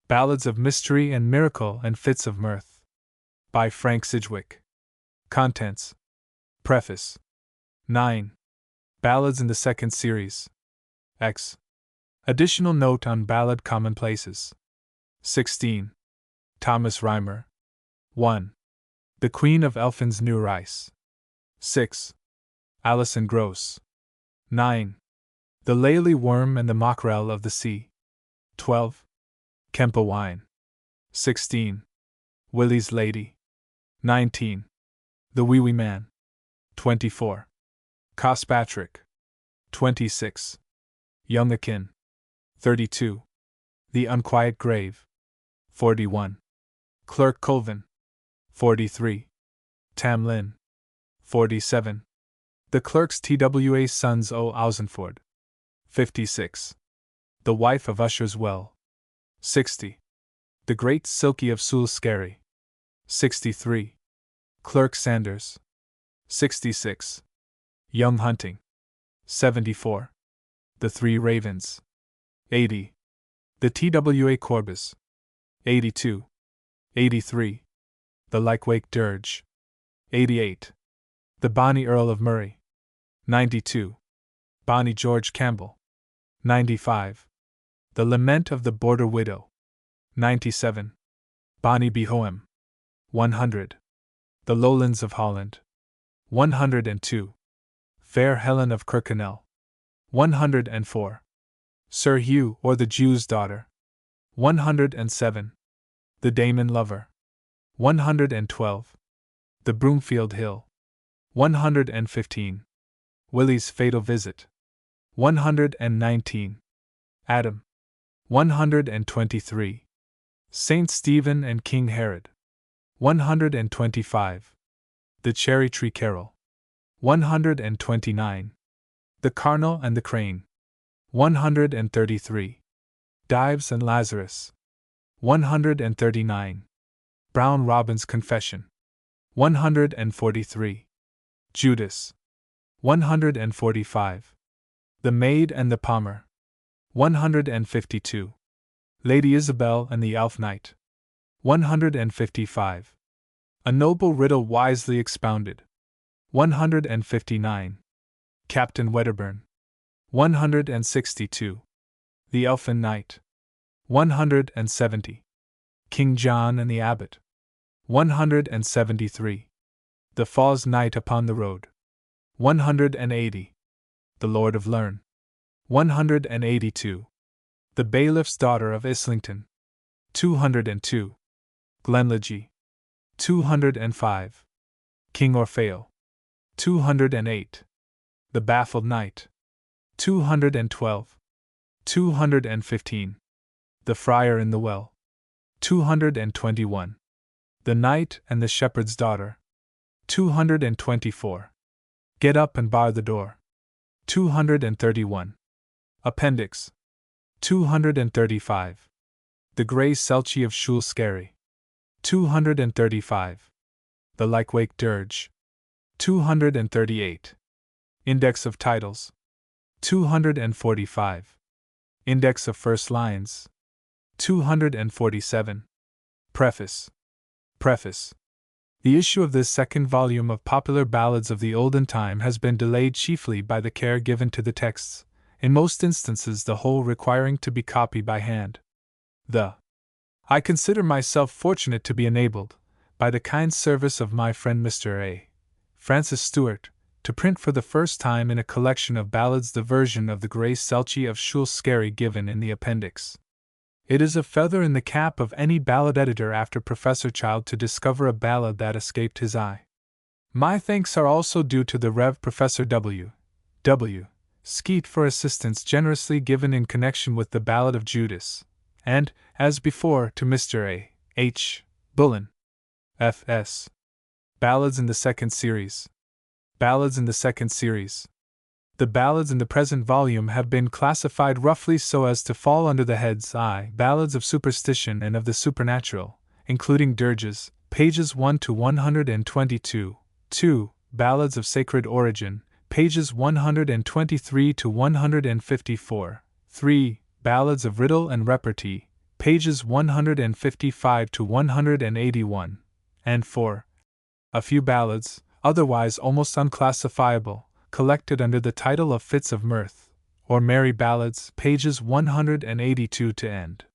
Ballads of Mystery and Miracle and Fyttes of Mirth. By Frank Sidgwick. Contents. Preface. 9. Ballads in the Second Series. X. Additional note on ballad commonplaces. 16. Thomas Rhymer. 1. The Queen of Elfin's New Rice. 6. Alison Gross. 9. The Laily Worm and the Mackerel of the Sea. 12. Kempa Wine. 16. Willie's Lady. 19. The Wee Wee Man. 24. Cospatrick. 26. Young Akin. 32. The Unquiet Grave. 41. Clerk Colvin. 43. Tam Lin. 47. The Clerk's TWA Sons o' Ausensford. 56. The Wife of Usher's Well. 60. The Great Silky of Sewell-Skerry. 63. Clerk Sanders. 66. Young Hunting. 74. The Three Ravens. 80. The TWA Corbus. 82. 83. The Lyckwake Dirge. 88. The Bonnie Earl of Murray. 92. Bonnie George Campbell. 95. The Lament of the Border Widow. 97. Bonnie Behoem. 100. The Lowlands of Holland. 102. Fair Helen of Kirkconnell. 104. Sir Hugh or the Jew's Daughter. 107. The Damon Lover. 112. The Broomfield Hill. 115. Willie's Fatal Visit. 119. Adam. 123. Saint Stephen and King Herod. 125. The Cherry Tree Carol. 129. The Carnal and the Crane. 133. Dives and Lazarus. 139. Brown Robin's Confession. 143. Judas. 145. The Maid and the Palmer. 152. Lady Isabel and the Elf Knight. 155. A Noble Riddle Wisely Expounded. 159. Captain Wedderburn. 162. The Elfin Knight. 170. King John and the Abbot. 173. The Faw's Knight upon the Road. 180. The Lord of Lerne. 182. The Bailiff's Daughter of Islington. 202. Glenlydgey. 205. King Orfeo. 208. The Baffled Knight. 212. 215. The Friar in the Well. 221. The Knight and the Shepherd's Daughter. 224. Get Up and Bar the Door. 231. Appendix. 235. The Grey Selchie of Sewell-Skerry. 235. The Lyckwake Dirge. 238. Index of Titles. 245. Index of First Lines. 247. Preface. Preface. The issue of this second volume of Popular Ballads of the Olden Time has been delayed chiefly by the care given to the texts, in most instances the whole requiring to be copied by hand. I consider myself fortunate to be enabled, by the kind service of my friend Mr. A. Francis Stewart, to print for the first time in a collection of ballads the version of the Grey Selchie of Sewell-Skerry given in the appendix. It is a feather in the cap of any ballad editor after Professor Child to discover a ballad that escaped his eye. My thanks are also due to the Rev. Professor W. Skeet for assistance generously given in connection with the Ballad of Judas, and, as before, to Mr. A. H. Bullen, F.S. Ballads in the Second Series. Ballads in the Second Series. The ballads in the present volume have been classified roughly so as to fall under the heads I. Ballads of Superstition and of the Supernatural, including dirges, pages 1 to 122, 2. Ballads of Sacred Origin, pages 123 to 154, 3. Ballads of Riddle and Repartee, pages 155 to 181, and 4. A few ballads, otherwise almost unclassifiable, collected under the title of Fyttes of Mirth, or Merry Ballads, pages 182 to end.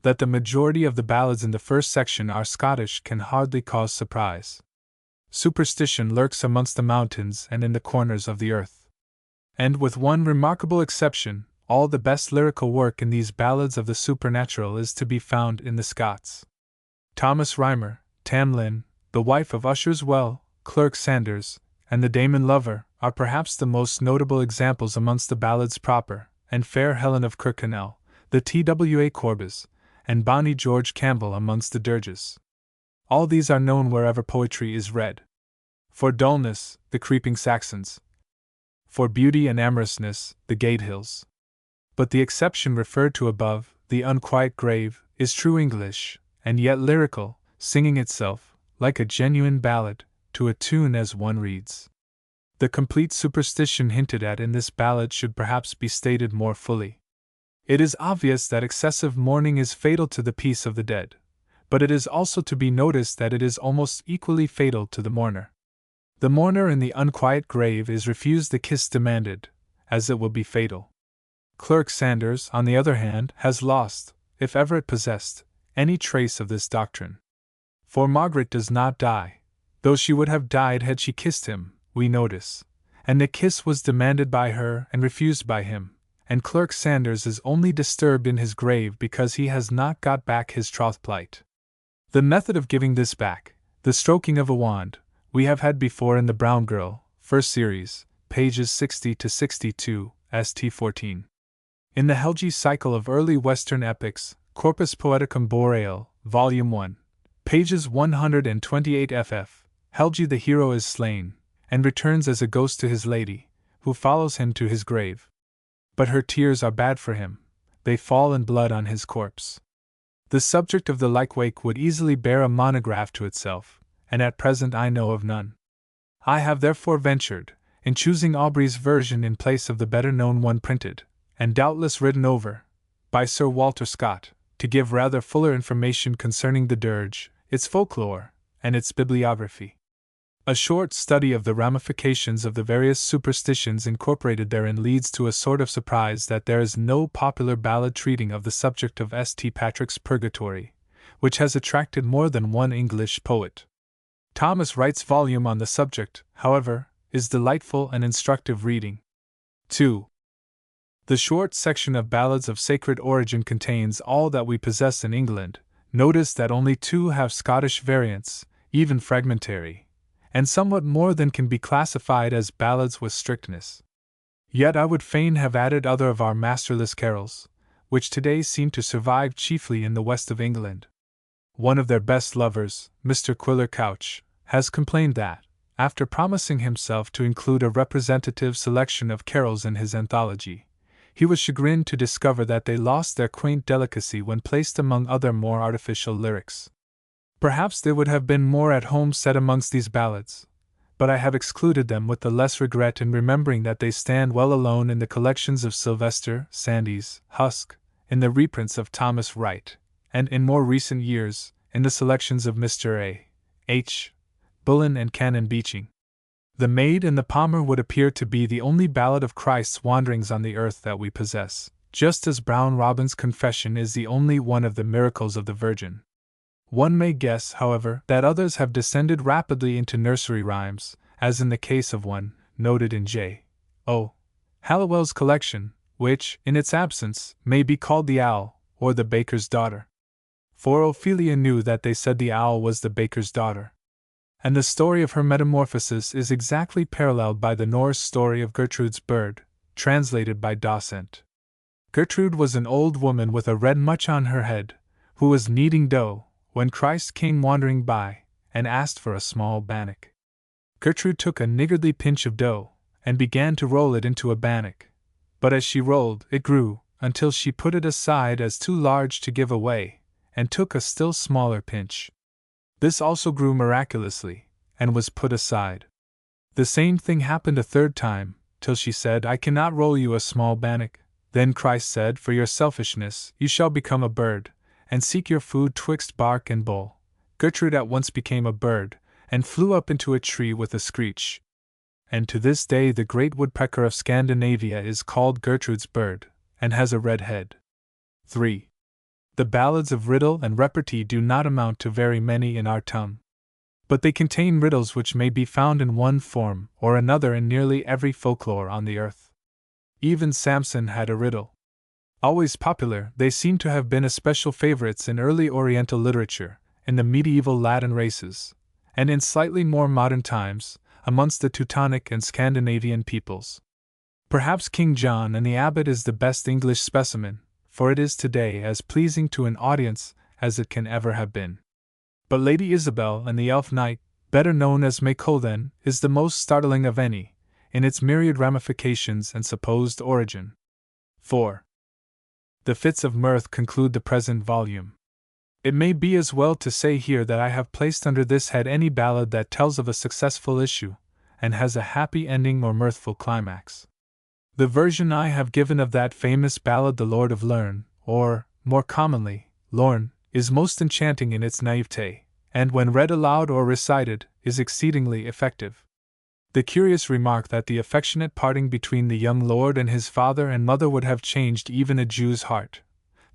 That the majority of the ballads in the first section are Scottish can hardly cause surprise. Superstition lurks amongst the mountains and in the corners of the earth. And with one remarkable exception, all the best lyrical work in these ballads of the supernatural is to be found in the Scots. Thomas Rymer, Tam Lin, the wife of Usher's Well, Clerk Sanders, and the Damon Lover are perhaps the most notable examples amongst the ballads proper, and Fair Helen of Kirkconnell, the Twa Corbys, and Bonnie George Campbell amongst the dirges. All these are known wherever poetry is read. For dullness, the Creeping Saxons. For beauty and amorousness, the Gatehills. But the exception referred to above, the Unquiet Grave, is true English, and yet lyrical, singing itself, like a genuine ballad, to a tune as one reads. The complete superstition hinted at in this ballad should perhaps be stated more fully. It is obvious that excessive mourning is fatal to the peace of the dead, but it is also to be noticed that it is almost equally fatal to the mourner. The mourner in the Unquiet Grave is refused the kiss demanded, as it will be fatal. Clerk Sanders, on the other hand, has lost, if ever it possessed, any trace of this doctrine. For Margaret does not die, though she would have died had she kissed him, we notice, and the kiss was demanded by her and refused by him, and Clerk Sanders is only disturbed in his grave because he has not got back his troth plight. The method of giving this back, the stroking of a wand, we have had before in the Brown Girl, first series, pages 60 to 62, St. 14. In the Helgi cycle of early Western epics, Corpus Poeticum Boreal, Volume 1, pages 128 ff, Helgi the hero is slain, and returns as a ghost to his lady, who follows him to his grave. But her tears are bad for him, they fall in blood on his corpse. The subject of the Lycwake would easily bear a monograph to itself, and at present I know of none. I have therefore ventured, in choosing Aubrey's version in place of the better-known one printed, and doubtless written over, by Sir Walter Scott, to give rather fuller information concerning the dirge, its folklore, and its bibliography. A short study of the ramifications of the various superstitions incorporated therein leads to a sort of surprise that there is no popular ballad treating of the subject of St. Patrick's Purgatory, which has attracted more than one English poet. Thomas Wright's volume on the subject, however, is delightful and instructive reading. 2. The short section of ballads of sacred origin contains all that we possess in England. Notice that only 2 have Scottish variants, even fragmentary, and somewhat more than can be classified as ballads with strictness. Yet I would fain have added other of our masterless carols, which today seem to survive chiefly in the west of England. One of their best lovers, Mr. Quiller Couch, has complained that, after promising himself to include a representative selection of carols in his anthology, he was chagrined to discover that they lost their quaint delicacy when placed among other more artificial lyrics. Perhaps they would have been more at home set amongst these ballads, but I have excluded them with the less regret in remembering that they stand well alone in the collections of Sylvester, Sandys, Husk, in the reprints of Thomas Wright, and in more recent years, in the selections of Mr. A. H. Bullen and Canon Beeching. The Maid and the Palmer would appear to be the only ballad of Christ's wanderings on the earth that we possess, just as Brown Robin's Confession is the only one of the miracles of the Virgin. One may guess, however, that others have descended rapidly into nursery rhymes, as in the case of one, noted in J. O. Halliwell's collection, which, in its absence, may be called The Owl, or The Baker's Daughter. For Ophelia knew that they said the owl was the baker's daughter. And the story of her metamorphosis is exactly paralleled by the Norse story of Gertrude's bird, translated by Dawsent. Gertrude was an old woman with a red mutch on her head, who was kneading dough, when Christ came wandering by, and asked for a small bannock. Gertrude took a niggardly pinch of dough, and began to roll it into a bannock. But as she rolled, it grew, until she put it aside as too large to give away, and took a still smaller pinch. This also grew miraculously, and was put aside. The same thing happened a third time, till she said, "I cannot roll you a small bannock, Then Christ said, For your selfishness, you shall become a bird, and seek your food twixt bark and bole. Gertrude at once became a bird, and flew up into a tree with a screech. And to this day the great woodpecker of Scandinavia is called Gertrude's bird, and has a red head. 3. The ballads of riddle and repartee do not amount to very many in our tongue. But they contain riddles which may be found in one form or another in nearly every folklore on the earth. Even Samson had a riddle. Always popular, they seem to have been especial favorites in early Oriental literature, in the medieval Latin races, and in slightly more modern times, amongst the Teutonic and Scandinavian peoples. Perhaps King John and the Abbot is the best English specimen, for it is today as pleasing to an audience as it can ever have been. But Lady Isabel and the Elf Knight, better known as Olden, is the most startling of any, in its myriad ramifications and supposed origin. 4. The Fyttes of Mirth conclude the present volume. It may be as well to say here that I have placed under this head any ballad that tells of a successful issue, and has a happy ending or mirthful climax. The version I have given of that famous ballad The Lord of Lerne, or, more commonly, Lorne, is most enchanting in its naivete, and when read aloud or recited, is exceedingly effective. The curious remark that the affectionate parting between the young lord and his father and mother would have changed even a Jew's heart.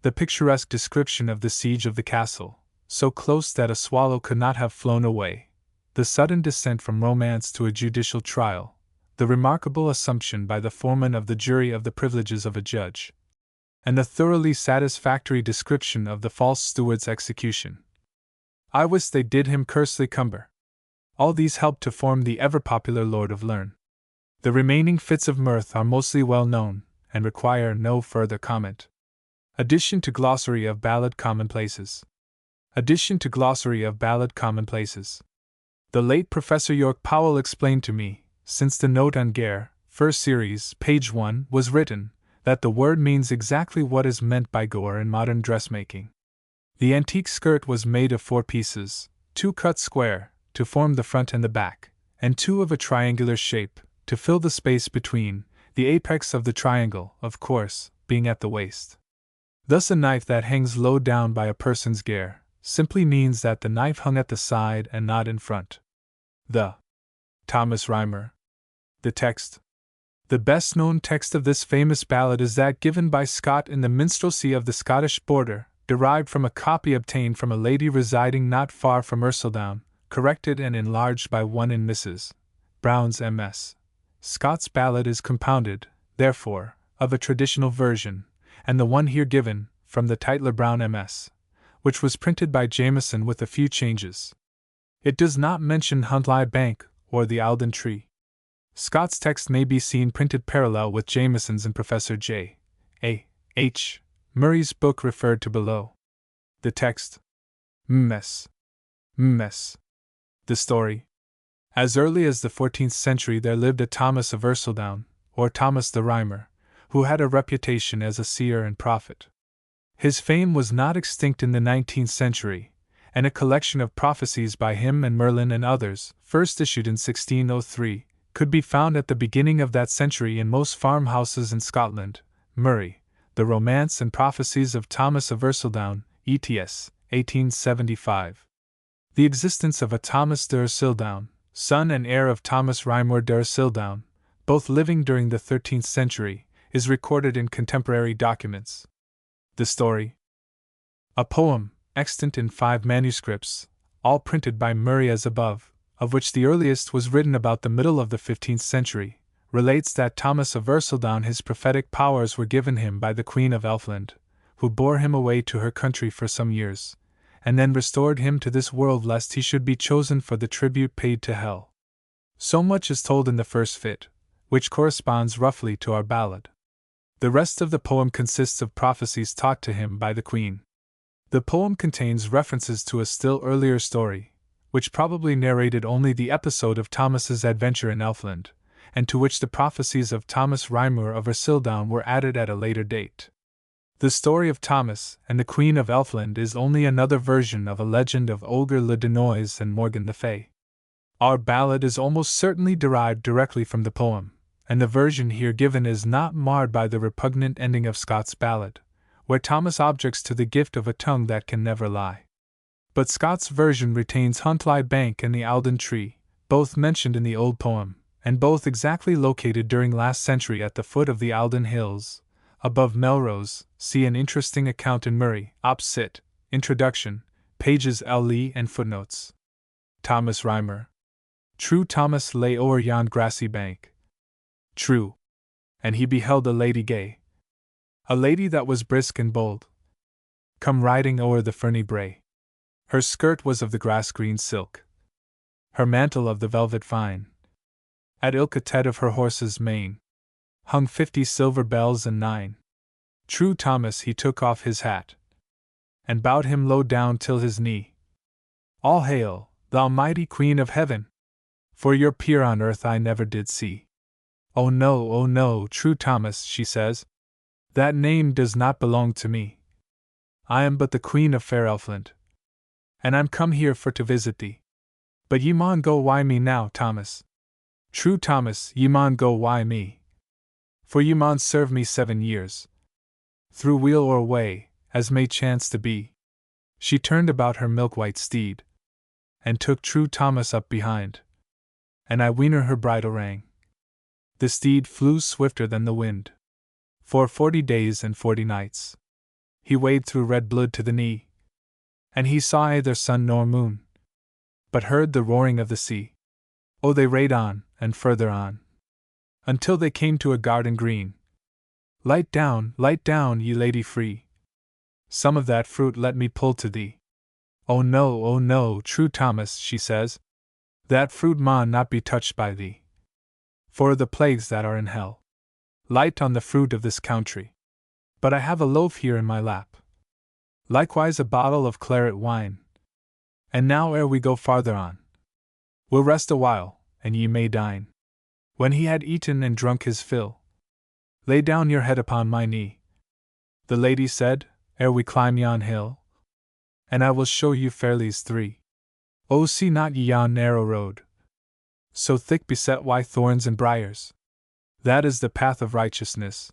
The picturesque description of the siege of the castle, so close that a swallow could not have flown away. The sudden descent from romance to a judicial trial. The remarkable assumption by the foreman of the jury of the privileges of a judge. And the thoroughly satisfactory description of the false steward's execution. I wish they did him cursely cumber. All these help to form the ever-popular Lord of Lerne. The remaining Fyttes of Mirth are mostly well known, and require no further comment. Addition to Glossary of Ballad Commonplaces. Addition to Glossary of Ballad Commonplaces. The late Professor York Powell explained to me, since the note on Gare, first series, page 1, was written, that the word means exactly what is meant by gore in modern dressmaking. The antique skirt was made of 4 pieces, 2 cut square, to form the front and the back, and 2 of a triangular shape, to fill the space between, the apex of the triangle, of course, being at the waist. Thus a knife that hangs low down by a person's gare, simply means that the knife hung at the side and not in front. The Thomas Rymer. The text. The best-known text of this famous ballad is that given by Scott in the Minstrelsy of the Scottish Border, derived from a copy obtained from a lady residing not far from Ercildown, corrected and enlarged by one in Mrs. Brown's MS. Scott's ballad is compounded, therefore, of a traditional version, and the one here given, from the Tytler Brown MS, which was printed by Jameson with a few changes. It does not mention Huntly Bank or the Alden Tree. Scott's text may be seen printed parallel with Jameson's in Professor J. A. H. Murray's book referred to below. The text. Mess. The story. As early as the 14th century there lived a Thomas of Ercildown, or Thomas the Rhymer, who had a reputation as a seer and prophet. His fame was not extinct in the 19th century, and a collection of prophecies by him and Merlin and others, first issued in 1603, could be found at the beginning of that century in most farmhouses in Scotland. Murray, The Romance and Prophecies of Thomas of Ercildown, ETS, 1875. The existence of a Thomas de Ercildown, son and heir of Thomas Rymer de Ercildown, both living during the 13th century, is recorded in contemporary documents. The story. A poem, extant in 5 manuscripts, all printed by Murray as above, of which the earliest was written about the middle of the 15th century, relates that Thomas of Ercildown his prophetic powers were given him by the Queen of Elfland, who bore him away to her country for some years, and then restored him to this world lest he should be chosen for the tribute paid to hell. So much is told in the first fit, which corresponds roughly to our ballad. The rest of the poem consists of prophecies taught to him by the Queen. The poem contains references to a still earlier story, which probably narrated only the episode of Thomas's adventure in Elfland, and to which the prophecies of Thomas Rymer of Ercildown were added at a later date. The story of Thomas and the Queen of Elfland is only another version of a legend of Olger le Danois and Morgan the Fay. Our ballad is almost certainly derived directly from the poem, and the version here given is not marred by the repugnant ending of Scott's ballad, where Thomas objects to the gift of a tongue that can never lie. But Scott's version retains Huntly Bank and the Alden tree, both mentioned in the old poem, and both exactly located during last century at the foot of the Alden Hills, above Melrose. See an interesting account in Murray, Op. Cit., Introduction, pages LE and footnotes. Thomas Rymer. True Thomas lay o'er yon grassy bank. True. And he beheld a lady gay, a lady that was brisk and bold, come riding o'er the ferny brae. Her skirt was of the grass-green silk, her mantle of the velvet fine. At ilka ted of her horse's mane hung 50 silver bells and 9. True Thomas he took off his hat, and bowed him low down till his knee. All hail, thou mighty Queen of Heaven! For your peer on earth I never did see. Oh no, True Thomas, she says, that name does not belong to me. I am but the Queen of fair Elfland, and I'm come here for to visit thee. But ye maun go wy me now, Thomas. True Thomas, ye maun go wy me. For ye maun serve me 7 years, through weal or way, as may chance to be. She turned about her milk-white steed, and took True Thomas up behind, and I weener her bridle rang. The steed flew swifter than the wind. For 40 days and 40 nights he wade through red blood to the knee, and he saw either sun nor moon, but heard the roaring of the sea. Oh, they rade on, and further on, until they came to a garden green. Light down, ye lady free. Some of that fruit let me pull to thee. Oh no, True Thomas, she says, that fruit maun not be touched by thee. For the plagues that are in hell light on the fruit of this country. But I have a loaf here in my lap, likewise a bottle of claret wine. And now ere we go farther on, we'll rest a while, and ye may dine. When he had eaten and drunk his fill, lay down your head upon my knee, the lady said, ere we climb yon hill, and I will show you fairlies 3. Oh, see not ye yon narrow road, so thick beset wy thorns and briars. That is the path of righteousness,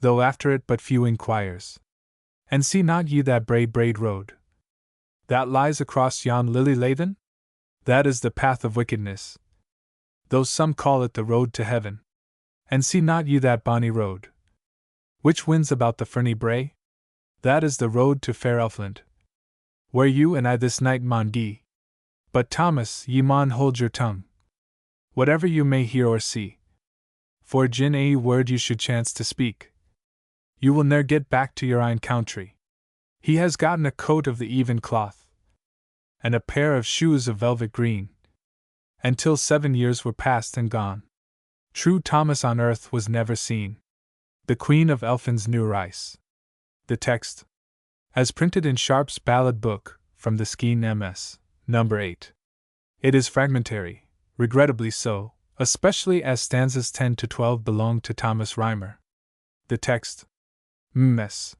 though after it but few inquires. And see not ye that braid road that lies across yon lily lathen? That is the path of wickedness, though some call it the road to heaven. And see not ye that bonny road which winds about the ferny brae? That is the road to fair Elfland, where you and I this night maun gie. But Thomas, ye maun hold your tongue, whatever you may hear or see, for gin ae word you should chance to speak, you will ne'er get back to your ain country. He has gotten a coat of the even cloth, and a pair of shoes of velvet green, and till 7 years were past and gone, True Thomas on earth was never seen. The Queen of Elfin's New Rice. The text, as printed in Sharp's Ballad Book, from the Skene MS, number 8. It is fragmentary, regrettably so, especially as stanzas 10 to 12 belong to Thomas Rymer. The text, MS.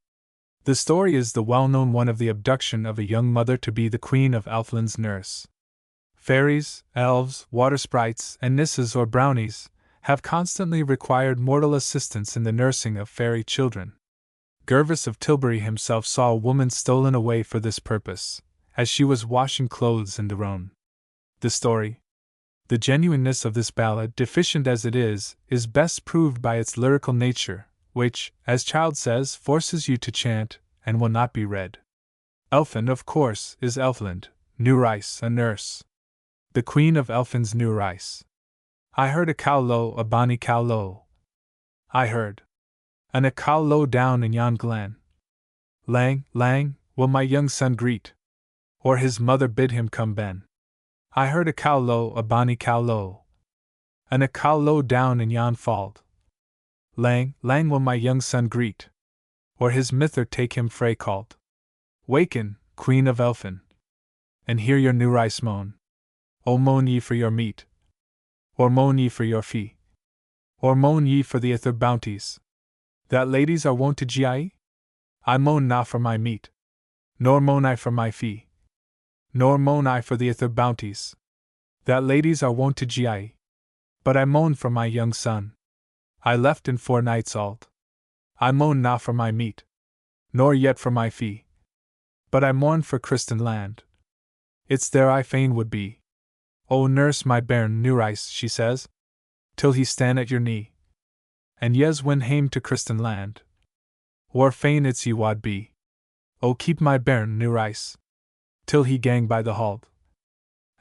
The story is the well-known one of the abduction of a young mother to be the Queen of Elfland's nurse. Fairies, elves, water sprites, and nisses or brownies have constantly required mortal assistance in the nursing of fairy children. Gervas of Tilbury himself saw a woman stolen away for this purpose, as she was washing clothes in the Rhone. The story, the genuineness of this ballad, deficient as it is best proved by its lyrical nature, which, as Child says, forces you to chant, and will not be read. Elfin, of course, is Elfland, New Rice, a nurse. The Queen of Elfin's New Rice. I heard a cow low, a bonny cow low. I heard, and a cow low down in yon glen. Lang, lang, will my young son greet, or his mother bid him come ben. I heard a cow low, a bonny cow low, and a cow low down in yon fald. Lang, lang, will my young son greet, or his mither take him frae called. Waken, Queen of Elfin, and hear your new rice moan. O moan ye for your meat, or moan ye for your fee, or moan ye for the ither bounties that ladies are wont to gie? I moan na for my meat, nor moan I for my fee, nor moan I for the ither bounties that ladies are wont to gie. But I moan for my young son. I left in 4 nights old. I moan not for my meat, nor yet for my fee. But I mourn for Christen land. It's there I fain would be. O nurse my bairn new rice, she says, till he stand at your knee. And yes when hame to Christen land, or fain it's ye wad be. O keep my bairn new rice, till he gang by the hold.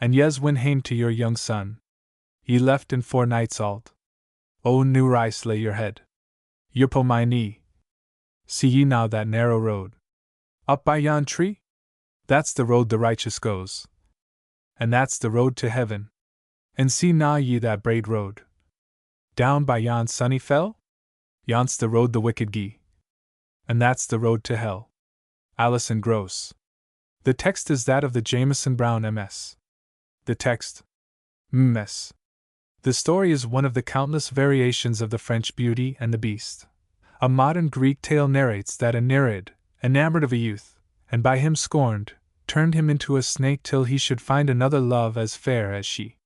And yes when hame to your young son, ye left in 4 nights old. O new rice lay your head, yupo my knee. See ye now that narrow road, up by yon tree? That's the road the righteous goes, and that's the road to heaven. And see now ye that braid road, down by yon sunny fell? Yon's the road the wicked gie, and that's the road to hell. Alison Gross. The text is that of the Jameson Brown MS. The text. MS. The story is one of the countless variations of the French Beauty and the Beast. A modern Greek tale narrates that a Nereid, enamored of a youth, and by him scorned, turned him into a snake till he should find another love as fair as she.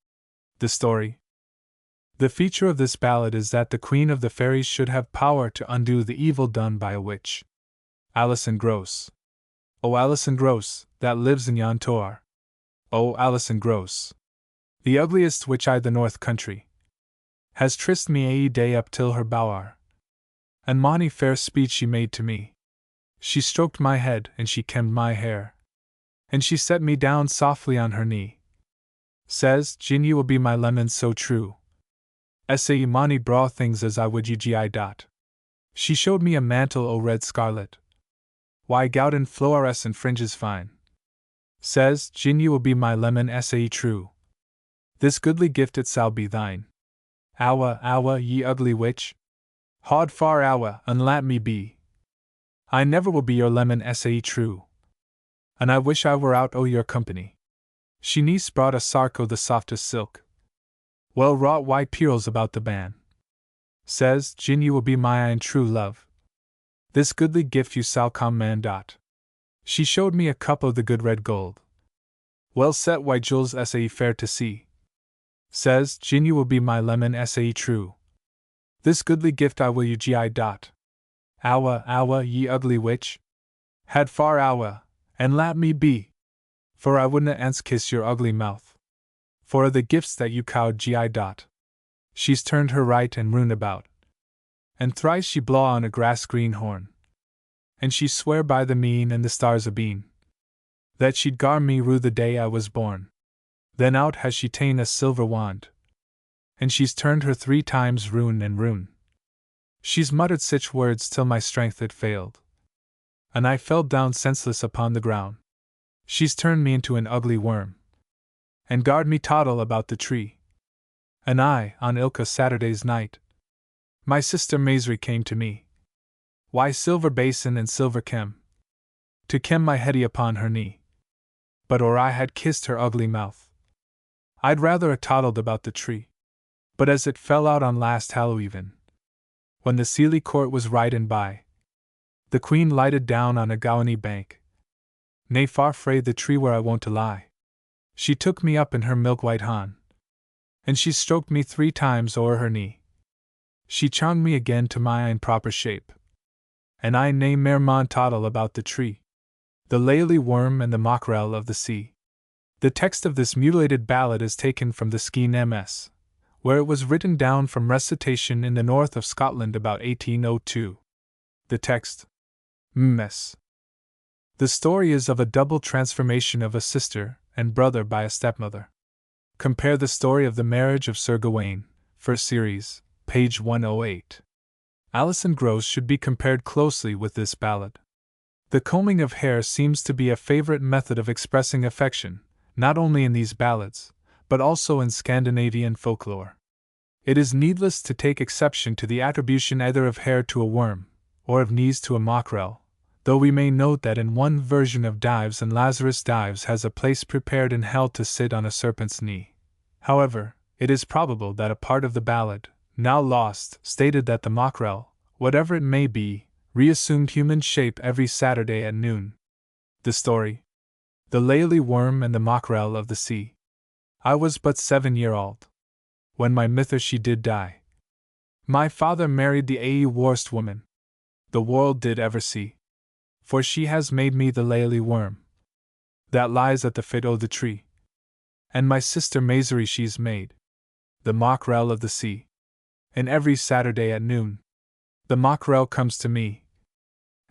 The story. The feature of this ballad is that the queen of the fairies should have power to undo the evil done by a witch. Alison Gross. O Alison Gross, that lives in yon tower. O Alison Gross, the ugliest witch I the north country, has trist me ae day up till her bower. And mony fair speech she made to me. She stroked my head and she kemmed my hair, and she set me down softly on her knee. Says, Gin ye will be my lemon so true. Essa ye mony braw things as I would ye gi dot. She showed me a mantle o red scarlet. Why gouden flowers and fringes fine. Says, Gin ye will be my lemon essa true. This goodly gift it shall be thine. Awa, awa, ye ugly witch. Haud far awa, and let me be. I never will be your lemon essa true. And I wish I were out o your company. She neist brought a sark o the softest silk, well wrought white pearls about the band. Says, Gin ye will be my ain true love. This goodly gift you shall command dot. She showed me a cup o the good red gold, well set white jewels essa fair to see. Says, Gin ye will be my lemon essa true. This goodly gift I will you gi dot. Awa, awa, ye ugly witch. Had far awa, and let me be. For I wouldna ance kiss your ugly mouth. For the gifts that you cowed gi dot. She's turned her right and round about, and thrice she blaw on a grass green horn. And she swear by the mean and the stars abeen, that she'd gar me rue the day I was born. Then out has she ta'en a silver wand, and she's turned her 3 times roun and roun. She's muttered sich words till my strength had failed, and I fell down senseless upon the ground. She's turned me into an ugly worm, and garred me toddle about the tree. And I, on ilka Saturday's night, my sister Maisry came to me. Why silver basin and silver kem, to kem my heady upon her knee. But or I had kissed her ugly mouth, I'd rather a toddled about the tree. But as it fell out on last Hallowe'en, when the Sealy court was riding by, the queen lighted down on a gowany bank, nae far frae the tree where I wont to lie. She took me up in her milk-white han, and she stroked me 3 times o'er her knee. She chonged me again to my ain proper shape, and I nae mair maun toddle about the tree. The Laily Worm and the Mackerel of the Sea. The text of this mutilated ballad is taken from the Skene MS, where it was written down from recitation in the north of Scotland about 1802. The text. MS. The story is of a double transformation of a sister and brother by a stepmother. Compare the story of the marriage of Sir Gawain, first series, page 108. Alison Gross should be compared closely with this ballad. The combing of hair seems to be a favorite method of expressing affection, not only in these ballads, but also in Scandinavian folklore. It is needless to take exception to the attribution either of hair to a worm, or of knees to a mackerel, though we may note that in one version of Dives and Lazarus Dives has a place prepared in hell to sit on a serpent's knee. However, it is probable that a part of the ballad, now lost, stated that the mackerel, whatever it may be, reassumed human shape every Saturday at noon. The story. The Laily Worm and the Mackerel of the Sea. I was but 7 year old, when my mither she did die. My father married the worst woman the world did ever see, for she has made me the laily worm that lies at the foot o' the tree. And my sister Maisry she's made the mackerel of the sea. And every Saturday at noon, the mackerel comes to me,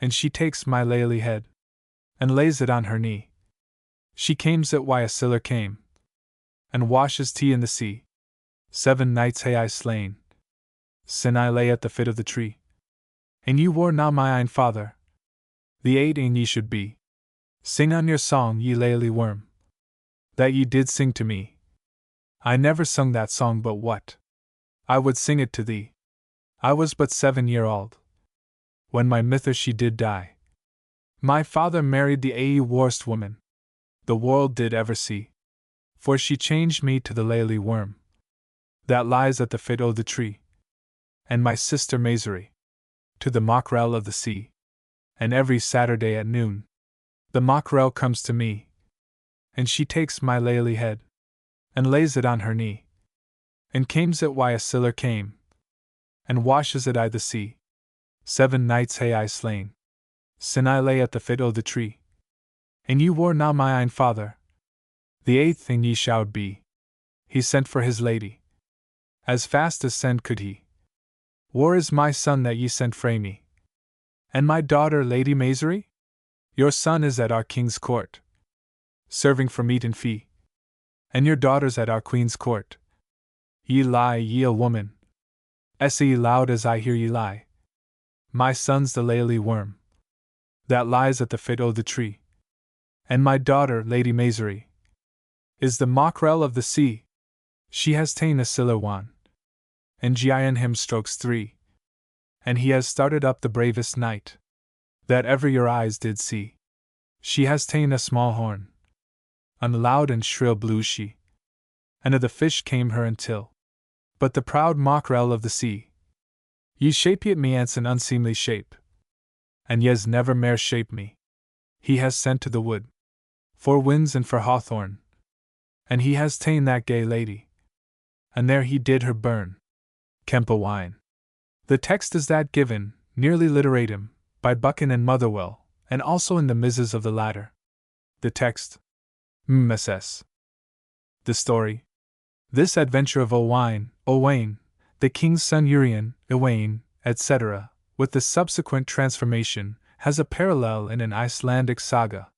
and she takes my laily head, and lays it on her knee. She cames it why a siller came, and washes tea in the sea. 7 nights hae I slain, sin I lay at the foot of the tree. And you were na my ain father, the 8 ing ye should be. Sing on your song, ye laily worm, that ye did sing to me. I never sung that song, but what? I would sing it to thee. I was but 7-year-old, when my mither she did die. My father married the worst woman the world did ever see, for she changed me to the laily worm that lies at the foot o' the tree. And my sister Maisry to the mackerel of the sea. And every Saturday at noon, the mackerel comes to me, and she takes my laily head, and lays it on her knee. And cames it why a siller came, and washes it I the sea. 7 nights hae I slain, sin I lay at the foot o' the tree. And you were na my ain father, the 8th thing ye should be. He sent for his lady, as fast as send could he. War is my son that ye sent frae me. And my daughter Lady Maisry? Your son is at our king's court, serving for meat and fee. And your daughter's at our queen's court. Ye lie, ye a woman. Ye loud as I hear ye lie. My son's the laily worm that lies at the foot o' the tree. And my daughter, Lady Maisry, is the mackerel of the sea. She has ta'en a siller one, and gi'en him strokes 3. And he has started up the bravest knight that ever your eyes did see. She has ta'en a small horn, and loud and shrill blew she, and of the fish came her until. But the proud mackerel of the sea, ye shape ye at me ance an unseemly shape, and yez never mair shape me. He has sent to the wood, for winds and for hawthorn, and he has ta'en that gay lady, and there he did her burn. Kempa wine. The text is that given, nearly literatum, by Buchan and Motherwell, and also in the Mrs. of the latter. The text. Mss. The story. This adventure of Owain, the king's son Urien, Owain, etc., with the subsequent transformation, has a parallel in an Icelandic saga.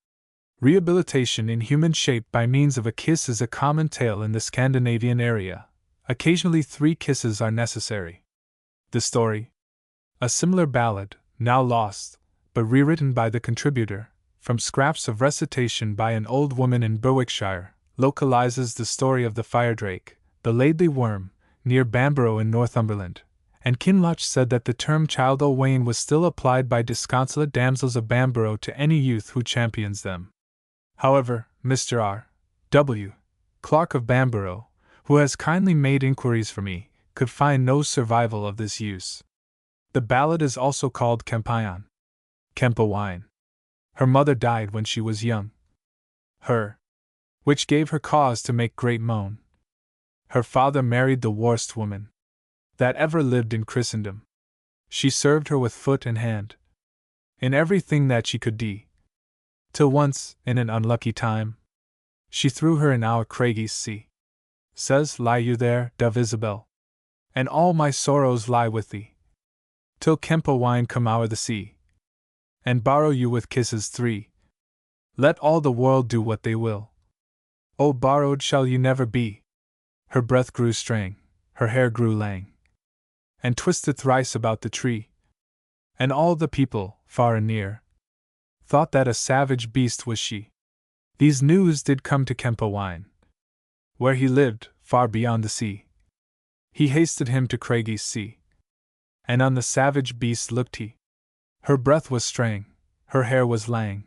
Rehabilitation in human shape by means of a kiss is a common tale in the Scandinavian area. Occasionally 3 kisses are necessary. The story. A similar ballad, now lost, but rewritten by the contributor, from scraps of recitation by an old woman in Berwickshire, localizes the story of the firedrake, the laidly worm, near Bamborough in Northumberland, and Kinloch said that the term child Owain was still applied by disconsolate damsels of Bamborough to any youth who champions them. However, Mr. R. W. Clark of Bamborough, who has kindly made inquiries for me, could find no survival of this use. The ballad is also called Kempion. Kempa wine. Her mother died when she was young. Which gave her cause to make great moan. Her father married the worst woman that ever lived in Christendom. She served her with foot and hand, in everything that she could do. Till once, in an unlucky time, she threw her in our Craigie's sea. Says, lie you there, dove Isabel, and all my sorrows lie with thee, till Kempa wine come o'er the sea, and borrow you with kisses 3. Let all the world do what they will, oh, borrowed shall you never be. Her breath grew strang, her hair grew lang, and twisted thrice about the tree, and all the people, far and near, thought that a savage beast was she. These news did come to Kempa wine, where he lived, far beyond the sea. He hasted him to Craigie's sea, and on the savage beast looked he. Her breath was strang, her hair was lang,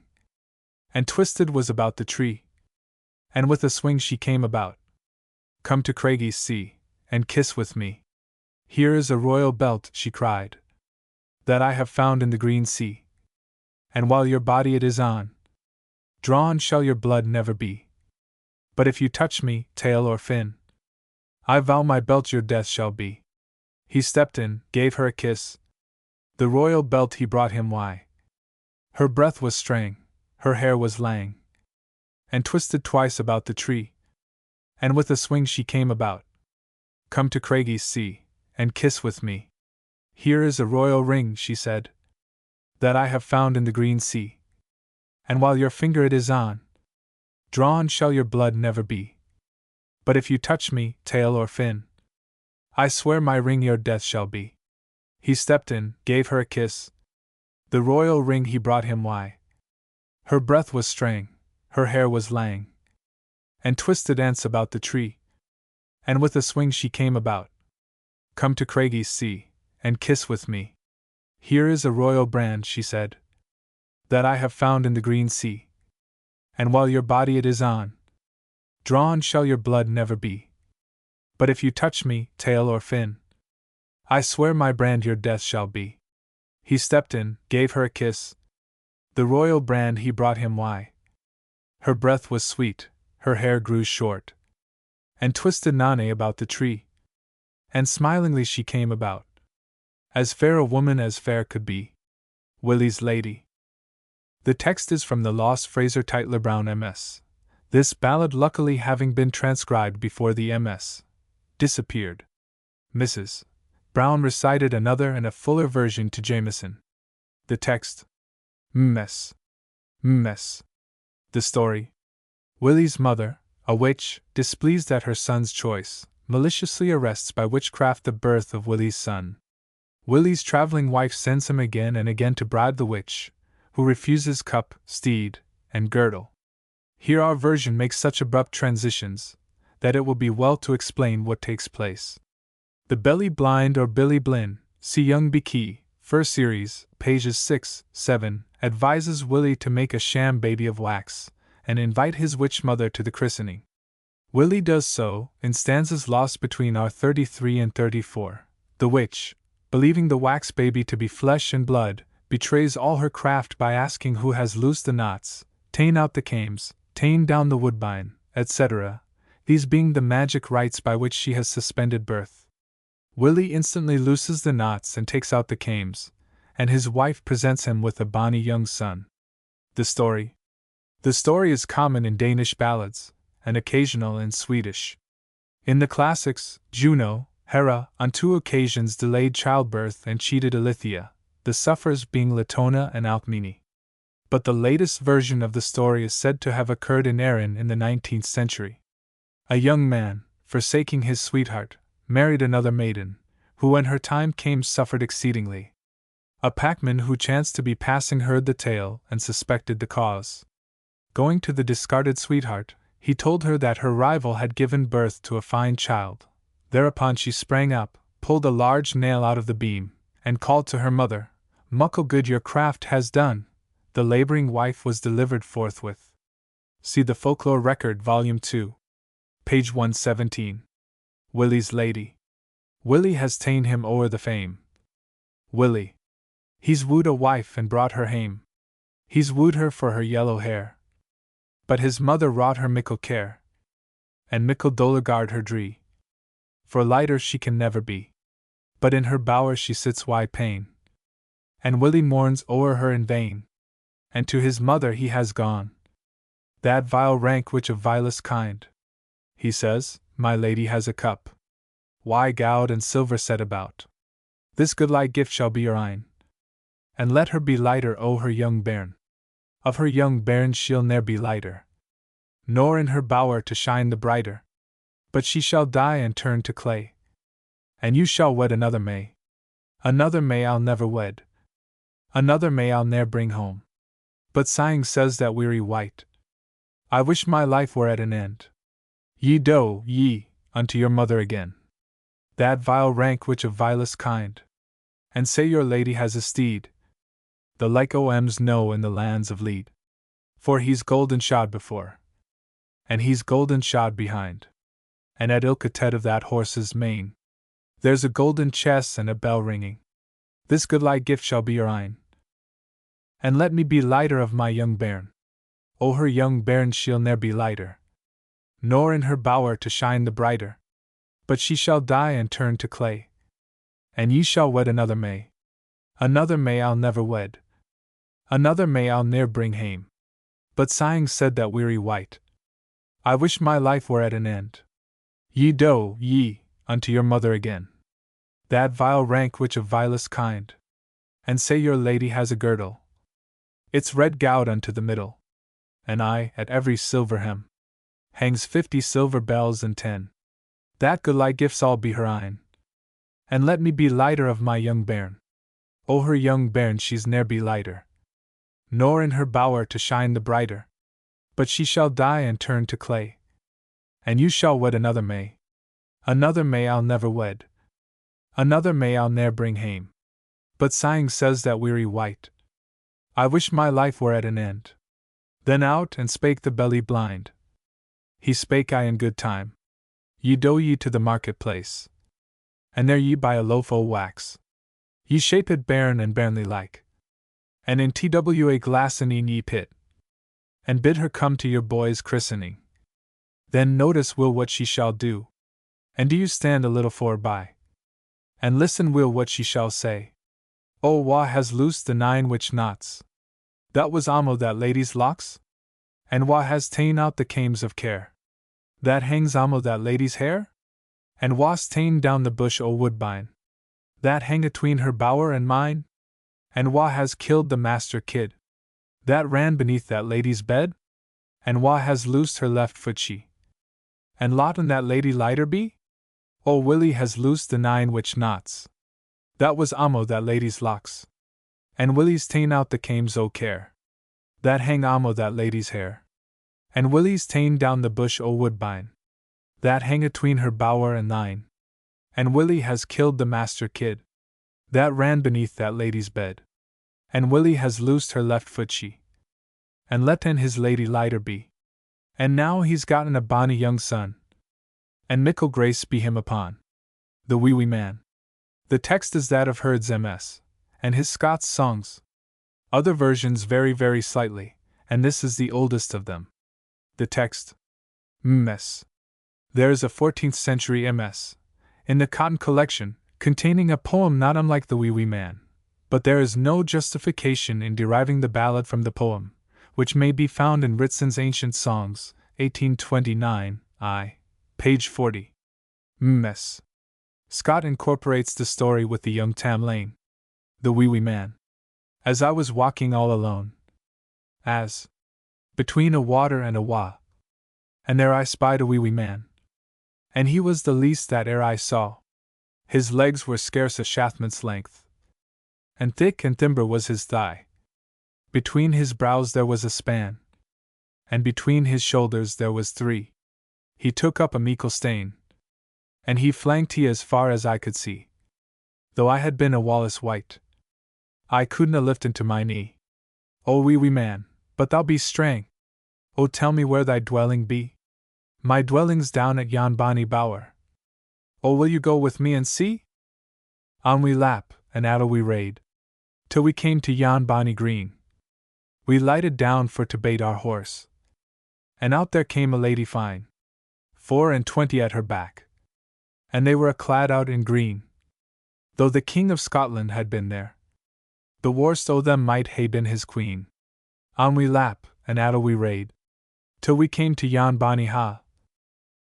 and twisted was about the tree, and with a swing she came about. Come to Craigie's sea, and kiss with me. Here is a royal belt, she cried, that I have found in the green sea, and while your body it is on, drawn shall your blood never be. But if you touch me, tail or fin, I vow my belt your death shall be. He stepped in, gave her a kiss. The royal belt he brought him why. Her breath was straying, her hair was lang, and twisted twice about the tree. And with a swing she came about. Come to Craigie's sea, and kiss with me. Here is a royal ring, she said, that I have found in the green sea. And while your finger it is on, drawn shall your blood never be. But if you touch me, tail or fin, I swear my ring your death shall be. He stepped in, gave her a kiss. The royal ring he brought him why. Her breath was straying, her hair was lang, and twisted ants about the tree. And with a swing she came about. Come to Craigie's sea, and kiss with me. Here is a royal brand, she said, that I have found in the green sea. And while your body it is on, drawn shall your blood never be. But if you touch me, tail or fin, I swear my brand your death shall be. He stepped in, gave her a kiss. The royal brand he brought him why. Her breath was sweet, her hair grew short, and twisted nane about the tree. And smilingly she came about, as fair a woman as fair could be. Willie's Lady. The text is from the lost Fraser Tytler Brown MS. This ballad, luckily having been transcribed before the MS disappeared. Mrs. Brown recited another and a fuller version to Jameson. The text. Mess. Mess. The story. Willie's mother, a witch, displeased at her son's choice, maliciously arrests by witchcraft the birth of Willie's son. Willie's traveling wife sends him again and again to bribe the witch, who refuses cup, steed, and girdle. Here our version makes such abrupt transitions that it will be well to explain what takes place. The Belly Blind or Billy Blin, see Young Beakey, first series, pages 6, 7, advises Willie to make a sham baby of wax, and invite his witch mother to the christening. Willie does so, in stanzas lost between R 33 and 34. The witch, believing the wax baby to be flesh and blood, betrays all her craft by asking who has loosed the knots, ta'en out the cames, ta'en down the woodbine, etc., these being the magic rites by which she has suspended birth. Willie instantly looses the knots and takes out the cames, and his wife presents him with a bonny young son. The story. The story is common in Danish ballads, and occasional in Swedish. In the classics, Juno, Hera, on 2 occasions delayed childbirth and cheated Ilithia, the sufferers being Latona and Alcmene. But the latest version of the story is said to have occurred in Erin in the 19th century. A young man, forsaking his sweetheart, married another maiden, who when her time came suffered exceedingly. A packman who chanced to be passing heard the tale and suspected the cause. Going to the discarded sweetheart, he told her that her rival had given birth to a fine child. Thereupon she sprang up, pulled a large nail out of the beam, and called to her mother, "Muckle good your craft has done." The laboring wife was delivered forthwith. See the Folklore Record, Volume 2. Page 117. Willie's Lady. Willie has ta'en him o'er the fame. Willie. He's wooed a wife and brought her hame. He's wooed her for her yellow hair. But his mother wrought her mickle care, and mickle dolegard her dree. For lighter she can never be. But in her bower she sits wide pain. And Willie mourns o'er her in vain. And to his mother he has gone. That vile rank which of vilest kind. He says, my lady has a cup. Why gowd and silver set about. This goodly gift shall be your ain. And let her be lighter o' her young bairn. Of her young bairn she'll ne'er be lighter. Nor in her bower to shine the brighter. But she shall die and turn to clay. And you shall wed another May. Another May I'll never wed. Another May I'll ne'er bring home. But sighing says that weary wight, I wish my life were at an end. Ye doe, ye, unto your mother again. That vile rank which of vilest kind. And say your lady has a steed. The like OMs know in the lands of Lead. For he's golden shod before. And he's golden shod behind. And at ilka ted of that horse's mane, there's a golden chess and a bell ringing. This goodly gift shall be your ain. And let me be lighter of my young bairn. O her young bairn she'll ne'er be lighter. Nor in her bower to shine the brighter. But she shall die and turn to clay. And ye shall wed another May. Another May I'll never wed. Another May I'll ne'er bring hame. But sighing said that weary wight, I wish my life were at an end. Ye doe, ye, unto your mother again, that vile rank which of vilest kind, and say your lady has a girdle, it's red goud unto the middle, and at every silver hem, hangs 50 silver bells and 10. That goodly gifts all be her ain. And let me be lighter of my young bairn. O her young bairn she's ne'er be lighter, nor in her bower to shine the brighter. But she shall die and turn to clay. And you shall wed another May. Another May I'll never wed. Another May I'll ne'er bring hame. But sighing says that weary wight, I wish my life were at an end. Then out and spake the belly blind. He spake I in good time. Ye doe ye to the market-place, and there ye buy a loaf o' wax. Ye shape it bairn and bairnly like, and in twa glass in ye pit, and bid her come to your boy's christening. Then notice will what she shall do, and do you stand a little forby, and listen will what she shall say. O wha has loosed the 9 witch knots, that was amo that lady's locks? And wha has ta'en out the cames of care, that hangs amo that lady's hair? And wha's ta'en down the bush o' woodbine, that hang atween her bower and mine? And wha has killed the master kid, that ran beneath that lady's bed? And wha has loosed her left foot she, and lotten that lady lighter be? O Willie has loosed the 9 witch knots, that was amo that lady's locks. And Willie's ta'en out the cames o' care, that hang amo that lady's hair. And Willie's ta'en down the bush o' woodbine, that hang atween her bower and thine. And Willie has killed the master kid, that ran beneath that lady's bed. And Willie has loosed her left foot she, and letten his lady lighter be. And now he's gotten a bonny young son, and mickle grace be him upon. The wee man. The text is that of Herd's MS, and his Scots songs. Other versions vary very slightly, and this is the oldest of them. The text. MS. There is a 14th century MS, in the Cotton Collection, containing a poem not unlike the Wee Man, but there is no justification in deriving the ballad from the poem, which may be found in Ritson's Ancient Songs, 1829, page 40. MS. Scott incorporates the story with the young Tam Lane, the wee man. As I was walking all alone, as between a water and a wa, and there I spied a wee man, and he was the least that e'er I saw. His legs were scarce a shathman's length, and thick and thimber was his thigh. Between his brows there was a span, and between his shoulders there was 3. He took up a meikle stain, and he flanked he as far as I could see. Though I had been a Wallace White, I couldna lift into my knee. O wee man, but thou be strang. O tell me where thy dwelling be. My dwelling's down at yon bonny bower. O will you go with me and see? On we lap, and attle we rade, till we came to yon bonny green. We lighted down for to bait our horse, and out there came a lady fine, 24 at her back, and they were a clad out in green. Though the King of Scotland had been there, the worst o' them might hae been his queen. On we lap, and attle we rade, till we came to yon bonny ha,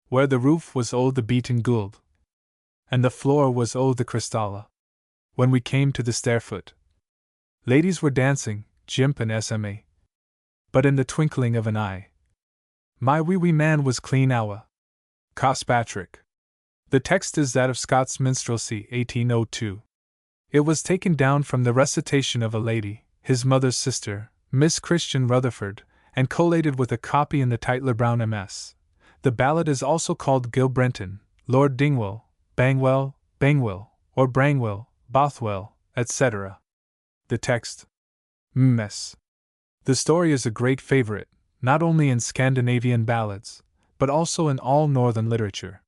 where the roof was o' the beaten gould, and the floor was o' the crystalla. When we came to the stairfoot, ladies were dancing, jimp and SMA. But in the twinkling of an eye, my wee man was clean awa. Cospatrick. The text is that of Scott's Minstrelsy, 1802. It was taken down from the recitation of a lady, his mother's sister, Miss Christian Rutherford, and collated with a copy in the Tytler Brown MS. The ballad is also called Gil Brenton, Lord Dingwall, Bangwell, Bangwell, or Brangwell, Bothwell, etc. The text. MS. The story is a great favorite, not only in Scandinavian ballads, but also in all northern literature.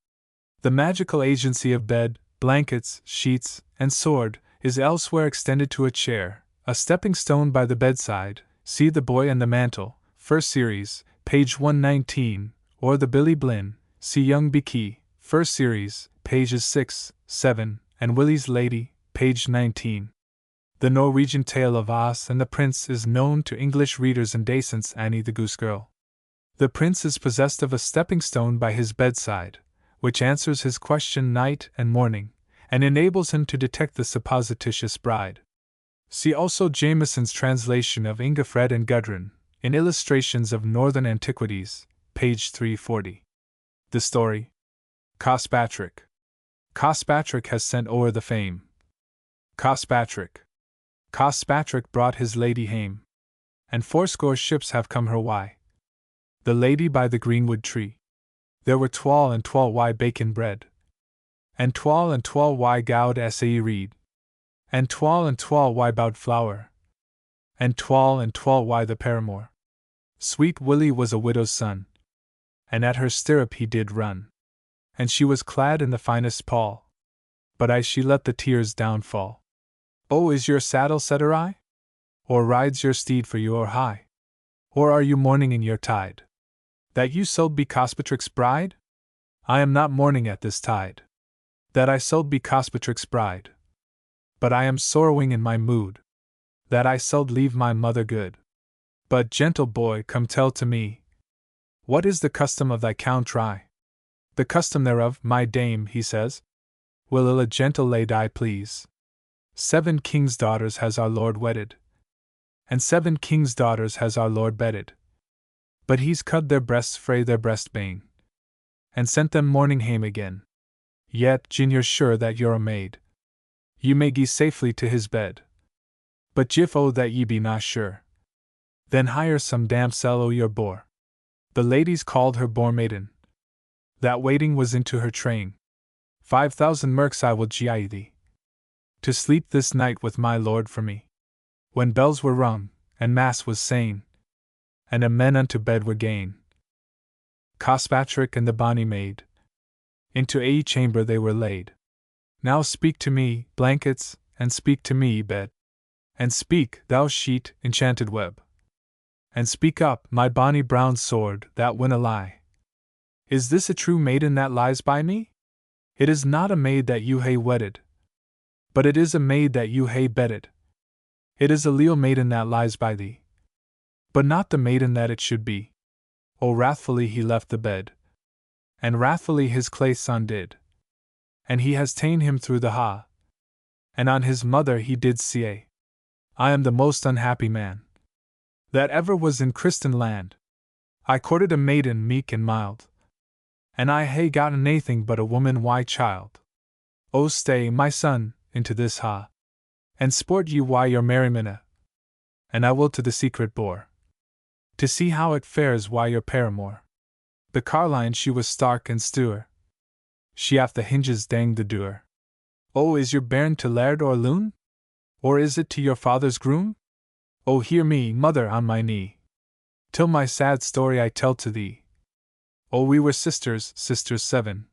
The magical agency of bed, blankets, sheets, and sword is elsewhere extended to a chair, a stepping stone by the bedside, see The Boy and the Mantle, first series, page 119, or the Billy Blin, see Young Beaky, first series, pages 6, 7, and Willie's Lady, page 19. The Norwegian tale of As and the Prince is known to English readers in Dasent's Annie the Goose Girl. The prince is possessed of a stepping stone by his bedside, which answers his question night and morning, and enables him to detect the supposititious bride. See also Jameson's translation of Ingefred and Gudrun, in Illustrations of Northern Antiquities, page 340. The story. Cospatrick. Cospatrick has sent o'er the fame. Cospatrick. Cospatrick brought his lady hame, and fourscore ships have come her way. The lady by the greenwood tree. There were 12 y bacon bread, and 12 y gowd sae reed, and 12 y bowed flour, and 12 y the paramour. Sweet Willie was a widow's son, and at her stirrup he did run, and she was clad in the finest pall, but I she let the tears down fall. Oh, is your saddle set awry? Or rides your steed for you or high? Or are you mourning in your tide, that you sold be Cospatrick's bride? I am not mourning at this tide, that I sold be Cospatrick's bride, but I am sorrowing in my mood, that I sold leave my mother good. But, gentle boy, come tell to me, what is the custom of thy country? The custom thereof, my dame, he says, will a gentle lady I please. 7 kings' daughters has our lord wedded, and 7 kings' daughters has our lord bedded. But he's cut their breasts frae their breastbane, and sent them mourning hame again. Yet, gin you're sure that you're a maid, you may gie safely to his bed. But gif o that ye be not sure, then hire some damsel o your boor. The ladies called her boor maiden, that waiting was into her train. 5,000 merks I will gie thee, to sleep this night with my lord for me. When bells were rung, and mass was sain, and a men unto bed were gane, Cospatrick and the bonny maid, into a chamber they were laid. Now speak to me, blankets, and speak to me, bed, and speak, thou sheet, enchanted web, and speak up, my bonny brown sword, that winna lie. Is this a true maiden that lies by me? It is not a maid that you hae wedded, but it is a maid that you hae bedded. It is a leal maiden that lies by thee, but not the maiden that it should be. O wrathfully he left the bed, and wrathfully his clay son did, and he has ta'en him through the ha, and on his mother he did say, I am the most unhappy man that ever was in Christen land. I courted a maiden meek and mild, and I hae gotten naething but a woman why child. O stay, my son, into this ha, and sport ye why your merrimina, and I will to the secret boor, to see how it fares why your paramour. The carline she was stark and stour, she aff the hinges danged the dour. O is your bairn to laird or loon? Or is it to your father's groom? O hear me, mother, on my knee, till my sad story I tell to thee. O we were sisters 7.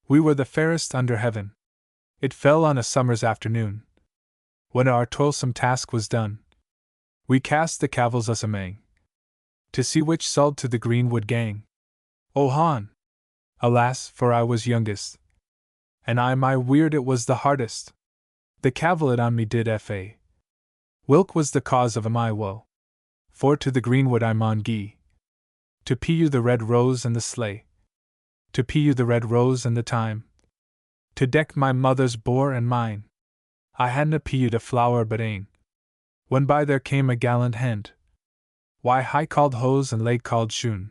We were the fairest under heaven. It fell on a summer's afternoon, when our toilsome task was done. We cast the cavils us amang, to see which suld to the greenwood gang. O Han! Alas, for I was youngest, and I my weird it was the hardest. The cavil it on me did fa. Wilk was the cause of my woe, for to the greenwood I maun gie, to pee you the red rose and the sleigh, to pee you the red rose and the time, to deck my mother's boor and mine. I hadna peed a flower but ane, when by there came a gallant hend, why high called hose and leg called shoon,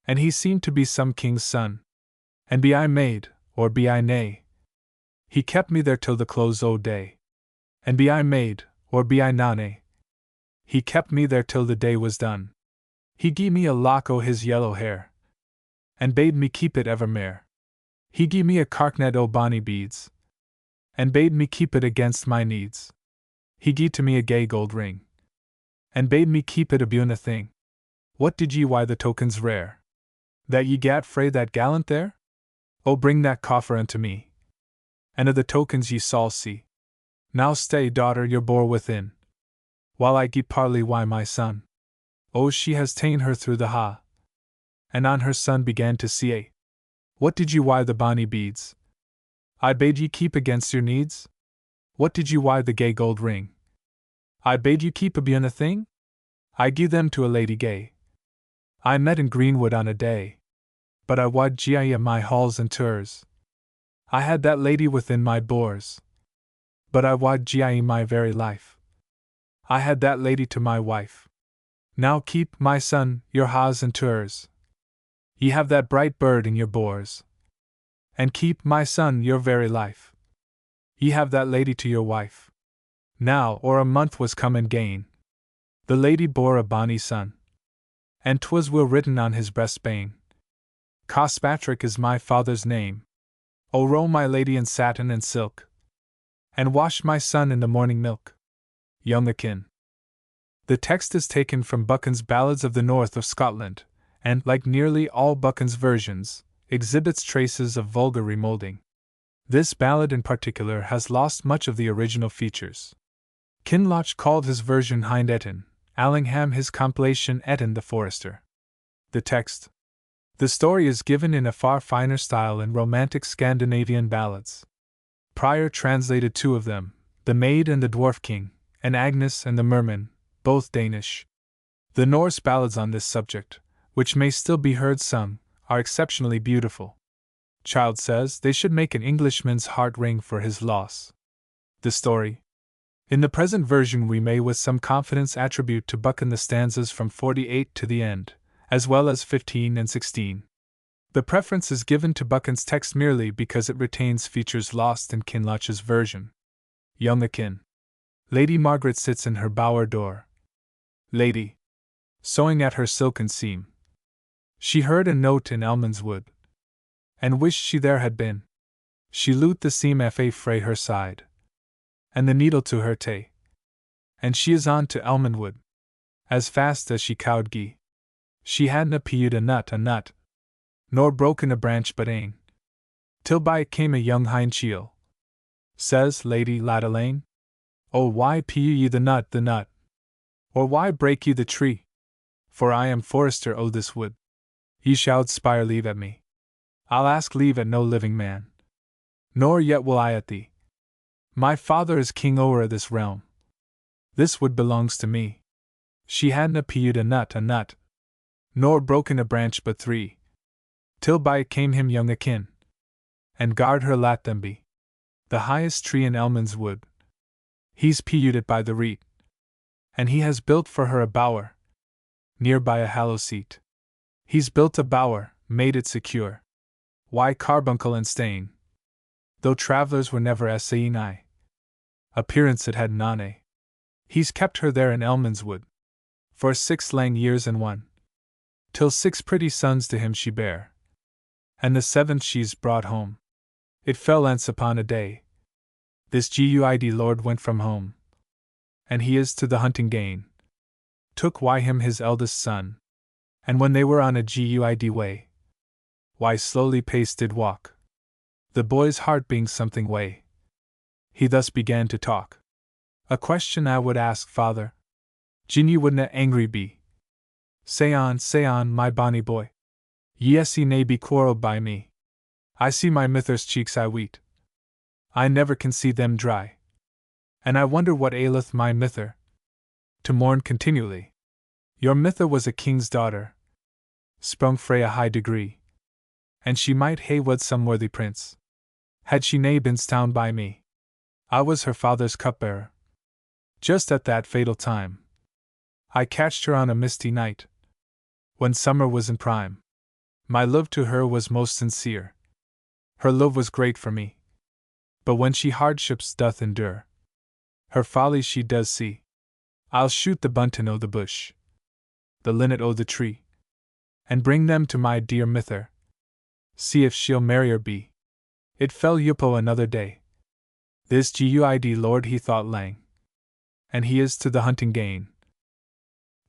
and he seemed to be some king's son, and be I maid, or be I nay, he kept me there till the close o' day, and be I maid, or be I na nay, he kept me there till the day was done. He gie me a lock o' his yellow hair, and bade me keep it evermair. He gie me a carknet o' bonny beads, and bade me keep it against my needs. He gie to me a gay gold ring, and bade me keep it abune a thing. What did ye why the tokens rare, that ye gat frae that gallant there? O bring that coffer unto me, and of the tokens ye sall see. Now stay, daughter, your boor within, while I gie parley why my son. O she has ta'en her through the ha, and on her son began to see. What did you why the bonny beads, I bade ye keep against your needs? What did you wy the gay gold ring? I bade you keep abune a thing? I gie them to a lady gay. I met in Greenwood on a day, but I wad gie at my halls and tours. I had that lady within my boors, but I wad gie my very life. I had that lady to my wife. Now keep, my son, your ha's and tours. Ye have that bright bird in your boors, and keep, my son, your very life. Ye have that lady to your wife. Now, or a month was come and gane, the lady bore a bonny son, and 'twas will written on his breastbane, Cospatrick is my father's name. O row my lady in satin and silk, and wash my son in the morning milk. Young Akin. The text is taken from Buchan's Ballads of the North of Scotland, and, like nearly all Buchan's versions, exhibits traces of vulgar remoulding. This ballad in particular has lost much of the original features. Kinloch called his version Hind Eton, Allingham his compilation Eton the Forester. The text. The story is given in a far finer style in romantic Scandinavian ballads. Prior translated two of them, The Maid and the Dwarf King, and Agnes and the Merman, both Danish. The Norse ballads on this subject, which may still be heard sung, are exceptionally beautiful. Child says they should make an Englishman's heart ring for his loss. The story. In the present version we may with some confidence attribute to Buchan the stanzas from 48 to the end, as well as 15 and 16. The preference is given to Buchan's text merely because it retains features lost in Kinloch's version. Young Akin. Lady Margaret sits in her bower door. Lady. Sewing at her silken seam. She heard a note in Elman's wood, and wished she there had been. She loot the seam frae her side, and the needle to her tay, and she is on to Elmanwood, as fast as she cowed gie. She hadna peeled a nut, nor broken a branch but ane, till by it came a young hind chiel. Says Lady Ladelaine, "Oh, why peel ye the nut, or why break ye the tree? For I am forester o' this wood. Ye shall spire leave at me. I'll ask leave at no living man, nor yet will I at thee. My father is king o'er this realm. This wood belongs to me." She hadna peeled a nut, nor broken a branch but three, till by it came him young Akin, and guard her lat them be. The highest tree in Elman's wood. He's peeled it by the reet, and he has built for her a bower, near by a hallow seat. He's built a bower, made it secure. Why carbuncle and stain, though travellers were never essaying I. Appearance it had none. He's kept her there in Elman's wood, for 6 lang years and one, till 6 pretty sons to him she bare, and the 7th she's brought home. It fell ance upon a day, this guid lord went from home, and he is to the hunting gane. Took why him his eldest son, and when they were on a guid way, why slowly paced did walk, the boy's heart being something way. He thus began to talk. "A question I would ask, father, gin ye wouldna angry be. Say on, my bonny boy. Yes, ye nae be quarrelled by me. I see my mither's cheeks, I weet. I never can see them dry. And I wonder what aileth my mither, to mourn continually. Your mither was a king's daughter, sprung frae a high degree, and she might hae wed some worthy prince, had she nae been stound by me. I was her father's cupbearer. Just at that fatal time, I catched her on a misty night, when summer was in prime. My love to her was most sincere. Her love was great for me. But when she hardships doth endure, her folly she does see. I'll shoot the bunting o' the bush, the linnet o' the tree, and bring them to my dear mither. See if she'll marrier be." It fell Yupo another day. This guid lord he thought lang, and he is to the hunting gane.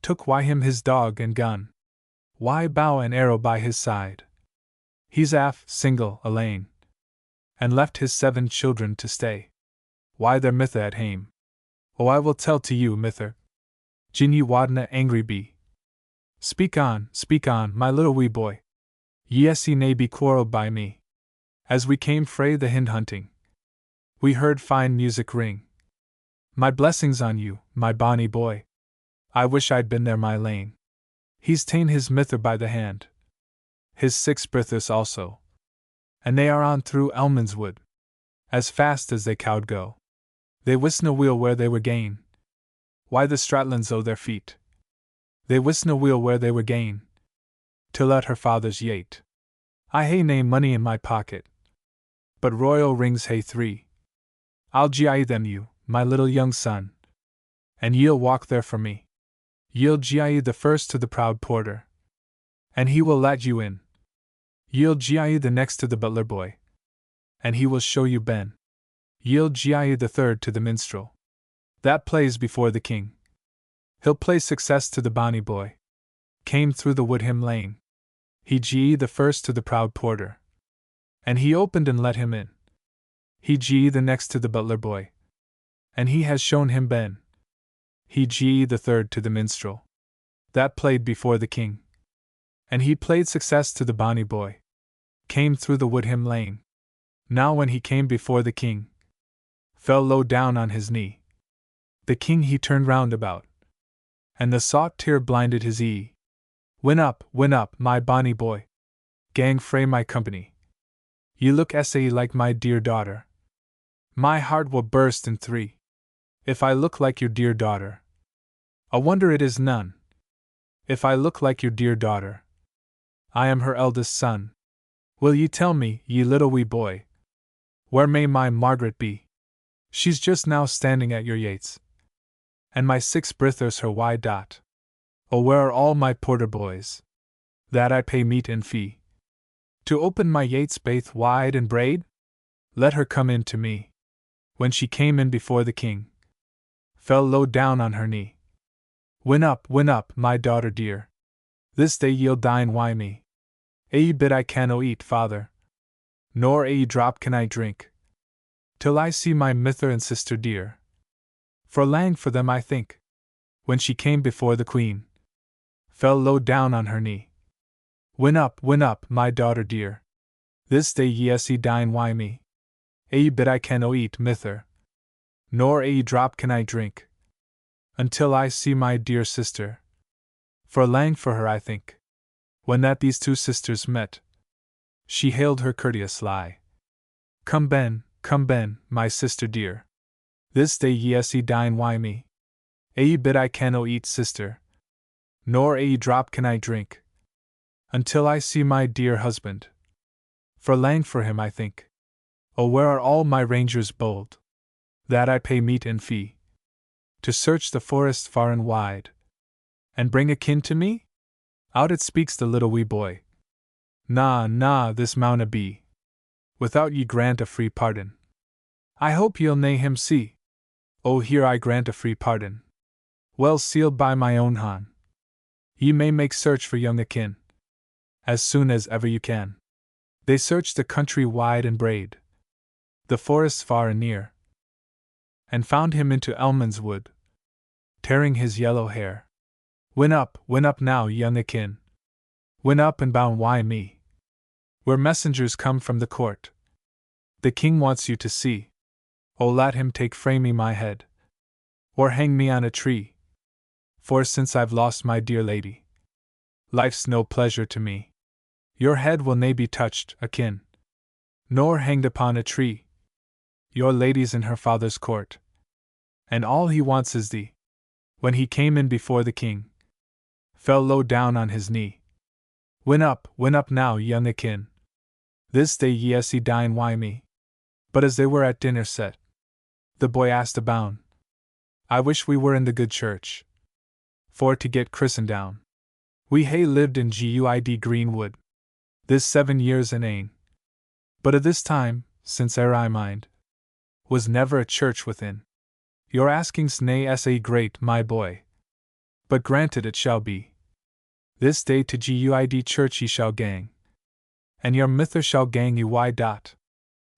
Took why him his dog and gun, why bow and arrow by his side. He's aff single alane, and left his 7 children to stay. Why their mither at hame. Oh, I will tell to you, mither, gin ye wadna angry be. Speak on, my little wee boy. Yes, ye nae be quarrelled by me. As we came frae the hind hunting, we heard fine music ring. My blessings on you, my bonny boy. I wish I'd been there, my lane. He's ta'en his mither by the hand, his 6 brithers also, and they are on through Elman's wood, as fast as they cowd go. They wisna weel where they were gane, why the Stratlands o' their feet. They wisna weel where they were gane, till at her father's yate. I hae nae money in my pocket, but royal rings hae 3. I'll gie them you, my little young son, and ye'll walk there for me. Ye'll gie the first to the proud porter, and he will let you in. Ye'll gie the next to the butler boy, and he will show you ben. Ye'll gie the third to the minstrel that plays before the king. He'll play success to the bonny boy came through the wood him lane. He gie the first to the proud porter, and he opened and let him in. He gie the next to the butler boy, and he has shown him ben. He gie the third to the minstrel that played before the king, and he played success to the bonny boy came through the wood him lane. Now when he came before the king, fell low down on his knee, the king he turned round about, and the saut tear blinded his ee. Win up, my bonny boy, gang frae my company. Ye look like my dear daughter. My heart will burst in 3, if I look like your dear daughter. A wonder it is none, if I look like your dear daughter. I am her eldest son. Will ye tell me, ye little wee boy, where may my Margaret be? She's just now standing at your yates, and my 6 brithers her why dot. Oh, where are all my porter boys, that I pay meat and fee, to open my yates baith wide and braid? Let her come in to me. When she came in before the king, fell low down on her knee. Win up, my daughter dear, this day ye'll dine wi' me. Ae bit I canno eat, father, nor ae drop can I drink, till I see my mither and sister dear. For lang for them I think. When she came before the queen, fell low down on her knee. Win up, my daughter dear, this day ye see dine wi' me. Ae bit I canno eat, mither, nor ae drop can I drink, until I see my dear sister. For lang for her I think. When that these 2 sisters met, she hailed her courteous lie. Come ben, my sister dear, this day ye see dine wi' me. Ae bit I canno eat, sister, nor ae drop can I drink, until I see my dear husband. For lang for him I think. Oh, where are all my rangers bold, that I pay meat and fee, to search the forest far and wide, and bring a kin to me? Out it speaks the little wee boy. Na, this mauna be, without ye grant a free pardon. I hope ye'll nae him see. Oh, here I grant a free pardon, well sealed by my own han. Ye may make search for young akin, as soon as ever you can. They searched the country wide and braid, the forests far and near, and found him into Elman's wood, tearing his yellow hair. Win up now, young akin, win up and bound wi' me, where messengers come from the court. The king wants you to see. Oh, let him take frae me my head, or hang me on a tree, for since I've lost my dear lady, life's no pleasure to me. Your head will nae be touched, akin, nor hanged upon a tree. Your lady's in her father's court, and all he wants is thee. When he came in before the king, fell low down on his knee. Win up now, young akin, this day ye see dine wi' me. But as they were at dinner set, the boy asked aboun, I wish we were in the good church, for to get christened down. We hae lived in Guid Greenwood this 7 years and ane, but at this time, since e'er I mind, was never a church within. Your asking's nae sa great, my boy, but granted it shall be. This day to Guid church ye shall gang, and your mither shall gang ye why dot.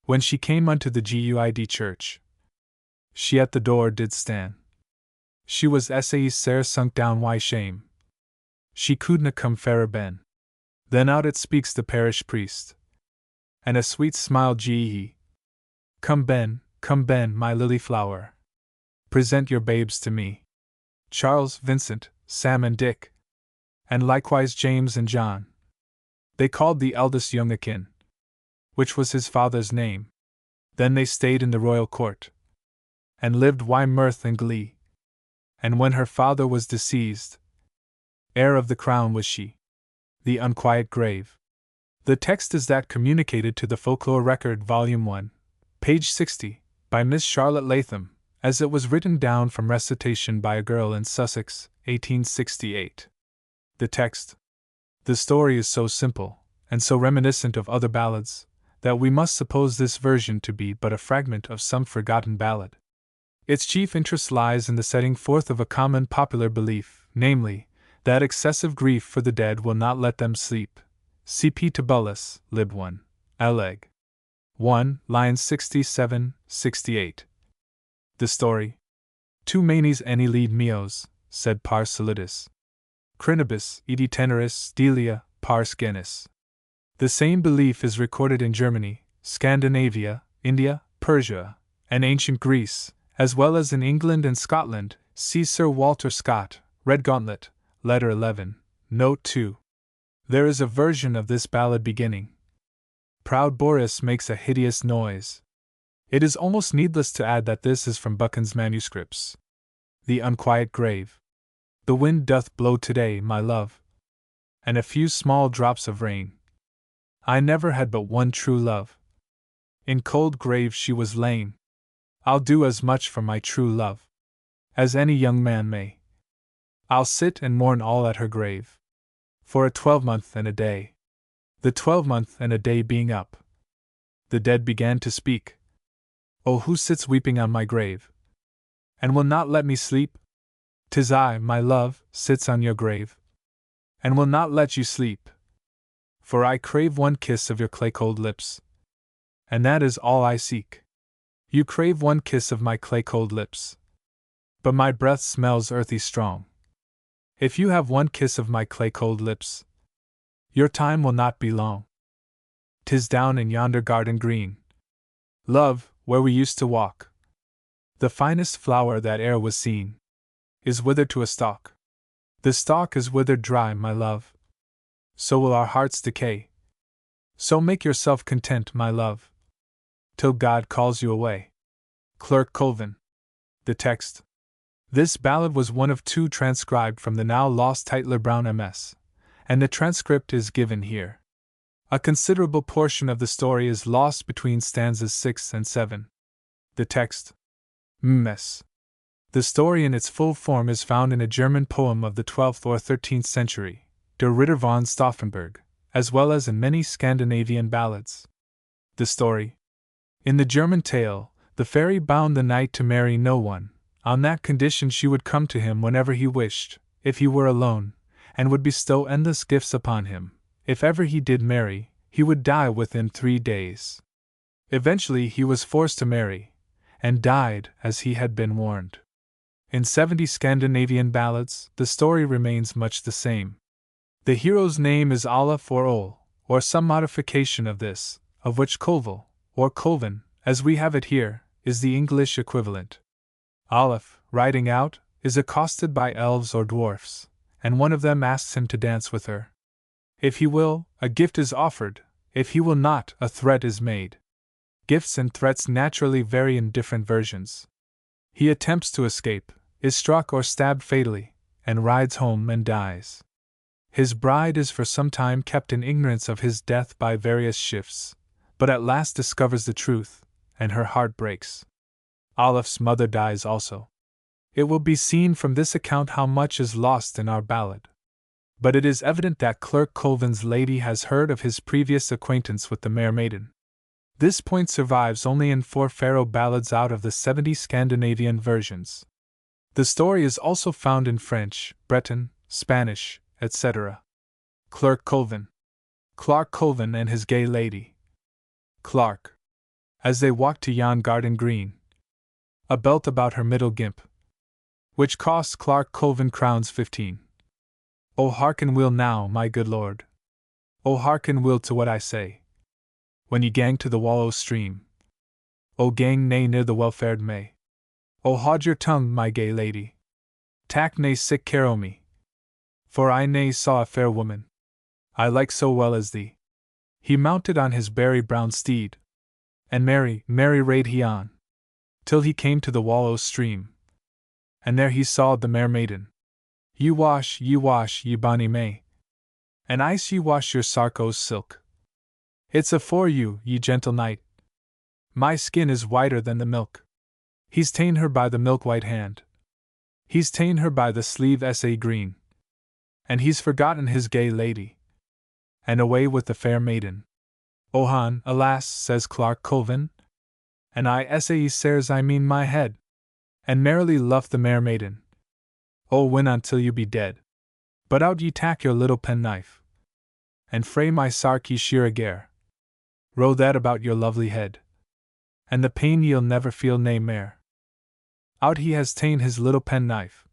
When she came unto the Guid church, she at the door did stan. She was sair sunk down wi' shame, she couldna come fairer ben. Then out it speaks the parish priest, and a sweet smile gee. Come Ben, my lily flower. Present your babes to me. Charles, Vincent, Sam and Dick. And likewise James and John. They called the eldest young Akin, which was his father's name. Then they stayed in the royal court, and lived wi' mirth and glee. And when her father was deceased, heir of the crown was she. The Unquiet Grave. The text is that communicated to the Folklore Record, Volume 1, page 60, by Miss Charlotte Latham, as it was written down from recitation by a girl in Sussex, 1868. The text. The story is so simple, and so reminiscent of other ballads, that we must suppose this version to be but a fragment of some forgotten ballad. Its chief interest lies in the setting forth of a common popular belief, namely, that excessive grief for the dead will not let them sleep. C.P. Tibullus, Lib 1, Leg. 1, lines 67-68. The story. Tu manes any lead meos, said pars solidus. Crinibus, edi teneris, delia, pars genis. The same belief is recorded in Germany, Scandinavia, India, Persia, and ancient Greece, as well as in England and Scotland. See Sir Walter Scott, Redgauntlet, Letter 11, Note 2. There is a version of this ballad beginning, Proud Boris makes a hideous noise. It is almost needless to add that this is from Buchan's manuscripts. The Unquiet Grave. The wind doth blow today, my love, and a few small drops of rain. I never had but one true love. In cold grave she was lain. I'll do as much for my true love as any young man may. I'll sit and mourn all at her grave for a 12-month and a day. The 12-month and a day being up, the dead began to speak. Oh, who sits weeping on my grave, and will not let me sleep? 'Tis I, my love, sits on your grave, and will not let you sleep. For I crave one kiss of your clay-cold lips, and that is all I seek. You crave one kiss of my clay-cold lips, but my breath smells earthy strong. If you have one kiss of my clay-cold lips, your time will not be long. 'Tis down in yonder garden green, love, where we used to walk. The finest flower that e'er was seen is withered to a stalk. The stalk is withered dry, my love. So will our hearts decay. So make yourself content, my love, till God calls you away. Clerk Colvin. The text. This ballad was one of two transcribed from the now lost Tytler Brown MS, and the transcript is given here. A considerable portion of the story is lost between stanzas 6 and 7. The text. Ms. The story in its full form is found in a German poem of the 12th or 13th century, Der Ritter von Stauffenberg, as well as in many Scandinavian ballads. The story. In the German tale, the fairy bound the knight to marry no one, on that condition she would come to him whenever he wished, if he were alone, and would bestow endless gifts upon him. If ever he did marry, he would die within 3 days. Eventually he was forced to marry, and died as he had been warned. In 70 Scandinavian ballads, the story remains much the same. The hero's name is Olaf or Ol, or some modification of this, of which Colville, or Colvin, as we have it here, is the English equivalent. Olaf, riding out, is accosted by elves or dwarfs, and one of them asks him to dance with her. If he will, a gift is offered; if he will not, a threat is made. Gifts and threats naturally vary in different versions. He attempts to escape, is struck or stabbed fatally, and rides home and dies. His bride is for some time kept in ignorance of his death by various shifts, but at last discovers the truth, and her heart breaks. Olaf's mother dies also. It will be seen from this account how much is lost in our ballad. But it is evident that Clerk Colvin's lady has heard of his previous acquaintance with the Mermaiden. This point survives only in 4 Faroe ballads out of the 70 Scandinavian versions. The story is also found in French, Breton, Spanish, etc. Clerk Colvin. Clark Colvin and his gay lady. Clark. As they walked to yon garden green, a belt about her middle gimp, which cost Clark Colvin crowns 15. O hearken will now, my good lord. O hearken will to what I say. when ye gang to the wallow stream. O gang nae near the well-fared May. O haud your tongue, my gay lady. Tak nae sick care o' me. For I nae saw a fair woman I like so well as thee. He mounted on his berry brown steed, and merry, merry rade he on, till he came to the wallow stream. And there he saw the mere maiden. Ye wash, ye bonny May, and ice ye wash your sarco's silk. It's afore you, ye gentle knight. My skin is whiter than the milk. He's ta'en her by the milk-white hand. He's ta'en her by the sleeve sa green. And he's forgotten his gay lady. And away with the fair maiden. Ohan, alas, says Clark Colvin. And I sae sares I mean my head. And merrily luff the mere maiden. O win until you be dead. But out ye tak your little penknife. And frae my sark ye shear agare. Row that about your lovely head. And the pain ye'll never feel nae mair. Out he has ta'en his little penknife.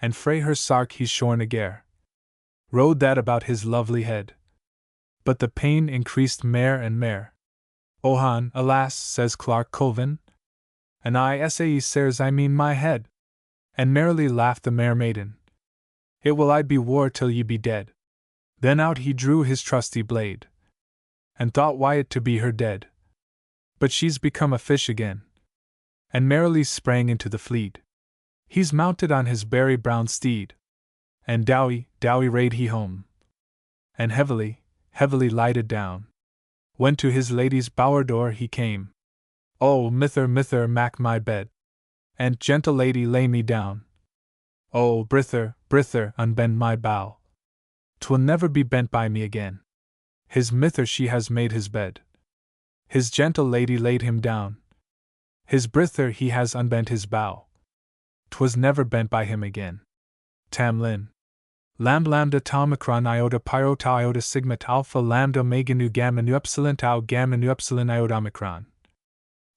And frae her sark he's shorn agare. Rode that about his lovely head. But the pain increased mair and mair. Ohan, alas, says Clark Colvin. And I sae sares I mean my head. And merrily laughed the mere maiden. It will I be war till ye be dead. Then out he drew his trusty blade. And thought Wyatt to be her dead. But she's become a fish again. And merrily sprang into the fleet. He's mounted on his berry brown steed. And dowie, dowie rade he home. And heavily, heavily lighted down. When to his lady's bower door he came. Oh, mither, mither, mak my bed. And gentle lady, lay me down. Oh, brither, brither, unbend my bow. 'Twill never be bent by me again. His mither she has made his bed. His gentle lady laid him down. His brither he has unbent his bow. 'Twas never bent by him again. Tam Lin. Lambda tau micron iota pyro tau iota sigma alpha lambda omega nu gamma nu epsilon tau gamma nu epsilon iota omicron.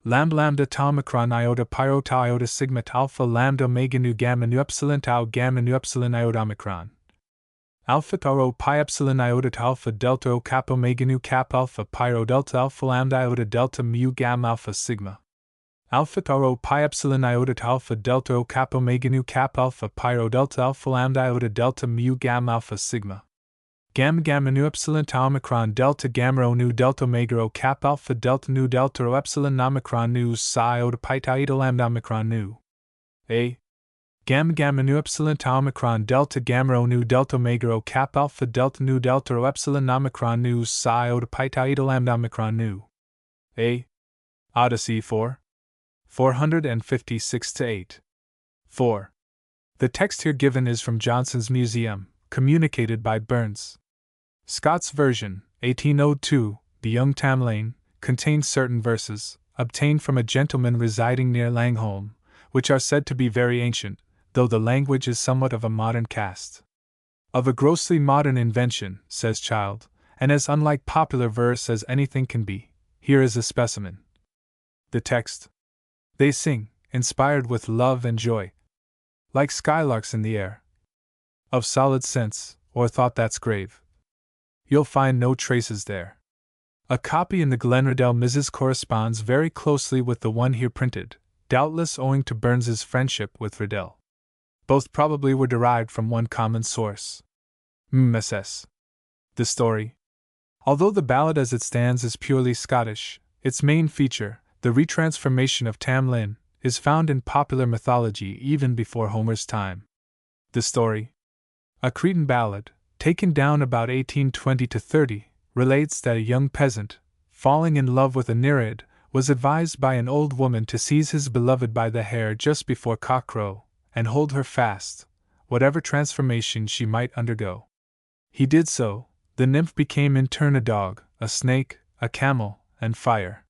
Lambda tau micron iota pyro tau iota sigma alpha lambda omega nu gamma nu epsilon tau gamma nu epsilon iota omicron. Alpha tau pi epsilon iota alpha delta o cap omega nu cap alpha pyro delta alpha lambda iota delta mu gamma alpha sigma. Alpha tau pi epsilon iota alpha delta o cap omega nu cap alpha pyro delta alpha lambda iota delta mu gamma alpha sigma. Gamma gamma nu epsilon tau omicron delta gamma o nu delta omega o cap alpha delta nu delta o epsilon omicron nu psi iota pi tau eta lambda omicron nu. A. Gamma gamma nu epsilon tau omicron delta gamma o nu delta omega o cap alpha delta nu delta o epsilon omicron nu psi iota pi tau eta lambda omicron nu. A. Odyssey 4. 456-8. 4. The text here given is from Johnson's Museum, communicated by Burns. Scott's version, 1802, The Young Tamlane, contains certain verses, obtained from a gentleman residing near Langholm, which are said to be very ancient, though the language is somewhat of a modern cast. Of a grossly modern invention, says Child, and as unlike popular verse as anything can be, here is a specimen. The text. They sing, inspired with love and joy, like skylarks in the air. Of solid sense, or thought that's grave, you'll find no traces there. A copy in the Glenriddell Mrs. corresponds very closely with the one here printed, doubtless owing to Burns's friendship with Riddell. Both probably were derived from one common source. MSS. The story. Although the ballad as it stands is purely Scottish, its main feature, the retransformation of Tam Lin, is found in popular mythology even before Homer's time. The story, a Cretan ballad, taken down about 1820-30, relates that a young peasant, falling in love with a Nereid, was advised by an old woman to seize his beloved by the hair just before cockcrow, and hold her fast, whatever transformation she might undergo. He did so. The nymph became in turn a dog, a snake, a camel, and fire.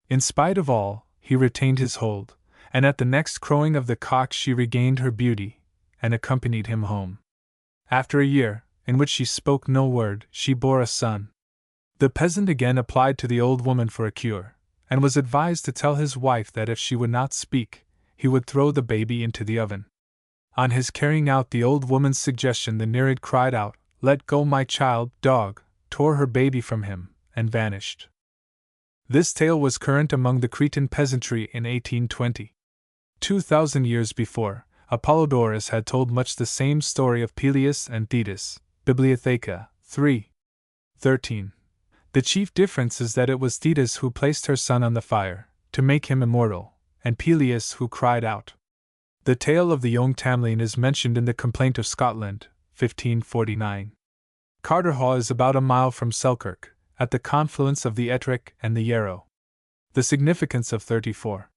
In spite of all, he retained his hold, and at the next crowing of the cock she regained her beauty, and accompanied him home. After a year, in which she spoke no word, she bore a son. The peasant again applied to the old woman for a cure, and was advised to tell his wife that if she would not speak, he would throw the baby into the oven. On his carrying out the old woman's suggestion, the Nereid cried out, "Let go my child, dog," tore her baby from him, and vanished. This tale was current among the Cretan peasantry in 1820. 2,000 years before, Apollodorus had told much the same story of Peleus and Thetis, Bibliotheca 3:13. The chief difference is that it was Thetis who placed her son on the fire, to make him immortal, and Peleus who cried out. The tale of the young Tamlin is mentioned in the Complaint of Scotland, 1549. Carterhaugh is about a mile from Selkirk, at the confluence of the Ettrick and the Yarrow. The significance of 34.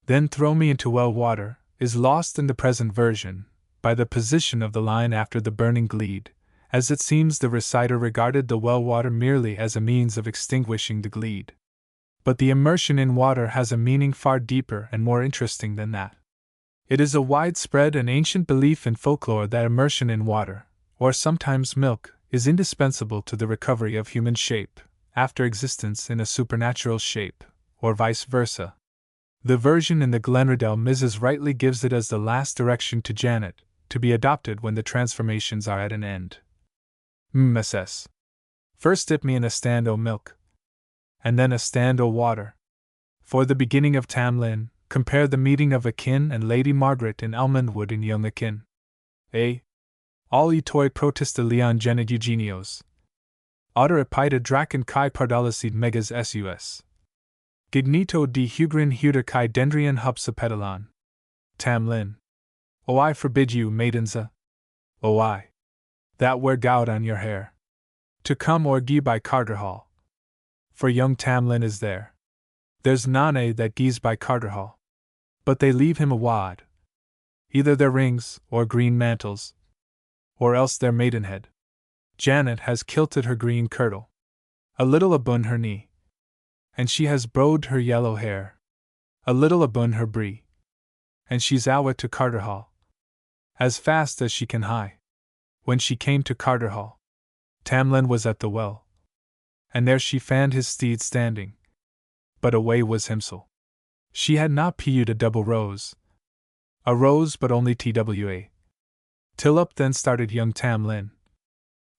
Then throw me into well water, is lost in the present version, by the position of the line after the burning gleed, as it seems the reciter regarded the well water merely as a means of extinguishing the gleed. But the immersion in water has a meaning far deeper and more interesting than that. It is a widespread and ancient belief in folklore that immersion in water, or sometimes milk, is indispensable to the recovery of human shape, after existence in a supernatural shape, or vice versa. The version in the Glenriddell Mrs. rightly gives it as the last direction to Janet, to be adopted when the transformations are at an end. Mrs. First dip me in a stand o' milk, and then a stand o' water. For the beginning of Tamlin, compare the meeting of Akin and Lady Margaret in Almondwood in Young Akin. A. All toi protesta leon genet Eugenios. Otter epita draken kai pardalicid megas sus. Gignito de hugrin huder kai dendrian hupsapedalon. Tamlin. O I forbid you, maidensa. O I. That wear gout on your hair. To come or gie by Carterhaugh. For young Tamlin is there. There's none that gies by Carterhaugh. But they leave him a wad. Either their rings, or green mantles, or else their maidenhead. Janet has kilted her green kirtle, a little abune her knee, and she has brode her yellow hair, a little abune her bree, and she's awa to Carterhaugh, as fast as she can hie. When she came to Carterhaugh, Tamlin was at the well, and there she fand his steed standing, but away was himsel. She had not pued a double rose, a rose but only twa. Till up then started young Tamlin.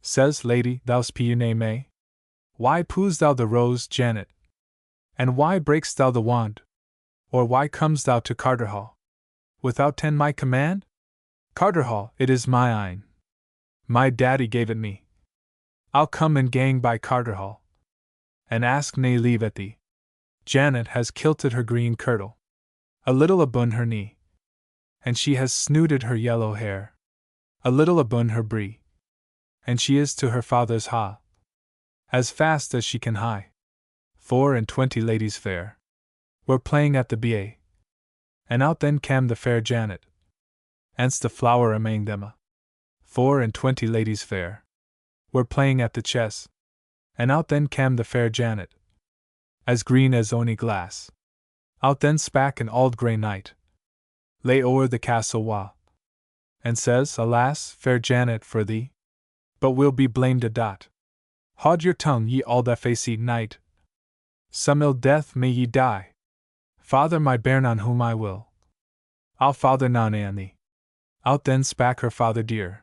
Says, Lady, thou's pu nay may? Why poos thou the rose, Janet? And why breakst thou the wand? Or why comes thou to Carterhaugh? Without ten my command? Carterhaugh, it is my ein. My daddy gave it me. I'll come and gang by Carterhaugh, and ask nae leave at thee. Janet has kilted her green kirtle, a little abune her knee, and she has snooded her yellow hair, a little abune her bree, and she is to her father's ha, as fast as she can hie. 24 ladies fair were playing at the ba, and out then cam the fair Janet, anst the flower amang them. 24 ladies fair were playing at the chess, and out then cam the fair Janet, as green as ony glass. Out then spak an auld grey knight, lay o'er the castle wa, and says, Alas, fair Janet, for thee, but we'll be blamed a dot. Haud your tongue, ye auld-faced knight. Some ill death may ye die. Father my bairn on whom I will. I'll father none an thee. Out then spak her father dear,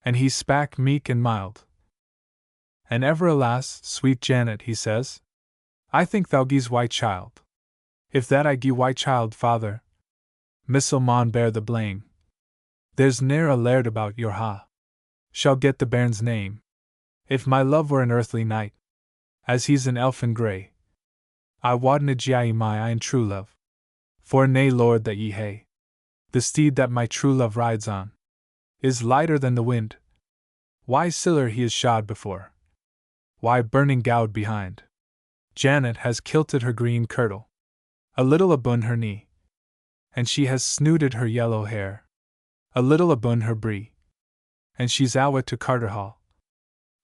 and he spak meek and mild. And ever alas, sweet Janet, he says, I think thou gies white child. If that I gie white child, father, missel maun bear the blame. There's ne'er a laird about your ha shall get the bairn's name. If my love were an earthly knight, as he's an elfin grey, I wadna gie my ein true love. For nae lord that ye hae, the steed that my true love rides on, is lighter than the wind. Why siller he is shod before, why burning gowd behind. Janet has kilted her green kirtle, a little abune her knee, and she has snooded her yellow hair, a little abune her bree, and she's awa to Carterhaugh,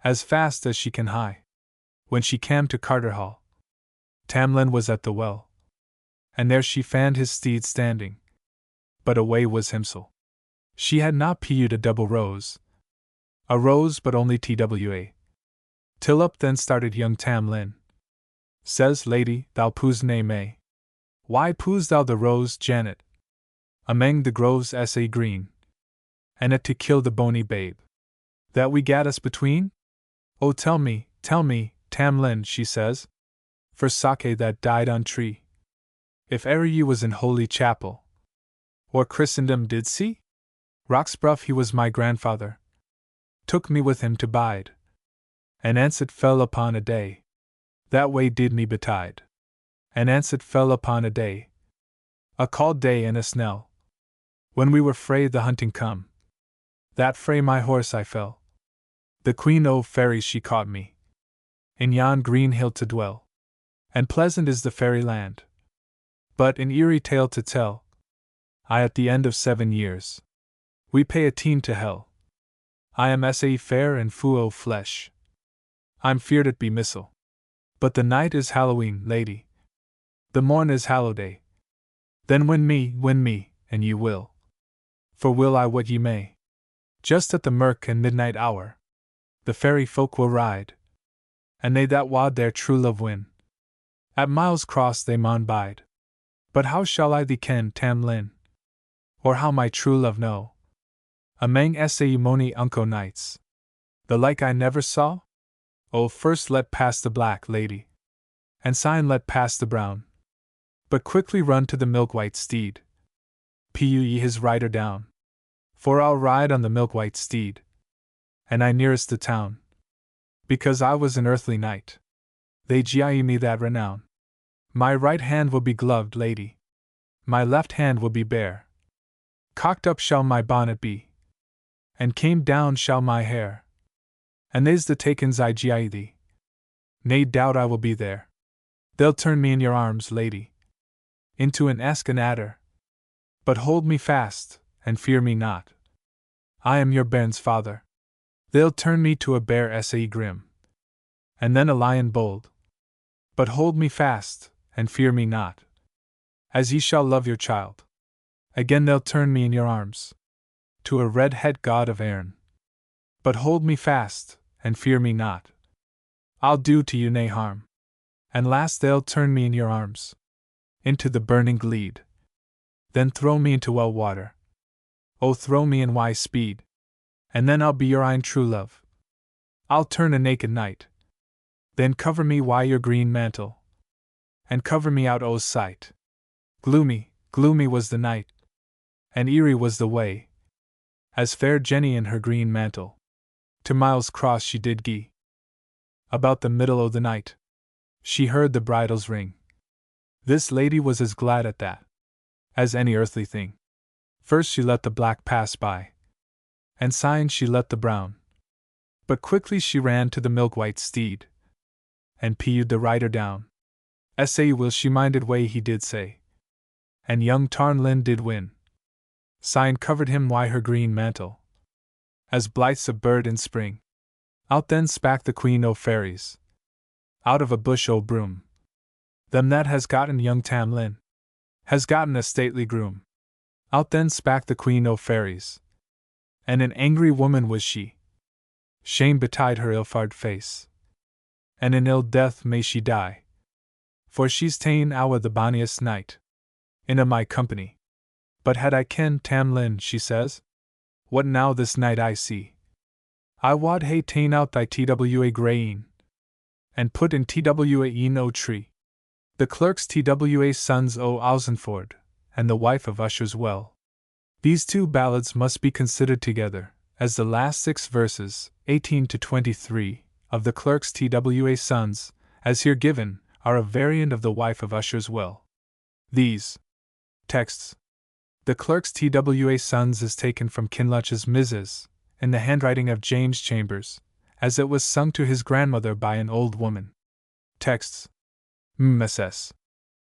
as fast as she can hie. When she cam to Carterhaugh, Tamlin was at the well, and there she fand his steed standing, but away was himsel. She had not pued a double rose, a rose but only twa. Till up then started young Tamlin. Says, Lady, thou poos nae may. Why poos thou the rose, Janet, amang the groves sa green, and it to kill the bony babe that we gat us between? Oh, tell me, Tamlin, she says. for sake that died on tree. If e'er ye was in holy chapel, or Christendom did see, Roxbrough he was my grandfather, took me with him to bide, and ance it fell upon a day, that way did me betide, and ance it fell upon a day, a called day and a snell, when we were frae the hunting come, that frae my horse I fell. The Queen o' Fairies she caught me, in yon green hill to dwell, and pleasant is the fairy land. But an eerie tale to tell, I at the end of 7 years, we pay a teen to hell. I am sae fair and fu o' flesh, I'm feared it be missile. But the night is Halloween, lady, the morn is Hallowday. Then win me, and ye will, for will I what ye may. Just at the mirk and midnight hour, the fairy folk will ride, and they that wad their true love win. At Miles Cross they maun bide. But how shall I thee ken, Tam Lin? Or how my true love know? Amang sae mony unco nights, the like I never saw? Oh, first let pass the black, lady, and syne let pass the brown. But quickly run to the milk-white steed. Pu ye his rider down, for I'll ride on the milk-white steed, and I nearest the town. Because I was an earthly knight, they gie me that renown. My right hand will be gloved, lady, my left hand will be bare. Cocked up shall my bonnet be, and came down shall my hair. And they's the takens I gie thee, nae doubt I will be there. They'll turn me in your arms, lady, into an ask and adder. But hold me fast, and fear me not, I am your bairn's father. They'll turn me to a bear sae grim, and then a lion bold. But hold me fast, and fear me not, as ye shall love your child. Again they'll turn me in your arms, to a red-head god of Erin. But hold me fast, and fear me not, I'll do to you nae harm. And last they'll turn me in your arms, into the burning gleed. Then throw me into well water, oh throw me in wise speed, and then I'll be your ain true love. I'll turn a naked knight, then cover me wi' your green mantle, and cover me out o' sight. Gloomy, gloomy was the night, and eerie was the way, as fair Jenny in her green mantle, to Miles Cross she did gie. About the middle o' the night, she heard the bridles ring. This lady was as glad at that, as any earthly thing. First she let the black pass by, and syne she let the brown. But quickly she ran to the milk-white steed, and pu'd the rider down. Sae will she minded way he did say, and young Tarn Lin did win. Syne covered him wi' her green mantle, as blithes a bird in spring. Out then spak the Queen o' Fairies, out of a bush o' broom. Them that has gotten young Tam Lin, has gotten a stately groom. Out then spak the Queen o' Fairies, and an angry woman was she. Shame betide her ill-farred face, and in ill death may she die. For she's ta'en awa the bonniest night, in a my company. But had I ken Tam Lin, she says, what now this night I see, I wad hae ta'en out thy twa grayeen, and put in twa een o' tree. The clerk's twa sons o' Alsenford, and the wife of Usher's Well. These two ballads must be considered together, as the last 6 verses, 18 to 23, of the clerk's twa sons, as here given, are a variant of the wife of Usher's Well. These texts, the clerk's twa sons, is taken from Kinloch's Mrs., in the handwriting of James Chambers, as it was sung to his grandmother by an old woman. Texts, Mrs.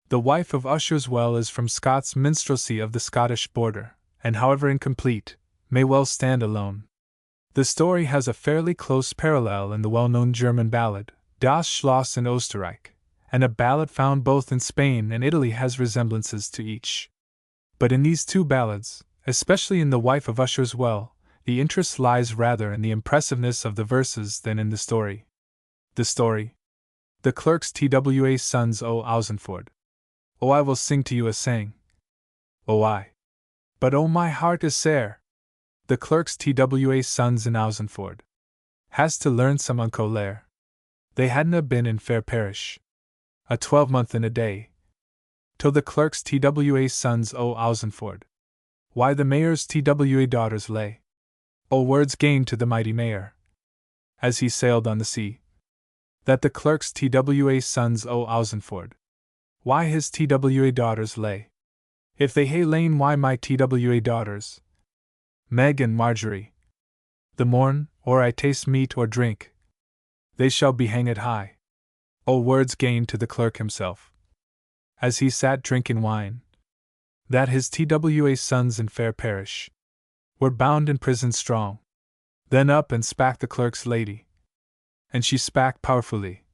The wife of Usher's Well is from Scott's minstrelsy of the Scottish border, and however incomplete, may well stand alone. The story has a fairly close parallel in the well-known German ballad, Das Schloss in Österreich, and a ballad found both in Spain and Italy has resemblances to each. But in these two ballads, especially in The Wife of Usher's Well, the interest lies rather in the impressiveness of the verses than in the story. The story. The clerk's twa sons o' Alsenford. Oh, I will sing to you a sang. Oh, I. But oh, my heart is sair. The clerk's twa sons in Alsenford has to learn some unco lair. They hadna been in fair parish, a 12-month in a day. Till the clerk's TWA sons o Ausenford. Why the mayor's TWA daughters lay. O words gained to the mighty mayor, as he sailed on the sea. That the clerk's TWA sons o Ausenford. Why his TWA daughters lay. If they hae lain, why my TWA daughters, Meg and Marjorie, the morn, or I taste meat or drink, they shall be hanged high. O words gained to the clerk himself, as he sat drinking wine, that his TWA sons in fair parish were bound in prison strong. Then up and spak the clerk's lady, and she spak powerfully.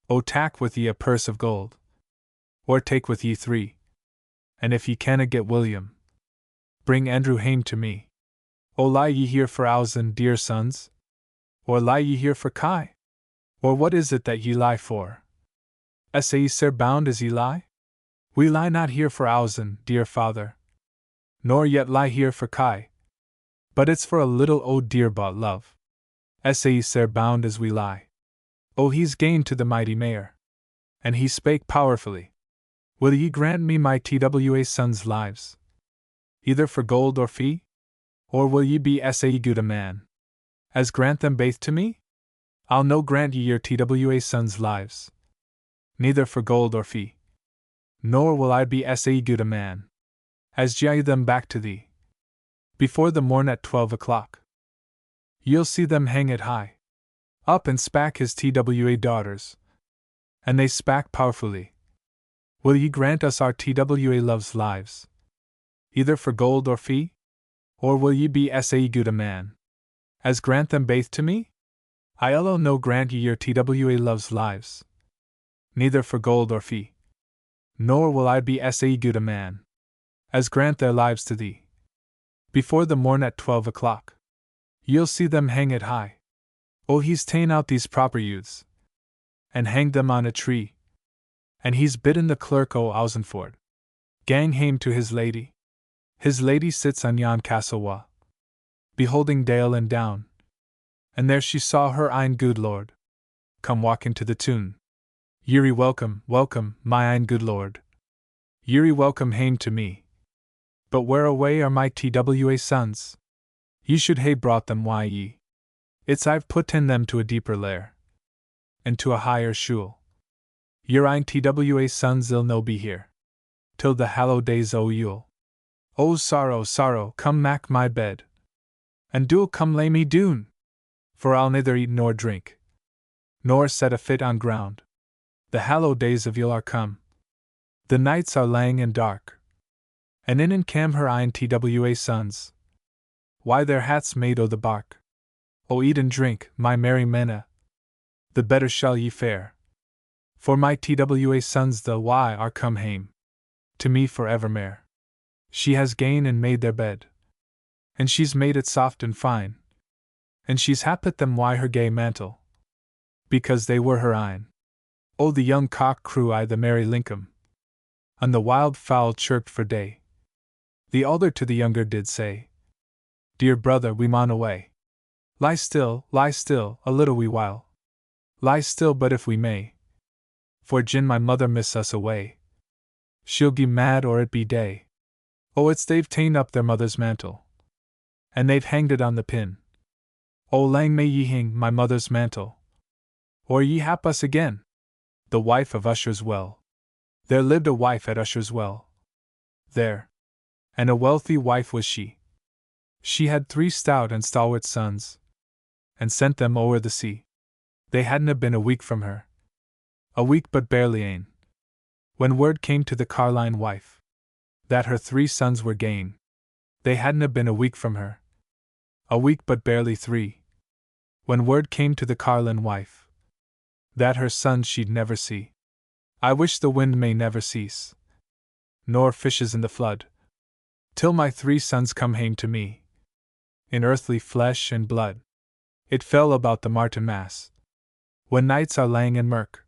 O tak with ye a purse of gold, or take with ye 3, and if ye canna get William, bring Andrew hame to me. O lie ye here for Ausen, dear sons? Or lie ye here for Kai? Or what is it that ye lie for? Ye sir bound as ye lie? We lie not here for Ausen, dear father, nor yet lie here for Kai, but it's for a little o dear bought love. Ye sir bound as we lie. O he's gained to the mighty mayor, and he spake powerfully. Will ye grant me my TWA sons' lives, either for gold or fee? Or will ye be good a man, as grant them baith to me? I'll no grant ye your TWA sons' lives, neither for gold or fee. Nor will I be good a man, as gie them back to thee, before the morn at 12 o'clock. Ye'll see them hang it high. Up and spak his TWA daughters, and they spak powerfully. Will ye grant us our TWA loves' lives, either for gold or fee? Or will ye be good a man, as grant them baith to me? I'll no grant ye your TWA loves' lives, neither for gold or fee. Nor will I be good a man, as grant their lives to thee, before the morn at 12 o'clock. Ye'll see them hang it high. O he's ta'en out these proper youths, and hanged them on a tree, and he's bidden the clerk o Ausenford gang hame to his lady. His lady sits on yon castle wa, beholding dale and down, and there she saw her ein good lord come walking to the tune. Ye're welcome, welcome, my ein good lord. Ye're welcome hame to me. But where away are my TWA sons? Ye should hae brought them, why ye? It's I've put in them to a deeper lair, and to a higher shule. Ye're ein TWA sons ill no be here, till the hallow days o Yule. O sorrow, sorrow, come mak my bed, and do'll come lay me doon, for I'll neither eat nor drink, nor set a fit on ground. The hallow days of Yule are come. The nights are lang and dark, and in cam her ein TWA sons. Why their hats made o the bark. O eat and drink, my merry menna, the better shall ye fare. For my TWA sons the why are come hame to me for evermore. She has gane and made their bed, and she's made it soft and fine, and she's happet them why her gay mantle, because they were her ein. O the young cock crew I the merry linkum, and the wild fowl chirped for day. The elder to the younger did say, Dear brother, we maun away. Lie still, a little wee while. Lie still but if we may. For gin my mother miss us away, she'll gie mad or it be day. O it's they've ta'en up their mother's mantle, and they've hanged it on the pin. O lang may ye hang my mother's mantle, or ye hap us again. The wife of Usher's Well. There lived a wife at Usher's Well. There. And a wealthy wife was she. She had 3 stout and stalwart sons, and sent them o'er the sea. They hadna been a week from her, a week but barely ane, when word came to the carline wife that her 3 sons were gane. They hadna been a week from her, a week but barely 3, when word came to the carline wife that her sons she'd never see. I wish the wind may never cease, nor fishes in the flood, till my 3 sons come hame to me, in earthly flesh and blood. It fell about the Martinmas, when nights are lang and murk.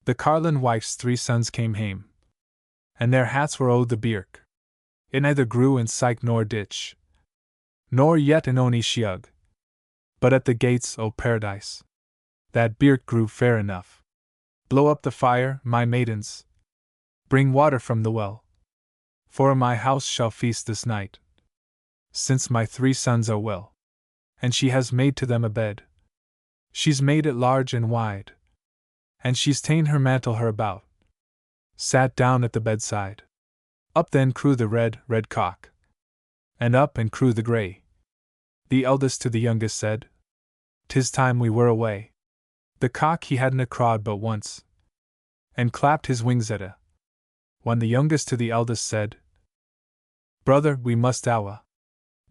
The carline wife's 3 sons came hame, and their hats were o' the birk. It neither grew in syke nor ditch, nor yet in ony shiug, but at the gates o' paradise. That birk grew fair enough. Blow up the fire, my maidens. Bring water from the well. For my house shall feast this night, since my 3 sons are well. And she has made to them a bed. She's made it large and wide, and she's ta'en her mantle her about, sat down at the bedside. Up then crew the red cock, and up and crew the grey. The eldest to the youngest said, "'Tis time we were away." The cock he hadna crawed but once, and clapped his wings at a. When the youngest to the eldest said, "Brother, we must awa."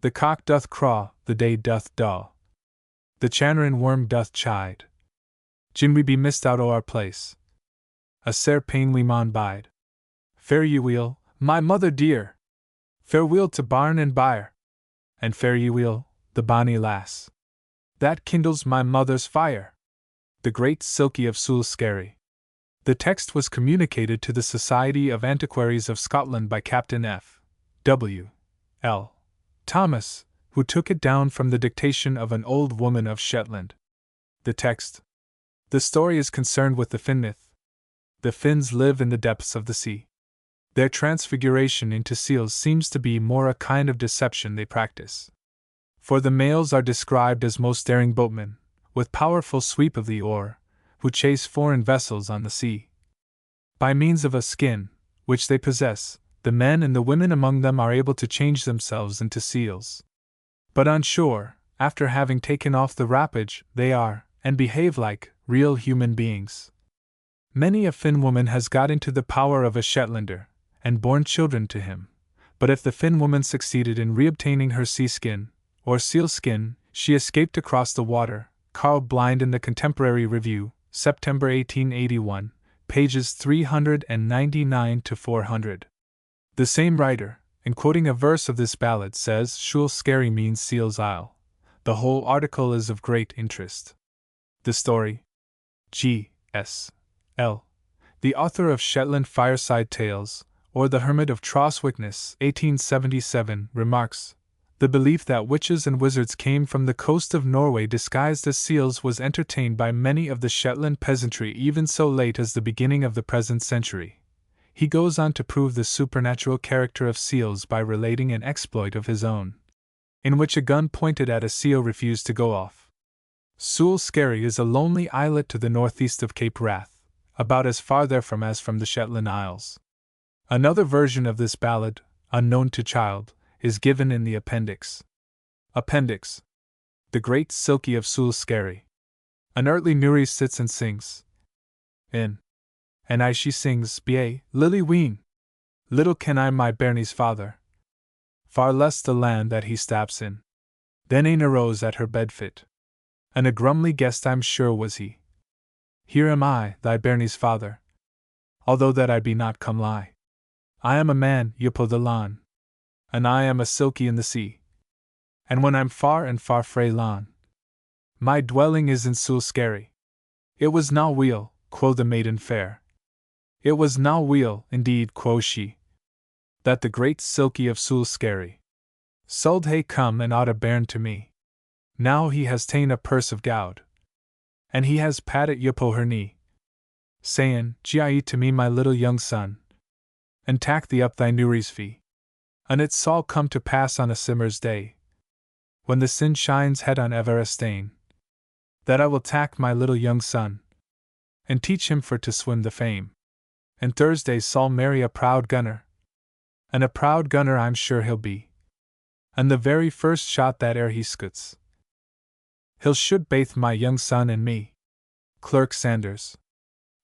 The cock doth craw, the day doth daw, the channerin worm doth chide. Gin we be missed out o' our place, a sair pain we maun bide. Fare ye weel, my mother dear, fareweel to barn and byre, and fare ye weel, the bonny lass that kindles my mother's fire. The Great Silky of Salisbury. The text was communicated to the Society of Antiquaries of Scotland by Captain F. W. L. Thomas, who took it down from the dictation of an old woman of Shetland. The text. The story is concerned with the Finn myth. The Finns live in the depths of the sea. Their transfiguration into seals seems to be more a kind of deception they practice. For the males are described as most daring boatmen, with powerful sweep of the oar, who chase foreign vessels on the sea. By means of a skin, which they possess, the men and the women among them are able to change themselves into seals. But on shore, after having taken off the wrappage, they are, and behave like, real human beings. Many a Finn woman has got into the power of a Shetlander, and borne children to him, but if the Finn woman succeeded in reobtaining her sea skin, or seal skin, she escaped across the water. Carl Blind in the Contemporary Review, September 1881, pages 399 to 400. The same writer, in quoting a verse of this ballad, says Shule Skerry means Seal's Isle. The whole article is of great interest. The story. G. S. L. The author of Shetland Fireside Tales, or The Hermit of Troswickness, 1877, remarks, "The belief that witches and wizards came from the coast of Norway disguised as seals was entertained by many of the Shetland peasantry even so late as the beginning of the present century." He goes on to prove the supernatural character of seals by relating an exploit of his own, in which a gun pointed at a seal refused to go off. Shule Skerry is a lonely islet to the northeast of Cape Wrath, about as far therefrom as from the Shetland Isles. Another version of this ballad, unknown to child, is given in the appendix. Appendix. The Great Silky of Shule Skerry. An earthly Nuri sits and sings. In. And I she sings, ba, lily ween. Little can I my bairnie's father. Far less the land that he staps in. Then ane arose at her bed fit. And a grumly guest I'm sure was he. Here am I, thy bairnie's father. Although that I be not come lie. I am a man, yupo the lawn. And I am a silky in the sea. And when I'm far and far frae lawn, my dwelling is in Shule Skerry. It was na weel, quo the maiden fair. It was na weel, indeed, quo she, that the Great Silky of Shule Skerry suld hae come and ought a bairn to me. Now he has ta'en a purse of gowd, and he has pat it yupo her knee, sayin', Gie to me my little young son, and tak thee up thy Nuri's fee. And it sall come to pass on a simmer's day, when the sin shines head on ever a stain, that I will tak my little young son, and teach him for to swim the fame. And Thursday sall marry a proud gunner, and a proud gunner I'm sure he'll be. And the very first shot that ere he scoots, he'll shoot baith my young son and me. Clerk Sanders.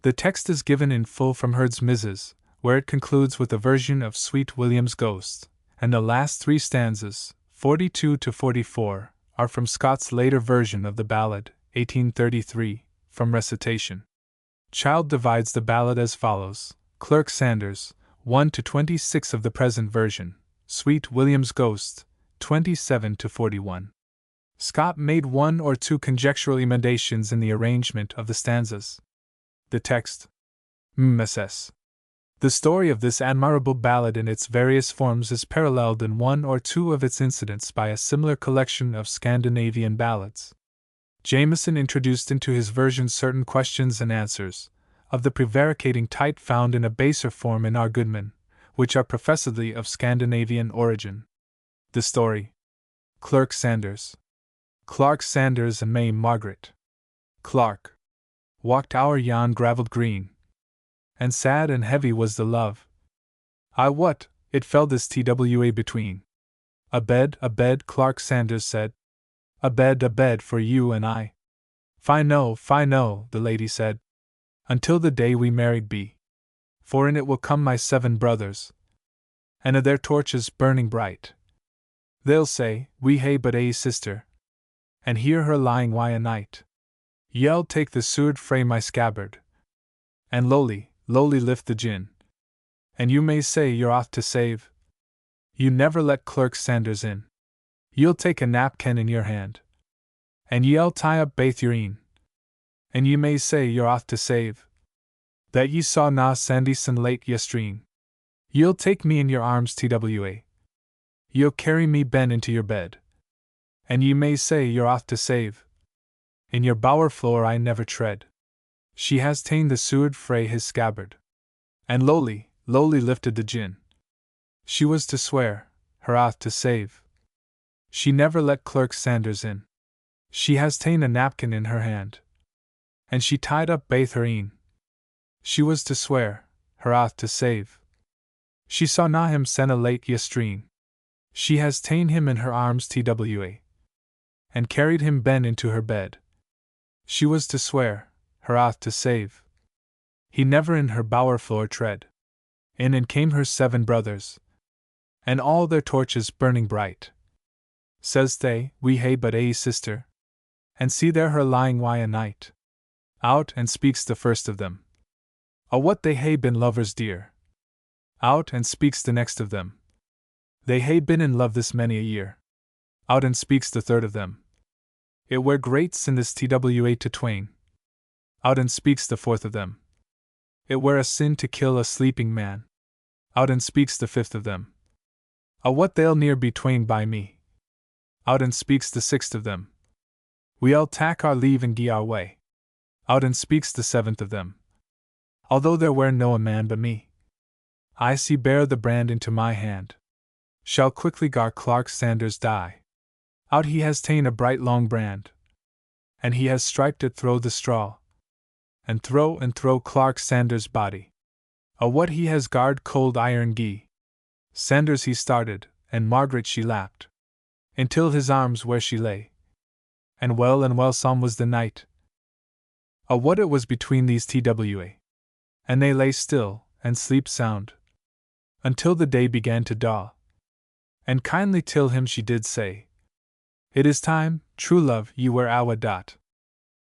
The text is given in full from Herd's Mrs., where it concludes with a version of Sweet William's Ghost, and the last 3 stanzas, 42 to 44, are from Scott's later version of the ballad, 1833, from recitation. Child divides the ballad as follows: Clerk Sanders, 1 to 26 of the present version, Sweet William's Ghost, 27 to 41. Scott made 1 or 2 conjectural emendations in the arrangement of the stanzas. The text. Mrs. The story of this admirable ballad in its various forms is paralleled in 1 or 2 of its incidents by a similar collection of Scandinavian ballads. Jameson introduced into his version certain questions and answers, of the prevaricating type found in a baser form in our Goodman, which are professedly of Scandinavian origin. The story. Clerk Sanders. Clark Sanders and May Margaret. Clark walked o'er yon gravelled green, and sad and heavy was the love. I wot, it fell this TWA between. A bed, Clark Sanders said. A bed for you and I. Fie no, the lady said, until the day we married be. For in it will come my 7 brothers, and of their torches burning bright. They'll say, we hae but ae sister, and hear her lying why a night. Ye'll take the sword frae my scabbard, and lowly lift the gin. And you may say you're off to save. You never let Clerk Sanders in. You'll take a napkin in your hand, and ye'll tie up baith your een. And ye may say you're off to save, that ye saw na Sandyson late yestreen. Ye'll take me in your arms TWA. Ye'll carry me ben into your bed, and ye may say you're off to save. In your bower floor I never tread. She has ta'en the sword frae his scabbard, and lowly lifted the gin. She was to swear, her oath to save. She never let Clerk Sanders in. She has ta'en a napkin in her hand, and she tied up baith her een. She was to swear, her oath to save. She saw na him senna late yestreen. She has ta'en him in her arms TWA, and carried him ben into her bed. She was to swear, her oath to save. He never in her bower floor tread. In and came her 7 brothers, and all their torches burning bright. Says they, we hae but ae sister, and see there her lying why a night. Out and speaks the first of them. A what they hae been lovers dear. Out and speaks the next of them. They hae been in love this many a year. Out and speaks the third of them. It were great sin this TWA to twain. Out and speaks the fourth of them. It were a sin to kill a sleeping man. Out and speaks the fifth of them. A what they'll near be twain by me. Out and speaks the sixth of them. We'll tak our leave and gie our way. Out and speaks the 7th of them. Although there were no a man but me, I see bear the brand into my hand. Shall quickly gar Clark Sanders die. Out he has ta'en a bright long brand, and he has striped it thro' the straw, and thro' Clark Sanders' body. A what he has guard cold iron gie. Sanders he started, and Margaret she lapped, until his arms where she lay. And well some was the night. A what it was between these TWA. And they lay still, and sleep sound, until the day began to daw. And kindly till him she did say, it is time, true love, ye were awa dot.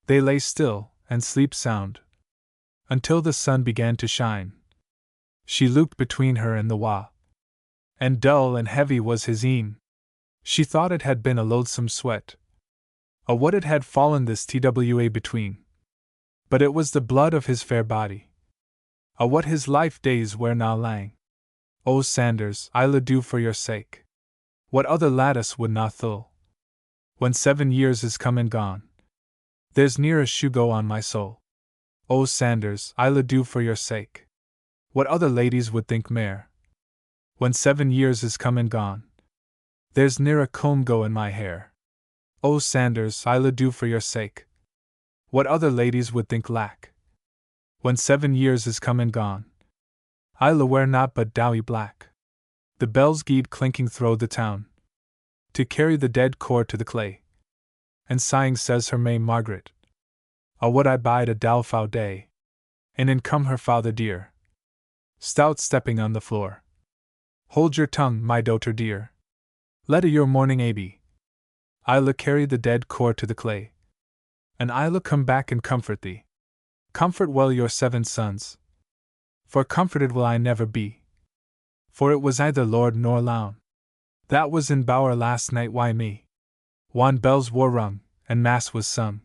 They lay still, and sleep sound, until the sun began to shine. She looked between her and the wa, and dull and heavy was his een. She thought it had been a loathsome sweat. A what it had fallen this TWA between. But it was the blood of his fair body. A what his life days were na lang. O Sanders, I'll do for your sake what other lattice would na thull. When 7 years is come and gone, there's near a shoe go on my soul. O Sanders, I'll do for your sake what other ladies would think mair. When 7 years is come and gone, there's near a comb go in my hair. O Sanders, I'll do for your sake what other ladies would think lack. When 7 years is come and gone, I'll wear naught but dowie black. The bells gied clinking thro' the town, to carry the dead core to the clay. And sighing says her May Margaret, a what I bide a dalfow day, and in come her father dear, stout stepping on the floor. Hold your tongue, my daughter dear. Let a your morning a be. I'll carry the dead core to the clay, and I'll come back and comfort thee. Comfort well your 7 sons, for comforted will I never be. For it was either Lord nor Lown that was in bower last night why me. Wan bells were rung, and mass was sung.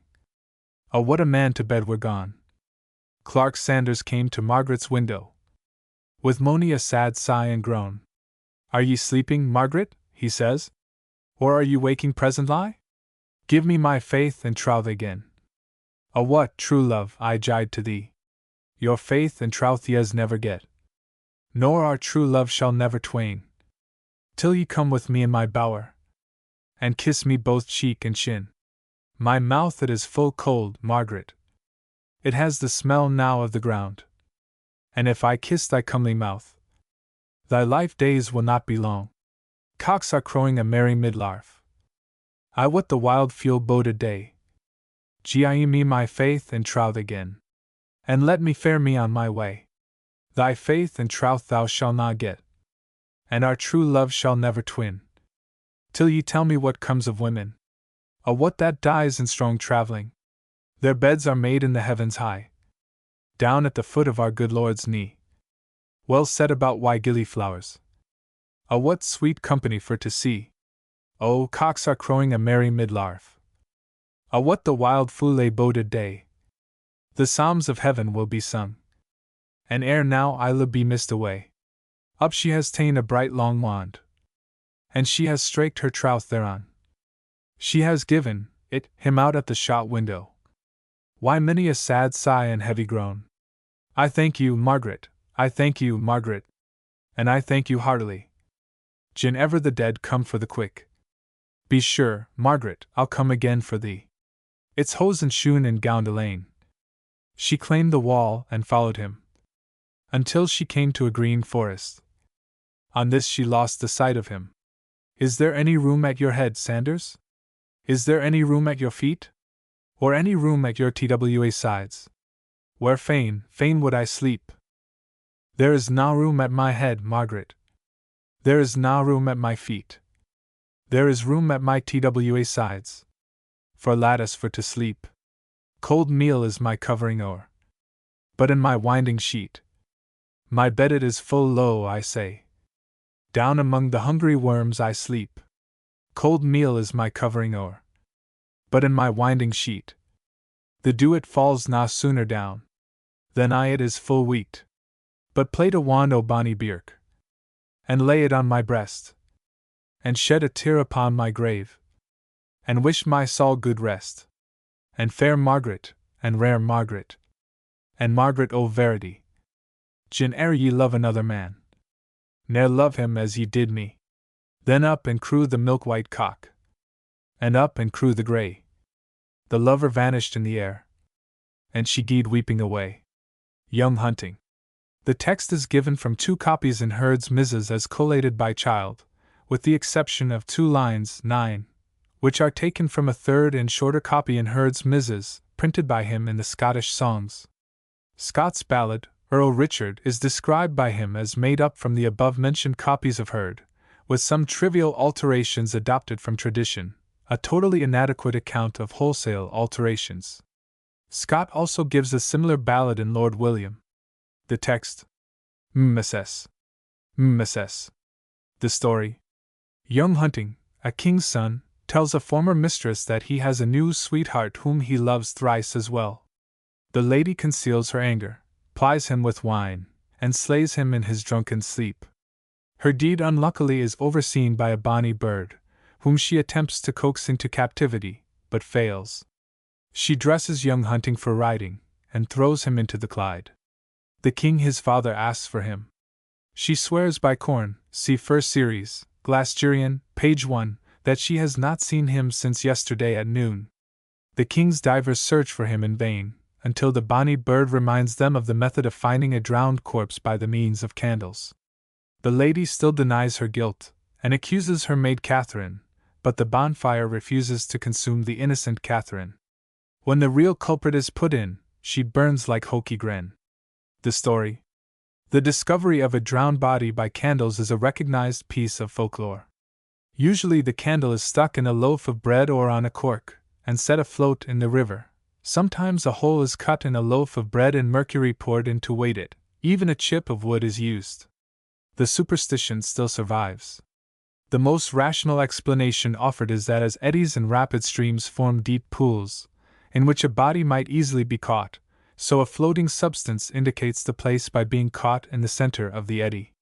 Oh, what a man to bed were gone. Clark Sanders came to Margaret's window, with mony a sad sigh and groan. Are ye sleeping, Margaret, he says, or are ye waking presently? Give me my faith and troth again. A what, true love, I gied to thee. Your faith and troth ye's never get, nor our true love shall never twain, till ye come with me in my bower, and kiss me both cheek and chin. My mouth it is full cold, Margaret. It has the smell now of the ground. And if I kiss thy comely mouth, thy life days will not be long. Cocks are crowing a merry midlarf. I wot the wild fuel boded day. Gie me my faith and troth again, and let me fare me on my way. Thy faith and troth thou shalt not get, and our true love shall never twin, till ye tell me what comes of women, or what that dies in strong travelling. Their beds are made in the heavens high, down at the foot of our good Lord's knee, well set about why gilly flowers. A what sweet company for to see! Oh, cocks are crowing a merry midlarf. A what the wild foule boded day! The psalms of heaven will be sung, and ere now I'll be missed away. Up she has ta'en a bright long wand, and she has straked her troth thereon. She has given it him out at the shot window. Why many a sad sigh and heavy groan. I thank you, Margaret, I thank you, Margaret, and I thank you heartily. Gin ever the dead come for the quick, be sure, Margaret, I'll come again for thee. It's hose and shoon and gown Elaine. She claimed the wall and followed him, until she came to a green forest. On this she lost the sight of him. Is there any room at your head, Sanders? Is there any room at your feet? Or any room at your twa sides? Where fain would I sleep. There is na room at my head, Margaret. There is na room at my feet. There is room at my twa sides, for lattice for to sleep. Cold meal is my covering o'er, but in my winding sheet, my bed it is full low, I say. Down among the hungry worms I sleep. Cold meal is my covering o'er, but in my winding sheet, the dew it falls na sooner down, than I it is full weet. But plait a wand o' bonny birk, and lay it on my breast, and shed a tear upon my grave, and wish my soul good rest. And fair Margaret, and rare Margaret, and Margaret o' verity, gin e'er ye love another man, ne'er love him as ye did me. Then up and crew the milk-white cock, and up and crew the grey. The lover vanished in the air, and she gied weeping away. Young Hunting. The text is given from 2 copies in Hurd's Mrs. as collated by Child, with the exception of 2 lines 9, which are taken from a 3rd and shorter copy in Hurd's Mrs., printed by him in the Scottish Songs. Scott's ballad, Earl Richard, is described by him as made up from the above-mentioned copies of Hurd, with some trivial alterations adopted from tradition, a totally inadequate account of wholesale alterations. Scott also gives a similar ballad in Lord William. The text: Mrs. The story: Young Hunting, a king's son, tells a former mistress that he has a new sweetheart whom he loves thrice as well. The lady conceals her anger, plies him with wine, and slays him in his drunken sleep. Her deed unluckily is overseen by a bonny bird, whom she attempts to coax into captivity, but fails. She dresses young Hunting for riding, and throws him into the Clyde. The king his father asks for him. She swears by corn, see first series, Glasgerian, page 1, that she has not seen him since yesterday at noon. The king's divers search for him in vain, until the bonny bird reminds them of the method of finding a drowned corpse by the means of candles. The lady still denies her guilt, and accuses her maid Catherine, but the bonfire refuses to consume the innocent Catherine. When the real culprit is put in, she burns like Hokey Gren. The story: the discovery of a drowned body by candles is a recognized piece of folklore. Usually the candle is stuck in a loaf of bread or on a cork, and set afloat in the river. Sometimes a hole is cut in a loaf of bread and mercury poured in to weight it. Even a chip of wood is used. The superstition still survives. The most rational explanation offered is that as eddies and rapid streams form deep pools, in which a body might easily be caught, so a floating substance indicates the place by being caught in the center of the eddy.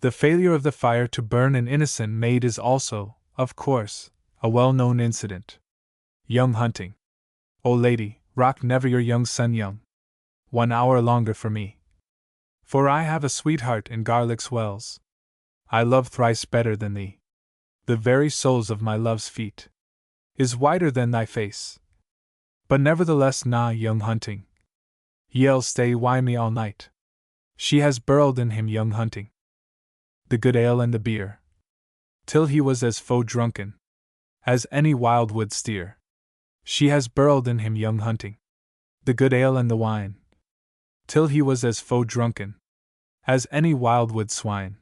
The failure of the fire to burn an innocent maid is also, of course, a well-known incident. Young Hunting. O lady, rock never your young son young. 1 hour longer for me. For I have a sweetheart in Garlick's Wells. I love thrice better than thee. The very soles of my love's feet is whiter than thy face. But nevertheless na young hunting. Ye'll stay wy me all night. She has burled in him young hunting. The good ale and the beer, till he was as fo drunken as any wildwood steer. She has burled in him young hunting. The good ale and the wine, till he was as fo drunken as any wildwood swine.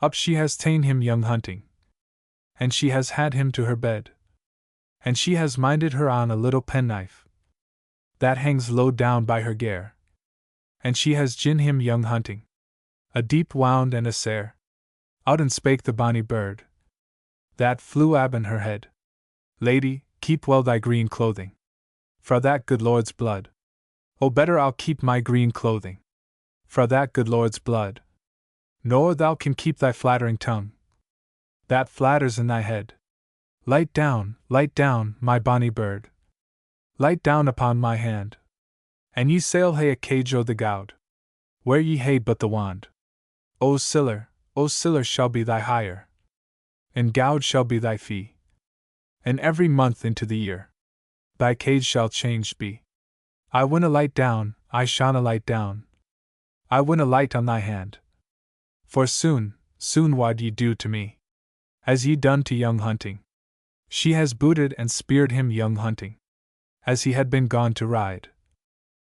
Up she has ta'en him young hunting, and she has had him to her bed, and she has minded her on a little penknife that hangs low down by her gare, and she has gin him young hunting, a deep wound and a sair. Out and spake the bonny bird that flew ab in her head, Lady, keep well thy green clothing, fra that good lord's blood. Oh, better I'll keep my green clothing, fra that good lord's blood. Nor thou can keep thy flattering tongue, that flatters in thy head. Light down, my bonny bird. Light down upon my hand. And ye sail hae a cage o' the gowd, where ye hae but the wand. O siller shall be thy hire, and gowd shall be thy fee. And every month into the year, thy cage shall changed be. I winna light down, I shonna light down. I winna light on thy hand. For soon wad ye do to me as ye done to young hunting. She has booted and speared him young hunting, as he had been gone to ride.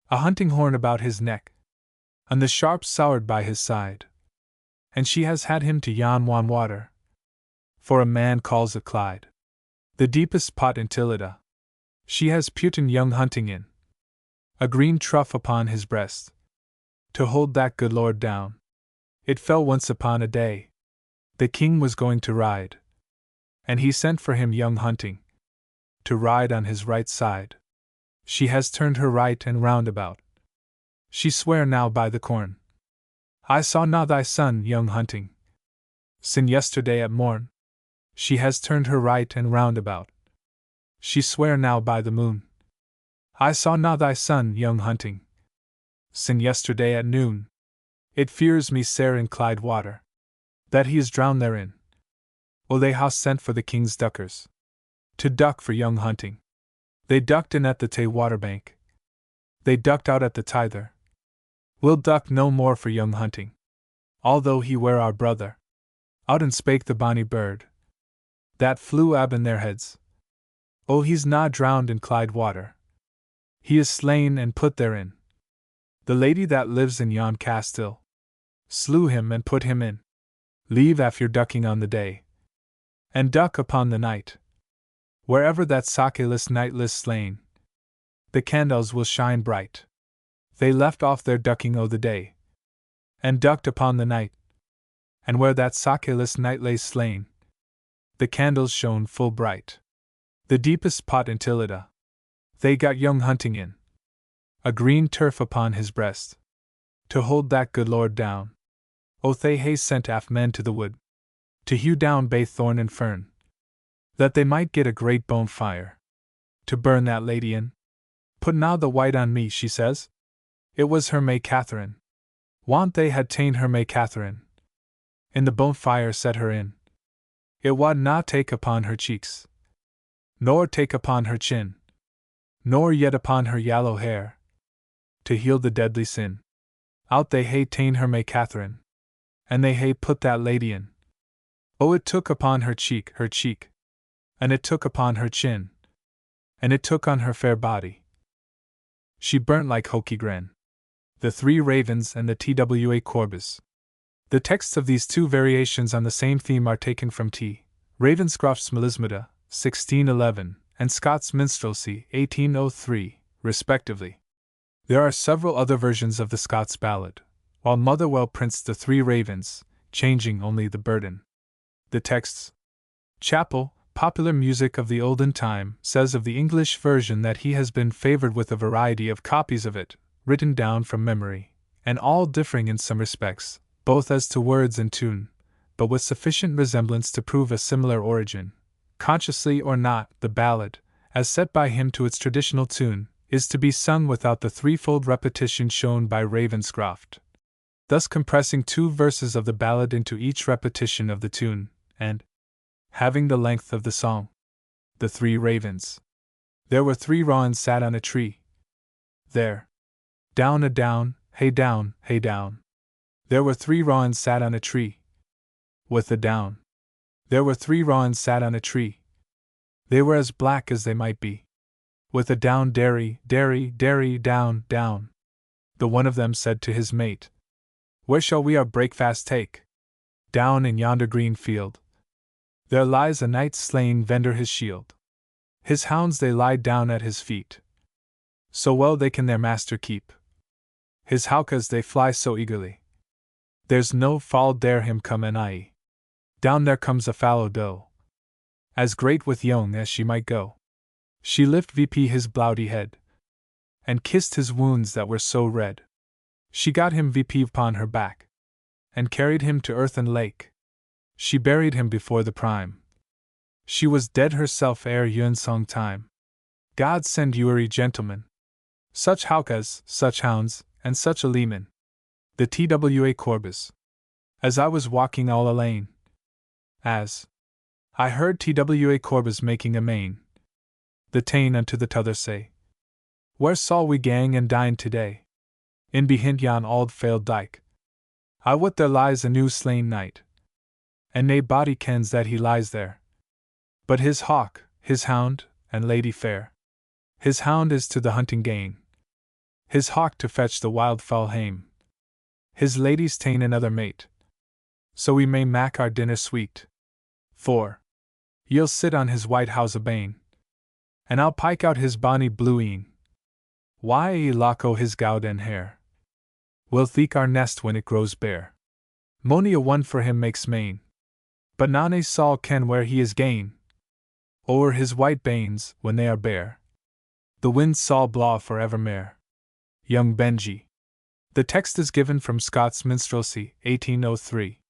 A hunting horn about his neck, and the sharp sword by his side. And she has had him to yon wan water, for a man calls it Clyde, the deepest pot in Tillida. She has putten young hunting in a green trough upon his breast, to hold that good lord down. It fell once upon a day, the king was going to ride, and he sent for him young hunting, to ride on his right side. She has turned her right and round about. She swear now by the corn. I saw not thy son, young hunting, sin yesterday at morn. She has turned her right and round about. She swear now by the moon. I saw not thy son, young hunting, sin yesterday at noon. It fears me sair in Clyde water, that he is drowned therein. O they ha sent for the king's duckers, to duck for young hunting. They ducked in at the Tay water bank. They ducked out at the Tither. We'll duck no more for young hunting, although he were our brother. Out and spake the bonny bird that flew ab in their heads. Oh, he's na drowned in Clyde water. He is slain and put therein. The lady that lives in yon castile slew him and put him in. Leave aff your ducking on the day, and duck upon the night. Wherever that sackeless knight lies slain, the candles will shine bright. They left off their ducking o' the day, and ducked upon the night. And where that sackeless knight lay slain, the candles shone full bright. The deepest pot in Tillida, they got young hunting in, a green turf upon his breast, to hold that good lord down. O they hae sent aff men to the wood, to hew down bay thorn and fern, that they might get a great bonfire, to burn that lady in. Put now the white on me, she says. It was her May Catherine. Want they had ta'en her May Catherine, in the bonfire set her in. It wad na take upon her cheeks, nor take upon her chin, nor yet upon her yallow hair, to heal the deadly sin. Out they hae ta'en her May Catherine, and they hae put that lady in. Oh, it took upon her cheek, and it took upon her chin, and it took on her fair body. She burnt like Hokey Gren, the Three Ravens and the Twa Corbis. The texts of these two variations on the same theme are taken from T. Ravenscroft's Melismata, 1611, and Scott's Minstrelsy, 1803, respectively. There are several other versions of the Scots ballad, while Motherwell prints the Three Ravens, changing only the burden. The texts. Chappell, Popular Music of the Olden Time, says of the English version that he has been favored with a variety of copies of it, written down from memory, and all differing in some respects, both as to words and tune, but with sufficient resemblance to prove a similar origin. Consciously or not, the ballad, as set by him to its traditional tune, is to be sung without the threefold repetition shown by Ravenscroft, thus compressing 2 verses of the ballad into each repetition of the tune, and having the length of the song. The 3 ravens. There were 3 rawns sat on a tree. There. Down a down, hey down, hey down. There were 3 rawns sat on a tree. With a down. There were 3 rawns sat on a tree. They were as black as they might be. With a down, derry, derry, derry, down, down. The one of them said to his mate, "Where shall we our breakfast take?" "Down in yonder green field. There lies a knight slain vendor his shield. His hounds they lie down at his feet. So well they can their master keep. His howkas they fly so eagerly. There's no fall dare him come anigh. Down there comes a fallow doe, as great with young as she might go. She lift VP his blowdy head, and kissed his wounds that were so red. She got him VP upon her back, and carried him to earth and lake. She buried him before the prime. She was dead herself ere yun song time. God send you gentlemen. Such howkas, such hounds, and such a leman. The TWA Corbus. As I was walking all alane, as I heard TWA Corbus making a main, the tane unto the t'other say, "Where saw we gang and dine today?" "In behint yon auld failed dyke. I wot there lies a new slain knight, and nae body kens that he lies there, but his hawk, his hound, and lady fair. His hound is to the hunting gane, his hawk to fetch the wild fowl hame. His lady's ta'en another mate, so we may mak our dinner sweet. For ye'll sit on his white house abane, and I'll pike out his bonny blue een. Why lock o' his gowd and hair? We'll theek our nest when it grows bare. Mony a one for him makes main, but none a Saul ken where he is gane. O'er his white banes, when they are bare, the wind Saul blaw for evermare." Young Benjy. The text is given from Scott's Minstrelsy, 1803.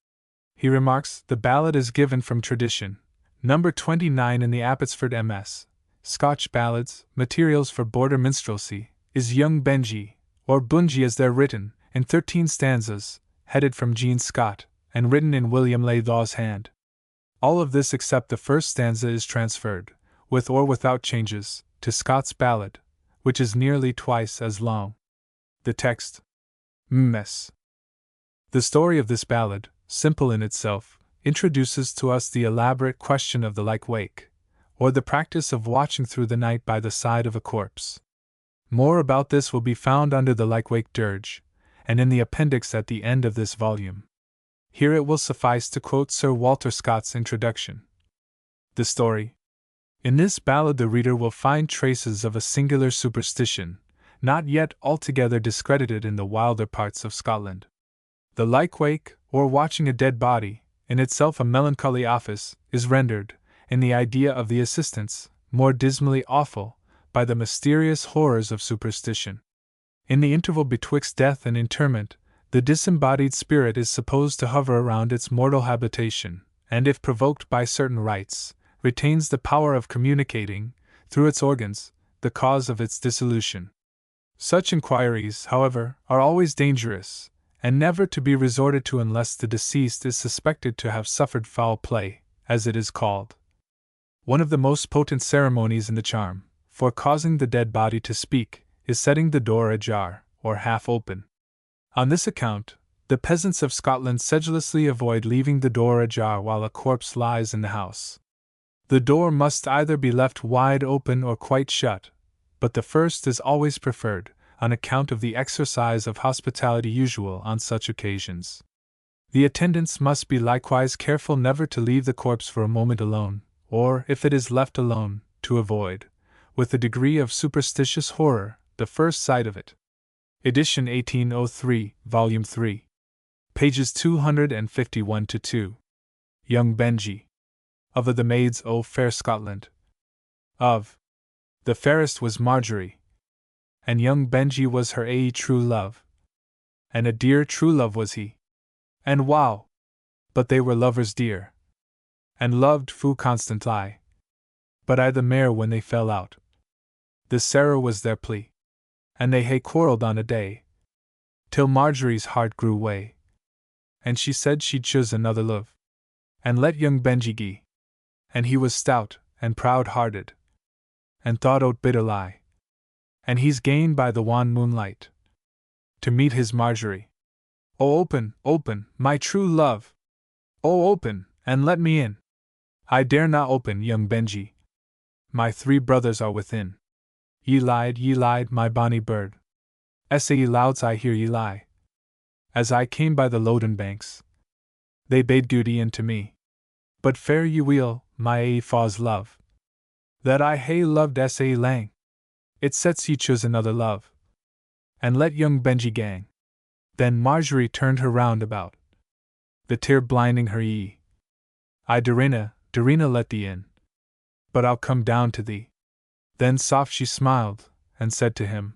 He remarks, the ballad is given from tradition, number 29 in the Abbotsford MS. Scotch Ballads, Materials for Border Minstrelsy, is Young Benjy, or Bunjy as they're written, in 13 stanzas, headed from Jean Scott, and written in William Lathaw's hand. All of this except the first stanza is transferred, with or without changes, to Scott's ballad, which is nearly twice as long. The text. Ms. The story of this ballad, simple in itself, introduces to us the elaborate question of the lyke wake, or the practice of watching through the night by the side of a corpse. More about this will be found under the lyke wake dirge, and in the appendix at the end of this volume. Here it will suffice to quote Sir Walter Scott's introduction. The story. In this ballad the reader will find traces of a singular superstition, not yet altogether discredited in the wilder parts of Scotland. The lyke wake, or watching a dead body, in itself a melancholy office, is rendered, in the idea of the assistants, more dismally awful, by the mysterious horrors of superstition. In the interval betwixt death and interment, the disembodied spirit is supposed to hover around its mortal habitation, and if provoked by certain rites, retains the power of communicating, through its organs, the cause of its dissolution. Such inquiries, however, are always dangerous, and never to be resorted to unless the deceased is suspected to have suffered foul play, as it is called. One of the most potent ceremonies in the charm, for causing the dead body to speak, is setting the door ajar, or half open. On this account, the peasants of Scotland sedulously avoid leaving the door ajar while a corpse lies in the house. The door must either be left wide open or quite shut, but the first is always preferred, on account of the exercise of hospitality usual on such occasions. The attendants must be likewise careful never to leave the corpse for a moment alone, or, if it is left alone, to avoid, with a degree of superstitious horror, the first sight of it. Edition 1803, Volume 3. Pages 251-2. Young Benjy. Of the maids o' fair Scotland. Of. The fairest was Marjorie, and young Benjy was her ae true love. And a dear true love was he. And wow! But they were lovers dear, and loved fu constant I. But I the mair when they fell out. The Sarah was their plea. and they hae quarrelled on a day, till Marjorie's heart grew wae, and she said she'd choose another love, and let young Benjy gie. And he was stout, and proud-hearted, and thought o't bitter lie, and he's gane by the wan moonlight, to meet his Marjorie. Oh, open, open, my true love! Oh, open, and let me in! I dare not open, young Benjy. My 3 brothers are within. Ye lied, my bonny bird. Ye louds I hear ye lie. As I came by the Loden banks, they bade duty into me. But fare ye weel, my ae faw's love, that I hae loved ye lang. It sets ye choose another love, and let young Benjy gang. Then Marjorie turned her round about, the tear blinding her ee. I Dorina, let thee in, but I'll come down to thee. Then soft she smiled, and said to him,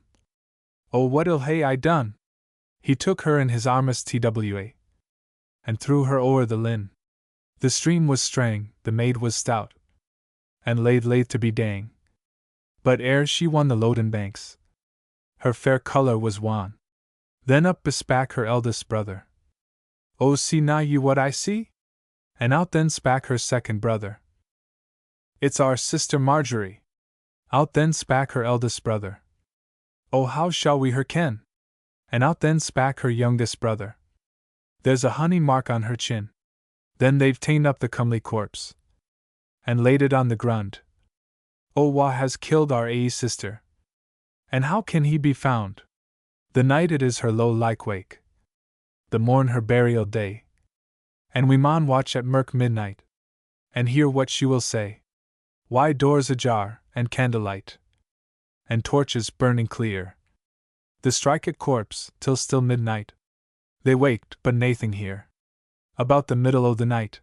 Oh, what ill hae I done? He took her in his armes twa, and threw her o'er the linn. The stream was strang, the maid was stout, and laid to be dang. But ere she won the Loden banks, her fair colour was wan. Then up bespak her eldest brother, Oh, see na ye what I see? And out then spak her second brother, It's our sister Marjorie. Out then spak her eldest brother, Oh, how shall we her ken? And out then spak her youngest brother, There's a honey mark on her chin. Then they've ta'en up the comely corpse, and laid it on the grund. Oh, wha has killed our ae sister? And how can he be found? The night it is her low like wake, the morn her burial day, and we maun watch at mirk midnight, and hear what she will say. Why doors ajar, and candlelight, and torches burning clear, the strike at corpse, till still midnight. They waked, but naething hear. About the middle o' the night,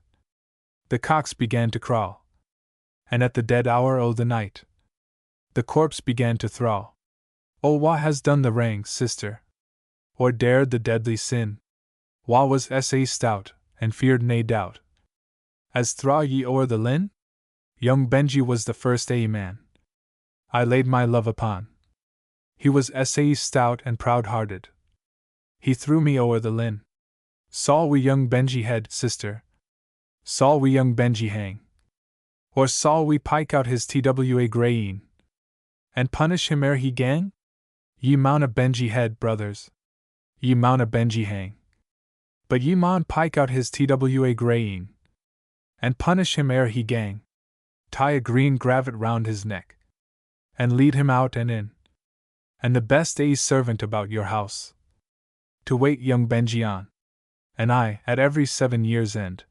the cocks began to crawl, and at the dead hour o' the night, the corpse began to thrawl. Oh, wha has done the wrang, sister, or dared the deadly sin? Wha was sa stout, and feared nae doubt, as thraw ye o'er the linn? Young Benjy was the first ae man I laid my love upon. He was sa stout and proud-hearted. He threw me o'er the linn. Saw we young Benjy head, sister? Saw we young Benjy hang? Or saw we pike out his twa grayeen, and punish him ere he gang? Ye mauna Benjy head, brothers, ye mauna Benjy hang, but ye maun pike out his twa grayeen, and punish him ere he gang. Tie a green gravet round his neck, and lead him out and in, and the best ae servant about your house, to wait young Benjy on. And I, at every 7 years' end,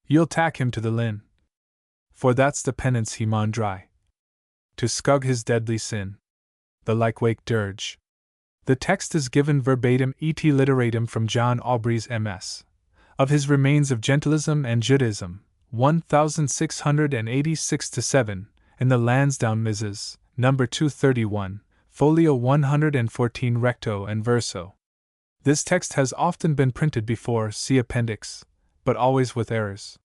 you'll tack him to the linn, for that's the penance he maun dry, to scug his deadly sin. The Likewake Dirge. The text is given verbatim et literatum from John Aubrey's MS. Of his Remains of Gentilism and Judaism, 1686-7, in the Lansdowne Mrs., No. 231, folio 114 recto and verso. This text has often been printed before, see Appendix, but always with errors.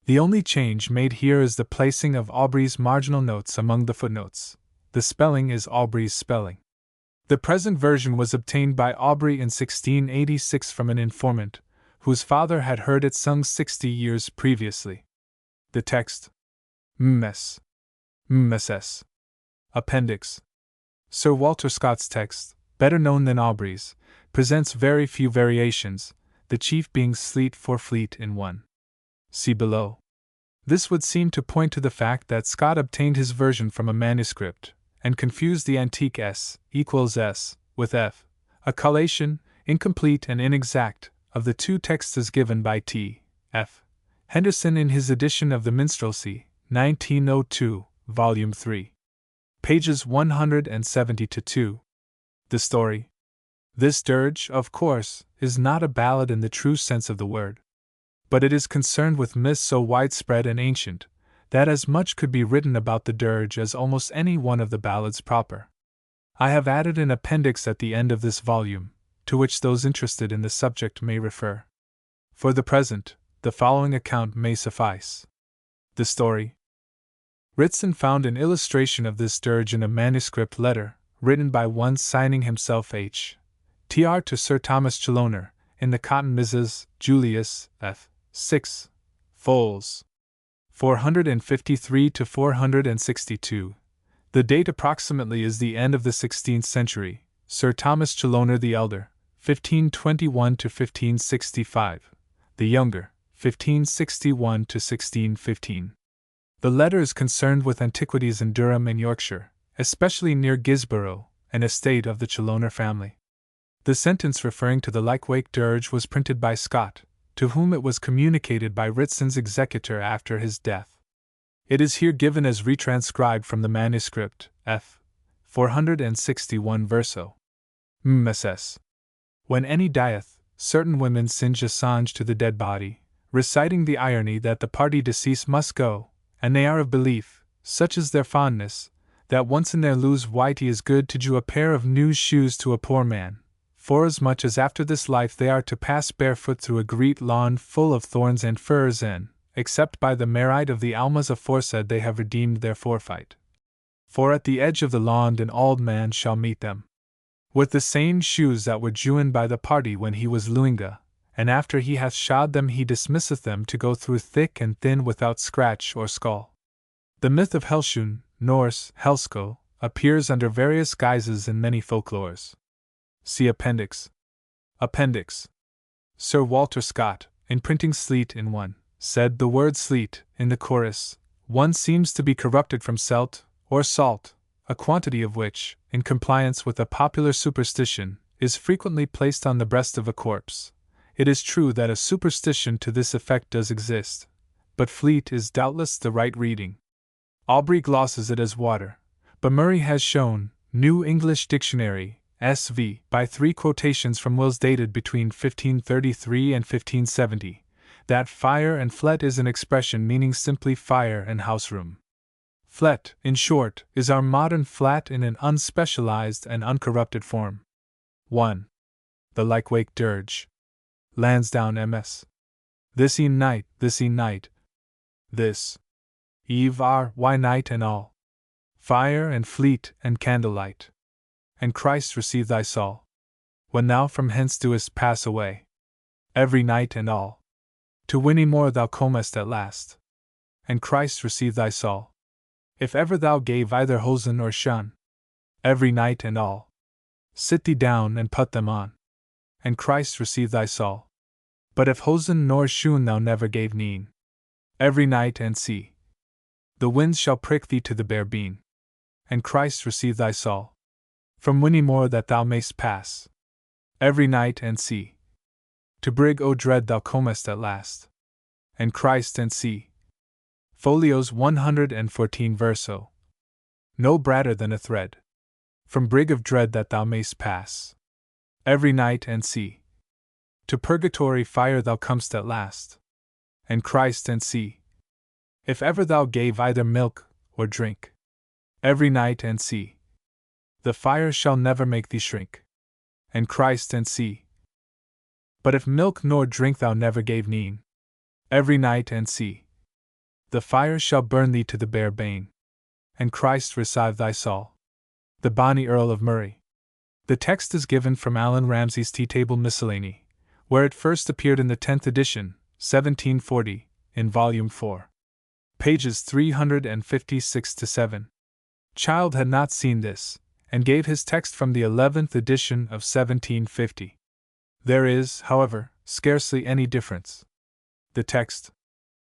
The only change made here is the placing of Aubrey's marginal notes among the footnotes. The spelling is Aubrey's spelling. The present version was obtained by Aubrey in 1686 from an informant, whose father had heard it sung 60 years previously. The text, Ms. Appendix. Sir Walter Scott's text, better known than Aubrey's, presents very few variations, the chief being sleet for fleet in 1. See below. This would seem to point to the fact that Scott obtained his version from a manuscript, and confused the antique S equals S with F, a collation, incomplete and inexact, of the two texts as given by T. F. Henderson in his edition of the Minstrelsy, 1902, Volume 3. Pages 170-2. The story. This dirge, of course, is not a ballad in the true sense of the word, but it is concerned with myths so widespread and ancient, that as much could be written about the dirge as almost any one of the ballads proper. I have added an appendix at the end of this volume, to which those interested in the subject may refer. For the present, the following account may suffice. The story. Ritson found an illustration of this dirge in a manuscript letter, written by one signing himself H.T.R. to Sir Thomas Challoner, in the Cotton Mrs. Julius F. 6. Fols. 453 to 462. The date approximately is the end of the 16th century. Sir Thomas Challoner the Elder, 1521 to 1565. The Younger, 1561 to 1615. The letter is concerned with antiquities in Durham and Yorkshire, especially near Gisborough, an estate of the Challoner family. The sentence referring to the Lycwake dirge was printed by Scott, to whom it was communicated by Ritson's executor after his death. It is here given as retranscribed from the manuscript, f. 461 verso. MSS. When any dieth, certain women singe a songe to the dead body, reciting the irony that the party deceased must go, and they are of belief, such is their fondness, that once in their loose white is good to do a pair of new shoes to a poor man, forasmuch as after this life they are to pass barefoot through a great lawn full of thorns and furze and, except by the merit of the almas aforesaid they have redeemed their forfeit. For at the edge of the lawn an auld man shall meet them, with the same shoes that were jouen by the party when he was luinga, and after he hath shod them he dismisseth them to go through thick and thin without scratch or skull. The myth of Helshoon, Norse, Helsko, appears under various guises in many folklores. See Appendix. Appendix. Sir Walter Scott, in printing Sleet in 1, said the word sleet, in the chorus, one seems to be corrupted from selt, or salt, a quantity of which, in compliance with a popular superstition, is frequently placed on the breast of a corpse. It is true that a superstition to this effect does exist, but fleet is doubtless the right reading. Aubrey glosses it as water, but Murray has shown, New English Dictionary, S.V., by 3 quotations from wills dated between 1533 and 1570, that fire and flet is an expression meaning simply fire and house-room. Flet, in short, is our modern flat in an unspecialized and uncorrupted form. 1. The Lycwake dirge. Lansdowne, MS. This night, this night. This. Eve are, why night and all. Fire and fleet and candlelight. And Christ receive thy soul, when thou from hence doest pass away. Every night and all. To Whinny thou comest at last. And Christ receive thy soul. If ever thou gave either hosen or shun. Every night and all. Sit thee down and put them on. And Christ receive thy soul. But if hosen nor shoon thou never gave neen. Every night and see. The winds shall prick thee to the bare bean. And Christ receive thy soul. From Whinny that thou mayst pass. Every night and see. To Brig o' Dread thou comest at last. And Christ and see. Folios 114 verso. No bradder than a thread. From Brig of Dread that thou mayst pass. Every night and see. To Purgatory fire thou comest at last. And Christ and see. If ever thou gave either milk or drink. Every night and see. The fire shall never make thee shrink. And Christ and see. But if milk nor drink thou never gave neen. Every night and see. The fire shall burn thee to the bare bane. And Christ receive thy soul. The Bonny Earl of Murray. The text is given from Allan Ramsay's Tea Table Miscellany, where it first appeared in the 10th edition, 1740, in Volume 4. Pages 356 to 7. Child had not seen this, and gave his text from the 11th edition of 1750. There is, however, scarcely any difference. The text.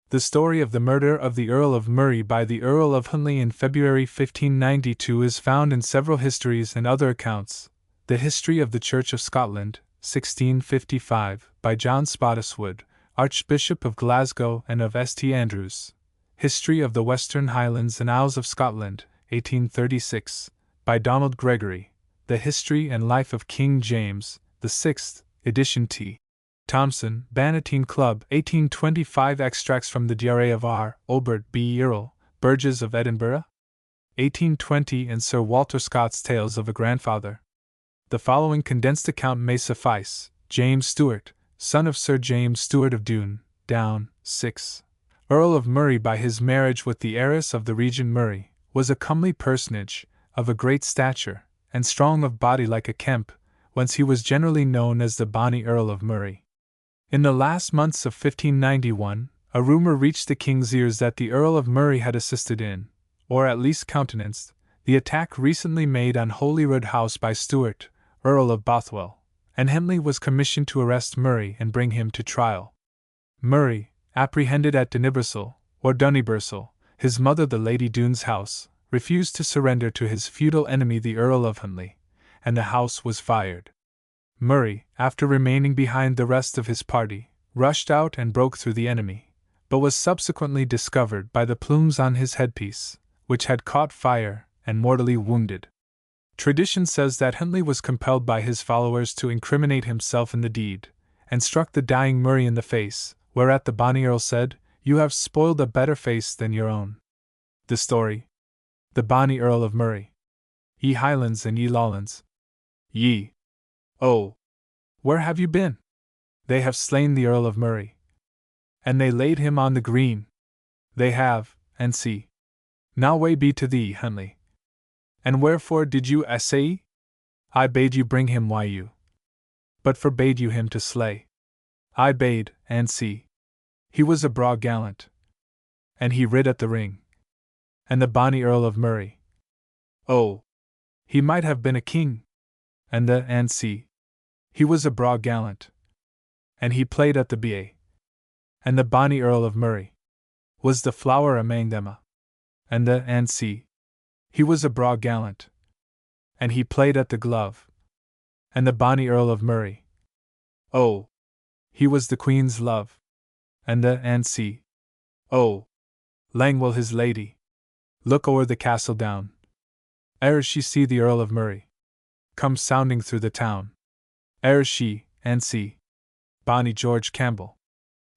The story of the murder of the Earl of Murray by the Earl of Huntly in February 1592 is found in several histories and other accounts. The History of the Church of Scotland, 1655, by John Spottiswoode, Archbishop of Glasgow and of St Andrews. History of the Western Highlands and Isles of Scotland, 1836, by Donald Gregory. The History and Life of King James, the 6th edition T. Thomson, Bannatyne Club, 1825. Extracts from the Diary of R. Obert B. Earl, Burges of Edinburgh, 1820, and Sir Walter Scott's Tales of a Grandfather. The following condensed account may suffice. James Stewart, son of Sir James Stewart of Doon, Down, 6. Earl of Murray by his marriage with the heiress of the Regent Murray, was a comely personage, of a great stature, and strong of body like a kemp, whence he was generally known as the bonny Earl of Murray. In the last months of 1591, a rumour reached the king's ears that the Earl of Murray had assisted in, or at least countenanced, the attack recently made on Holyrood House by Stuart, Earl of Bothwell, and Henley was commissioned to arrest Murray and bring him to trial. Murray, apprehended at Duniversal, his mother the Lady Dune's house, refused to surrender to his feudal enemy the Earl of Henley, and the house was fired. Murray, after remaining behind the rest of his party, rushed out and broke through the enemy, but was subsequently discovered by the plumes on his headpiece, which had caught fire, and mortally wounded. Tradition says that Henley was compelled by his followers to incriminate himself in the deed, and struck the dying Murray in the face, whereat the bonny Earl said, "You have spoiled a better face than your own." The story. The bonny Earl of Murray. Ye Highlands and ye Lowlands. Ye. Oh! Where have you been? They have slain the Earl of Murray. And they laid him on the green. They have, and see. Now wae be to thee, Henley. And wherefore did you assay? I bade you bring him why you. But forbade you him to slay. I bade, and see. He was a braw gallant. And he rid at the ring. And the bonny Earl of Murray. Oh! He might have been a king. And see. He was a braw gallant. And he played at the ba. And the bonny Earl of Murray was the flower amang them. And see. He was a braw gallant. And he played at the glove. And the bonny Earl of Murray. Oh! He was the Queen's love. And see. Oh! Lang will his lady look o'er the castle down, ere she see the Earl of Murray come sounding through the town. Ere she, and see. Bonnie George Campbell.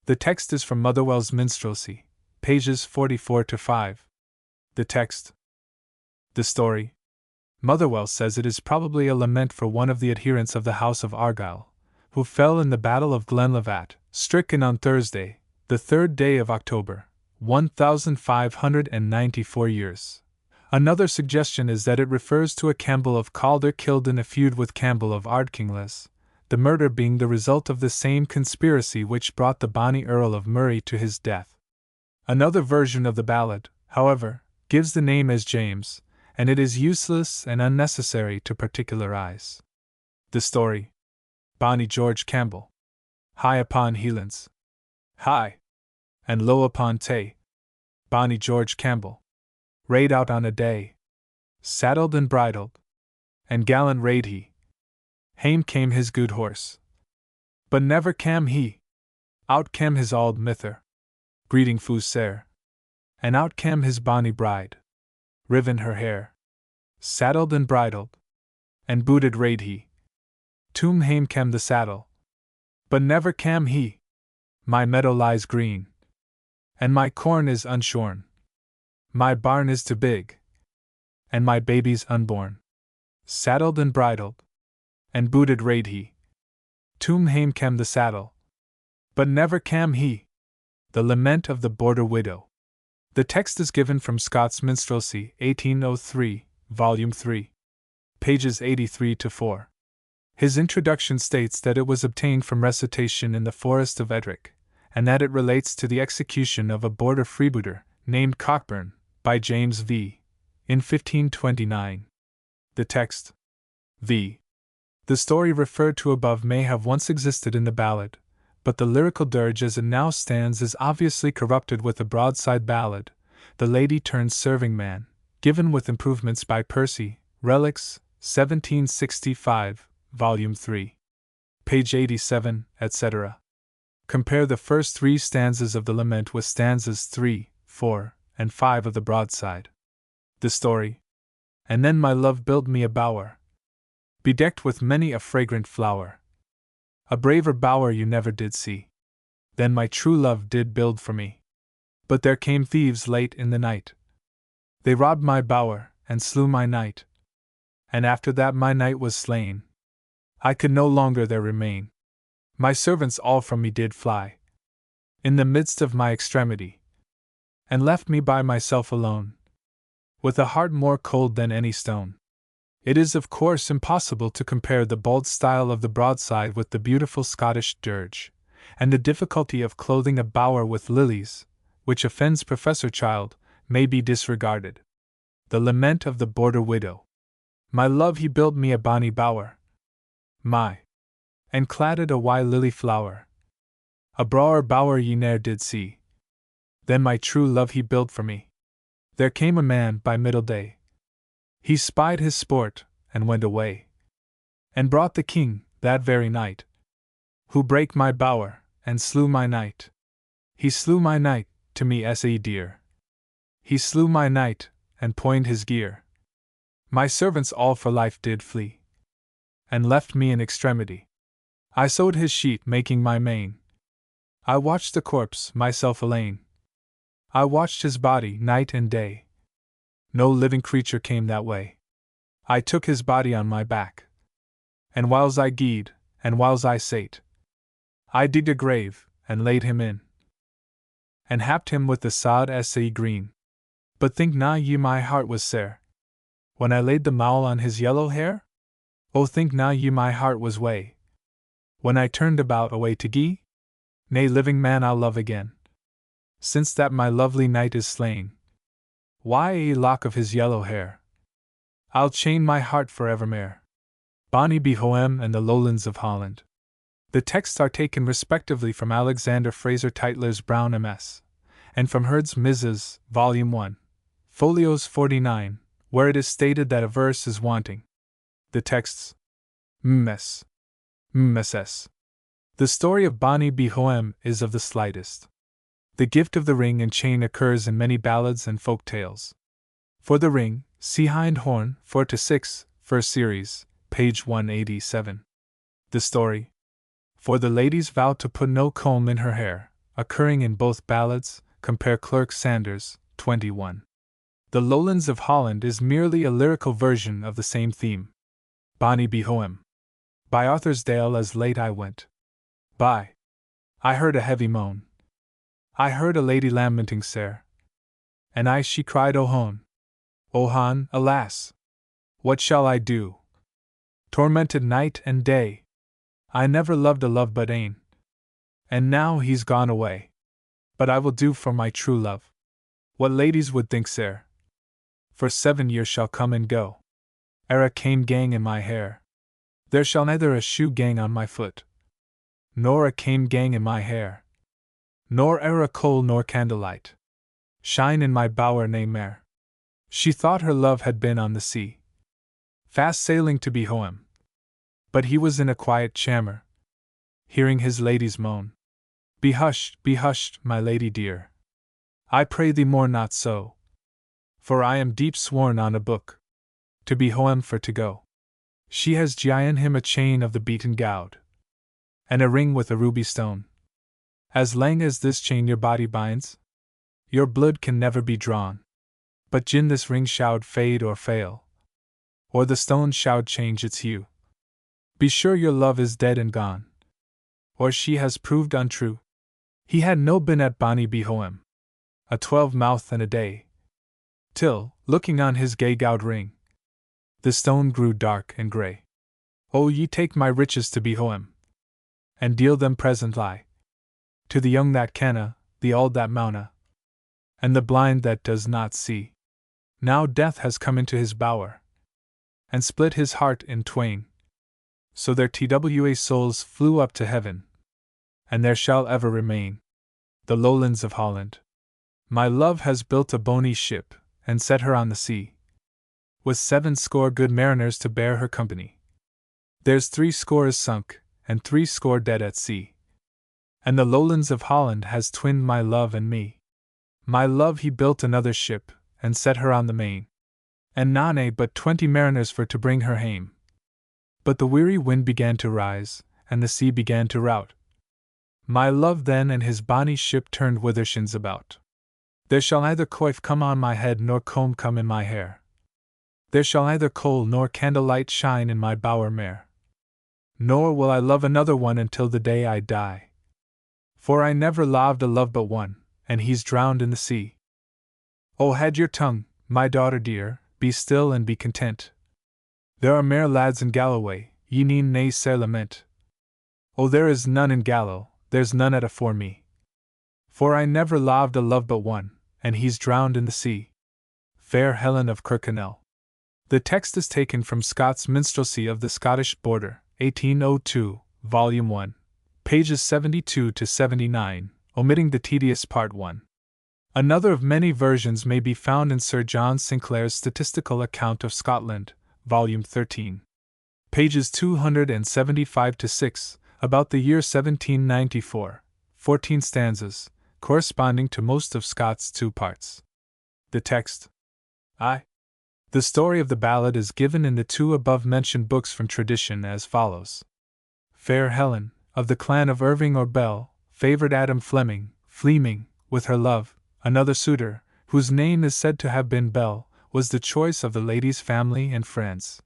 The text is from Motherwell's Minstrelsy, pages 44-5. The text. The story. Motherwell says it is probably a lament for one of the adherents of the House of Argyll, who fell in the Battle of Glenlivat, stricken on Thursday, the 3rd day of October, 1594 years. Another suggestion is that it refers to a Campbell of Calder killed in a feud with Campbell of Ardkinglas, the murder being the result of the same conspiracy which brought the bonny Earl of Murray to his death. Another version of the ballad, however, gives the name as James, and it is useless and unnecessary to particularize. The story. Bonnie George Campbell. High upon Helands. High. And low upon Tay. Bonnie George Campbell. Rade out on a day. Saddled and bridled. And gallant rade he. Hame came his good horse. But never cam he. Out cam his auld mither. Greeting fu sair. And out cam his bonny bride. Riven her hair. Saddled and bridled. And booted rade he. Toom hame cam the saddle. But never cam he. My meadow lies green. And my corn is unshorn. My barn is too big. And my baby's unborn. Saddled and bridled. And booted rade he. Toom hame cam the saddle. But never cam he. The Lament of the Border Widow. The text is given from Scott's Minstrelsy, 1803, Volume 3. Pages 83-4. His introduction states that it was obtained from recitation in the forest of Edric, and that it relates to the execution of a border freebooter, named Cockburn, by James V. in 1529. The text. V. The story referred to above may have once existed in the ballad, but the lyrical dirge as it now stands is obviously corrupted with the broadside ballad, The Lady Turned Serving Man, given with improvements by Percy, Relics, 1765, Volume 3. Page 87, etc. Compare the first 3 stanzas of the lament with stanzas 3, 4, and 5 of the broadside. The story. And then my love built me a bower, bedecked with many a fragrant flower. A braver bower you never did see than my true love did build for me. But there came thieves late in the night. They robbed my bower, and slew my knight. And after that my knight was slain, I could no longer there remain. My servants all from me did fly, in the midst of my extremity, and left me by myself alone, with a heart more cold than any stone. It is of course impossible to compare the bold style of the broadside with the beautiful Scottish dirge, and the difficulty of clothing a bower with lilies, which offends Professor Child, may be disregarded. The lament of the border widow. My love he built me a bonny bower. My. And cladded a wee lily flower. A brawer bower ye ne'er did see. Then my true love he built for me. There came a man by middle day. He spied his sport, and went away. And brought the king, that very night. Who brake my bower, and slew my knight. He slew my knight, to me sa dear. He slew my knight, and poined his gear. My servants all for life did flee, and left me in extremity. I sewed his sheet, making my mane. I watched the corpse, myself alone. I watched his body, night and day. No living creature came that way. I took his body on my back. And whiles I gied, and whiles I sate, I digged a grave, and laid him in, and happed him with the sod sa green. But think na ye my heart was sair, when I laid the maul on his yellow hair? Oh, think na ye my heart was wae, when I turned about away to gie? Nay, living man I'll love again, since that my lovely knight is slain. Why a lock of his yellow hair, I'll chain my heart for evermore. Bonnie Behoem and the Lowlands of Holland. The texts are taken respectively from Alexander Fraser Tytler's Brown MS, and from Hurd's Mrs., Volume 1, Folios 49, where it is stated that a verse is wanting. The texts Ms. Mss. The story of Bonnie Behoem is of the slightest. The gift of the ring and chain occurs in many ballads and folk tales. For the ring, see Hind Horn, 4-6, first series, page 187. The story. For the lady's vow to put no comb in her hair, occurring in both ballads, compare Clerk Sanders, 21. The Lowlands of Holland is merely a lyrical version of the same theme. Bonnie Behoem. By Arthursdale. As late I went by, I heard a heavy moan. I heard a lady lamenting sair, and she cried, O hone, O hon, alas! What shall I do? Tormented night and day, I never loved a love but ane, and now he's gone away. But I will do for my true love what ladies would think sair. For 7 years shall come and go, ere a cane gang in my hair. There shall neither a shoe gang on my foot, nor a cane gang in my hair, nor e'er a coal nor candlelight shine in my bower nae mair. She thought her love had been on the sea, fast sailing to Behoem, but he was in a quiet chamber, hearing his lady's moan. Be hushed, my lady dear, I pray thee mourn not so, for I am deep sworn on a book, to Behoem for to go. She has gi'en him a chain of the beaten gowd, and a ring with a ruby stone. As lang as this chain your body binds, your blood can never be drawn. But gin this ring should fade or fail, or the stone should change its hue, be sure your love is dead and gone, or she has proved untrue. He had no been at Bonnie Behoem a 12-month and a day, till, looking on his gay gowd ring, the stone grew dark and grey. O ye take my riches to Behoem, and deal them presently to the young that canna, the old that mauna, and the blind that does not see. Now death has come into his bower, and split his heart in twain. So their twa souls flew up to heaven, and there shall ever remain. The Lowlands of Holland. My love has built a bonny ship, and set her on the sea, with 70 good mariners to bear her company. There's 70 is sunk, and 70 dead at sea. And the Lowlands of Holland has twinned my love and me. My love he built another ship, and set her on the main, and none but 20 mariners for to bring her hame. But the weary wind began to rise, and the sea began to rout. My love then and his bonny ship turned withershins about. There shall neither coif come on my head nor comb come in my hair. There shall neither coal nor candlelight shine in my bower mere. Nor will I love another one until the day I die. For I never loved a love but one, and he's drowned in the sea. Oh, had your tongue, my daughter dear, be still and be content. There are mere lads in Galloway, ye need nae sae lament. Oh, there is none in Gallow, there's none at afore me. For I never loved a love but one, and he's drowned in the sea. Fair Helen of Kirkconnell. The text is taken from Scott's Minstrelsy of the Scottish Border, 1802, Volume 1, pages 72 to 79, omitting the tedious Part 1. Another of many versions may be found in Sir John Sinclair's Statistical Account of Scotland, Volume 13, pages 275 to 6, about the year 1794, 14 stanzas, corresponding to most of Scott's 2 parts. The text. The story of the ballad is given in the 2 above-mentioned books from tradition as follows. Fair Helen, of the clan of Irving or Bell, favoured Adam Fleming, with her love. Another suitor, whose name is said to have been Bell, was the choice of the lady's family and friends.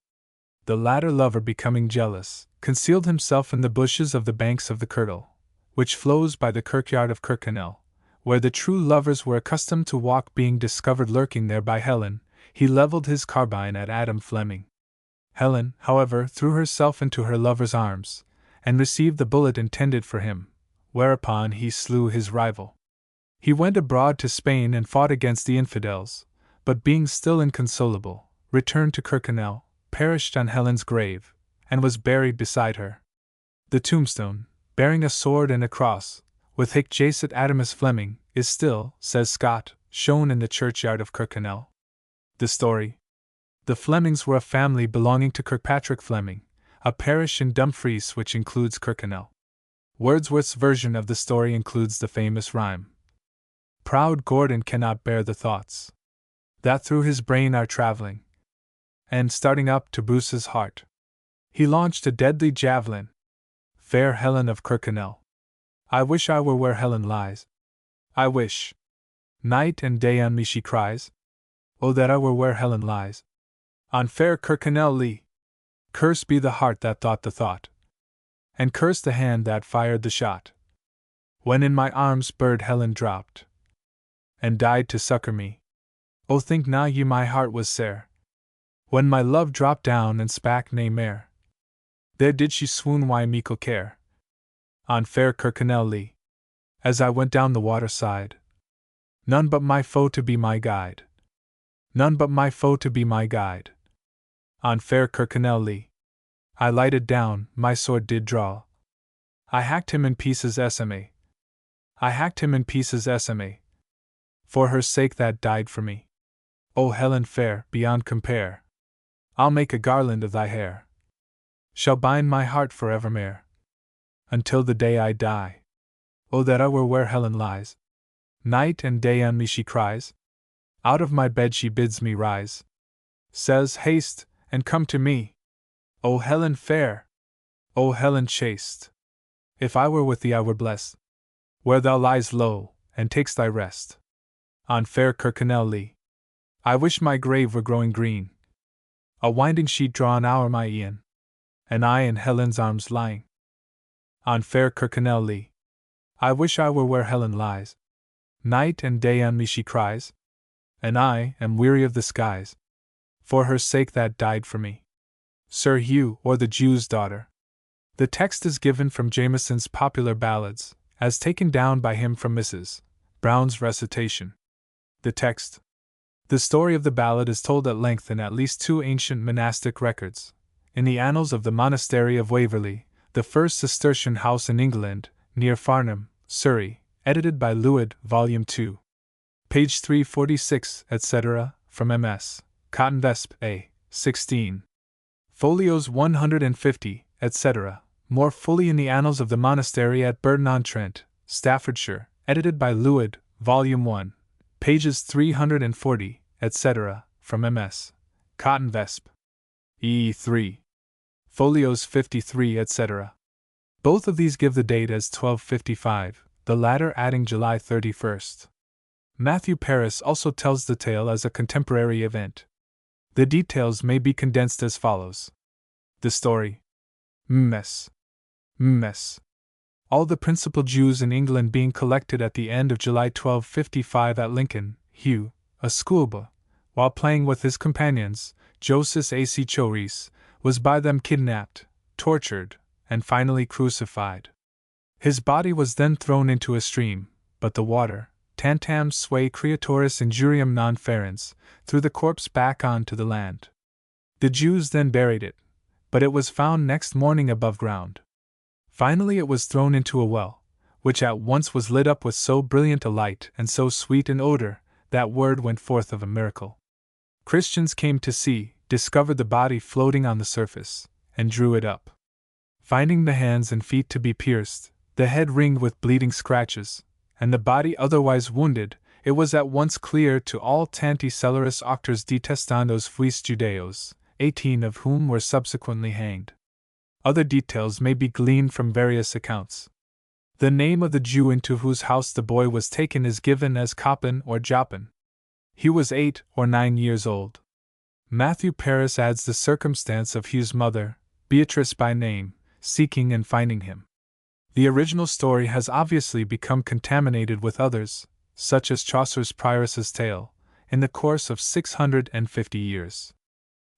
The latter lover, becoming jealous, concealed himself in the bushes of the banks of the Kirtle, which flows by the kirkyard of Kirkconnell, where the true lovers were accustomed to walk. Being discovered lurking there by Helen, he levelled his carbine at Adam Fleming. Helen, however, threw herself into her lover's arms, and received the bullet intended for him, whereupon he slew his rival. He went abroad to Spain and fought against the infidels, but being still inconsolable, returned to Kirkconnell, perished on Helen's grave, and was buried beside her. The tombstone, bearing a sword and a cross, with Hic Jacet Adamus Fleming, is still, says Scott, shown in the churchyard of Kirkconnell. The story. The Flemings were a family belonging to Kirkpatrick Fleming, a parish in Dumfries which includes Kirkconnell. Wordsworth's version of the story includes the famous rhyme: Proud Gordon cannot bear the thoughts that through his brain are travelling, and starting up to Bruce's heart, he launched a deadly javelin. Fair Helen of Kirkconnell. I wish I were where Helen lies. I wish. Night and day on me she cries. Oh, that I were where Helen lies. On fair Kirkconnell Lee. Cursed be the heart that thought the thought, and cursed the hand that fired the shot. When in my arms bird Helen dropped, and died to succour me. Oh, think na ye my heart was sair, when my love dropped down and spak nae mair. There did she swoon wi' meikle care. On fair Kirkconnell Lee. As I went down the water side, none but my foe to be my guide. None but my foe to be my guide. On fair Kirkconnell Lee. I lighted down, my sword did draw. I hacked him in pieces SMA. I hacked him in pieces SMA. For her sake that died for me. O Helen fair, beyond compare, I'll make a garland of thy hair. Shall bind my heart for evermore, until the day I die. Oh, that I were where Helen lies. Night and day on me she cries. Out of my bed she bids me rise. Says, haste, and come to me. O Helen fair! O Helen chaste! If I were with thee I were blest, where thou lies low, and takes thy rest. On fair Kirkconnell Lee. I wish my grave were growing green, a winding sheet drawn o'er my e'en, and I in Helen's arms lying. On fair Kirkconnell Lee. I wish I were where Helen lies. Night and day on me she cries, and I am weary of the skies, for her sake that died for me. Sir Hugh, or the Jew's Daughter. The text is given from Jameson's Popular Ballads, as taken down by him from Mrs. Brown's recitation. The text. The story of the ballad is told at length in at least 2 ancient monastic records. In the Annals of the Monastery of Waverley, the first Cistercian house in England, near Farnham, Surrey, edited by Lewid, Volume 2. Page 346, etc., from MS. Cotton Vesp. A. 16. Folios 150, etc., more fully in the Annals of the Monastery at Burton-on-Trent, Staffordshire, edited by Lewid, Volume 1, pages 340, etc., from MS. Cotton Vesp. E. 3. Folios 53, etc. Both of these give the date as 1255, the latter adding July 31st. Matthew Paris also tells the tale as a contemporary event. The details may be condensed as follows. The story. Mess. All the principal Jews in England being collected at the end of July 1255 at Lincoln, Hugh, a schoolboy, while playing with his companions, Joseph A. C. Chorice, was by them kidnapped, tortured, and finally crucified. His body was then thrown into a stream, but the water, tantam sui creatoris injuriam non ferens, threw the corpse back on to the land. The Jews then buried it, but it was found next morning above ground. Finally it was thrown into a well, which at once was lit up with so brilliant a light and so sweet an odor, that word went forth of a miracle. Christians came to see, discovered the body floating on the surface, and drew it up. Finding the hands and feet to be pierced, the head ringed with bleeding scratches, and the body otherwise wounded, it was at once clear to all tanti celeris auctors detestandos fuis Judeos, 18 of whom were subsequently hanged. Other details may be gleaned from various accounts. The name of the Jew into whose house the boy was taken is given as Koppin or Joppin. He was 8 or 9 years old. Matthew Paris adds the circumstance of Hugh's mother, Beatrice by name, seeking and finding him. The original story has obviously become contaminated with others, such as Chaucer's Prioress's Tale, in the course of 650 years.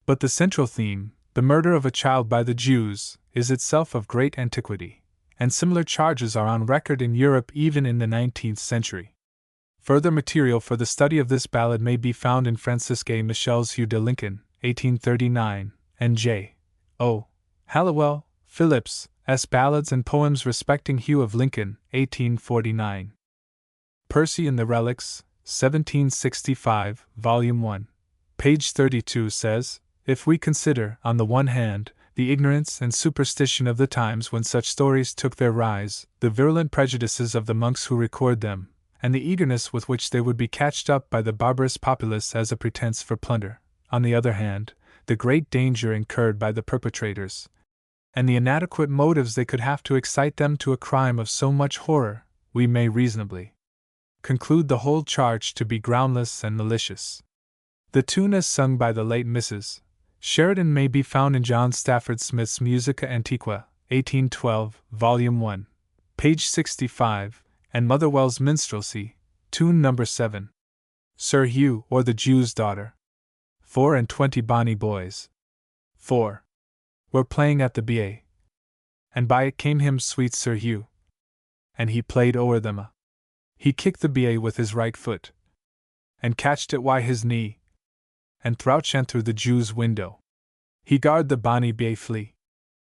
But the central theme, the murder of a child by the Jews, is itself of great antiquity, and similar charges are on record in Europe even in the 19th century. Further material for the study of this ballad may be found in Francisque Michel's Hugh de Lincoln, 1839, and J. O. Halliwell, Phillips, S. Ballads and Poems Respecting Hugh of Lincoln, 1849. Percy and the Relics, 1765, Volume 1. Page 32 says, "If we consider, on the one hand, the ignorance and superstition of the times when such stories took their rise, the virulent prejudices of the monks who record them, and the eagerness with which they would be catched up by the barbarous populace as a pretense for plunder, on the other hand, the great danger incurred by the perpetrators, and the inadequate motives they could have to excite them to a crime of so much horror, we may reasonably conclude the whole charge to be groundless and malicious." The tune as sung by the late Mrs. Sheridan may be found in John Stafford Smith's Musica Antiqua, 1812, Volume 1, page 65, and Motherwell's Minstrelsy, tune number 7. Sir Hugh, or the Jew's Daughter. 24 bonny boys. 4. Were playing at the Bea, and by it came him sweet Sir Hugh, and he played o'er them a. He kicked the Bea with his right foot, and catched it wi' his knee, and throuchant through the Jew's window. He garred the bonny Bea flee.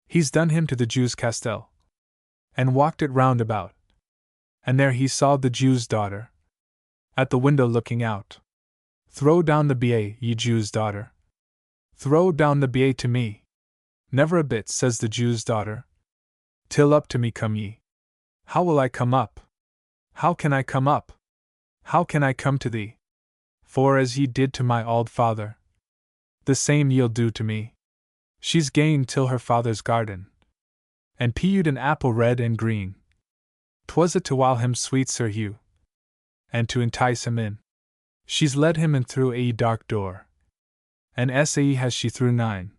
He's done him to the Jew's castell, and walked it round about, and there he saw the Jew's daughter, at the window looking out. Throw down the Bea, ye Jew's daughter. Throw down the Bea to me. Never a bit, says the Jew's daughter, till up to me come ye. How will I come up? How can I come up? How can I come to thee? For as ye did to my auld father, the same ye'll do to me. She's gane till her father's garden, and piyed an apple red and green. 'Twas it to wile him sweet Sir Hugh, and to entice him in. She's led him in through a dark door, and sae has she through 9.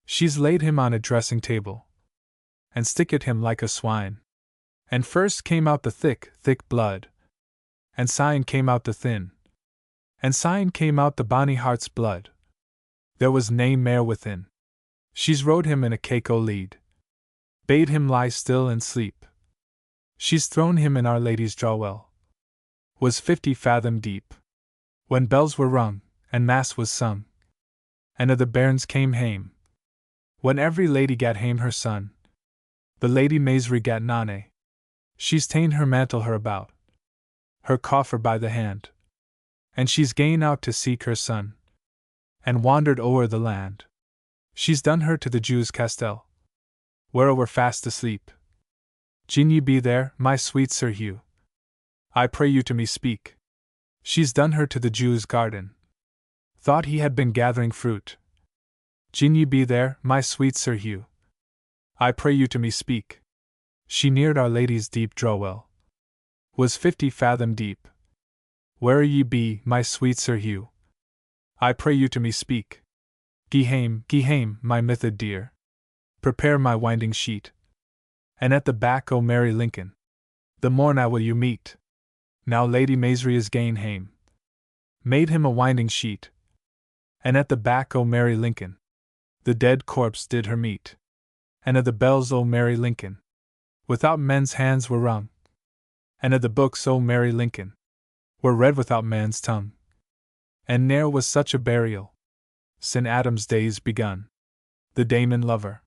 She's laid him on a dressing table, and stickit him like a swine. And first came out the thick, thick blood, and syne came out the thin, and syne came out the bonny heart's blood. There was nae mair within. She's rode him in a cake o' lead, bade him lie still and sleep. She's thrown him in Our Lady's drawwell, was 50 fathom deep. When bells were rung, and mass was sung, and a' the bairns came hame, when every lady gat hame her son, the Lady Maisry gat nane. She's ta'en her mantle her about, her coffer by the hand, and she's gane out to seek her son, and wandered o'er the land. She's done her to the Jew's castell, where a were fast asleep. Gin ye be there, my sweet Sir Hugh, I pray you to me speak. She's done her to the Jew's garden, thought he had been gathering fruit. Gin ye be there, my sweet Sir Hugh, I pray you to me speak. She neared Our Lady's deep drawwell, was 50 fathom deep. Where ye be, my sweet Sir Hugh, I pray you to me speak. Gie hame, my mithid dear, prepare my winding sheet, and at the back o' Mary Lincoln, the morn I will you meet. Now Lady Maisry is gane hame, made him a winding sheet, and at the back o' Mary Lincoln, The dead corpse did her meet. And of the bells, O Mary Lincoln, without men's hands were rung. And of the books, O Mary Lincoln, were read without man's tongue. And ne'er was such a burial sin Adam's days begun. The Damon Lover.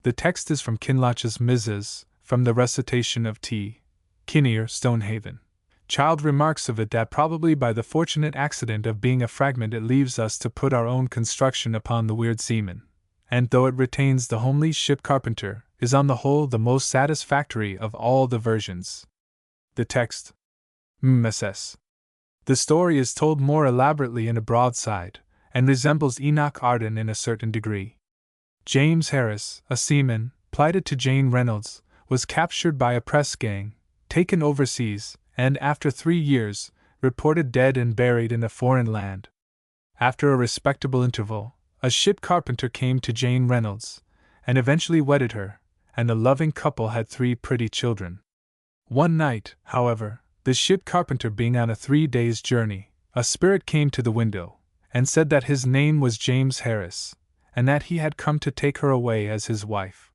The text is from Kinloch's Mrs., from the recitation of T. Kinnear, Stonehaven. Child remarks of it that probably by the fortunate accident of being a fragment it leaves us to put our own construction upon the weird seaman, and though it retains the homely ship carpenter, is on the whole the most satisfactory of all the versions. The text. MSS. The story is told more elaborately in a broadside, and resembles Enoch Arden in a certain degree. James Harris, a seaman, plighted to Jane Reynolds, was captured by a press gang, taken overseas, and after 3 years, reported dead and buried in a foreign land. After a respectable interval, a ship carpenter came to Jane Reynolds, and eventually wedded her, and the loving couple had 3 pretty children. One night, however, the ship carpenter being on a 3 days' journey, a spirit came to the window, and said that his name was James Harris, and that he had come to take her away as his wife.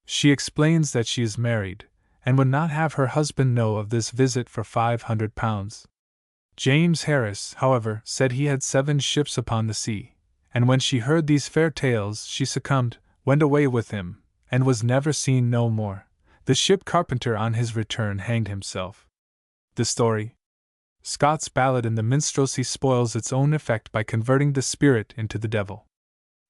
She explains that she is married, and would not have her husband know of this visit for £500. James Harris, however, said he had 7 ships upon the sea, and when she heard these fair tales she succumbed, went away with him, and was never seen no more. The ship carpenter on his return hanged himself. The story. Scott's ballad in the minstrelsy spoils its own effect by converting the spirit into the devil.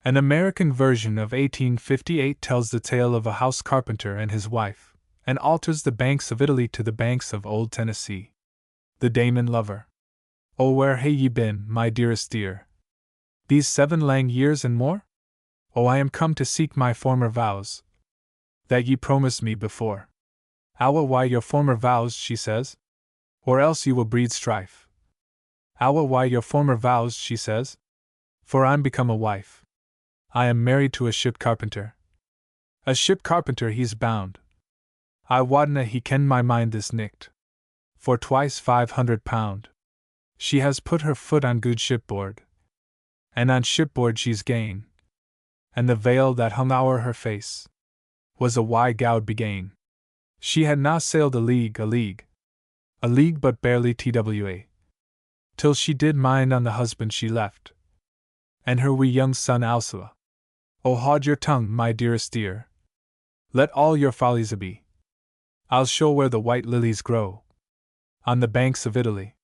An American version of 1858 tells the tale of a house carpenter and his wife, and alters the banks of Italy to the banks of old Tennessee. The Damon Lover. Oh, where hae ye been, my dearest dear, these 7 lang years and more? Oh, I am come to seek my former vows, that ye promised me before. Awa, why your former vows, she says, or else you will breed strife. Awa, why your former vows, she says, for I'm become a wife. I am married to a ship carpenter. A ship carpenter he's bound. I wadna he ken my mind this nicht. For twice £500. She has put her foot on good shipboard, and on shipboard she's gane. And the veil that hung o'er her face was a wide gowd begain. She had na sailed a league but barely twa, till she did mind on the husband she left, and her wee young son Alsua. Oh, haud your tongue, my dearest dear, let all your follies be. I'll show where the white lilies grow, on the banks of Italy.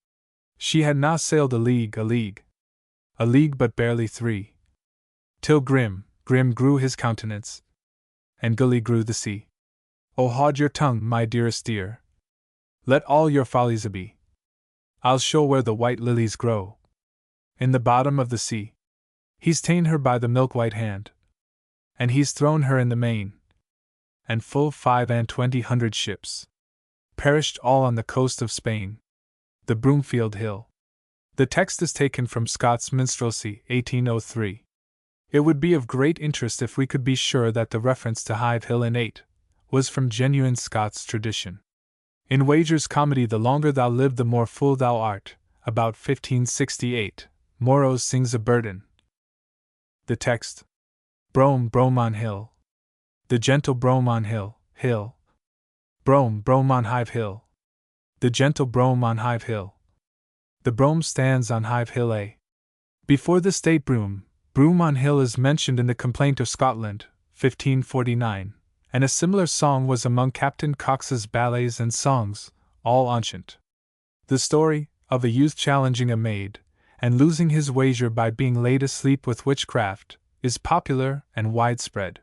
She had na sailed a league but barely 3, till grim grew his countenance, and gully grew the sea. Oh, haud your tongue, my dearest dear, let all your follies be. I'll show where the white lilies grow, in the bottom of the sea. He's ta'en her by the milk-white hand, and he's thrown her in the main, and full 25 ships perished all on the coast of Spain. The Broomfield Hill. The text is taken from Scott's Minstrelsy, 1803. It would be of great interest if we could be sure that the reference to Hive Hill in 8 was from genuine Scots tradition. In Wager's comedy The Longer Thou Live the More Fool Thou Art, about 1568, Morrowes sings a burden. The text. Brome, Brome on hill. The gentle Brome on hill, hill. Brome, Brome on Hive Hill. The gentle Brome on Hive Hill. The Brome stands on Hive Hill A. Before the state Broome, Broome on Hill is mentioned in the Complaint of Scotland, 1549, and a similar song was among Captain Cox's Ballads and Songs, all ancient. The story, of a youth challenging a maid, and losing his wager by being laid asleep with witchcraft, is popular and widespread.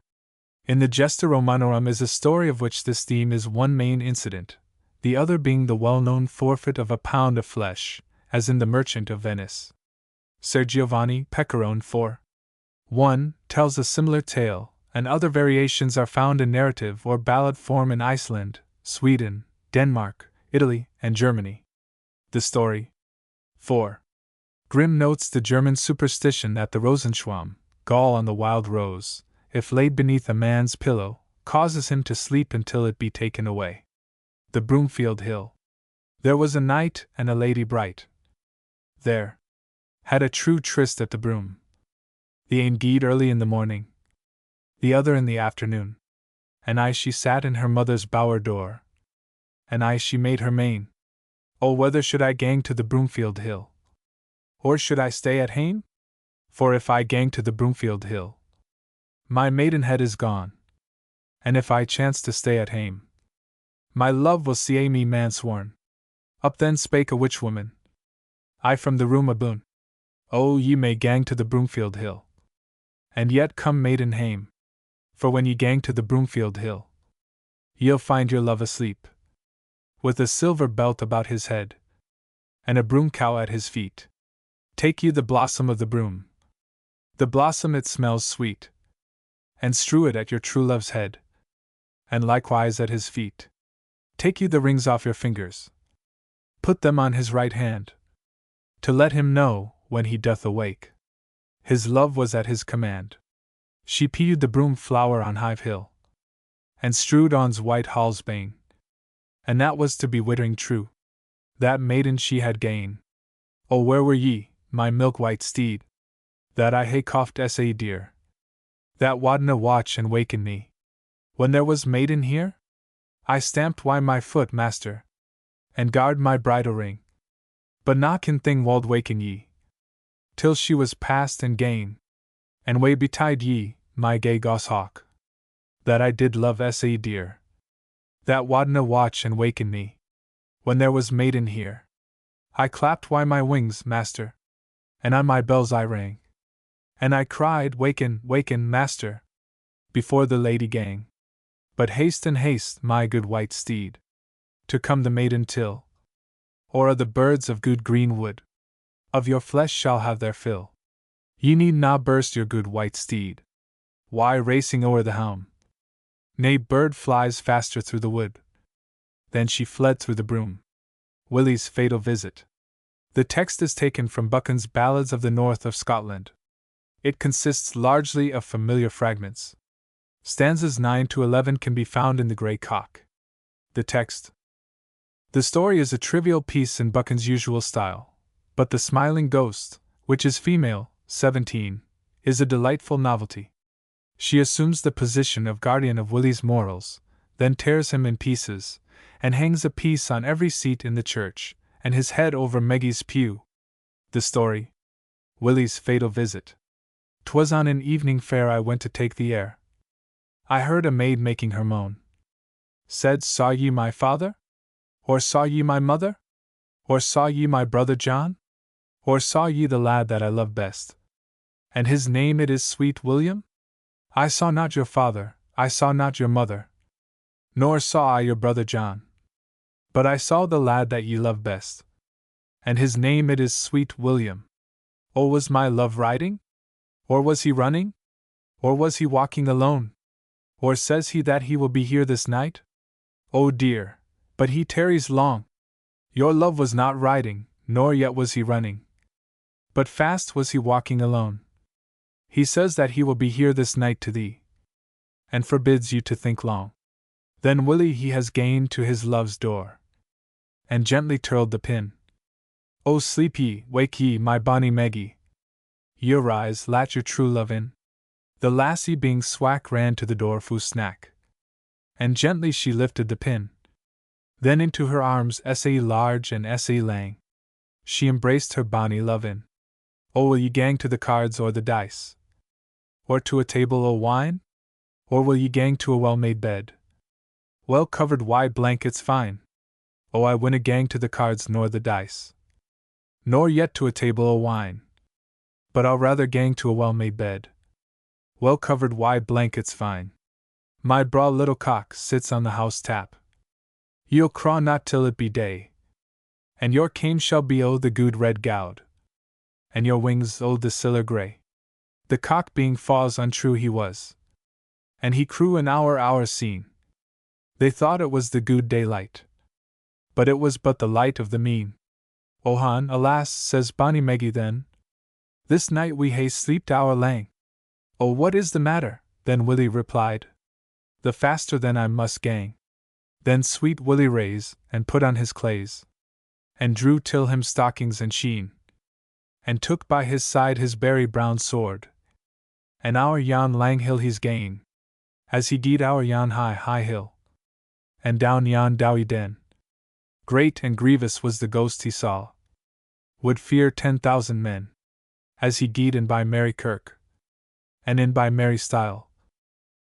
In the Gesta Romanorum is a story of which this theme is one main incident, the other being the well-known forfeit of £1 of flesh, as in The Merchant of Venice. Ser Giovanni Pecorone 4:1 tells a similar tale, and other variations are found in narrative or ballad form in Iceland, Sweden, Denmark, Italy, and Germany. The story. 4. Grimm notes the German superstition that the Rosenschwamm, gall on the wild rose, if laid beneath a man's pillow, causes him to sleep until it be taken away. The Broomfield Hill. There was a knight and a lady bright. There had a true tryst at the Broom. the ane gied early in the morning, the other in the afternoon. And I she sat in her mother's bower door, and I she made her main. Oh, whether should I gang to the Broomfield Hill, or should I stay at hame? For if I gang to the Broomfield Hill, my maidenhead is gone, and if I chance to stay at hame, my love will see me man sworn. Up then spake a witch woman, I from the room aboon. Oh, ye may gang to the Broomfield Hill, and yet come maiden hame. For when ye gang to the Broomfield Hill, ye'll find your love asleep, with a silver belt about his head, and a broom cow at his feet. Take ye the blossom of the broom, the blossom it smells sweet, and strew it at your true love's head, and likewise at his feet. Take ye the rings off your fingers, put them on his right hand, to let him know, when he doth awake, his love was at his command. She pewed the broom flower on Hive Hill, and strewed on's white hall's bane, and that was to be wittering true. That maiden she had gane. Oh, where were ye, my milk-white steed, that I hae coughed sa dear, that wadna watch and waken me, when there was maiden here? I stamped wy my foot, master, and guard my bridle ring, but na can thing wald waken ye, till she was past and gane. And way betide ye, my gay goshawk, that I did love sa dear, that wadna watch and waken me, when there was maiden here. I clapped wy my wings, master, and on my bells I rang, and I cried, waken, waken, master, before the lady gang. But haste and haste, my good white steed, to come the maiden till, or o' the birds of good green wood, of your flesh shall have their fill. Ye need na burst your good white steed, why racing o'er the helm? Nay, bird flies faster through the wood. Then she fled through the broom. Willie's fatal visit. The text is taken from Buchan's Ballads of the North of Scotland. It consists largely of familiar fragments. Stanzas 9 to 11 can be found in The Grey Cock. The text. The story is a trivial piece in Buchan's usual style, but the smiling ghost, which is female, 17, is a delightful novelty. She assumes the position of guardian of Willie's morals, then tears him in pieces, and hangs a piece on every seat in the church, and his head over Maggie's pew. The story. Willie's fatal visit. 'Twas on an evening fair I went to take the air. I heard a maid making her moan. Said, saw ye my father? Or saw ye my mother? Or saw ye my brother John? Or saw ye the lad that I love best? And his name it is sweet William? I saw not your father, I saw not your mother, nor saw I your brother John. But I saw the lad that ye love best, and his name it is sweet William. Oh, was my love riding? Or was he running? Or was he walking alone? Or says he that he will be here this night? Oh dear, but he tarries long. Your love was not riding, nor yet was he running, but fast was he walking alone. He says that he will be here this night to thee, and forbids you to think long. Then Willie he has gained to his love's door, and gently tirled the pin. Oh, sleep ye, wake ye, my bonny Maggie. Ye arise, lat your true love in. The lassie being swack ran to the door fu snack, and gently she lifted the pin. Then into her arms essay large and essay lang, she embraced her bonny love in. Oh, will ye gang to the cards or the dice? Or to a table o' wine? Or will ye gang to a well-made bed, well covered wide blankets fine? Oh, I winna gang to the cards nor the dice, nor yet to a table o' wine, but I'll rather gang to a well-made bed, well covered wide blankets fine. My braw little cock sits on the house tap. Ye'll craw not till it be day, and your cane shall be o' the good red gowd, and your wings o' the siller grey. The cock being faws untrue he was, and he crew an hour seen. They thought it was the good daylight, but it was but the light of the mean. O hon, alas, says bonny Maggie then, this night we hae sleeped our lang. Oh, what is the matter? Then Willie replied, the faster then I must gang. Then sweet Willie rase, and put on his clays, and drew till him stockings and sheen, and took by his side his berry brown sword, and our yon lang hill he's gain, as he gied our yon high hill, and down yon dowie den. Great and grievous was the ghost he saw, would fear 10,000 men, as he gied in by Mary Kirk, and in by Mary Stile.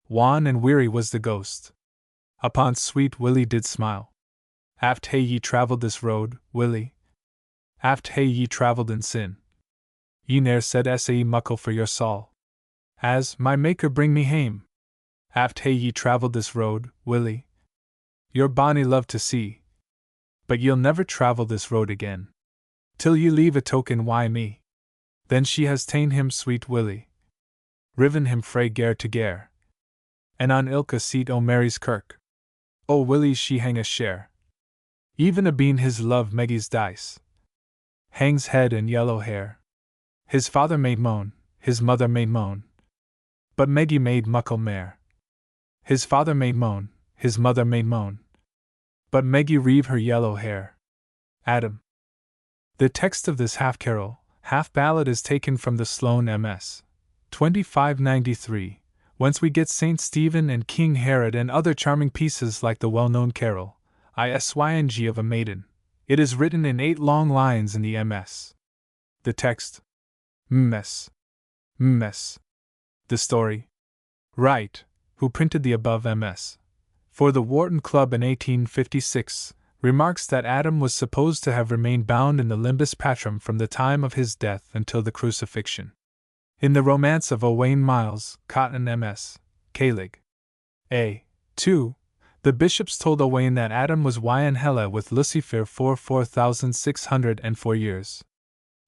Wan and weary was the ghost, upon sweet Willie did smile. Aft hae ye travelled this road, Willie? Aft hae ye travelled in sin? Ye ne'er said sae muckle for your soul, as my Maker bring me hame. Aft hae ye travelled this road, Willie? Your bonny love to see, but ye'll never travel this road again, till ye leave a token why me. Then she has ta'en him sweet Willie, riven him frae gare to gare, and on ilka seat o' Mary's kirk, o' Willie she hang a share. Even a bean his love Maggie's dice, hangs head and yellow hair. His father made moan, his mother made moan, but Maggie made muckle mair. His father made moan, his mother made moan, but Maggie reave her yellow hair. Adam. The text of this half-carol, half-ballad is taken from the Sloane MS. 2593, whence we get Saint Stephen and King Herod and other charming pieces like the well-known carol, Isyng of a Maiden. It is written in 8 long lines in the MS. The text. Ms. Ms. The story. Wright, who printed the above MS for the Wharton Club in 1856, remarks that Adam was supposed to have remained bound in the limbus patrum from the time of his death until the crucifixion. In the romance of Owain Miles, Cotton MS. Calig. A. 2, the bishops told Owain that Adam was yn hella with Lucifer for 4,604 years.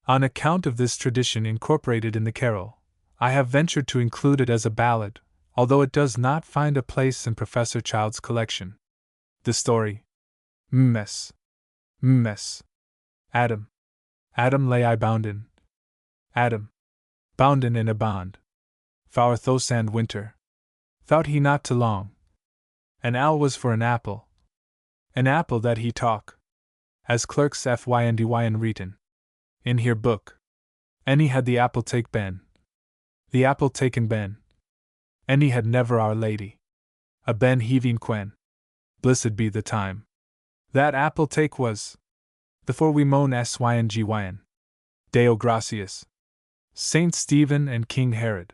On account of this tradition incorporated in the carol, I have ventured to include it as a ballad, although it does not find a place in Professor Child's collection. The story. Mess. Mess. Adam. Adam lay I bounden. Adam. Bounden in a bond. Four thosand winter. Thought he not to long. An owl was for an apple. An apple that he talk. As clerks fyndy written. In here book. Any had the apple take Ben. The apple taken Ben. Any had never Our Lady. A Ben heaving quen. Blessed be the time. That apple take was. The for we moan syng. Deo gratias. Saint Stephen and King Herod.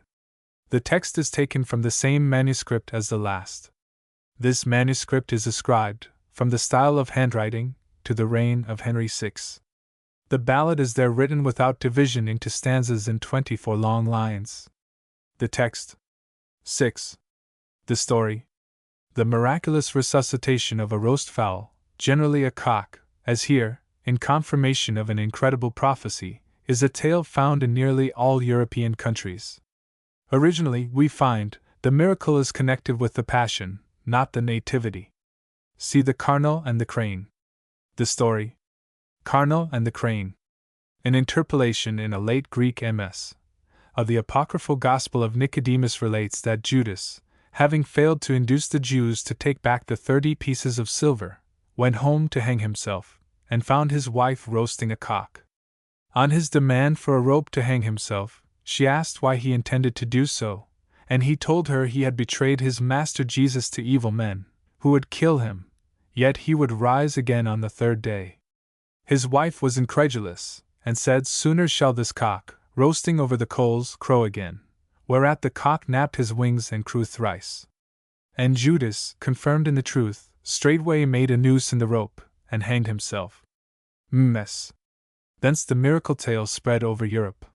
The text is taken from the same manuscript as the last. This manuscript is ascribed, from the style of handwriting, to the reign of Henry VI. The ballad is there written without division into stanzas in 24 long lines. The text. 6. The story. The miraculous resuscitation of a roast fowl, generally a cock, as here, in confirmation of an incredible prophecy, is a tale found in nearly all European countries. Originally, we find, the miracle is connected with the Passion, not the Nativity. See the Carnal and the Crane. The story. Carnal and the Crane. An interpolation in a late Greek MS. Of the apocryphal Gospel of Nicodemus relates that Judas, having failed to induce the Jews to take back the 30 pieces of silver, went home to hang himself, and found his wife roasting a cock. On his demand for a rope to hang himself, she asked why he intended to do so, and he told her he had betrayed his master Jesus to evil men, who would kill him, yet he would rise again on the 3rd day. His wife was incredulous, and said, "Sooner shall this cock, roasting over the coals, crow again," whereat the cock napped his wings and crew thrice. And Judas, confirmed in the truth, straightway made a noose in the rope, and hanged himself. Mess. Thence the miracle tale spread over Europe.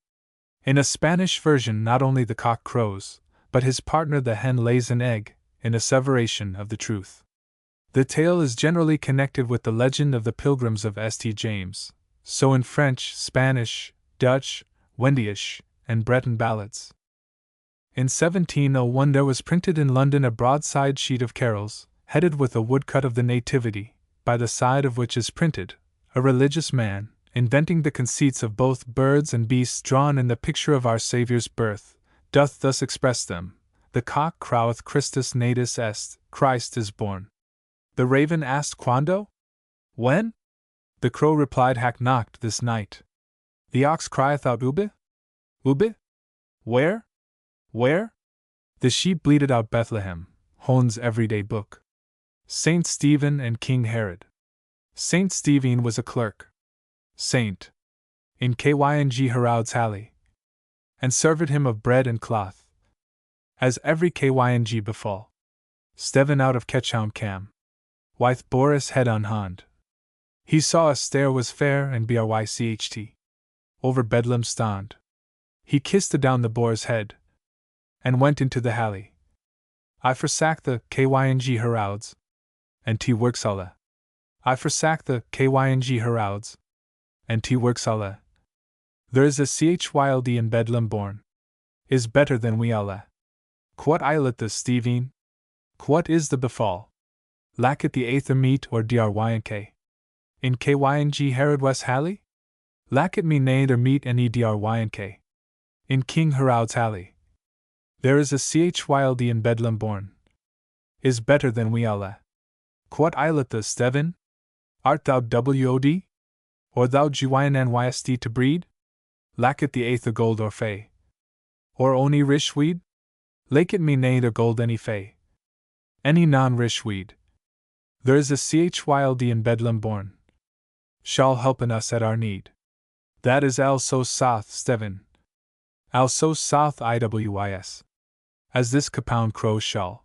In a Spanish version not only the cock crows, but his partner the hen lays an egg, in asseveration of the truth. The tale is generally connected with the legend of the Pilgrims of St. James, so in French, Spanish, Dutch, Wendish, and Breton ballads. In 1701 there was printed in London a broadside sheet of carols, headed with a woodcut of the Nativity, by the side of which is printed, a religious man, inventing the conceits of both birds and beasts drawn in the picture of our Saviour's birth, doth thus express them: the cock croweth Christus natus est, Christ is born. The raven asked quando? When? The crow replied hack knocked this night. The ox crieth out ube? Ube? Where? Where? The sheep bleated out Bethlehem, Hone's everyday book. Saint Stephen and King Herod. Saint Stephen was a clerk. Saint. In Kyng Herod's Halley. And served him of bread and cloth. As every Kyng befall. Stephen out of Ketchown Cam. Wyth Boris head unhond. He saw a stair was fair and brycht. Over Bedlam stond. He kissed adown the boar's head. And went into the Halley. I forsack the Kyng Herods. And T works alle. I forsack the Kyng Herods. And T works alle. There is a chyld in Bedlam born. Is better than we alle. Quot islet the Stephen? Quot is the befall? Lack it the aether meat or drynk? In Kyng Herod West Halley? Lack it me neither meat any drynk? In King Herod's Halley. There is a chyld in Bedlam born. Is better than we alle. Quot islet the Stephen? Art thou wod? Or thou gynyst to breed? Lack it the aether gold or fay? Or ony rish weed? Lake it me neither gold any fay? Any non-rish weed. There is a chyld in Bedlam born. Shall helpen us at our need. That is al so south Stephen. Al so south iwis. As this capound crow shall.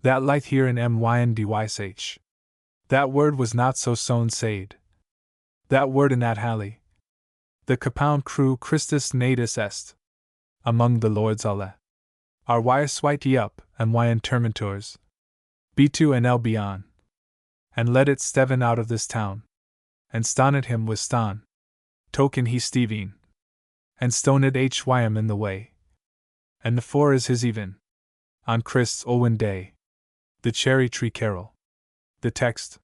That light here in myndych. That word was not so sown said. That word in that Halley. The capound crew Christus natus est. Among the lords alle. Our wise white ye up, and yn termentors. B2 and L beyond. And let it Stephen out of this town. And stoned him with ston. Token he Stephen. And stoned hym in the way. And the four is his even. On Christ's Owen day. The Cherry Tree Carol. The text.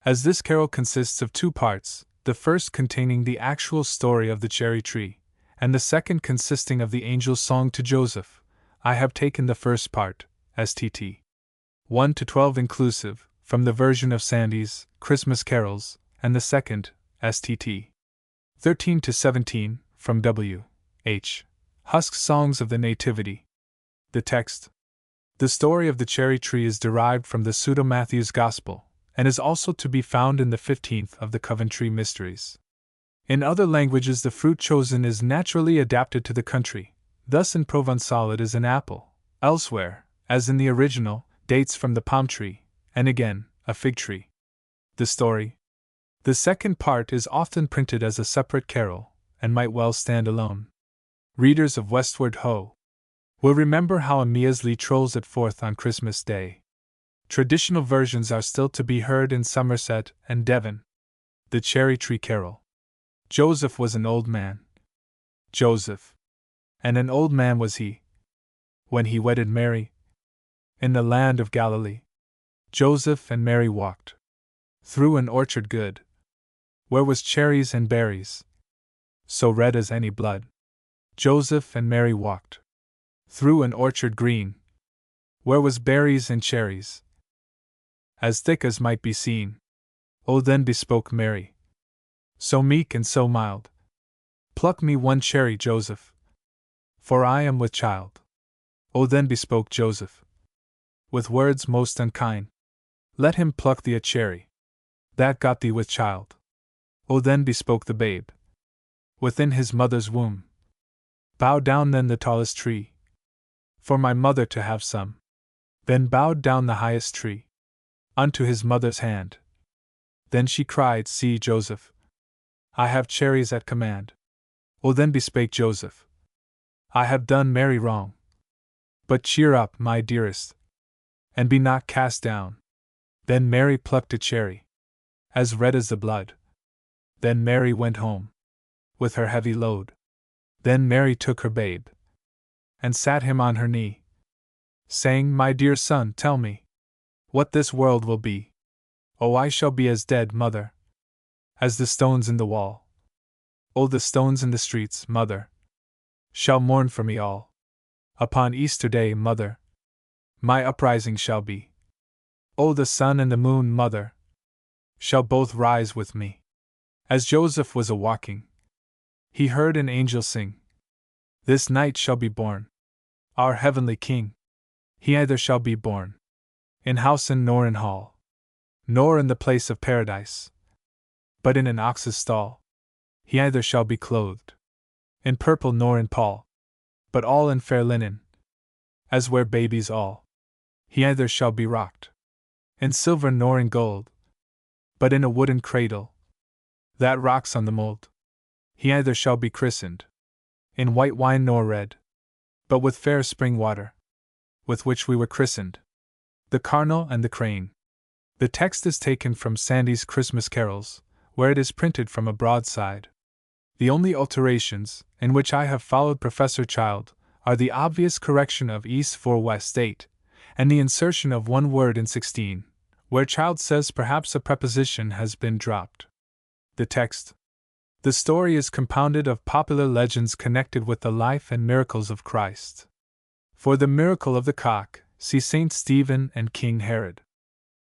As this carol consists of two parts, the first containing the actual story of the cherry tree, and the second consisting of the angel's song to Joseph, I have taken the first part, STT. 1 to 12 inclusive, from the version of Sandy's Christmas Carols, and the second, STT. 13 to 17, from W. H. Husk's Songs of the Nativity. The text. The story of the cherry tree is derived from the Pseudo-Matthew's Gospel, and is also to be found in the 15th of the Coventry Mysteries. In other languages the fruit chosen is naturally adapted to the country, thus in Provençal it is an apple, elsewhere, as in the original, dates from the palm tree, and again, a fig tree. The story. The second part is often printed as a separate carol, and might well stand alone. Readers of Westward Ho! Will remember how Measley trolls it forth on Christmas Day. Traditional versions are still to be heard in Somerset and Devon. The Cherry Tree Carol. Joseph was an old man. Joseph. And an old man was he. When he wedded Mary. In the land of Galilee. Joseph and Mary walked. Through an orchard good. Where was cherries and berries. So red as any blood. Joseph and Mary walked. Through an orchard green. Where was berries and cherries. As thick as might be seen. O then bespoke Mary. So meek and so mild. Pluck me one cherry, Joseph. For I am with child. O then bespoke Joseph. With words most unkind. Let him pluck thee a cherry. That got thee with child. O then bespoke the babe. Within his mother's womb. Bow down then the tallest tree. For my mother to have some. Then bowed down the highest tree. Unto his mother's hand. Then she cried, See, Joseph. I have cherries at command. O then bespake Joseph. I have done Mary wrong. But cheer up, my dearest. And be not cast down. Then Mary plucked a cherry. As red as the blood. Then Mary went home. With her heavy load. Then Mary took her babe. And sat him on her knee. Saying, My dear son, tell me. What this world will be. Oh, I shall be as dead, mother. As the stones in the wall. Oh, the stones in the streets, mother. Shall mourn for me all. Upon Easter Day, mother. My uprising shall be. Oh, the sun and the moon, mother. Shall both rise with me. As Joseph was a-walking. He heard an angel sing. This night shall be born. our heavenly King. He either shall be born in house nor in hall, nor in the place of paradise, but in an ox's stall. He either shall be clothed in purple nor in pall, but all in fair linen, as wear babies all. He either shall be rocked in silver nor in gold, but in a wooden cradle that rocks on the mold. He either shall be christened in white wine nor red, but with fair spring water, with which we were christened, the Cardinal and the Crane. The text is taken from Sandy's Christmas Carols, where it is printed from a broadside. The only alterations, in which I have followed Professor Child, are the obvious correction of East 4 West 8, and the insertion of one word in 16, where Child says perhaps a preposition has been dropped. The text. The story is compounded of popular legends connected with the life and miracles of Christ. For the miracle of the cock, see Saint Stephen and King Herod.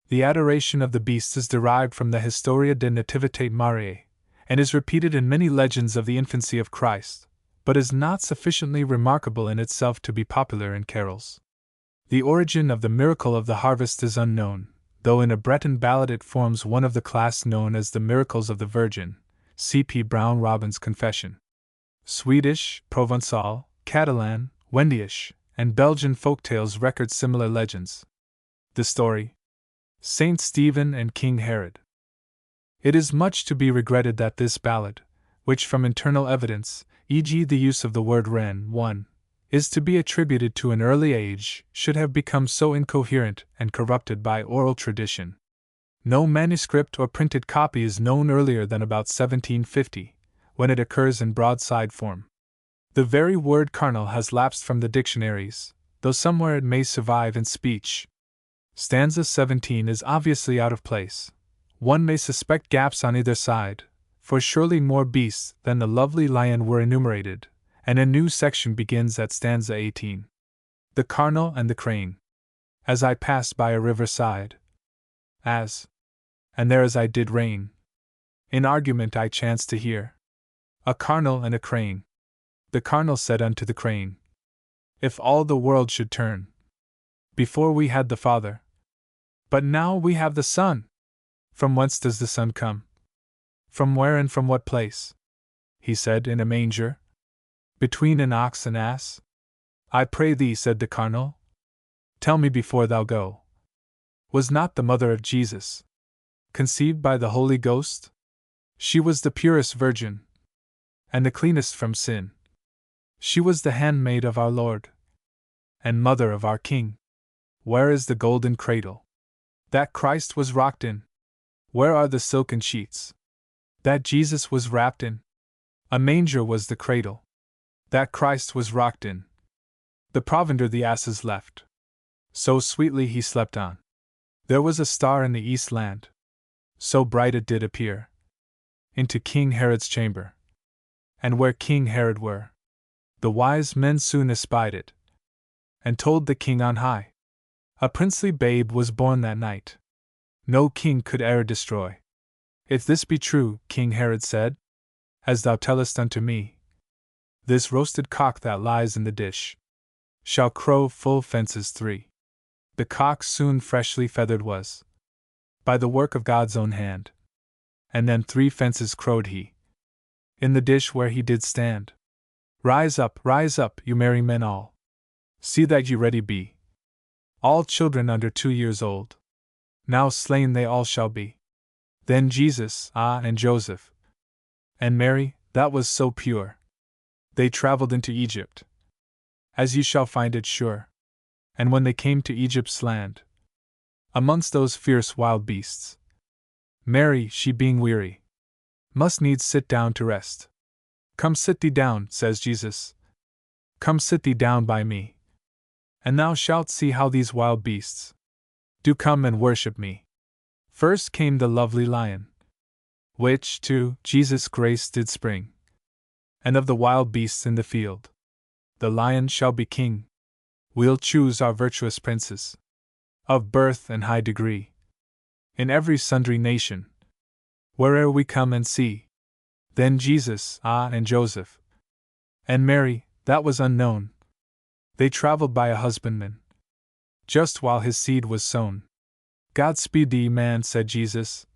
The adoration of the beast is derived from the Historia de Nativitate Mariae, and is repeated in many legends of the infancy of Christ, but is not sufficiently remarkable in itself to be popular in carols. The origin of the miracle of the harvest is unknown, though in a Breton ballad it forms one of the class known as the Miracles of the Virgin. C.P. Brown Robin's Confession. Swedish, Provençal, Catalan, Wendyish, and Belgian folktales record similar legends. The story. Saint Stephen and King Herod. It is much to be regretted that this ballad, which from internal evidence, e.g. the use of the word ren, one, is to be attributed to an early age, should have become so incoherent and corrupted by oral tradition. No manuscript or printed copy is known earlier than about 1750, when it occurs in broadside form. The very word carnal has lapsed from the dictionaries, though somewhere it may survive in speech. Stanza 17 is obviously out of place. One may suspect gaps on either side, for surely more beasts than the lovely lion were enumerated, and a new section begins at stanza 18. The Cardinal and the Crane. As I passed by a riverside, and there as I did reign, in argument I chanced to hear a cardinal and a crane. The cardinal said unto the crane, if all the world should turn, before we had the Father, but now we have the Son, from whence does the Son come? From where and from what place? He said, in a manger, between an ox and ass. I pray thee, said the cardinal, tell me before thou go, was not the mother of Jesus conceived by the Holy Ghost? She was the purest virgin, and the cleanest from sin. She was the handmaid of our Lord, and mother of our King. Where is the golden cradle that Christ was rocked in? Where are the silken sheets that Jesus was wrapped in? A manger was the cradle that Christ was rocked in. The provender the asses left, so sweetly he slept on. There was a star in the east land, so bright it did appear, into King Herod's chamber. And where King Herod were, the wise men soon espied it, and told the king on high. A princely babe was born that night, no king could e'er destroy. If this be true, King Herod said, as thou tellest unto me, this roasted cock that lies in the dish shall crow full fences 3. The cock soon freshly feathered was, by the work of God's own hand, and then 3 fences crowed he, in the dish where he did stand. Rise up, you merry men all, see that ye ready be. All children under 2 years old, now slain they all shall be. Then Jesus, and Joseph, and Mary, that was so pure, they travelled into Egypt, as ye shall find it sure. And when they came to Egypt's land, amongst those fierce wild beasts, Mary, she being weary, must needs sit down to rest. Come sit thee down, says Jesus, come sit thee down by me, and thou shalt see how these wild beasts do come and worship me. First came the lovely lion, which to Jesus' grace did spring, and of the wild beasts in the field, the lion shall be king. We'll choose our virtuous princes, of birth and high degree, in every sundry nation, where'er we come and see. Then Jesus, and Joseph, and Mary, that was unknown, They traveled by a husbandman, just while his seed was sown. God speed thee, man, said Jesus.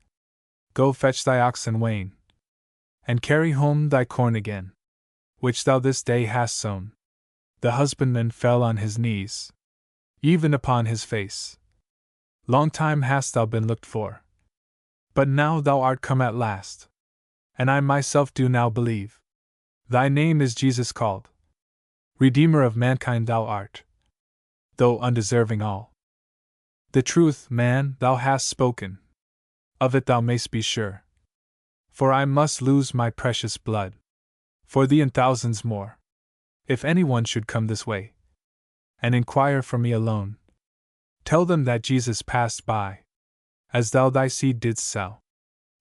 Go fetch thy ox and wain, and carry home thy corn again, which thou this day hast sown. The husbandman fell on his knees, even upon his face. Long time hast thou been looked for, but now thou art come at last, and I myself do now believe. Thy name is Jesus called. Redeemer of mankind thou art, though undeserving all. The truth, man, thou hast spoken, of it thou mayst be sure. For I must lose my precious blood, for thee and thousands more, if anyone should come this way, and inquire for me alone. Tell them that Jesus passed by, as thou thy seed didst sow.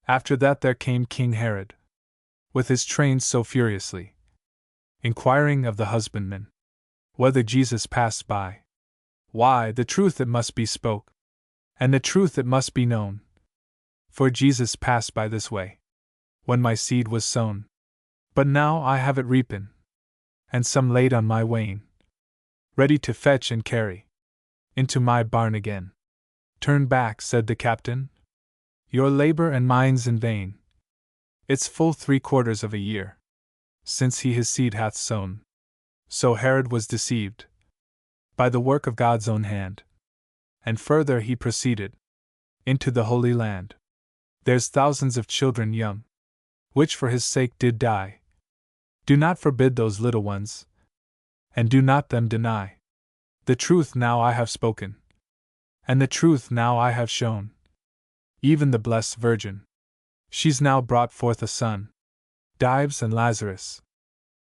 After that there came King Herod, with his train so furiously, inquiring of the husbandman, whether Jesus passed by. Why, the truth it must be spoke, and the truth it must be known. For Jesus passed by this way, when my seed was sown. But now I have it reapen, and some laid on my wain, ready to fetch and carry into my barn again. Turn back, said the captain. Your labor and mine's in vain. It's full 3/4 of a year since he his seed hath sown. So Herod was deceived by the work of God's own hand. And further he proceeded into the Holy Land. There's thousands of children young, which for his sake did die. Do not forbid those little ones, and do not them deny. The truth now I have spoken, and the truth now I have shown. Even the blessed Virgin, she's now brought forth a son, Dives and Lazarus.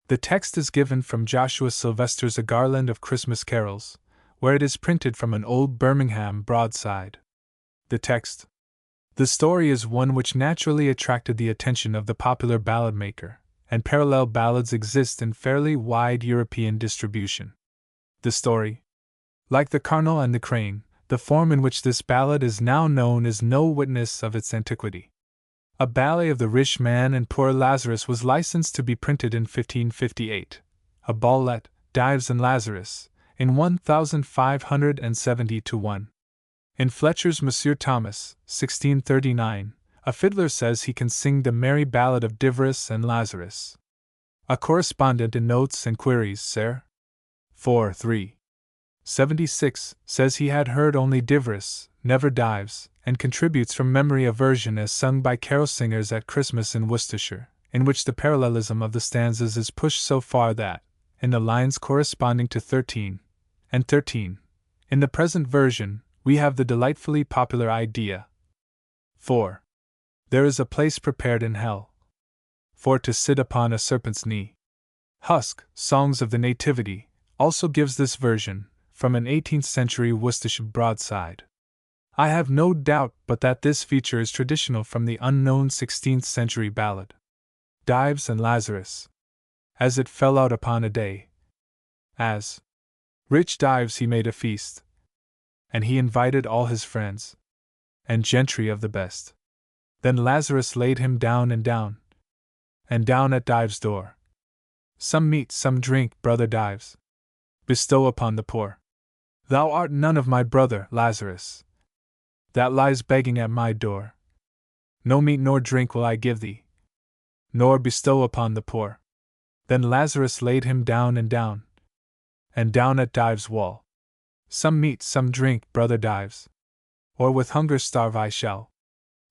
The text is given from Joshua Sylvester's A Garland of Christmas Carols, where it is printed from an old Birmingham broadside. The text. The story is one which naturally attracted the attention of the popular ballad maker, and parallel ballads exist in fairly wide European distribution. The story, like the Carnal and the Crane, the form in which this ballad is now known is no witness of its antiquity. A Ballad of the Rich Man and Poor Lazarus was licensed to be printed in 1558, a ballad, Dives and Lazarus, in 1570-1. In Fletcher's Monsieur Thomas, 1639, a fiddler says he can sing the merry ballad of Dives and Lazarus. A correspondent in Notes and Queries, Sir. 4-3. 76, says he had heard only Dives, never Dives, and contributes from memory a version as sung by carol singers at Christmas in Worcestershire, in which the parallelism of the stanzas is pushed so far that, in the lines corresponding to 13 and 13, in the present version, we have the delightfully popular idea. 4. There is a place prepared in hell for to sit upon a serpent's knee. Husk, Songs of the Nativity, also gives this version, from an 18th century Worcestershire broadside. I have no doubt but that this feature is traditional from the unknown 16th century ballad, Dives and Lazarus. As it fell out upon a day, as rich Dives he made a feast, and he invited all his friends, and gentry of the best. Then Lazarus laid him down and down at Dives' door. Some meat, some drink, brother Dives, bestow upon the poor. Thou art none of my brother, Lazarus, that lies begging at my door. No meat nor drink will I give thee, nor bestow upon the poor. Then Lazarus laid him down and down at Dives' wall. Some meat, some drink, brother Dives, or with hunger starve I shall.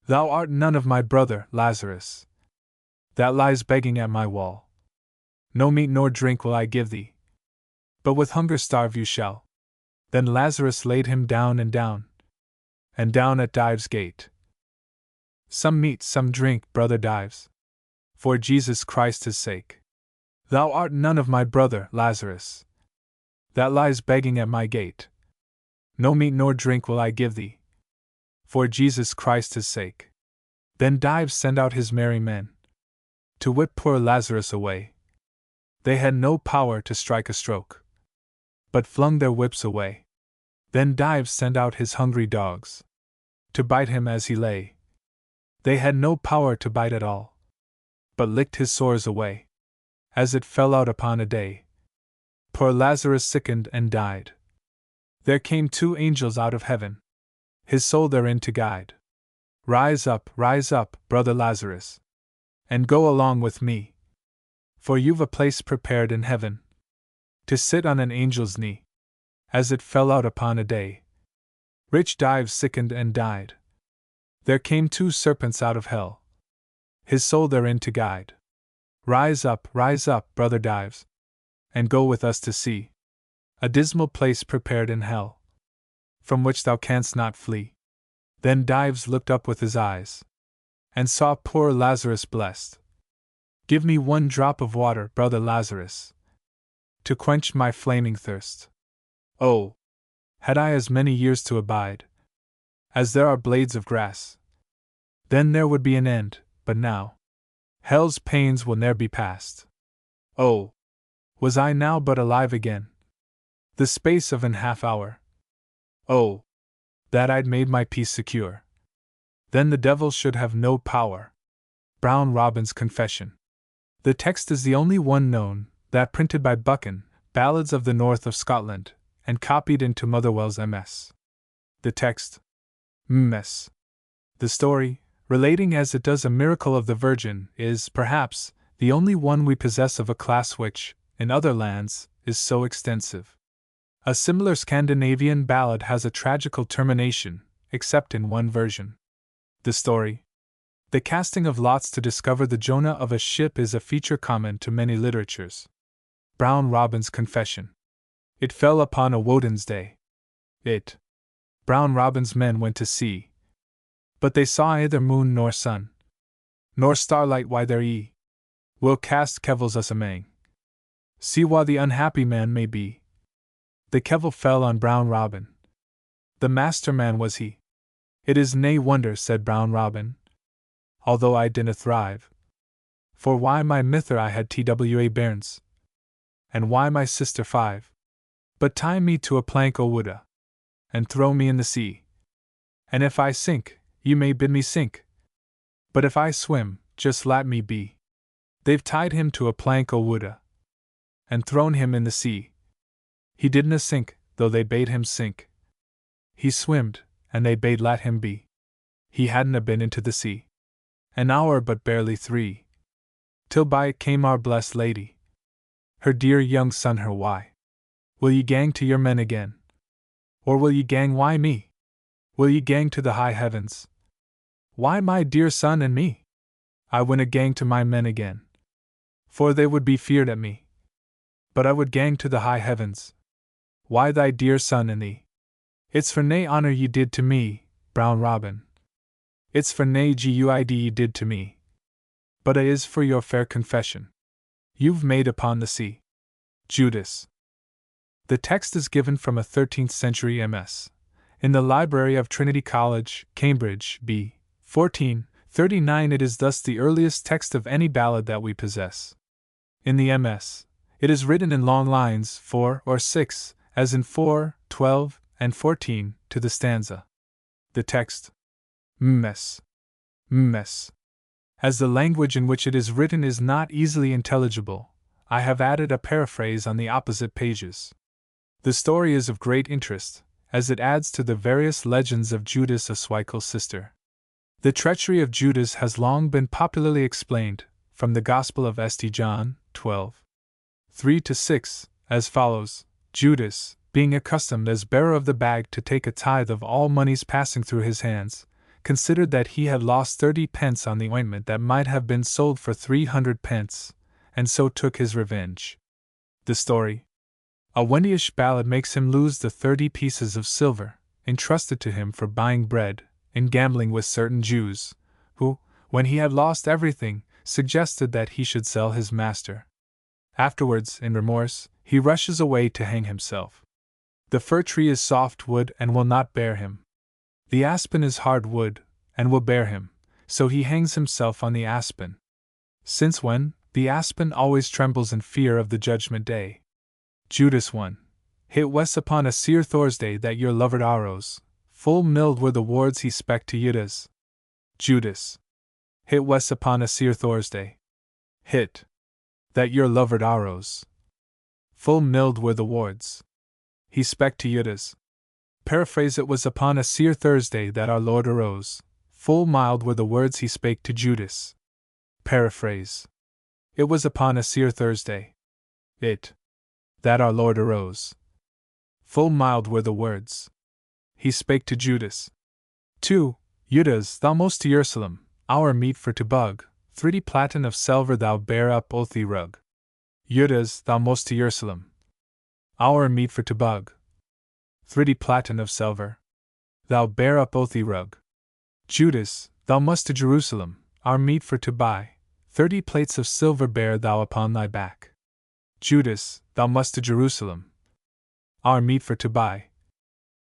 Thou art none of my brother, Lazarus, that lies begging at my wall. No meat nor drink will I give thee, but with hunger starve you shall. Then Lazarus laid him down and down at Dives' gate. Some meat, some drink, brother Dives, for Jesus Christ his sake. Thou art none of my brother, Lazarus, that lies begging at my gate. No meat nor drink will I give thee, for Jesus Christ his sake. Then Dives sent out his merry men to whip poor Lazarus away. They had no power to strike a stroke, but flung their whips away. Then Dives sent out his hungry dogs to bite him as he lay. They had no power to bite at all, but licked his sores away. As it fell out upon a day, Poor Lazarus sickened and died. There came 2 angels out of heaven, his soul therein to guide. Rise up, brother Lazarus, and go along with me, for you've a place prepared in heaven, to sit on an angel's knee. As it fell out upon a day, rich Dives sickened and died. There came 2 serpents out of hell, his soul therein to guide. Rise up, brother Dives, and go with us to see a dismal place prepared in hell, from which thou canst not flee. Then Dives looked up with his eyes, and saw poor Lazarus blessed. Give me 1 drop of water, brother Lazarus, to quench my flaming thirst. Oh, had I as many years to abide as there are blades of grass, then there would be an end, but now hell's pains will ne'er be past. Oh, was I now but alive again, the space of an half-hour. Oh, that I'd made my peace secure, then the devil should have no power. Brown Robin's Confession. The text is the only one known, that printed by Buchan, Ballads of the North of Scotland, and copied into Motherwell's MS. The text, MS. The story, relating as it does a miracle of the Virgin, is, perhaps, the only one we possess of a class which, in other lands, is so extensive. A similar Scandinavian ballad has a tragical termination, except in one version. The story, the casting of lots to discover the Jonah of a ship, is a feature common to many literatures. Brown Robin's Confession. It fell upon a Woden's day. Brown Robin's men went to sea, but they saw either moon nor sun, nor starlight. Why there will cast kevils us amang. See wha the unhappy man may be. The kevil fell on Brown Robin. The master man was he. It is nae wonder, said Brown Robin, although I dinna thrive. For why my mither I had twa bairns, and why my sister 5. But tie me to a plank o' wood, and throw me in the sea. And if I sink, you may bid me sink. But if I swim, just lat me be. They've tied him to a plank o' wood, and thrown him in the sea. He didna sink, though they bade him sink. He swimmed, and they bade lat him be. He hadna been into the sea an hour, but barely 3, till by it came our blessed Lady, her dear young son her why. Will ye gang to your men again? Or will ye gang why me? Will ye gang to the high heavens? Why my dear son and me? I winna gang to my men again, for they would be feared at me. But I would gang to the high heavens. Why thy dear son and thee? It's for nae honour ye did to me, Brown Robin. It's for nae good ye did to me. But it is for your fair confession you've made upon the sea. Judas. The text is given from a 13th century MS. In the library of Trinity College, Cambridge, B. 1439. It is thus the earliest text of any ballad that we possess. In the MS, it is written in long lines, 4 or 6, as in 4, 12, and 14, to the stanza. The text, MS. As the language in which it is written is not easily intelligible, I have added a paraphrase on the opposite pages. The story is of great interest, as it adds to the various legends of Judas Osweikel's sister. The treachery of Judas has long been popularly explained, from the Gospel of St. John, 12. 3-6, as follows: Judas, being accustomed as bearer of the bag to take a tithe of all monies passing through his hands, considered that he had lost 30 pence on the ointment that might have been sold for 300 pence, and so took his revenge. The story, a Wendyish ballad, makes him lose the 30 pieces of silver, entrusted to him for buying bread, in gambling with certain Jews, who, when he had lost everything, suggested that he should sell his master. Afterwards, in remorse, he rushes away to hang himself. The fir tree is soft wood and will not bear him. The aspen is hard wood, and will bear him, so he hangs himself on the aspen. Since when, the aspen always trembles in fear of the judgment day. Judas 1. Hit wes upon a sear Thursday that your lovered arrows, full milled were the words he spec to Judas. Judas. Hit wes upon a sear Thursday. Hit. That your lovered arrows, full mild were the words. He spake to Judas. Paraphrase: it was upon a seer Thursday that our Lord arose. Full mild were the words he spake to Judas. Paraphrase: it was upon a seer Thursday that our Lord arose. Full mild were the words he spake to Judas. 2. Judas, thou most to Jerusalem, our meat for to bug, 30 platen of silver thou bear up oath thee rug. Judas, thou most to Jerusalem, our meat for to bug, 30 platen of silver thou bear up oath thee rug. Judas, thou must to Jerusalem, our meat for to buy, 30 plates of silver bear thou upon thy back. Judas, thou must to Jerusalem, our meat for to buy,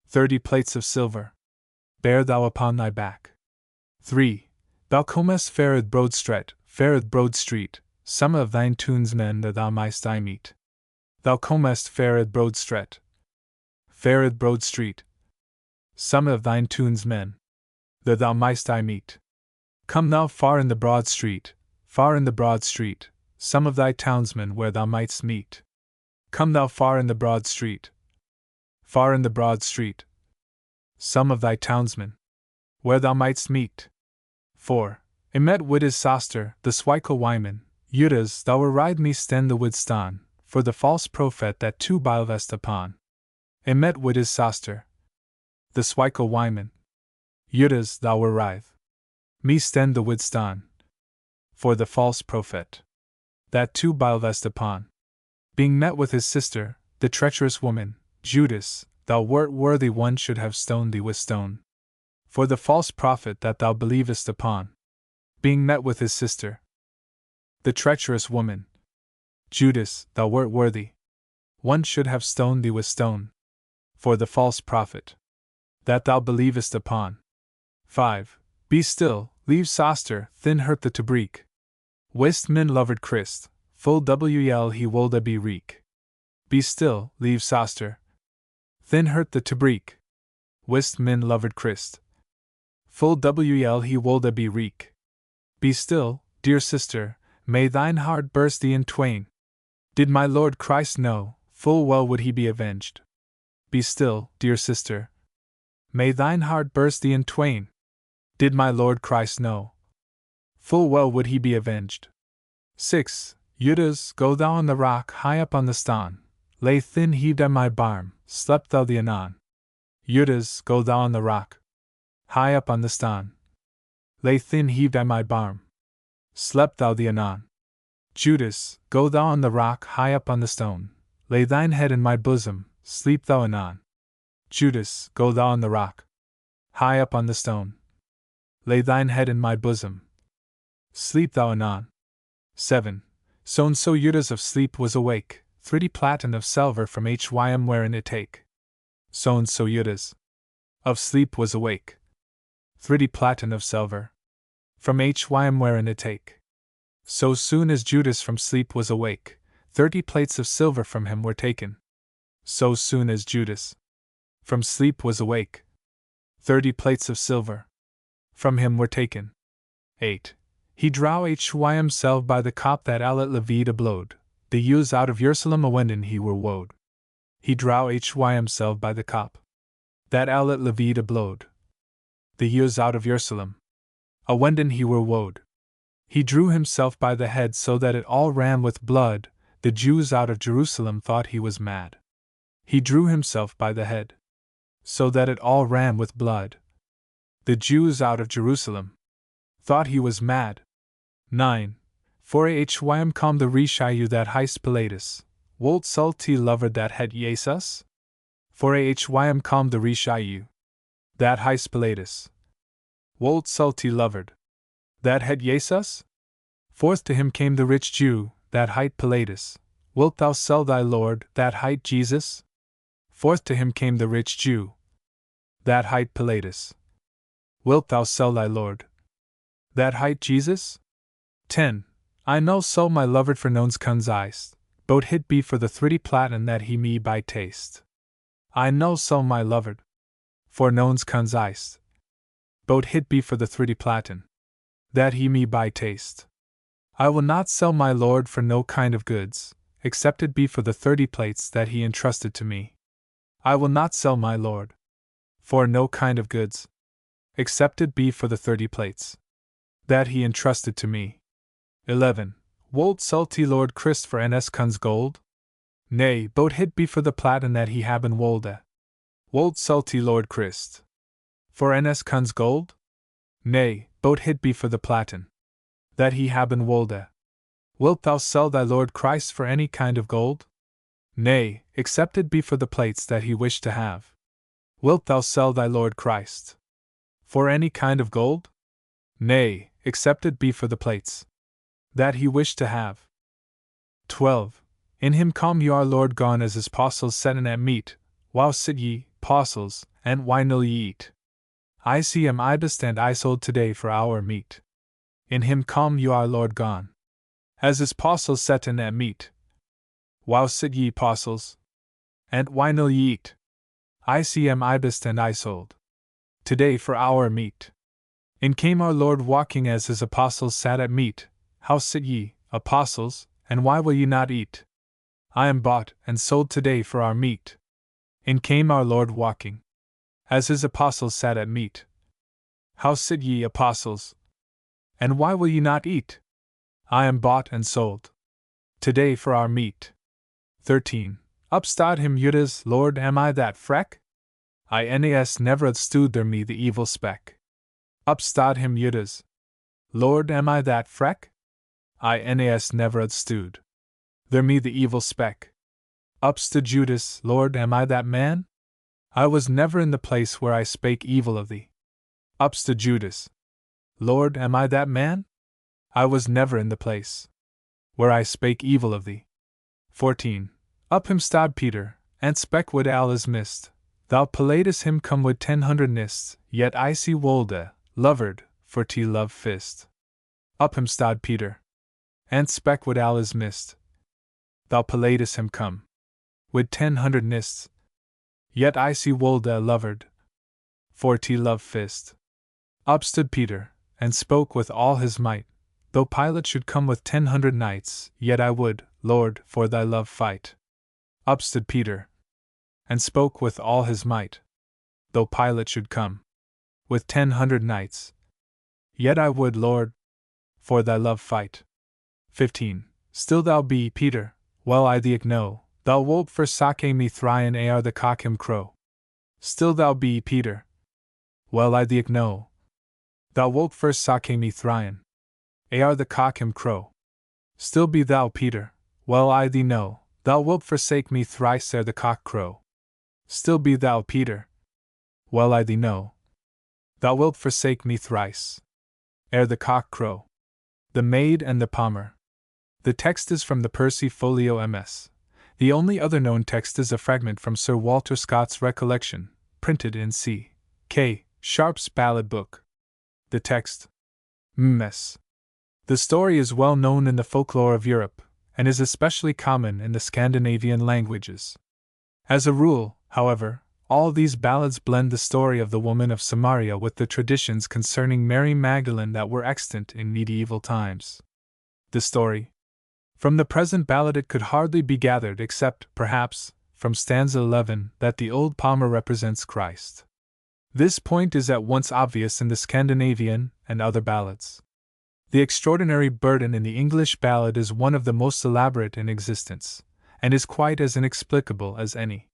30 plates of silver bear thou upon thy back. 3. Thou comest fareth Broad Street, some of thine tunesmen that thou mightst thy meet. Thou comest fareth Broad Street, some of thine tunesmen that thou mightst thy meet. Come thou far in the broad street, some of thy townsmen where thou mightst meet. Come thou far in the broad street, some of thy townsmen where thou mightst meet. 4. I met wid his saster, the swikel wyman, Judas, thou were ride me sten the widstan, for the false prophet that tu bilvest upon. I met wid his saster, the swikel wyman, Judas, thou were writhe me sten the widstan, for the false prophet that tu bilvest upon. Being met with his sister, the treacherous woman, Judas, thou wert worthy one should have stoned thee with stone, for the false prophet that thou believest upon. Being met with his sister, the treacherous woman, Judas, thou wert worthy one should have stoned thee with stone, for the false prophet that thou believest upon. 5. Be still, leave saster, thin hurt the tabrik. Wist min lovered Christ, full wel he wolda be reek. Be still, leave saster, thin hurt the tabrik. Wist min lovered Christ, full wel he wolda be reek. Be still, dear sister, may thine heart burst thee in twain. Did my Lord Christ know, full well would he be avenged. Be still, dear sister, may thine heart burst thee in twain. Did my Lord Christ know, full well would he be avenged. 6. Judas, go thou on the rock high up on the ston, lay thin heaved at my barm, slept thou the anon. Judas, go thou on the rock high up on the ston, lay thin heaved at my barm, slept thou the anon. Judas, go thou on the rock high up on the stone, lay thine head in my bosom, sleep thou anon. Judas, go thou on the rock high up on the stone, lay thine head in my bosom, sleep thou anon. 7. So and so Judas of sleep was awake, 30 platen of silver from Hym wherein it take. So and so Judas of sleep was awake, 30 platen of silver from Hym wherein it take. So soon as Judas from sleep was awake, 30 plates of silver from him were taken. So soon as Judas from sleep was awake, 30 plates of silver from him were taken. 8. He drow Hym self by the cop that allet levied ablode, the use out of Jerusalem awenden he were woed. He drow Hym self by the cop that allet levied ablode, the use out of Jerusalem awenden he were woed. He drew himself by the head so that it all ran with blood, the Jews out of Jerusalem thought he was mad. He drew himself by the head so that it all ran with blood. The Jews out of Jerusalem thought he was mad. 9. For Hym com the Rishayu that heist Pilatus, wolt sulti lover that het Jesus? For Hym com the Rishayu that heist Pilatus, wolt sulti lovered that het Jesus? Forth to him came the rich Jew, that hight Pilatus, wilt thou sell thy Lord, that hight Jesus? Forth to him came the rich Jew, that hight Pilatus, wilt thou sell thy Lord, that hight Jesus? 10. I know so my lovered for nones kun's eyes, boat hit be for the 30 platen that he me by taste. I know so my lovered for nones kun's eyes, boat hit be for the 30 platen that he me by taste. I will not sell my Lord for no kind of goods, except it be for the 30 plates that he entrusted to me. I will not sell my lord for no kind of goods, except it be for the 30 plates that he entrusted to me. 11. Wold sulty Lord Christ for NS Kun's gold? Nay, but hit be for the platen that he haben wolde. Wold sulty Lord Christ for NS Kun's gold? Nay, but hit be for the platen that he haben wolde. Wilt thou sell thy Lord Christ for any kind of gold? Nay, except it be for the plates that he wished to have. Wilt thou sell thy Lord Christ for any kind of gold? Nay, except it be for the plates that he wished to have. 12. In him come ye our Lord gone as his apostles settin at meat, wow sit ye, apostles, and why nil ye eat? I see am ibest and I sold today for our meat. In him come ye our Lord gone as his apostles settin at meat. Wow sit ye, apostles, and why nil ye eat? I see am ibest and I sold today for our meat. In came our Lord walking as his apostles sat at meat. How sit ye, apostles, and why will ye not eat? I am bought and sold today for our meat. In came our Lord walking as his apostles sat at meat. How sit ye, apostles, and why will ye not eat? I am bought and sold today for our meat. 13. Upstod him Judas, Lord, am I that freck? I nas never stood there me the evil speck. Upstod him Judas, Lord, am I that freck? I nas never stood there me the evil speck. Upstood Judas, Lord, am I that man? I was never in the place where I spake evil of thee. Upstood Judas, Lord, am I that man? I was never in the place where I spake evil of thee. 14. Up him stod Peter, and spec would all is missed. Thou Pilatus him come with 1000 nists, yet I see wolde, loverd, for te love fist. Up him stod Peter, and spec would all is missed. Thou Pilatus him come with 1000 nists, yet I see wolde loverd, for te love fist. Up stood Peter, and spoke with all his might. Though Pilate should come with 1000 knights, yet I would, Lord, for thy love fight. Up stood Peter, and spoke with all his might. Though Pilate should come with 1000 knights, yet I would, Lord, for thy love fight. 15. Still thou be, Peter, well I thee know, thou wilt forsake me thryin ere the cock him crow. Still thou be, Peter, well I thee know, thou wilt forsake me thryin ere the cock him crow. Still be thou, Peter, well I thee know, thou wilt forsake me thrice ere the cock crow. Still be thou, Peter, well I thee know, thou wilt forsake me thrice ere the cock crow. The Maid and the Palmer. The text is from the Percy Folio MS. The only other known text is a fragment from Sir Walter Scott's Recollection, printed in C. K. Sharp's Ballad Book. The text. Ms. The story is well known in the folklore of Europe, and is especially common in the Scandinavian languages. As a rule, however, all these ballads blend the story of the woman of Samaria with the traditions concerning Mary Magdalene that were extant in medieval times. The story. From the present ballad it could hardly be gathered except, perhaps, from stanza 11, that the old palmer represents Christ. This point is at once obvious in the Scandinavian and other ballads. The extraordinary burden in the English ballad is one of the most elaborate in existence, and is quite as inexplicable as any.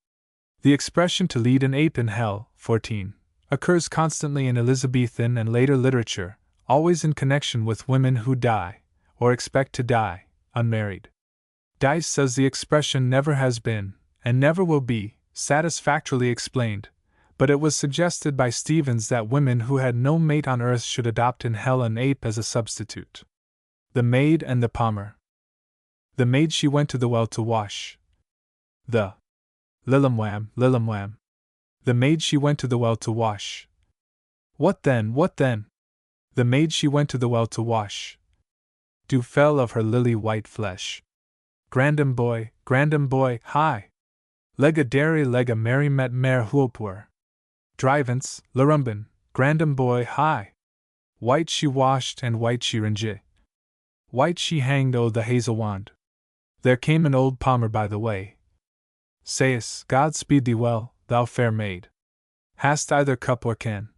The expression to lead an ape in hell, 14, occurs constantly in Elizabethan and later literature, always in connection with women who die, or expect to die, unmarried. Dice says the expression never has been, and never will be, satisfactorily explained, but it was suggested by Stevens that women who had no mate on earth should adopt in hell an ape as a substitute. The Maid and the Palmer. The maid she went to the well to wash. The Lillumwam, Lillumwam. The maid she went to the well to wash. What then, what then? The maid she went to the well to wash. Dew fell of her lily white flesh. Grandam boy, hi! Lega dairy lega Mary met mare hoopwer. Drivance, Larumban, grandam boy, hi! White she washed and white she ringe. White she hanged o' the hazel wand. There came an old palmer by the way. Says, God speed thee well, thou fair maid. Hast either cup or can?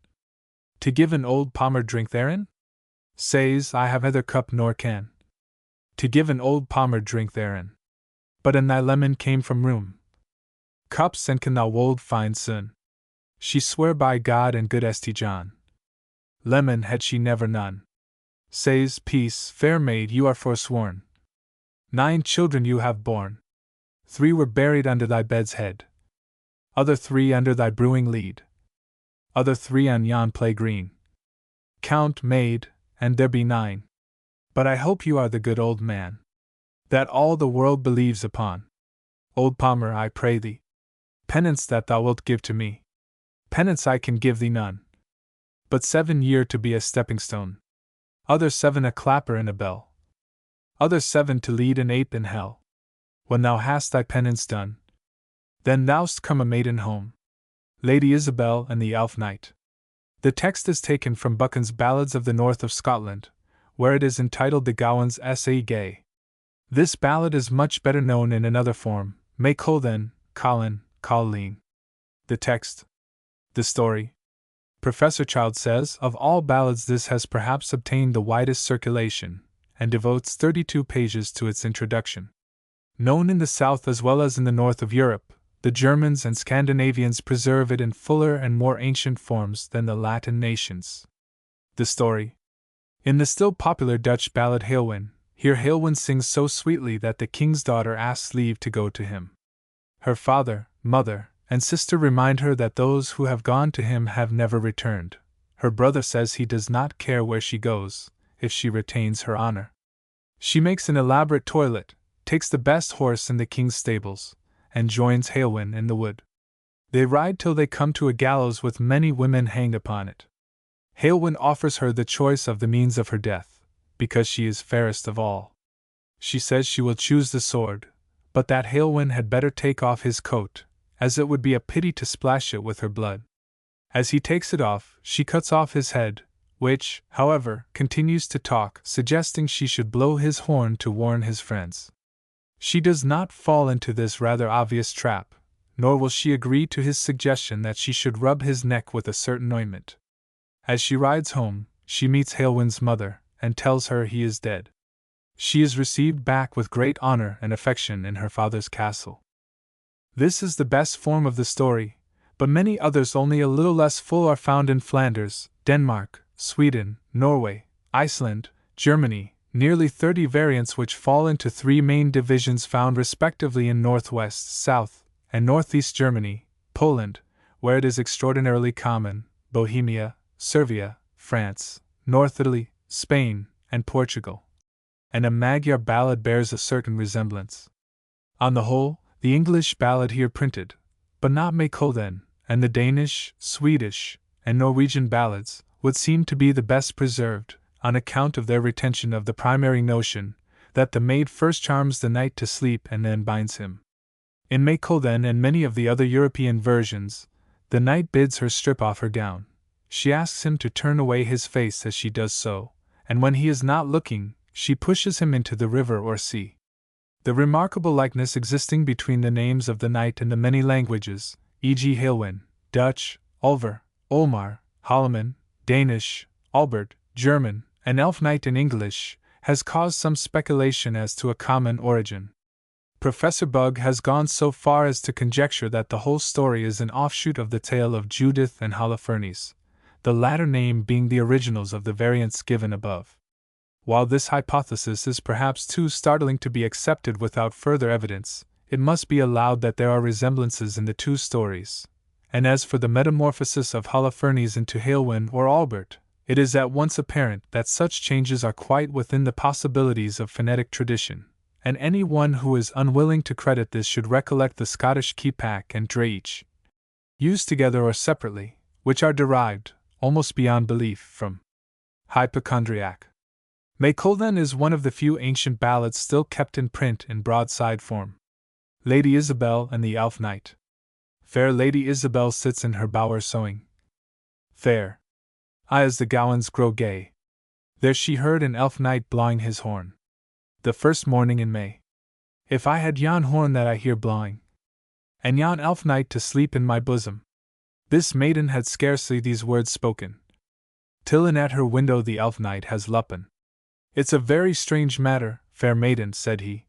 To give an old palmer drink therein? Says, I have either cup nor can. To give an old palmer drink therein. But an thy lemon came from room. Cups and can thou wold find soon. She swear by God and good St. John. Lemon had she never none. Says, peace, fair maid, you are forsworn. 9 children you have borne. 3 were buried under thy bed's head. Other 3 under thy brewing lead. Other 3 on yon play green. Count, maid, and there be 9. But I hope you are the good old man that all the world believes upon. Old palmer, I pray thee, penance that thou wilt give to me. Penance I can give thee none. But 7 year to be a stepping stone. Other 7 a clapper and a bell. Other 7 to lead an ape in hell. When thou hast thy penance done, then thou'st come a maiden home. Lady Isabel and the Elf Knight. The text is taken from Buchan's Ballads of the North of Scotland, where it is entitled The Gowans Sa Gay. This ballad is much better known in another form, May Colden, Colin, Colleen. The text. The story. Professor Child says, of all ballads this has perhaps obtained the widest circulation, and devotes 32 pages to its introduction. Known in the south as well as in the north of Europe, the Germans and Scandinavians preserve it in fuller and more ancient forms than the Latin nations. The story. In the still popular Dutch ballad Heelwyn, here Heelwyn sings so sweetly that the king's daughter asks leave to go to him. Her father, mother, and sister remind her that those who have gone to him have never returned. Her brother says he does not care where she goes, if she retains her honor. She makes an elaborate toilet, takes the best horse in the king's stables, and joins Heelwyn in the wood. They ride till they come to a gallows with many women hanged upon it. Heelwyn offers her the choice of the means of her death, because she is fairest of all. She says she will choose the sword, but that Heelwyn had better take off his coat, as it would be a pity to splash it with her blood. As he takes it off, she cuts off his head, which, however, continues to talk, suggesting she should blow his horn to warn his friends. She does not fall into this rather obvious trap, nor will she agree to his suggestion that she should rub his neck with a certain ointment. As she rides home, she meets Heelwyn's mother, and tells her he is dead. She is received back with great honor and affection in her father's castle. This is the best form of the story, but many others only a little less full are found in Flanders, Denmark, Sweden, Norway, Iceland, Germany, nearly 30 variants which fall into 3 main divisions found respectively in northwest, south, and northeast Germany, Poland, where it is extraordinarily common, Bohemia, Servia, France, North Italy, Spain, and Portugal. And a Magyar ballad bears a certain resemblance. On the whole, the English ballad here printed, but not May Colden, and the Danish, Swedish, and Norwegian ballads, would seem to be the best preserved, on account of their retention of the primary notion, that the maid first charms the knight to sleep and then binds him. In May Colden and many of the other European versions, the knight bids her strip off her gown. She asks him to turn away his face as she does so, and when he is not looking, she pushes him into the river or sea. The remarkable likeness existing between the names of the knight in the many languages, e.g. Heelwyn, Dutch, Ulver, Olmar, Holloman, Danish, Albert, German, and Elf Knight in English, has caused some speculation as to a common origin. Professor Bugg has gone so far as to conjecture that the whole story is an offshoot of the tale of Judith and Holofernes, the latter name being the originals of the variants given above. While this hypothesis is perhaps too startling to be accepted without further evidence, it must be allowed that there are resemblances in the 2 stories, and as for the metamorphosis of Holofernes into Heelwyn or Albert, it is at once apparent that such changes are quite within the possibilities of phonetic tradition, and any one who is unwilling to credit this should recollect the Scottish Keepak and Draich, used together or separately, which are derived, almost beyond belief, from hypochondriac. May Colden is one of the few ancient ballads still kept in print in broadside form. Lady Isabel and the Elf Knight. Fair Lady Isabel sits in her bower sewing. Fair. As the gowans grow gay. There she heard an elf knight blawing his horn. The first morning in May. If I had yon horn that I hear blowing, and yon elf knight to sleep in my bosom. This maiden had scarcely these words spoken, till in at her window the elf knight has luppen. It's a very strange matter, fair maiden, said he.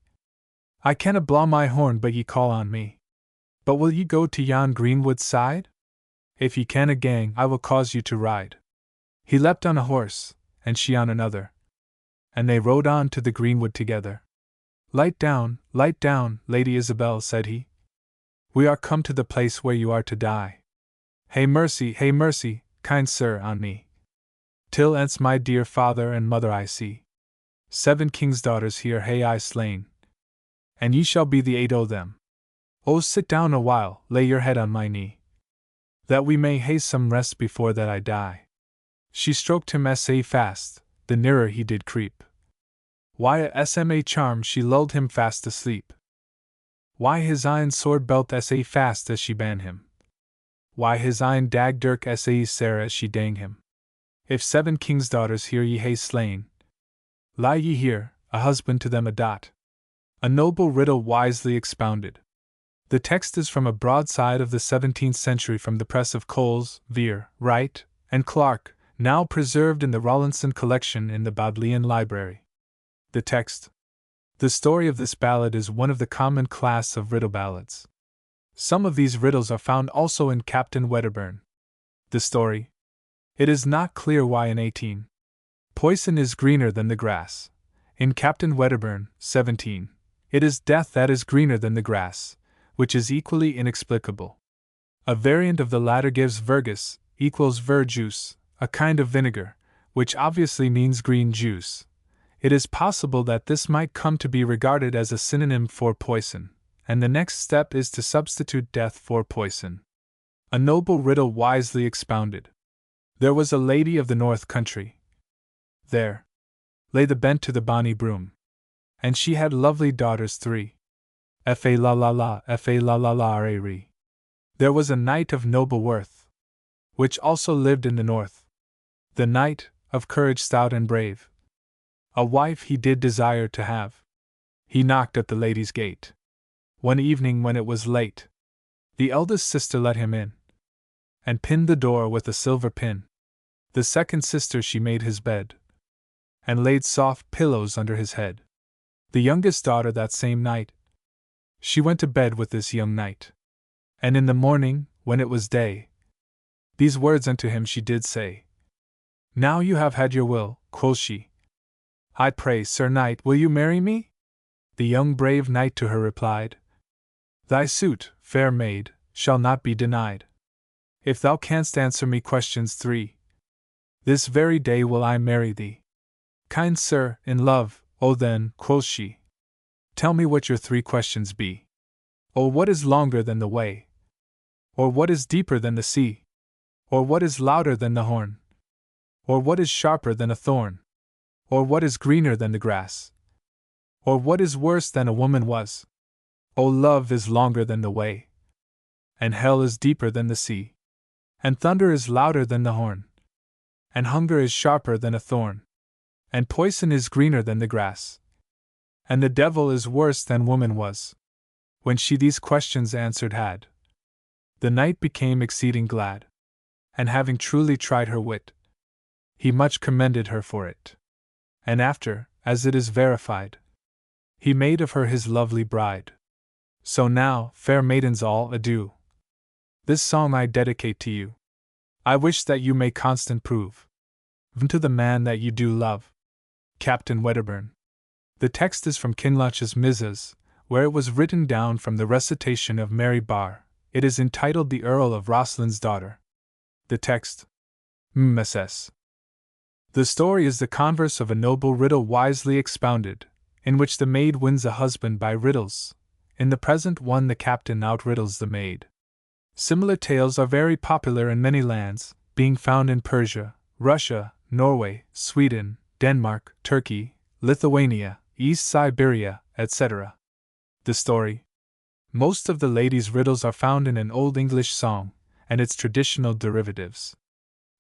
I canna blaw my horn but ye call on me. But will ye go to yon greenwood side? If ye canna gang, I will cause you to ride. He leapt on a horse, and she on another, and they rode on to the greenwood together. Light down, Lady Isabel, said he. We are come to the place where you are to die. Hey mercy, kind sir, on me. Till ence my dear father and mother I see. 7 kings' daughters here hae I slain, and ye shall be the 8 o' them. Oh, sit down a while, lay your head on my knee, that we may hae some rest before that I die. She stroked him sa fast, the nearer he did creep. Why a sma charm she lulled him fast asleep. Why his iron sword belt sa fast as she ban him. Why his iron dag dirk sa Sarah as she dang him. If 7 kings' daughters here ye hae slain, lie ye here, a husband to them a dot. A noble riddle wisely expounded. The text is from a broadside of the 17th century from the press of Coles, Vere, Wright, and Clark, now preserved in the Rawlinson collection in the Bodleian Library. The text. The story of this ballad is one of the common class of riddle ballads. Some of these riddles are found also in Captain Wedderburn. The story. It is not clear why in 18. Poison is greener than the grass. In Captain Wedderburn, 17. It is death that is greener than the grass, which is equally inexplicable. A variant of the latter gives vergus equals verjuice, a kind of vinegar, which obviously means green juice. It is possible that this might come to be regarded as a synonym for poison, and the next step is to substitute death for poison. A noble riddle wisely expounded. There was a lady of the north country. There lay the bent to the bonny broom, and she had lovely daughters 3. Fa la la la, fa la la la re re. There was a knight of noble worth, which also lived in the north. The knight, of courage stout and brave, a wife he did desire to have. He knocked at the lady's gate. One evening when it was late, the eldest sister let him in, and pinned the door with a silver pin. The second sister she made his bed, and laid soft pillows under his head. The youngest daughter that same night, she went to bed with this young knight. And in the morning, when it was day, these words unto him she did say. Now you have had your will, quoth she. I pray, Sir Knight, will you marry me? The young brave knight to her replied, Thy suit, fair maid, shall not be denied, if thou canst answer me questions 3. This very day will I marry thee. Kind sir, in love, oh then, quoth she, tell me what your 3 questions be. Or what is longer than the way? Or what is deeper than the sea? Or what is louder than the horn? Or what is sharper than a thorn? Or what is greener than the grass? Or what is worse than a woman was? O love is longer than the way, and hell is deeper than the sea, and thunder is louder than the horn, and hunger is sharper than a thorn, and poison is greener than the grass, and the devil is worse than woman was. When she these questions answered had, the knight became exceeding glad, and having truly tried her wit, he much commended her for it. And after, as it is verified, he made of her his lovely bride. So now, fair maidens all, adieu. This song I dedicate to you. I wish that you may constant prove to the man that you do love. Captain Wedderburn. The text is from Kinloch's Missas, where it was written down from the recitation of Mary Barr. It is entitled The Earl of Roslin's Daughter. The text. MSS. The story is the converse of a noble riddle wisely expounded, in which the maid wins a husband by riddles. In the present one the captain outriddles the maid. Similar tales are very popular in many lands, being found in Persia, Russia, Norway, Sweden, Denmark, Turkey, Lithuania, East Siberia, etc. The story. Most of the ladies' riddles are found in an Old English song, and its traditional derivatives.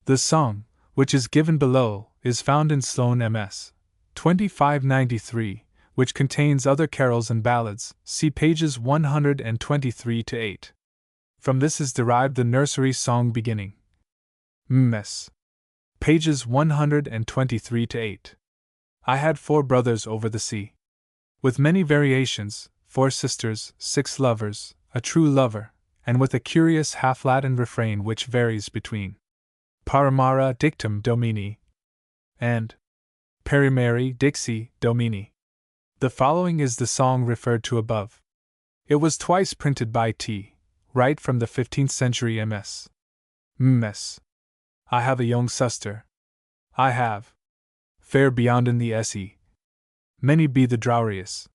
The song, which is given below, is found in Sloane MS. 2593, which contains other carols and ballads, see pages 123 to 8. From this is derived the nursery song beginning. Ms. Pages 123 to 8. I had 4 brothers over the sea. With many variations, 4 sisters, 6 lovers, a true lover, and with a curious half-Latin refrain which varies between Paramara dictum domini and Perimeri dixi domini. The following is the song referred to above. It was twice printed by T. Wright from the 15th century MS. Ms. I have a young sister. I have. Fair beyond in the se. Many be the drowriest.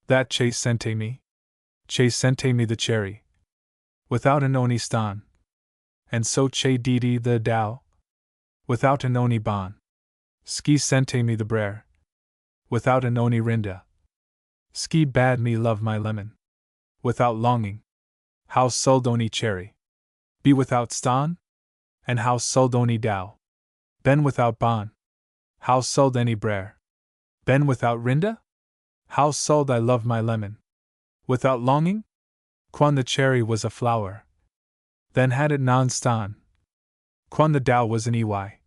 That che sente me. Che sente me the cherry. Without an oni stan. And so che didi the dow. Without an oni bon. Ski sente me the brer. Without an oni rinda. Ski bade me love my lemon. Without longing. How sold oni cherry. Be without stan? And how sold oni dow. Ben without bon. How sold any brer. Ben without rinda? How sold I love my lemon. Without longing? Quan the cherry was a flower. Then had it non stan. Quan the dow was an ey.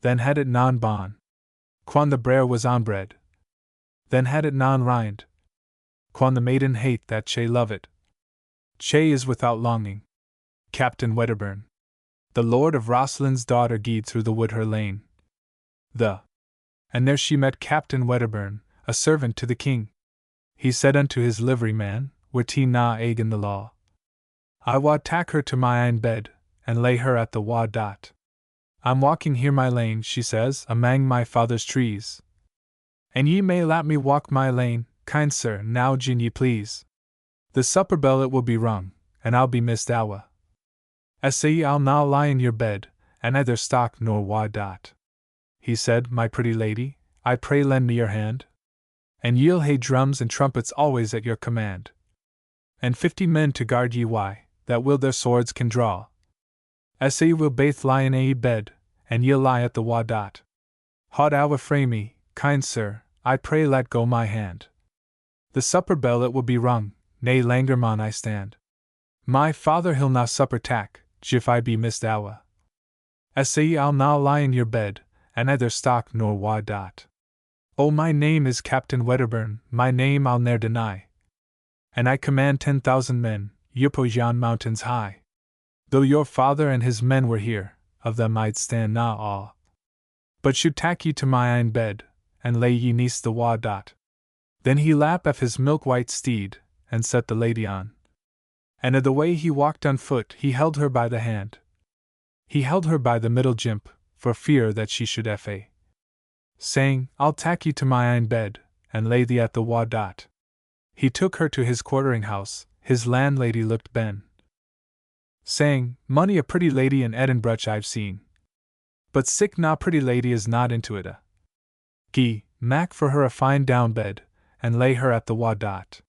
Then had it non bon. Quan the brer was on bread. Then had it non rind. Quan the maiden hate that che love it. Che is without longing. Captain Wedderburn. The lord of Rosslin's daughter gied through the wood her lane. And there she met Captain Wedderburn, a servant to the king. He said unto his liveryman, Wit he na egin the law? I wad tak her to my ain bed, and lay her at the wa dot. I'm walking here my lane, she says, amang my father's trees. And ye may lat me walk my lane, kind sir, now gin ye please. The supper bell it will be rung, and I'll be missed awa. Essay I'll now lie in your bed, and neither stock nor wa dot. He said, My pretty lady, I pray lend me your hand. And ye'll hae drums and trumpets always at your command. And 50 men to guard ye why, that will their swords can draw. Essay will baith lie in a bed, and ye'll lie at the wa dot. Haud awa frae me, kind sir, I pray let go my hand. The supper bell it will be rung, nay langer maun I stand. My father he'll na supper tak, gif I be missed awa. Essay I'll now lie in your bed, and neither stock nor wa dot. Oh, my name is Captain Wedderburn, my name I'll ne'er deny. And I command 10,000 men, yupo yon mountains high. Though your father and his men were here, of them I'd stand na awe. But should tak ye to my ain bed, and lay ye neath the wa dot. Then he lap of his milk-white steed, and set the lady on. And a the way he walked on foot, he held her by the hand. He held her by the middle jimp, for fear that she should fa. Saying, I'll tak ye to my ain bed, and lay thee at the wa dot. He took her to his quartering house, his landlady looked ben. Saying, Money a pretty lady in Edinburgh I've seen. But sick na pretty lady is not into it a. Gie, mak for her a fine down bed, and lay her at the wa dot.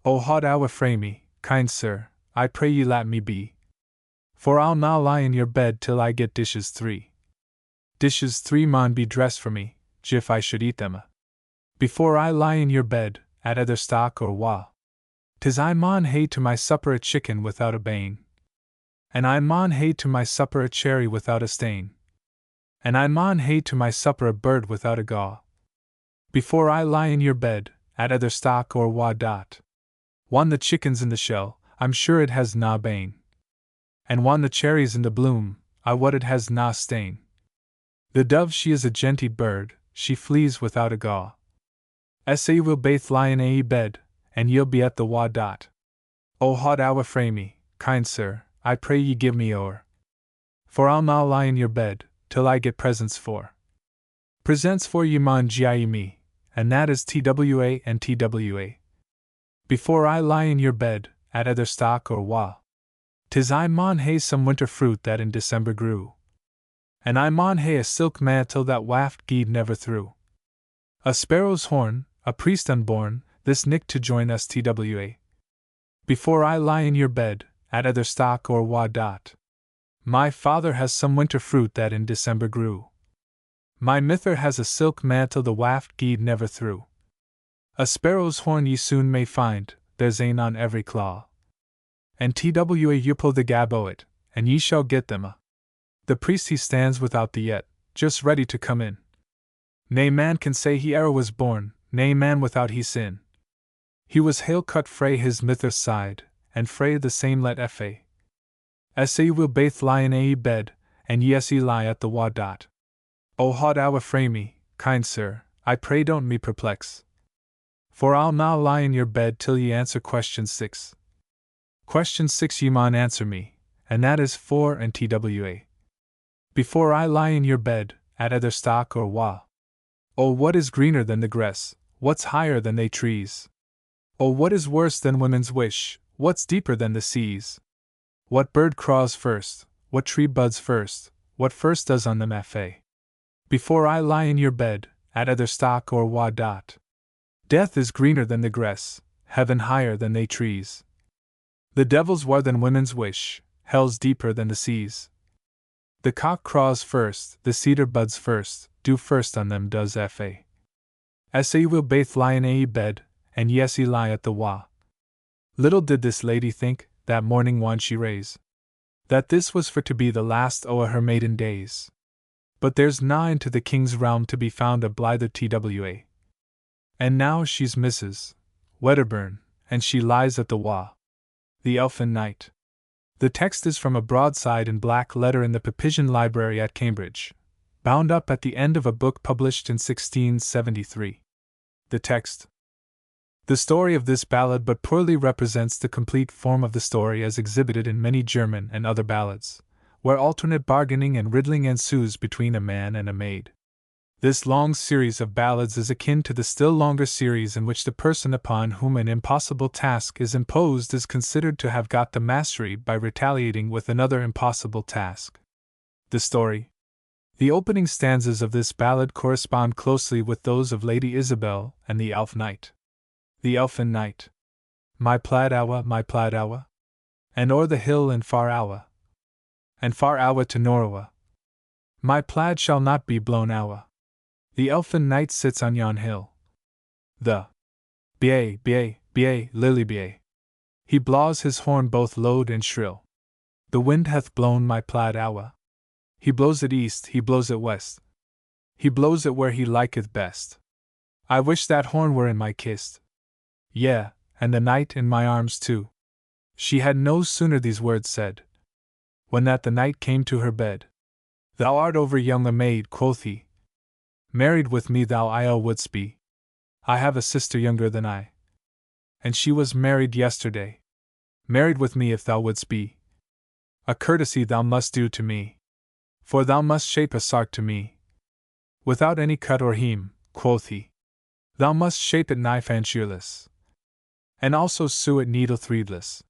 O haud awa frae me, kind sir, I pray ye lat me be. For I'll na lie in your bed till I get dishes 3. Dishes 3 maun be dressed for me, gif I should eat them a. Before I lie in your bed, at either stock or wa. 'Tis I maun hae to my supper a chicken without a bane. And I maun hae to my supper a cherry without a stain. And I maun hae to my supper a bird without a gaw. Before I lie in your bed, at either stock or wa dot. Wan the chicken's in the shell, I'm sure it has na bane. And wan the cherries in the bloom, I wot it has na stain. The dove she is a genty bird, she flees without a gaw. Essay will baith lie in a bed, and ye'll be at the wa dot. O haud awa frae me, kind sir, I pray ye give me o'er. For I'll na lie in your bed, till I get presents for. Presents for ye maun gie me, and that is TWA and TWA. Before I lie in your bed, at either stock or wa. 'Tis I maun hae some winter fruit that in December grew. And I maun hae a silk mantle that waft gied never through. A sparrow's horn, a priest unborn, this nick to join us TWA. Before I lie in your bed, at either stock or wa dot. My father has some winter fruit that in December grew. My mither has a silk mantle the waft gied never through. A sparrow's horn ye soon may find, there's ane on every claw. And twa ye pull the gab o' it, and ye shall get them a. The priest he stands without the yet, just ready to come in. Nae man can say he e'er was born, nae man without he sin. He was hale cut frae his mither's side, and frae the same let fa. Ye will baith lie in ae bed, and yes ye lie at the wa dot. O haud awa frae me, kind sir, I pray don't me perplex. For I'll now lie in your bed till ye answer question 6. Question 6 ye maun answer me, and that is 4 and twa. Before I lie in your bed, at either stock or wa. Oh, what is greener than the grass, what's higher than they trees? Oh, what is worse than women's wish, what's deeper than the seas? What bird craws first, what tree buds first, what first does on them fa? Before I lie in your bed, at either stock or wa dot. Death is greener than the grass, heaven higher than they trees. The devil's war than women's wish, hell's deeper than the seas. The cock craws first, the cedar buds first, dew first on them does fa. Ye will baith lie in ae bed, and yes ye lie at the wa. Little did this lady think, that morning whan she rase, that this was for to be the last o' her maiden days. But there's na into the king's realm to be found a blither twa. And now she's Mrs. Wedderburn, and she lies at the wa. The Elfin Knight. The text is from a broadside in black letter in the Pepisian Library at Cambridge, bound up at the end of a book published in 1673. The text. The story of this ballad but poorly represents the complete form of the story as exhibited in many German and other ballads, where alternate bargaining and riddling ensues between a man and a maid. This long series of ballads is akin to the still longer series in which the person upon whom an impossible task is imposed is considered to have got the mastery by retaliating with another impossible task. The story. The opening stanzas of this ballad correspond closely with those of Lady Isabel and the Elf Knight. The Elfin Knight. My plaid awa, and o'er the hill and far awa to Norrowa. My plaid shall not be blown awa. The Elfin Knight sits on yon hill. The Bie, lily bie. He blaws his horn both loud and shrill. The wind hath blown my plaid awa. He blows it east, he blows it west. He blows it where he liketh best. I wish that horn were in my kist. Yea, and the knight in my arms too. She had no sooner these words said, when that the knight came to her bed. Thou art over young a maid, quoth he. Married with me thou wouldst be. I have a sister younger than I. And she was married yesterday. Married with me if thou wouldst be. A courtesy thou must do to me. For thou must shape a sark to me. Without any cut or heam, quoth he. Thou must shape it knife and shearless. And also sew it needle threadless.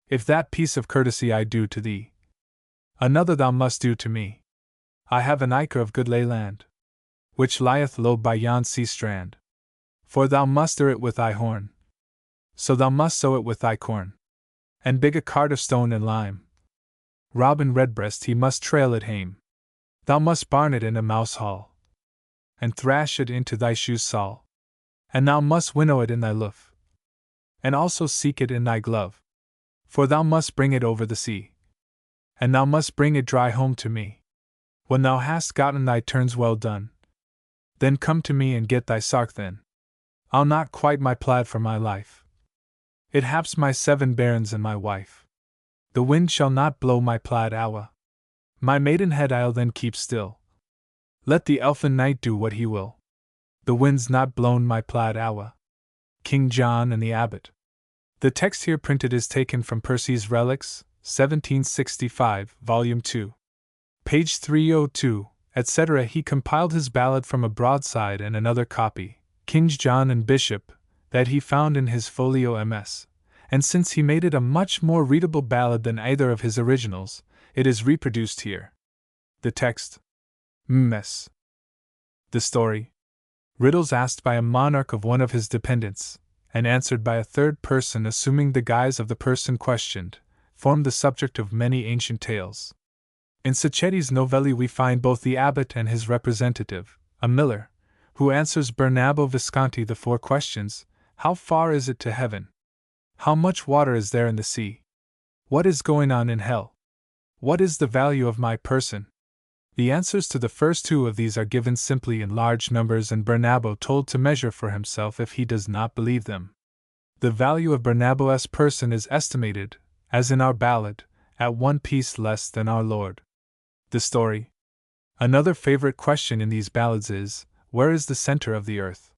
If that piece of courtesy I do to thee, another thou must do to me. I have an acre of good land, which lieth low by yon sea strand. For thou must it with thy horn. So thou must sow it with thy corn. And big a cart of stone and lime. Robin Redbreast he must trail it hame. Thou must barn it in a mouse hall. And thrash it into thy shoes sall. And thou must winnow it in thy loof. And also seek it in thy glove. For thou must bring it over the sea. And thou must bring it dry home to me. When thou hast gotten thy turns well done, then come to me and get thy sark then. I'll not quite my plaid for my life. It haps my 7 bairns and my wife. The wind shall not blow my plaid awa. My maidenhead I'll then keep still. Let the Elfin Knight do what he will. The wind's not blown my plaid awa. King John and the Abbot. The text here printed is taken from Percy's Relics, 1765, Volume 2. Page 302, etc. He compiled his ballad from a broadside and another copy, King's John and Bishop, that he found in his folio MS, and since he made it a much more readable ballad than either of his originals, it is reproduced here. The text. MS. The story. Riddles asked by a monarch of one of his dependents, and answered by a third person assuming the guise of the person questioned, formed the subject of many ancient tales. In Sachetti's Novelli we find both the abbot and his representative, a miller, Who answers Bernabo Visconti the 4 questions: how far is it to heaven? How much water is there in the sea? What is going on in hell? What is the value of my person? The answers to the first 2 of these are given simply in large numbers, and Bernabo told to measure for himself if he does not believe them. The value of Bernabo's person is estimated, as in our ballad, at 1 piece less than our Lord. The story. Another favorite question in these ballads is, where is the center of the earth?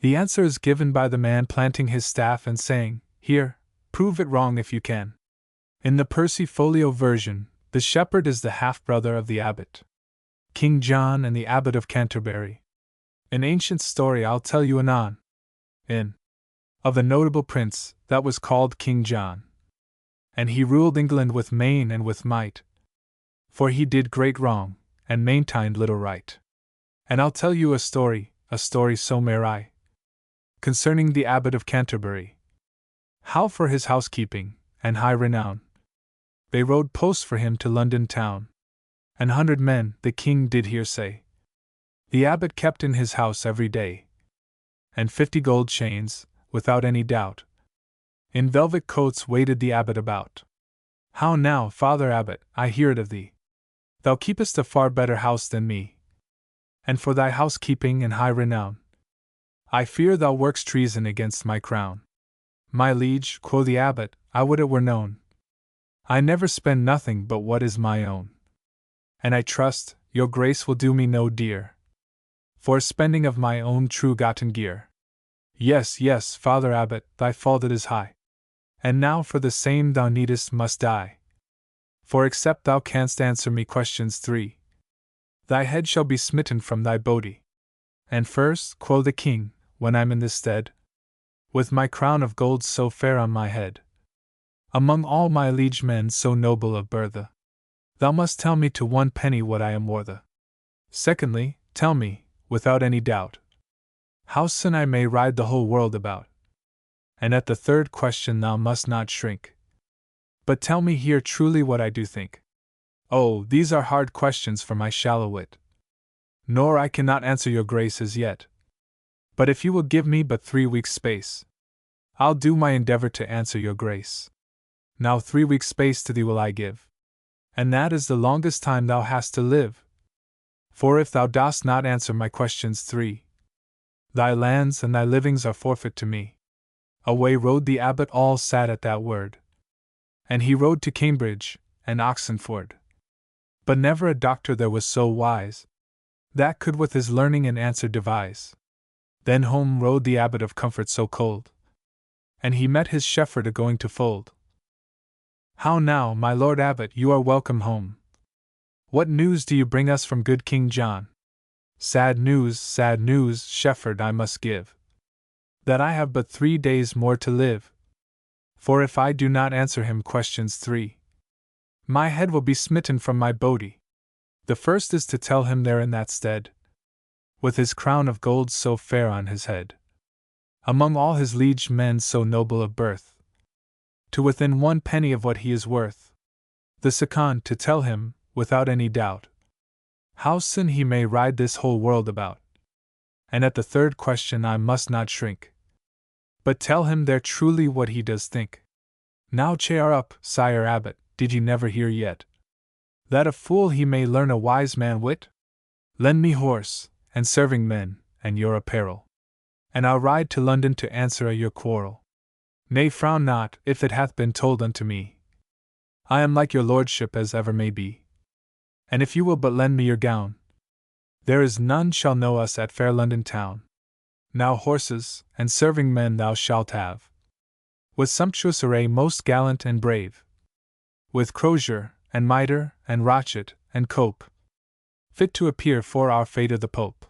The answer is given by the man planting his staff and saying, here, prove it wrong if you can. In the Percy Folio version, the shepherd is the half-brother of the abbot, King John and the abbot of Canterbury. An ancient story I'll tell you anon. Of a notable prince that was called King John. And he ruled England with main and with might, for he did great wrong, and maintained little right. And I'll tell you a story so merry, concerning the abbot of Canterbury. How for his housekeeping, and high renown, they rode post for him to London town. 100 men, the king did hear say, the abbot kept in his house every day, and 50 gold chains, without any doubt. In velvet coats waited the abbot about. How now, Father Abbot, I hear it of thee. Thou keepest a far better house than me. And for thy housekeeping and high renown, I fear thou work'st treason against my crown. My liege, quo' the abbot, I would it were known. I never spend nothing but what is my own. And I trust, your grace will do me no dear, for spending of my own true-gotten gear. Yes, yes, Father Abbot, thy fault it is high. And now for the same thou needest must die. For except thou canst answer me questions 3, thy head shall be smitten from thy body. And first, quo' the king, when I'm in this stead, with my crown of gold so fair on my head, among all my liege men so noble of birth, thou must tell me to 1 penny what I am worth. Secondly, tell me, without any doubt, how soon I may ride the whole world about. And at the 3rd question thou must not shrink, but tell me here truly what I do think. Oh, these are hard questions for my shallow wit, nor I cannot answer your grace as yet. But if you will give me but 3 weeks' space, I'll do my endeavor to answer your grace. Now 3 weeks' space to thee will I give, and that is the longest time thou hast to live. For if thou dost not answer my questions 3, thy lands and thy livings are forfeit to me. Away rode the abbot all sad at that word, and he rode to Cambridge and Oxenford. But never a doctor there was so wise, that could with his learning an answer devise. Then home rode the abbot of Comfort so cold, and he met his shepherd a-going to fold. How now, my lord abbot, you are welcome home. What news do you bring us from good King John? Sad news, shepherd, I must give, that I have but 3 days more to live. For if I do not answer him questions 3, my head will be smitten from my body. The first is to tell him there in that stead, with his crown of gold so fair on his head, among all his liege men so noble of birth, to within 1 penny of what he is worth. The second, to tell him, without any doubt, how soon he may ride this whole world about. And at the 3rd question I must not shrink, but tell him there truly what he does think. Now cheer up, Sire Abbot, did you never hear yet, that a fool he may learn a wise man wit? Lend me horse, and serving men, and your apparel, and I'll ride to London to answer a your quarrel. Nay, frown not, if it hath been told unto me. I am like your lordship as ever may be. And if you will but lend me your gown, there is none shall know us at fair London town. Now horses, and serving men thou shalt have, with sumptuous array most gallant and brave, with crozier, and mitre, and rochet, and cope, fit to appear for our fate the Pope.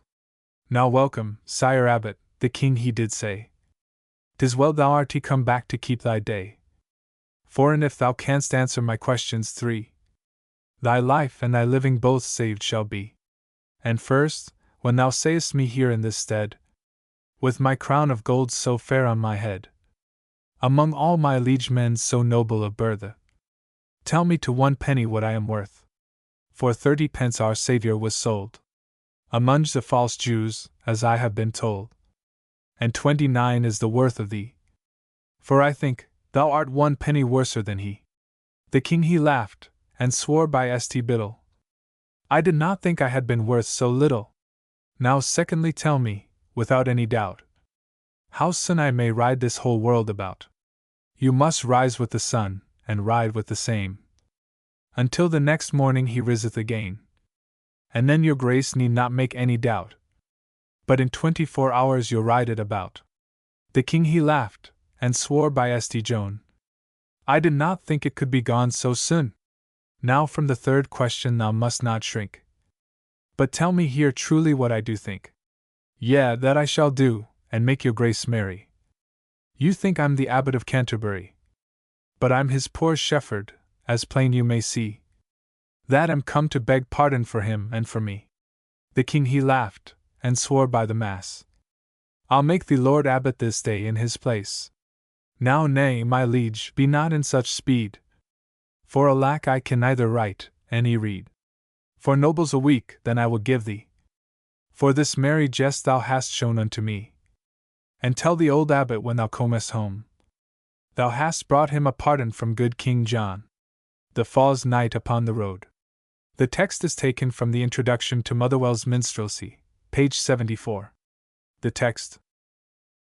Now welcome, Sire Abbot, the king he did say. 'Tis well thou art come back to keep thy day. For and if thou canst answer my questions 3, thy life and thy living both saved shall be. And first, when thou sayest me here in this stead, with my crown of gold so fair on my head, among all my liege men so noble of birth, tell me to 1 penny what I am worth. For 30 pence our Saviour was sold. among the false Jews, as I have been told. And 29 is the worth of thee. For I think, thou art one penny worser than he. The king he laughed, and swore by St. Biddle. I did not think I had been worth so little. Now secondly tell me, without any doubt, how soon I may ride this whole world about. You must rise with the sun, and ride with the same, until the next morning he riseth again. And then your grace need not make any doubt, but in 24 hours you'll ride it about. The king he laughed, and swore by St. Joan. I did not think it could be gone so soon. Now from the third question thou must not shrink, but tell me here truly what I do think. Yea, that I shall do, and make your grace merry. You think I'm the abbot of Canterbury, but I'm his poor shepherd, as plain you may see, that am come to beg pardon for him and for me. The king he laughed, and swore by the mass. I'll make thee Lord Abbot this day in his place. Now nay, my liege, be not in such speed, for alack I can neither write, any read. For nobles a week then I will give thee, for this merry jest thou hast shown unto me. And tell the old abbot when thou comest home, thou hast brought him a pardon from good King John. The Falls Night upon the Road. The text is taken from the introduction to Motherwell's Minstrelsy, page 74. The text.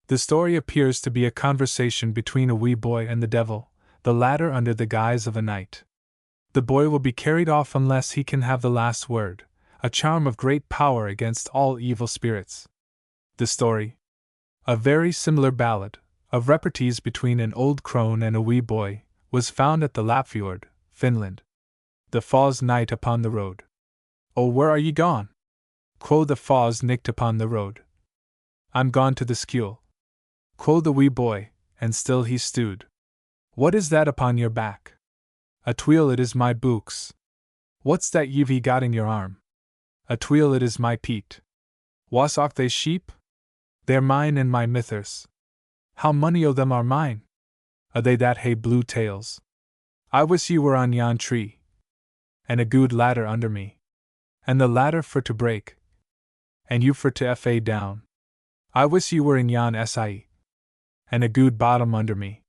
The story appears to be a conversation between a wee boy and the devil, the latter under the guise of a knight. The boy will be carried off unless he can have the last word, a charm of great power against all evil spirits. The story. A very similar ballad, of repartees between an old crone and a wee boy, was found at the Lapfjord, Finland. The Falls Night upon the Road. Oh, where are ye gone? Quo the Falls night upon the road. I'm gone to the skule. Quo the wee boy, and still he stewed. What is that upon your back? A tweel it is my books. What's that ye've got in your arm? A tweel it is my peat. Was och they sheep? They're mine and my mithers. How mony o' them are mine? Are they that hae blue tails? I wish ye were on yon tree, and a good ladder under me, and the ladder for to break, and you for to fa down. I wish ye were in yon sie, and a good bottom under me,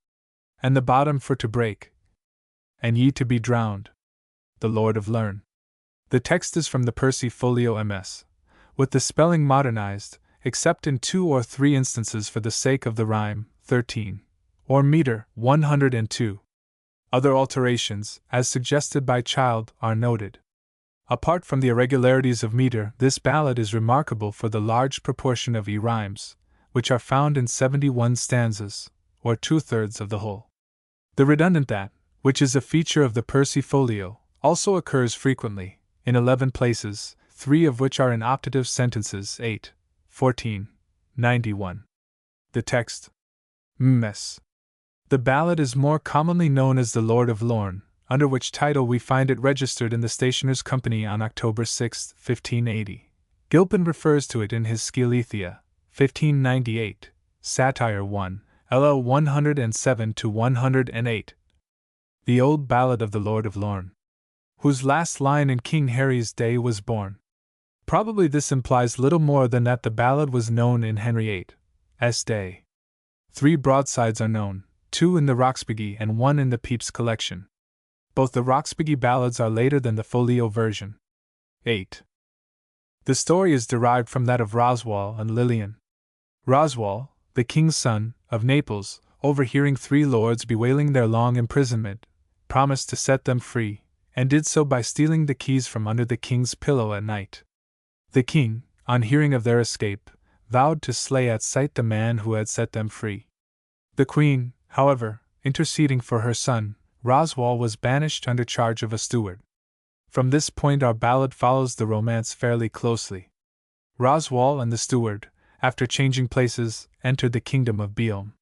and the bottom for to break, and ye to be drowned. The Lord of Learn. The text is from the Percy Folio MS, with the spelling modernized, except in 2 or 3 instances for the sake of the rhyme, 13, or meter, 102. Other alterations, as suggested by Child, are noted. Apart from the irregularities of meter, this ballad is remarkable for the large proportion of rhymes, which are found in 71 stanzas, or 2/3 of the whole. The redundant that, which is a feature of the Percy Folio, also occurs frequently, in 11 places, 3 of which are in optative sentences 8, 14, 91. The text. Ms. The ballad is more commonly known as The Lord of Lorne, under which title we find it registered in the Stationers' Company on October 6, 1580. Gilpin refers to it in his Skelethia, 1598, Satire 1, LL 107-108. The old ballad of the Lord of Lorne, whose last line in King Harry's day was born. Probably this implies little more than that the ballad was known in Henry VIII's day. 3 broadsides are known, 2 in the Roxburghe and 1 in the Pepys collection. Both the Roxburghe ballads are later than the Folio version. 8. The story is derived from that of Roswal and Lillian. Roswal, the king's son, of Naples, overhearing 3 lords bewailing their long imprisonment, promised to set them free, and did so by stealing the keys from under the king's pillow at night. The king, on hearing of their escape, vowed to slay at sight the man who had set them free. The queen, however, interceding for her son, Roswal was banished under charge of a steward. From this point our ballad follows the romance fairly closely. Roswal and the steward, after changing places, entered the kingdom of Bealm.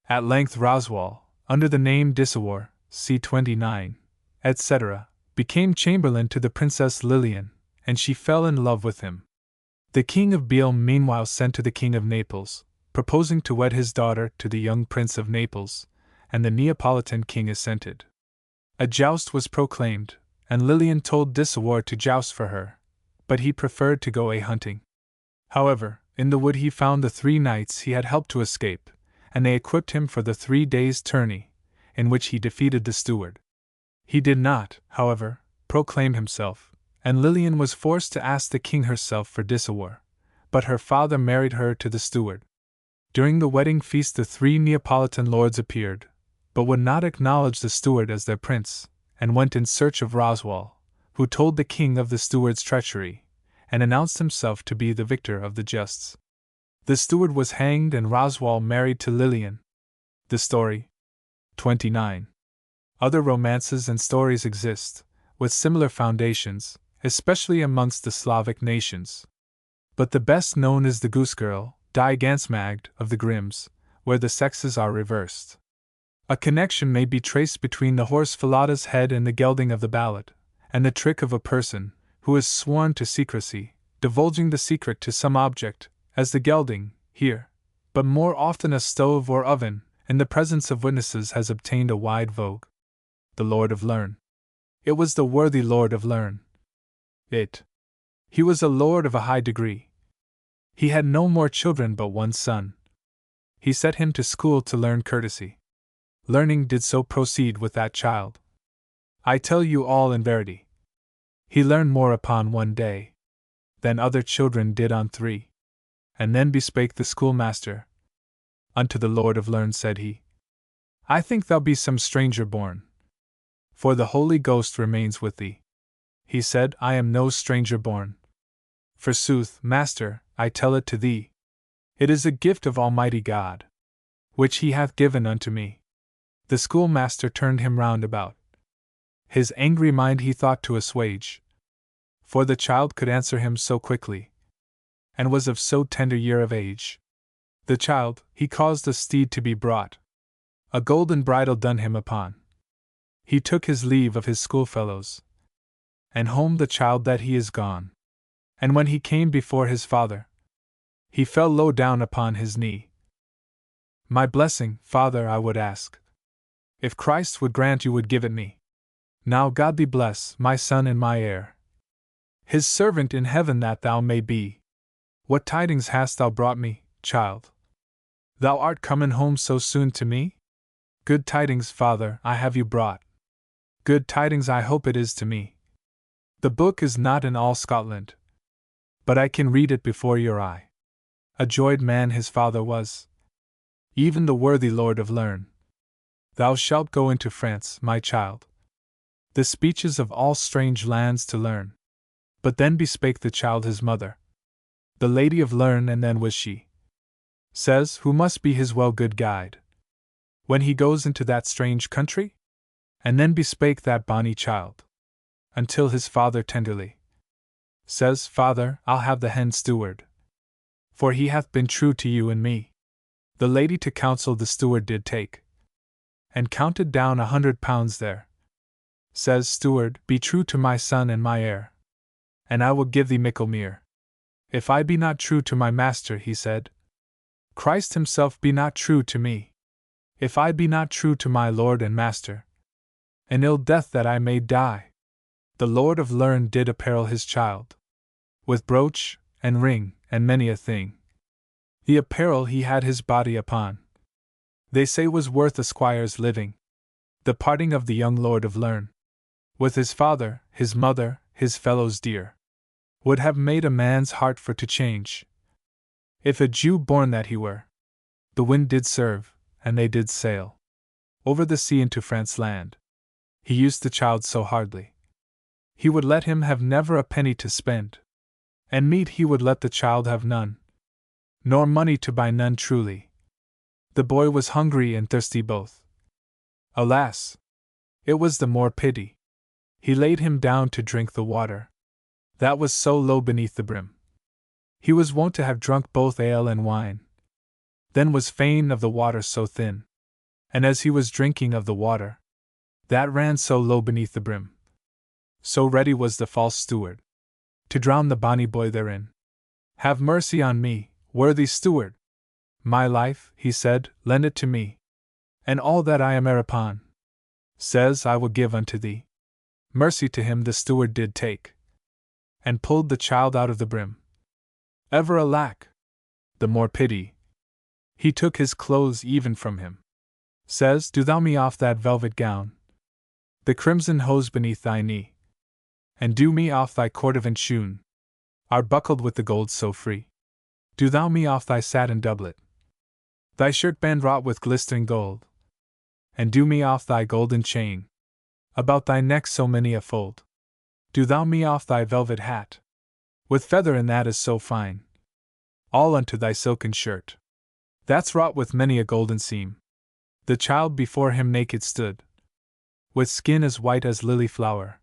At length Roswal, under the name Disawar, c. 29, etc., became chamberlain to the Princess Lillian, and she fell in love with him. The king of Bealm meanwhile sent to the king of Naples, proposing to wed his daughter to the young prince of Naples, and the Neapolitan king assented. A joust was proclaimed, and Lillian told Disawar to joust for her, but he preferred to go a-hunting. However, in the wood he found the 3 knights he had helped to escape, and they equipped him for the 3 days' tourney, in which he defeated the steward. He did not, however, proclaim himself, and Lillian was forced to ask the king herself for dissauer, but her father married her to the steward. During the wedding feast the 3 Neapolitan lords appeared, but would not acknowledge the steward as their prince, and went in search of Roswal, who told the king of the steward's treachery, and announced himself to be the victor of the justs. The steward was hanged and Roswal married to Lillian. The story. 29. Other romances and stories exist, with similar foundations, especially amongst the Slavic nations. But the best known is the Goose Girl, Die Gansmagd, of the Grimms, where the sexes are reversed. A connection may be traced between the horse Falada's head and the gelding of the ballad, and the trick of a person, who is sworn to secrecy, divulging the secret to some object, as the gelding, here, but more often a stove or oven, in the presence of witnesses has obtained a wide vogue. The Lord of Lerne. It was the worthy Lord of Lerne. He was a lord of a high degree. He had no more children but one son. He set him to school to learn courtesy. Learning did so proceed with that child. I tell you all in verity. He learned more upon 1 day than other children did on 3. And then bespake the schoolmaster. Unto the Lord of Lerne said he, I think thou be some stranger born. For the Holy Ghost remains with thee. He said, I am no stranger born. Forsooth, master, I tell it to thee. It is a gift of Almighty God, which he hath given unto me. The schoolmaster turned him round about. His angry mind he thought to assuage, for the child could answer him so quickly, and was of so tender year of age. The child, he caused a steed to be brought, a golden bridle done him upon. He took his leave of his schoolfellows, and home the child that he is gone. And when he came before his father, he fell low down upon his knee. My blessing, father, I would ask. If Christ would grant you would give it me. Now God thee bless, my son and my heir. His servant in heaven that thou may be. What tidings hast thou brought me, child? Thou art comen home so soon to me? Good tidings, father, I have you brought. Good tidings I hope it is to me. The book is not in all Scotland, but I can read it before your eye. A joyed man his father was, even the worthy Lord of Lerne. Thou shalt go into France, my child, the speeches of all strange lands to learn. But then bespake the child his mother, the Lady of Lerne, and then was she, says, who must be his well good guide, when he goes into that strange country? And then bespake that bonny child, until his father tenderly says, Father, I'll have the hen steward, for he hath been true to you and me. The lady to counsel the steward did take, and counted down £100 there. Says steward, be true to my son and my heir, and I will give thee mickle mere. If I be not true to my master, he said, Christ himself be not true to me. If I be not true to my lord and master, an ill death that I may die. The Lord of Lerne did apparel his child with brooch and ring and many a thing. The apparel he had his body upon, they say was worth a squire's living. The parting of the young Lord of Lerne with his father, his mother, his fellows dear, would have made a man's heart for to change. If a Jew born that he were, the wind did serve, and they did sail over the sea into France land. He used the child so hardly, he would let him have never a penny to spend, and meat he would let the child have none, nor money to buy none truly. The boy was hungry and thirsty both. Alas! It was the more pity. He laid him down to drink the water that was so low beneath the brim. He was wont to have drunk both ale and wine, then was fain of the water so thin, and as he was drinking of the water that ran so low beneath the brim, so ready was the false steward to drown the bonny boy therein. Have mercy on me, worthy steward. My life, he said, lend it to me, and all that I am heir upon, says I will give unto thee. Mercy to him the steward did take, and pulled the child out of the brim. Ever alack! The more pity. He took his clothes even from him. Says, do thou me off that velvet gown, the crimson hose beneath thy knee, and do me off thy cordovan shoon, are buckled with the gold so free. Do thou me off thy satin doublet, thy shirt band wrought with glistering gold, and do me off thy golden chain, about thy neck so many a fold. Do thou me off thy velvet hat, with feather in that is so fine, all unto thy silken shirt, that's wrought with many a golden seam. The child before him naked stood, with skin as white as lily flower.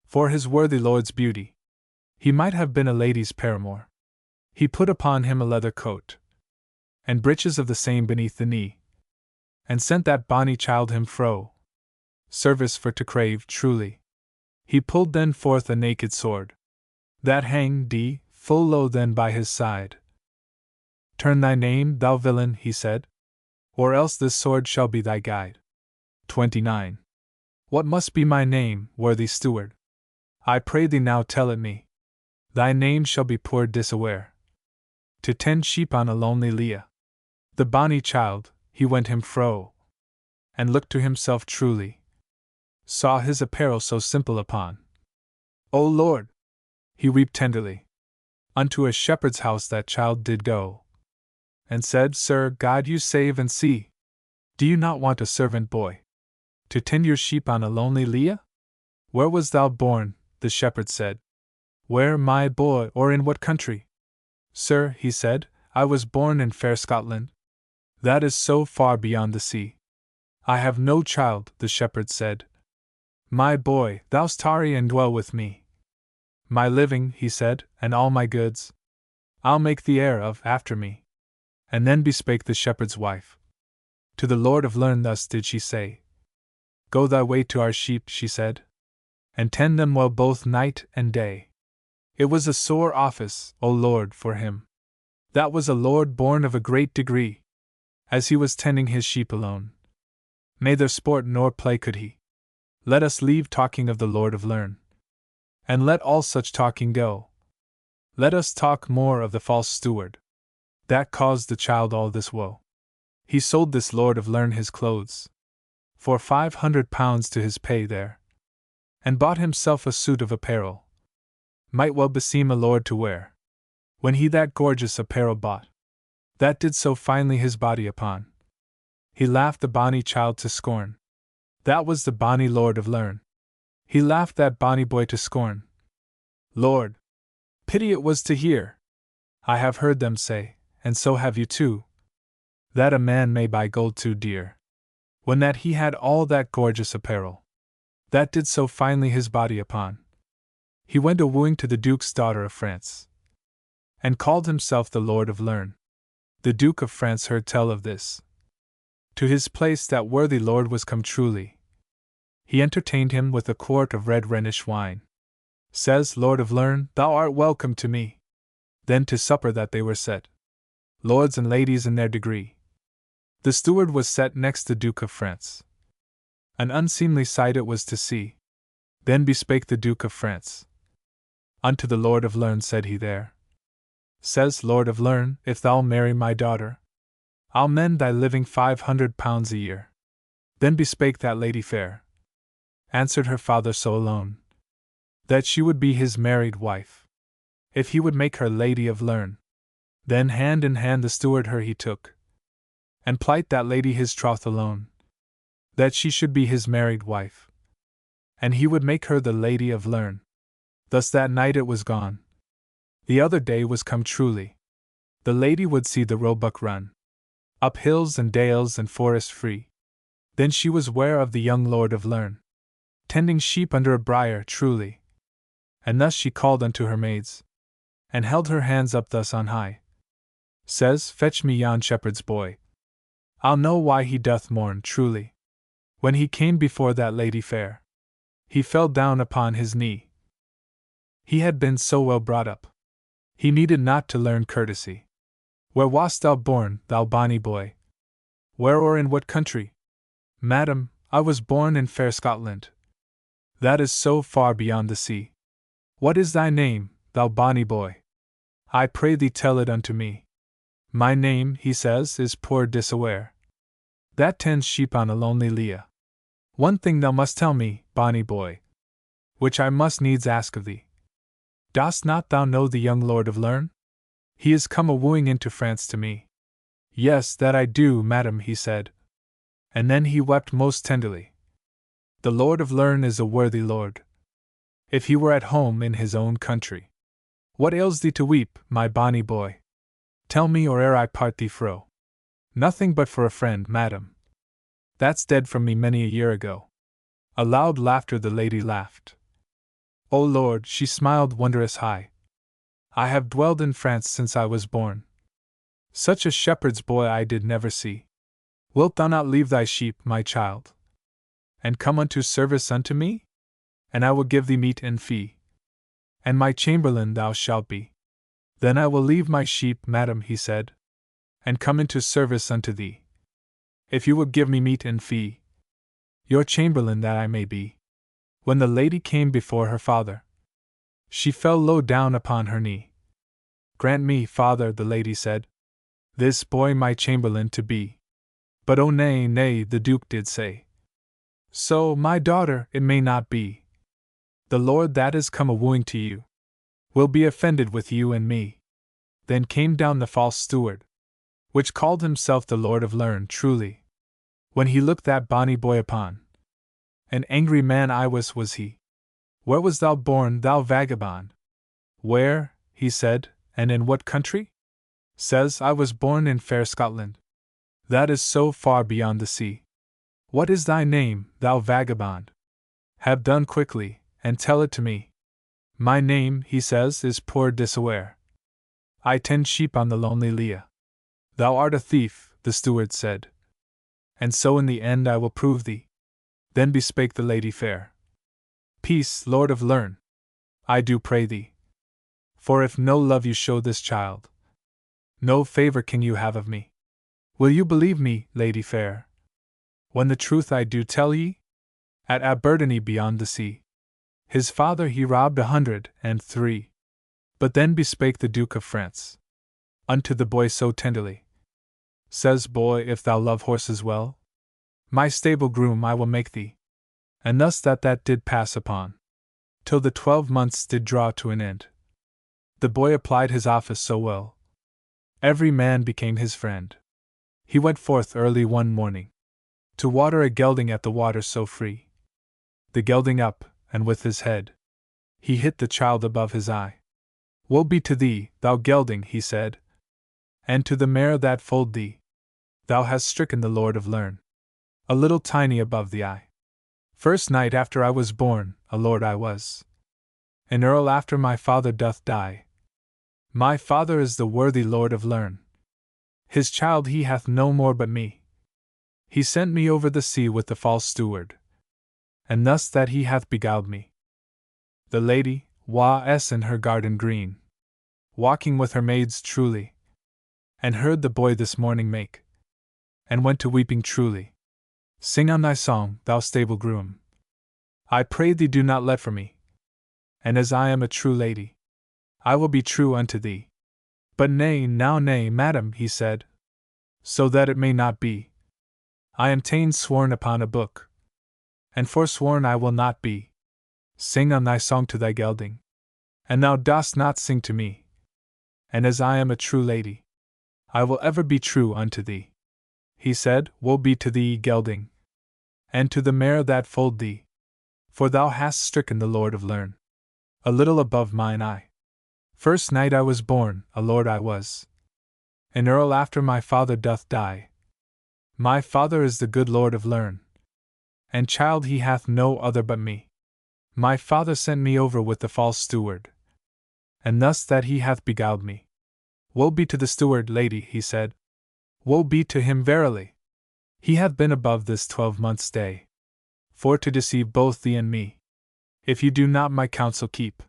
For his worthy lord's beauty, he might have been a lady's paramour. He put upon him a leather coat, and breeches of the same beneath the knee, and sent that bonny child him fro, service for to crave truly. He pulled then forth a naked sword, that hanged full low then by his side. Turn thy name, thou villain, he said, or else this sword shall be thy guide. 29. What must be my name, worthy steward? I pray thee now tell it me. Thy name shall be poor Disaware, to tend sheep on a lonely lea. The bonny child, he went him fro, and looked to himself truly, saw his apparel so simple upon. O Lord! He wept tenderly. Unto a shepherd's house that child did go, and said, Sir, God you save and see. Do you not want a servant boy, to tend your sheep on a lonely lea? Where was thou born? The shepherd said. Where, my boy, or in what country? Sir, he said, I was born in fair Scotland. That is so far beyond the sea. I have no child, the shepherd said. My boy, thou'st tarry and dwell with me. My living, he said, and all my goods, I'll make the heir of after me. And then bespake the shepherd's wife. To the Lord of Lerne thus did she say, Go thy way to our sheep, she said, and tend them well both night and day. It was a sore office, O Lord, for him. That was a lord born of a great degree, as he was tending his sheep alone. Neither sport nor play could he. Let us leave talking of the Lord of Lerne, and let all such talking go. Let us talk more of the false steward, that caused the child all this woe. He sold this Lord of Lerne his clothes, for £500 to his pay there, and bought himself a suit of apparel, might well beseem a lord to wear. When he that gorgeous apparel bought, that did so finely his body upon, he laughed the bonny child to scorn. That was the bonny Lord of Lerne. He laughed that bonny boy to scorn. Lord! Pity it was to hear. I have heard them say, and so have you too, that a man may buy gold too dear, when that he had all that gorgeous apparel, that did so finely his body upon. He went a wooing to the Duke's daughter of France, and called himself the Lord of Lerne. The Duke of France heard tell of this. To his place that worthy lord was come truly. He entertained him with a quart of red Rhenish wine. Says Lord of Lerne, thou art welcome to me. Then to supper that they were set, lords and ladies in their degree. The steward was set next the Duke of France. An unseemly sight it was to see. Then bespake the Duke of France. Unto the Lord of Lerne said he there. Says Lord of Lerne, if thou'll marry my daughter, I'll mend thy living £500 a year. Then bespake that lady fair, answered her father so alone, that she would be his married wife, if he would make her Lady of Lerne. Then hand in hand the steward her he took, and plight that lady his troth alone, that she should be his married wife, and he would make her the Lady of Lerne. Thus that night it was gone. The other day was come truly. The lady would see the roebuck run, up hills and dales and forest free. Then she was ware of the young Lord of Lerne, tending sheep under a briar truly. And thus she called unto her maids, and held her hands up thus on high. Says, fetch me yon shepherd's boy. I'll know why he doth mourn truly. When he came before that lady fair, he fell down upon his knee. He had been so well brought up, he needed not to learn courtesy. Where wast thou born, thou bonny boy? Where or in what country? Madam, I was born in fair Scotland. That is so far beyond the sea. What is thy name, thou bonny boy? I pray thee tell it unto me. My name, he says, is poor Disaware, that tends sheep on a lonely lea. One thing thou must tell me, bonny boy, which I must needs ask of thee. Dost not thou know the young Lord of Lerne? He is come a-wooing into France to me. Yes, that I do, madam, he said. And then he wept most tenderly. The Lord of Lerne is a worthy lord. If he were at home in his own country. What ails thee to weep, my bonny boy? Tell me, or ere I part thee fro. Nothing but for a friend, madam. That's dead from me many a year ago. A loud laughter the lady laughed. O Lord, she smiled wondrous high. I have dwelled in France since I was born. Such a shepherd's boy I did never see. Wilt thou not leave thy sheep, my child, and come unto service unto me? And I will give thee meat and fee, and my chamberlain thou shalt be. Then I will leave my sheep, madam, he said, and come into service unto thee. If you will give me meat and fee, your chamberlain that I may be. When the lady came before her father, she fell low down upon her knee. Grant me, father, the lady said, this boy my chamberlain to be. But oh nay, nay, the Duke did say, so, my daughter, it may not be. The Lord that is come a-wooing to you will be offended with you and me. Then came down the false steward, which called himself the Lord of Lerne truly. When he looked that bonny boy upon, an angry man was he. Where was thou born, thou vagabond? Where, he said, and in what country? Says, I was born in fair Scotland. That is so far beyond the sea. What is thy name, thou vagabond? Have done quickly, and tell it to me. My name, he says, is poor Disaware. I tend sheep on the lonely lea. Thou art a thief, the steward said. And so in the end I will prove thee. Then bespake the lady fair. Peace, Lord of Lerne, I do pray thee. For if no love you show this child, no favor can you have of me. Will you believe me, lady fair, when the truth I do tell ye? At Aberdeeney beyond the sea, his father he robbed 103. But then bespake the Duke of France unto the boy so tenderly. Says, boy, if thou love horses well, my stable groom I will make thee. And thus that did pass upon, till the 12 months did draw to an end. The boy applied his office so well, every man became his friend. He went forth early one morning, to water a gelding at the water so free. The gelding up, and with his head, he hit the child above his eye. Woe be to thee, thou gelding, he said, and to the mare that foaled thee. Thou hast stricken the Lord of Lerne, a little tiny above the eye. First night after I was born, a lord I was, an earl after my father doth die. My father is the worthy Lord of Lerne. His child he hath no more but me. He sent me over the sea with the false steward, and thus that he hath beguiled me. The lady was in her garden green, walking with her maids truly, and heard the boy this morning make, and went to weeping truly. Sing on thy song, thou stable groom. I pray thee do not let for me. And as I am a true lady, I will be true unto thee. But nay, now nay, madam, he said, so that it may not be. I am ta'en sworn upon a book, and forsworn I will not be. Sing on thy song to thy gelding, and thou dost not sing to me. And as I am a true lady, I will ever be true unto thee. He said, woe be to thee, gelding, and to the mare that foaled thee, for thou hast stricken the Lord of Lerne, a little above mine eye. First night I was born, a lord I was, an earl after my father doth die. My father is the good Lord of Lerne, and child he hath no other but me. My father sent me over with the false steward, and thus that he hath beguiled me. Woe be to the steward, lady, he said. Woe be to him verily. He hath been above this 12 months' day, for to deceive both thee and me. If you do not my counsel keep,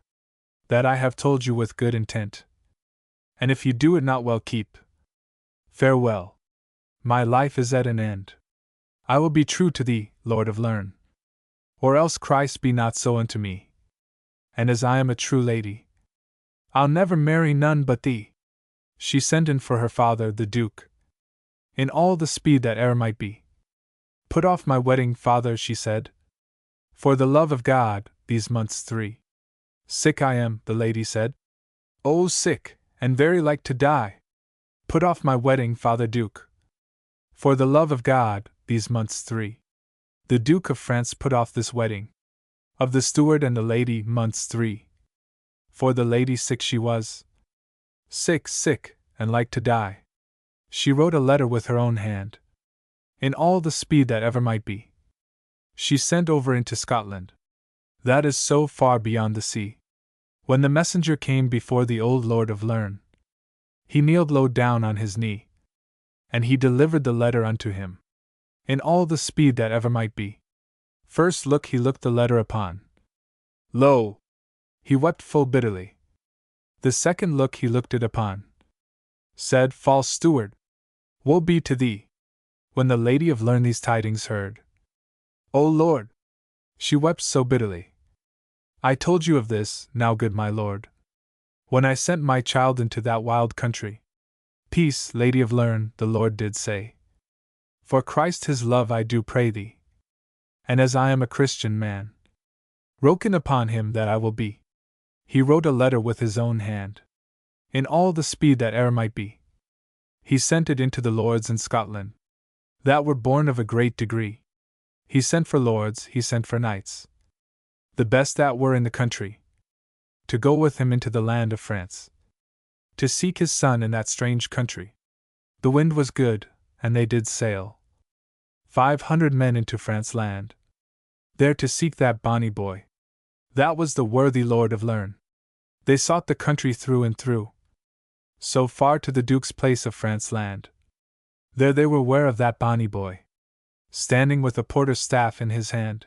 that I have told you with good intent, and if you do it not well keep, farewell. My life is at an end. I will be true to thee, Lord of Lerne, or else Christ be not so unto me. and as I am a true lady, I'll never marry none but thee. She sent in for her father, the Duke, in all the speed that e'er might be. Put off my wedding, father, she said, for the love of God, these months 3. Sick I am, the lady said. Oh, sick, and very like to die. Put off my wedding, father Duke, for the love of God, these months 3. The Duke of France put off this wedding of the steward and the lady, months 3. For the lady sick she was, sick, and like to die. She wrote a letter with her own hand, in all the speed that ever might be. She sent over into Scotland, that is so far beyond the sea. When the messenger came before the old Lord of Lerne, he kneeled low down on his knee, and he delivered the letter unto him, in all the speed that ever might be. First look he looked the letter upon. Lo! He wept full bitterly. The second look he looked it upon. Said, false steward, woe be to thee. When the Lady of Lerne these tidings heard, O Lord! She wept so bitterly. I told you of this, now good my lord, when I sent my child into that wild country. Peace, Lady of Lerne, the Lord did say. For Christ his love I do pray thee. And as I am a Christian man, wroken upon him that I will be. He wrote a letter with his own hand, in all the speed that e'er might be. He sent it into the lords in Scotland, that were born of a great degree. He sent for lords, he sent for knights, the best that were in the country, to go with him into the land of France, to seek his son in that strange country. The wind was good, and they did sail 500 men into France land, there to seek that bonny boy. That was the worthy Lord of Lerne. They sought the country through and through, so far to the Duke's place of France land. There they were ware of that bonny boy, standing with a porter's staff in his hand.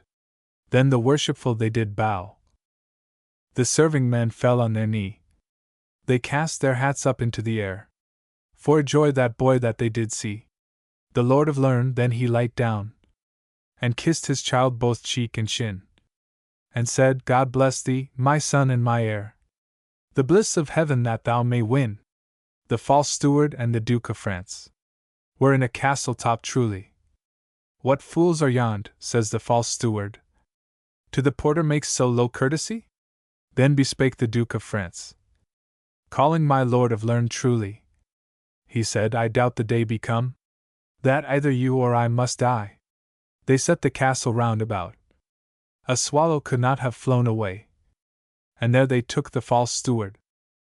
Then the worshipful they did bow. The serving men fell on their knee. They cast their hats up into the air, for joy that boy that they did see. The Lord of Lerne then he light down, and kissed his child both cheek and chin, and said, God bless thee, my son and my heir. The bliss of heaven that thou may win. The false steward and the Duke of France were in a castle top truly. What fools are yond, says the false steward. To the porter makes so low courtesy? Then bespake the Duke of France, calling my Lord of Lerne truly. He said, I doubt the day be come, that either you or I must die. They set the castle round about. A swallow could not have flown away. And there they took the false steward,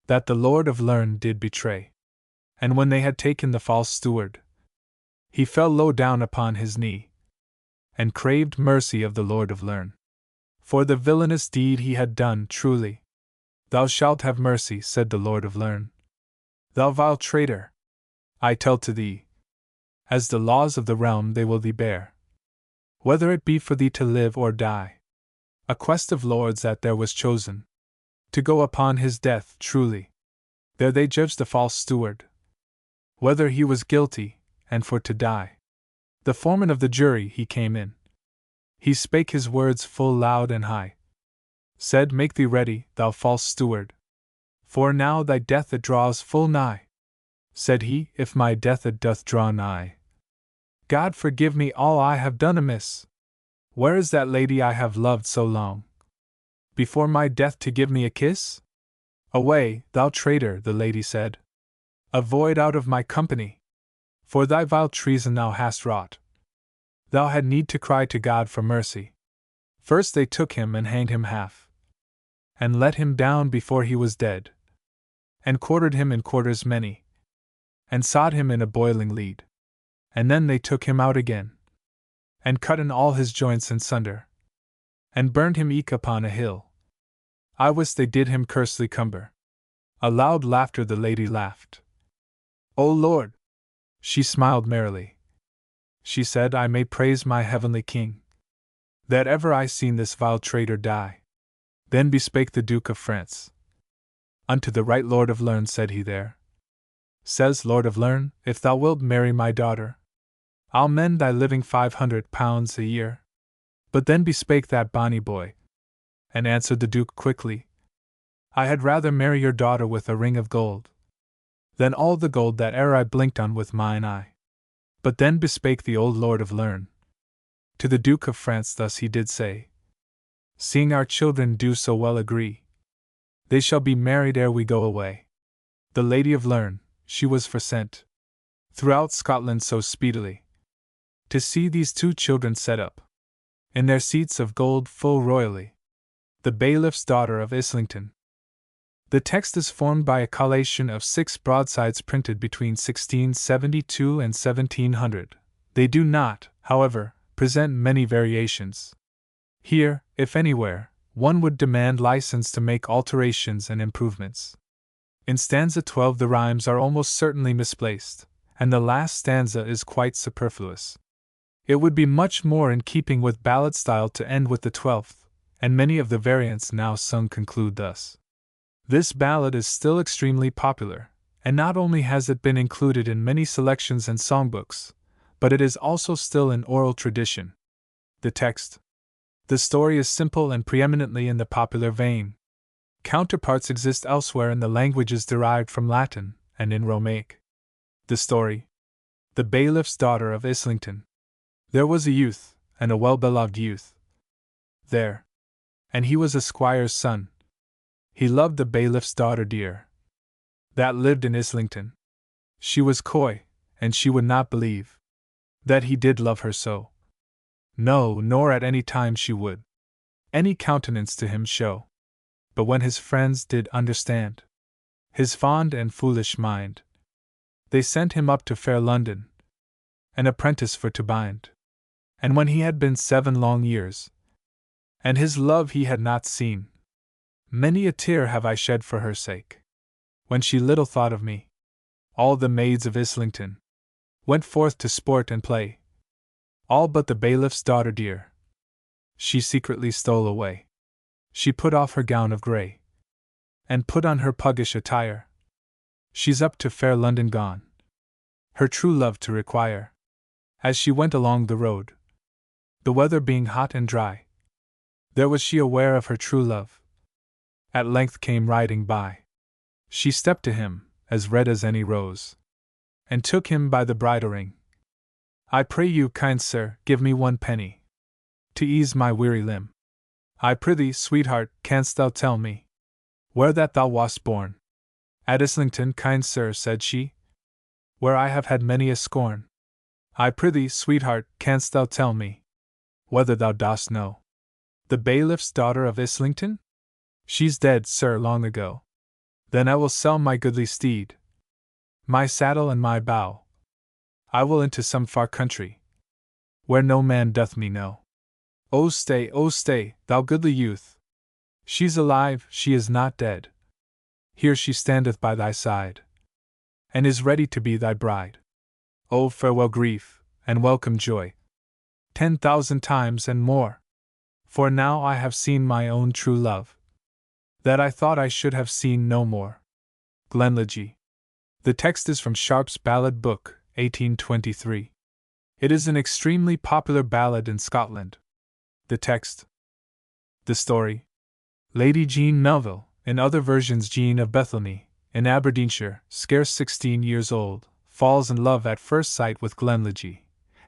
that the Lord of Lerne did betray. And when they had taken the false steward, he fell low down upon his knee, and craved mercy of the Lord of Lerne, for the villainous deed he had done. Truly, thou shalt have mercy, said the Lord of Lerne. Thou vile traitor, I tell to thee, as the laws of the realm they will thee bear, whether it be for thee to live or die. A quest of lords that there was chosen, to go upon his death. Truly, there they judged the false steward, whether he was guilty, and for to die. The foreman of the jury he came in. He spake his words full loud and high, said, Make thee ready, thou false steward, for now thy death it draws full nigh. Said he, If my death it doth draw nigh, God forgive me all I have done amiss. Where is that lady I have loved so long, before my death to give me a kiss? Away, thou traitor, the lady said, avoid out of my company, for thy vile treason thou hast wrought. Thou had need to cry to God for mercy. First they took him and hanged him half, and let him down before he was dead, and quartered him in quarters many, and sod him in a boiling lead, and then they took him out again, and cut in all his joints in sunder, and burned him eke upon a hill. I wis they did him cursely cumber. A loud laughter the lady laughed. O Lord! She smiled merrily. She said, I may praise my heavenly King, that ever I seen this vile traitor die. Then bespake the Duke of France. Unto the right Lord of Lerne said he there. Says Lord of Lerne, if thou wilt marry my daughter, I'll mend thy living £500 a year. But then bespake that bonny boy, and answered the Duke quickly. I had rather marry your daughter with a ring of gold than all the gold that e'er I blinked on with mine eye. But then bespake the old Lord of Lerne. To the Duke of France thus he did say, seeing our children do so well agree, they shall be married ere we go away. The Lady of Lerne, she was for sent throughout Scotland so speedily, to see these two children set up in their seats of gold full royally. The bailiff's daughter of Islington. The text is formed by a collation of 6 broadsides printed between 1672 and 1700. They do not, however, present many variations. Here, if anywhere, one would demand license to make alterations and improvements. In stanza 12 the rhymes are almost certainly misplaced, and the last stanza is quite superfluous. It would be much more in keeping with ballad style to end with the 12th, and many of the variants now sung conclude thus. This ballad is still extremely popular, and not only has it been included in many selections and songbooks, but it is also still in oral tradition. The text. The story is simple and preeminently in the popular vein. Counterparts exist elsewhere in the languages derived from Latin and in Romaic. The story. The bailiff's daughter of Islington. There was a youth, and a well-beloved youth, there, and he was a squire's son. He loved the bailiff's daughter dear, that lived in Islington. She was coy, and she would not believe that he did love her so. No, nor at any time she would any countenance to him show. But when his friends did understand his fond and foolish mind, they sent him up to fair London, an apprentice for to bind. And when he had been 7 long years, and his love he had not seen, many a tear have I shed for her sake, when she little thought of me. All the maids of Islington went forth to sport and play, all but the bailiff's daughter dear. She secretly stole away. She put off her gown of grey, and put on her puggish attire. She's up to fair London gone, her true love to require. As she went along the road, the weather being hot and dry, there was she aware of her true love. At length came riding by. She stepped to him, as red as any rose, and took him by the bridle ring. I pray you, kind sir, give me 1 penny, to ease my weary limb. I prithee, sweetheart, canst thou tell me where that thou wast born? At Islington, kind sir, said she, where I have had many a scorn. I prithee, sweetheart, canst thou tell me whether thou dost know the bailiff's daughter of Islington? She's dead, sir, long ago. Then I will sell my goodly steed, my saddle and my bow. I will into some far country, where no man doth me know. O stay, thou goodly youth. She's alive, she is not dead. Here she standeth by thy side, and is ready to be thy bride. O farewell grief, and welcome joy, 10,000 times and more. For now I have seen my own true love, that I thought I should have seen no more. Glenlydge. The text is from Sharp's Ballad Book, 1823. It is an extremely popular ballad in Scotland. The text. The story. Lady Jean Melville, in other versions Jean of Bethany, in Aberdeenshire, scarce 16 years old, falls in love at first sight with Glenlydge,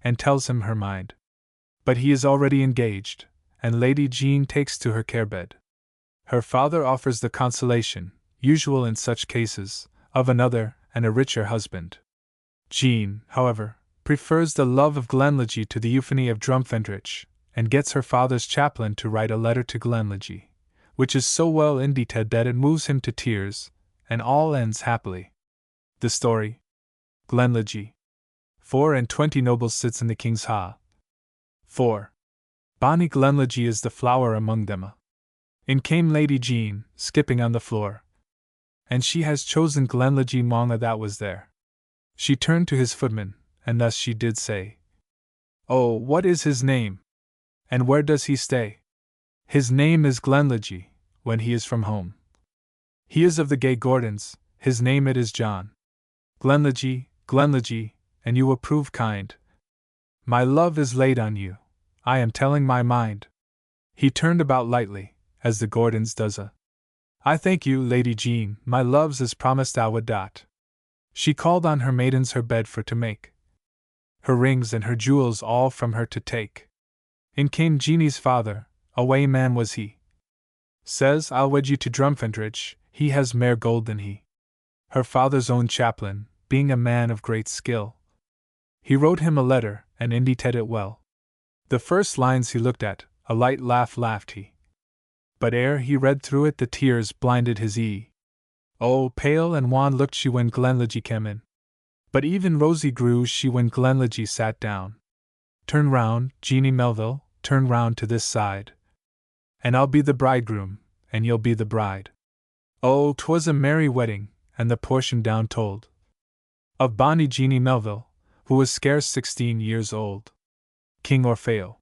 and tells him her mind. But he is already engaged, and Lady Jean takes to her care-bed. Her father offers the consolation, usual in such cases, of another and a richer husband. Jean, however, prefers the love of Glenlydge to the euphony of Drumfendrich, and gets her father's chaplain to write a letter to Glenlydge, which is so well indited that it moves him to tears, and all ends happily. The story. Glenlydge. 24 nobles sits in the king's ha. 4. Bonny Glenlydge is the flower among them. In came Lady Jean, skipping on the floor, and she has chosen Glenlydge mong that was there. She turned to his footman, and thus she did say, Oh, what is his name? And where does he stay? His name is Glenlydge, when he is from home. He is of the gay Gordons, his name it is John. Glenlydge, Glenlydge, and you will prove kind. My love is laid on you, I am telling my mind. He turned about lightly, as the Gordons does a. I thank you, Lady Jean, my loves, as promised I would dot. She called on her maidens her bed for to make, her rings and her jewels all from her to take. In came Jeannie's father, a way man was he. Says, I'll wed you to Drumfendridge, he has mair gold than he. Her father's own chaplain, being a man of great skill. He wrote him a letter, and indited it well. The first lines he looked at, a light laugh laughed he. But ere he read through it the tears blinded his ee. Oh, pale and wan looked she when Glenlydie came in. But even rosy grew she when Glenlydie sat down. Turn round, Jeannie Melville, turn round to this side. And I'll be the bridegroom, and you'll be the bride. Oh, 'twas a merry wedding, and the portion down told of bonny Jeannie Melville, who was scarce 16 years old. King Orfeo.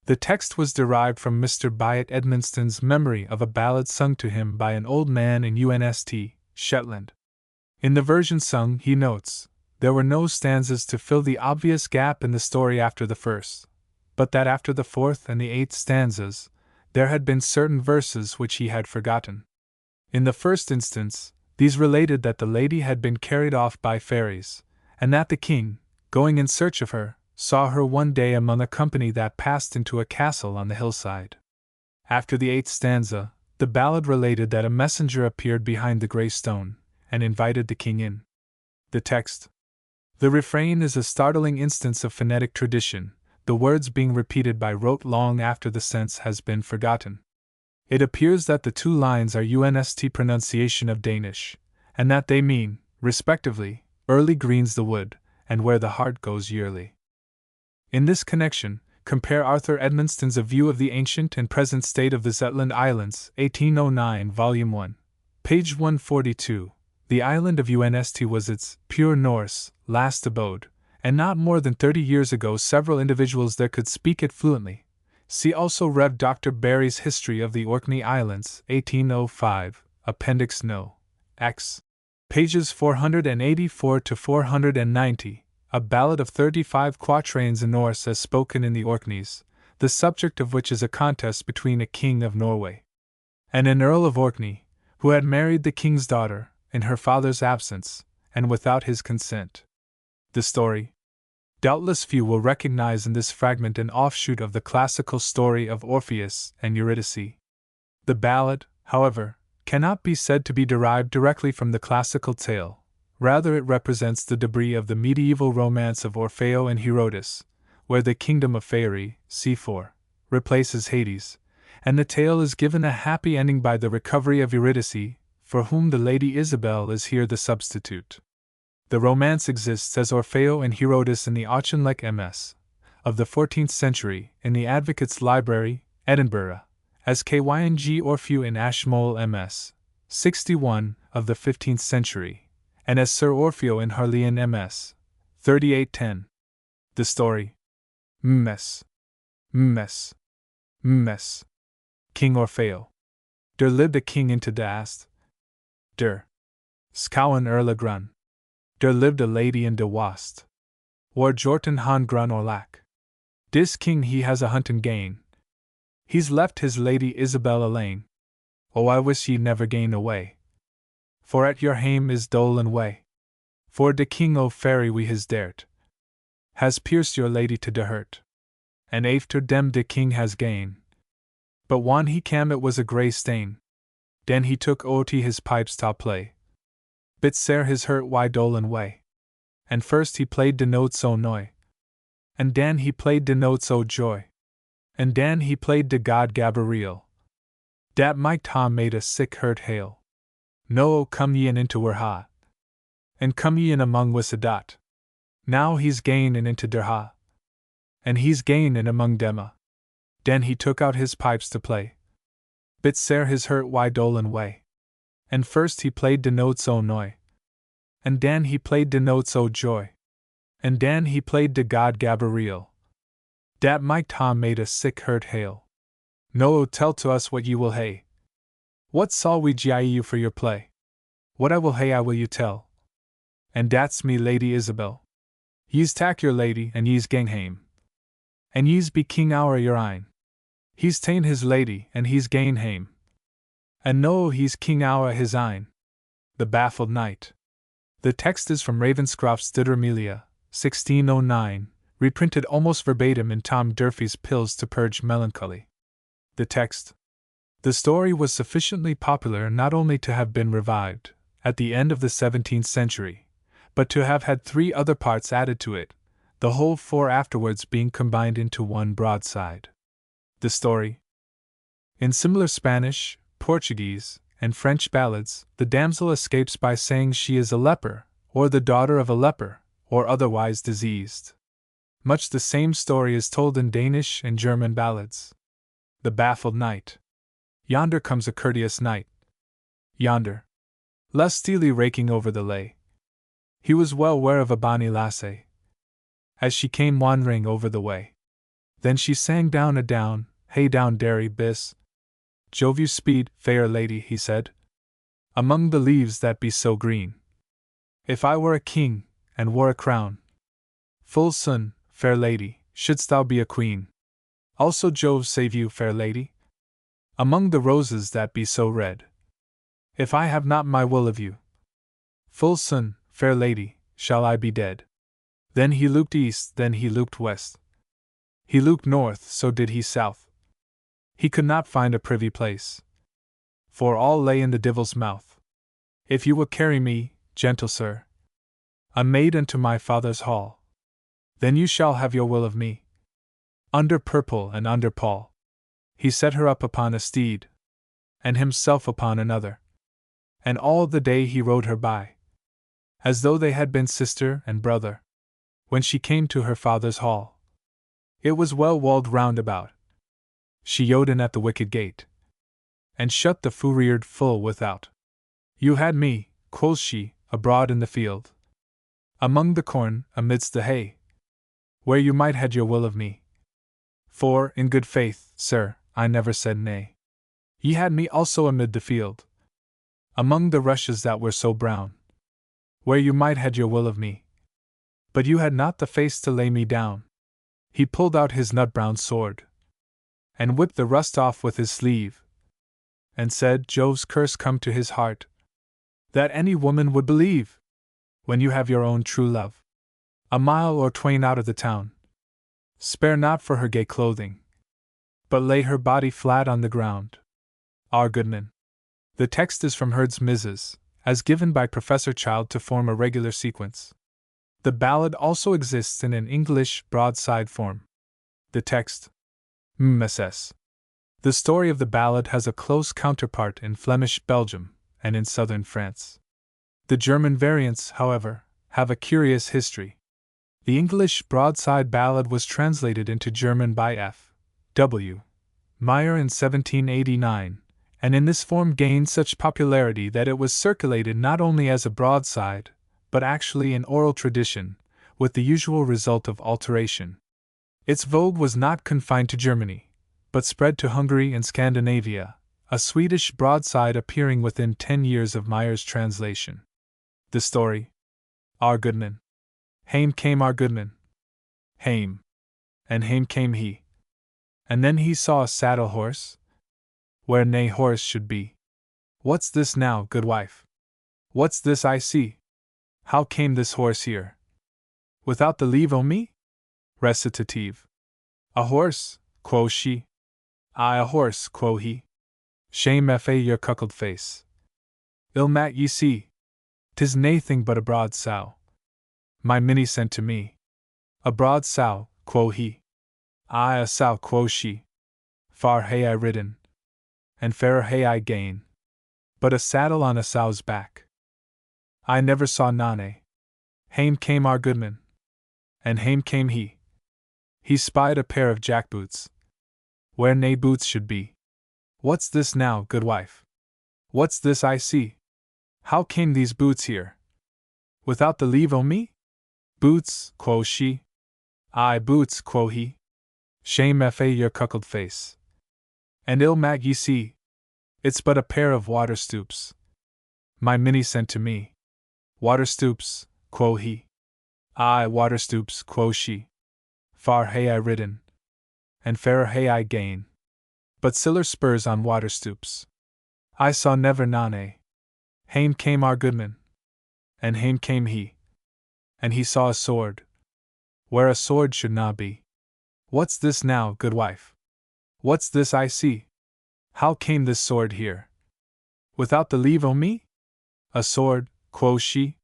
The text was derived from Mr. Byatt Edmonston's memory of a ballad sung to him by an old man in Unst. Shetland. In the version sung, he notes, there were no stanzas to fill the obvious gap in the story after the first, but that after the fourth and the eighth stanzas, there had been certain verses which he had forgotten. In the first instance, these related that the lady had been carried off by fairies, and that the king, going in search of her, saw her one day among a company that passed into a castle on the hillside. After the eighth stanza, the ballad related that a messenger appeared behind the grey stone, and invited the king in. The text. The refrain is a startling instance of phonetic tradition, the words being repeated by rote long after the sense has been forgotten. It appears that the two lines are UNST pronunciation of Danish, and that they mean, respectively, early green's the wood, and where the hart goes yearly. In this connection, compare Arthur Edmonston's A View of the Ancient and Present State of the Zetland Islands, 1809, Volume 1, page 142. The island of Unst was its pure Norse last abode, and not more than 30 years ago several individuals there could speak it fluently. See also Rev. Dr. Barry's History of the Orkney Islands, 1805, Appendix No. X. Pages 484 to 490. A ballad of 35 quatrains in Norse as spoken in the Orkneys, the subject of which is a contest between a king of Norway and an earl of Orkney, who had married the king's daughter, in her father's absence, and without his consent. The story. Doubtless few will recognize in this fragment an offshoot of the classical story of Orpheus and Eurydice. The ballad, however, cannot be said to be derived directly from the classical tale. Rather, it represents the debris of the medieval romance of Orfeo and Herodotus, where the kingdom of Faerie, C4, replaces Hades, and the tale is given a happy ending by the recovery of Eurydice, for whom the Lady Isabel is here the substitute. The romance exists as Orfeo and Herodotus in the Auchinleck MS of the 14th century, in the Advocate's Library, Edinburgh, as Kyng Orfew in Ashmole MS 61 of the 15th century, and as Sir Orfeo in Harleian MS 3810. The story. Ms. King Orfeo. Der lived a king into dast. Der Scowen Erle Grun. Der lived a lady in de wast. War Jorten han grun orlack. Dis king he has a huntin' gain. He's left his lady Isabel alane. Oh, I wish ye never gain away. For at your hame is dole and way. For de king o' fairy we his dert has pierced your lady to de hurt. And after dem de king has gain. But wan he cam it was a grey stain. Den he took oti his pipes ta play. Bit ser his hurt why dole and way. And first he played de notes o' noy. And dan he played de notes o' joy. And dan he played de God Gabriel. Dat Mike Tom made a sick hurt hail. No, come ye in into wer ha. And come ye in among Wissadot. Now he's gain in into der ha. And he's gain in among Dema. Den he took out his pipes to play. Bit ser his hurt why dole and way. And first he played de notes o' noy. And dan he played de notes o' joy. And dan he played de God Gabriel. Dat Mike Tom made a sick hurt hail. No, tell to us what ye will hae. What saw we gie you for your play? What I will hae I will you tell. And dat's me Lady Isabel. Ye's tak your lady and ye's gang hame. And ye's be king our your ein. He's ta'en his lady and he's gain hame, And no, he's King Ower his ein. The Baffled Knight. The text is from Ravenscroft's Didermelia, 1609, reprinted almost verbatim in Tom Durfee's Pills to Purge Melancholy. The text. The story was sufficiently popular not only to have been revived, at the end of the 17th century, but to have had 3 other parts added to it, the whole 4 afterwards being combined into one broadside. The story. In similar Spanish, Portuguese, and French ballads, the damsel escapes by saying she is a leper, or the daughter of a leper, or otherwise diseased. Much the same story is told in Danish and German ballads. The Baffled Knight. Yonder comes a courteous knight. Yonder. Lustily raking over the lay. He was well ware of a bonny lassie, as she came wandering over the way. Then she sang down a down, hey down derry bis. Jove you speed, fair lady, he said, among the leaves that be so green. If I were a king, and wore a crown, full soon, fair lady, shouldst thou be a queen. Also Jove save you, fair lady, among the roses that be so red. If I have not my will of you, full soon, fair lady, shall I be dead. Then he looked east, then he looked west. He looked north, so did he south. He could not find a privy place, for all lay in the divil's mouth. If you will carry me, gentle sir, a maid unto my father's hall, then you shall have your will of me. Under purple and under pall, he set her up upon a steed, and himself upon another, and all the day he rode her by, as though they had been sister and brother. When she came to her father's hall, it was well walled round about. She yode in at the wicket gate, and shut the furrierd full without. You had me, quoth she, abroad in the field, among the corn, amidst the hay, where you might had your will of me. For, in good faith, sir, I never said nay. Ye had me also amid the field, among the rushes that were so brown, where you might had your will of me. But you had not the face to lay me down. He pulled out his nut-brown sword, and whipped the rust off with his sleeve, and said, Jove's curse come to his heart, that any woman would believe, when you have your own true love, a mile or 2 out of the town. Spare not for her gay clothing, but lay her body flat on the ground. Our Goodman. The text is from Herd's Mrs., as given by Professor Child to form a regular sequence. The ballad also exists in an English broadside form. The text. Mrs. The story of the ballad has a close counterpart in Flemish Belgium and in southern France. The German variants, however, have a curious history. The English broadside ballad was translated into German by F. W. Meyer in 1789, and in this form gained such popularity that it was circulated not only as a broadside, but actually in oral tradition, with the usual result of alteration. Its vogue was not confined to Germany, but spread to Hungary and Scandinavia, a Swedish broadside appearing within 10 years of Meyer's translation. The story. Our Goodman. Hame came our Goodman. Hame. And hame came he. And then he saw a saddle horse, where nae horse should be. What's this now, good wife? What's this I see? How came this horse here? Without the leave o' me? Recitative. A horse, quo she. Aye, a horse, quo he. Shame fa your cuckold face. Ill mat ye see. 'Tis naething but a broad sow. My Minnie sent to me. A broad sow, quo he. Aye, a sow, quo she. Far hae I ridden, and fairer hae I gane, but a saddle on a sow's back. I never saw none. Hame came our Goodman, and hame came he. He spied a pair of jackboots, where nae boots should be. What's this now, good wife? What's this I see? How came these boots here? Without the leave o' me? Boots, quo she. Aye, boots, quo he. Shame fa your cuckold face. And ill mat ye see. It's but a pair of water stoops. My Minnie sent to me. Water stoops, quo he. Aye, water stoops, quo she. Far hae I ridden, and fairer hae I gane, but siller spurs on water stoops. I saw never none. Hame came our goodman, and hame came he, and he saw a sword, where a sword should not be. What's this now, good wife? What's this I see? How came this sword here? Without the leave o' me? A sword, quo she?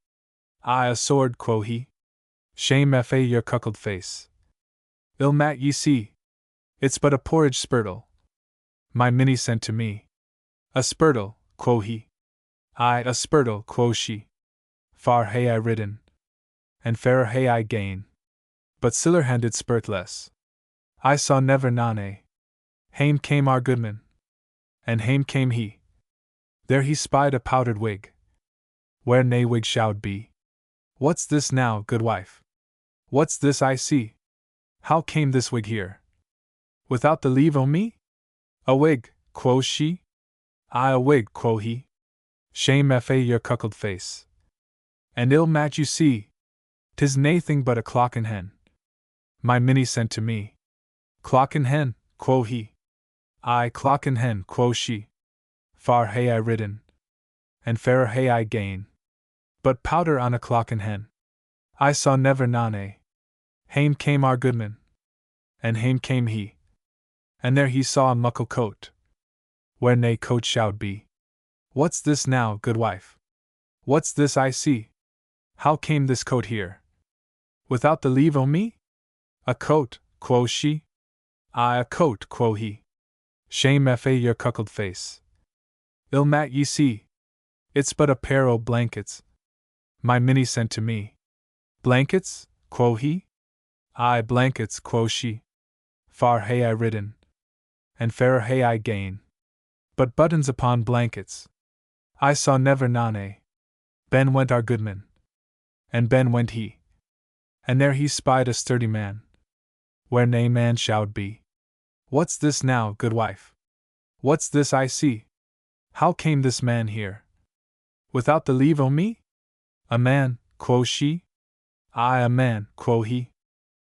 Aye, a sword, quo he. Shame fa your cuckold face. Ill mat ye see. It's but a porridge spurtle. My Minnie sent to me. A spurtle, quo he. Aye, a spurtle, quo she. Far hae I ridden, and fairer hae I gane, but siller handed spurt less. I saw never none. Hame came our goodman, and hame came he. There he spied a powdered wig, where nae wig should be. What's this now, good wife? What's this I see? How came this wig here? Without the leave o' me? A wig, quo she? Aye, a wig, quo he. Shame fa your cuckold face. And ill mat you see. 'Tis naething but a clockin' hen. My Minnie sent to me. Clockin' hen, quo he. Aye, clockin' hen, quo she. Far hae I ridden, and fairer hae I gane, but powder on a clockin' hen. I saw never none. Hame came our goodman, and hame came he, and there he saw a muckle coat, where nae coat should be. What's this now, good wife? What's this I see? How came this coat here? Without the leave o' me? A coat, quo she? Aye, a coat, quo he. Shame fa your cuckold face. Ill mat ye see. It's but a pair o' blankets. My Minnie sent to me. Blankets, quo he? Aye, blankets, quo she. Far hae I ridden, and fairer hae I gane, but buttons upon blankets. I saw never none. Ben went our goodman, and Ben went he, and there he spied a sturdy man, where nae man should be. What's this now, good wife? What's this I see? How came this man here? Without the leave o' me? A man, quo she? Aye, a man, quo he.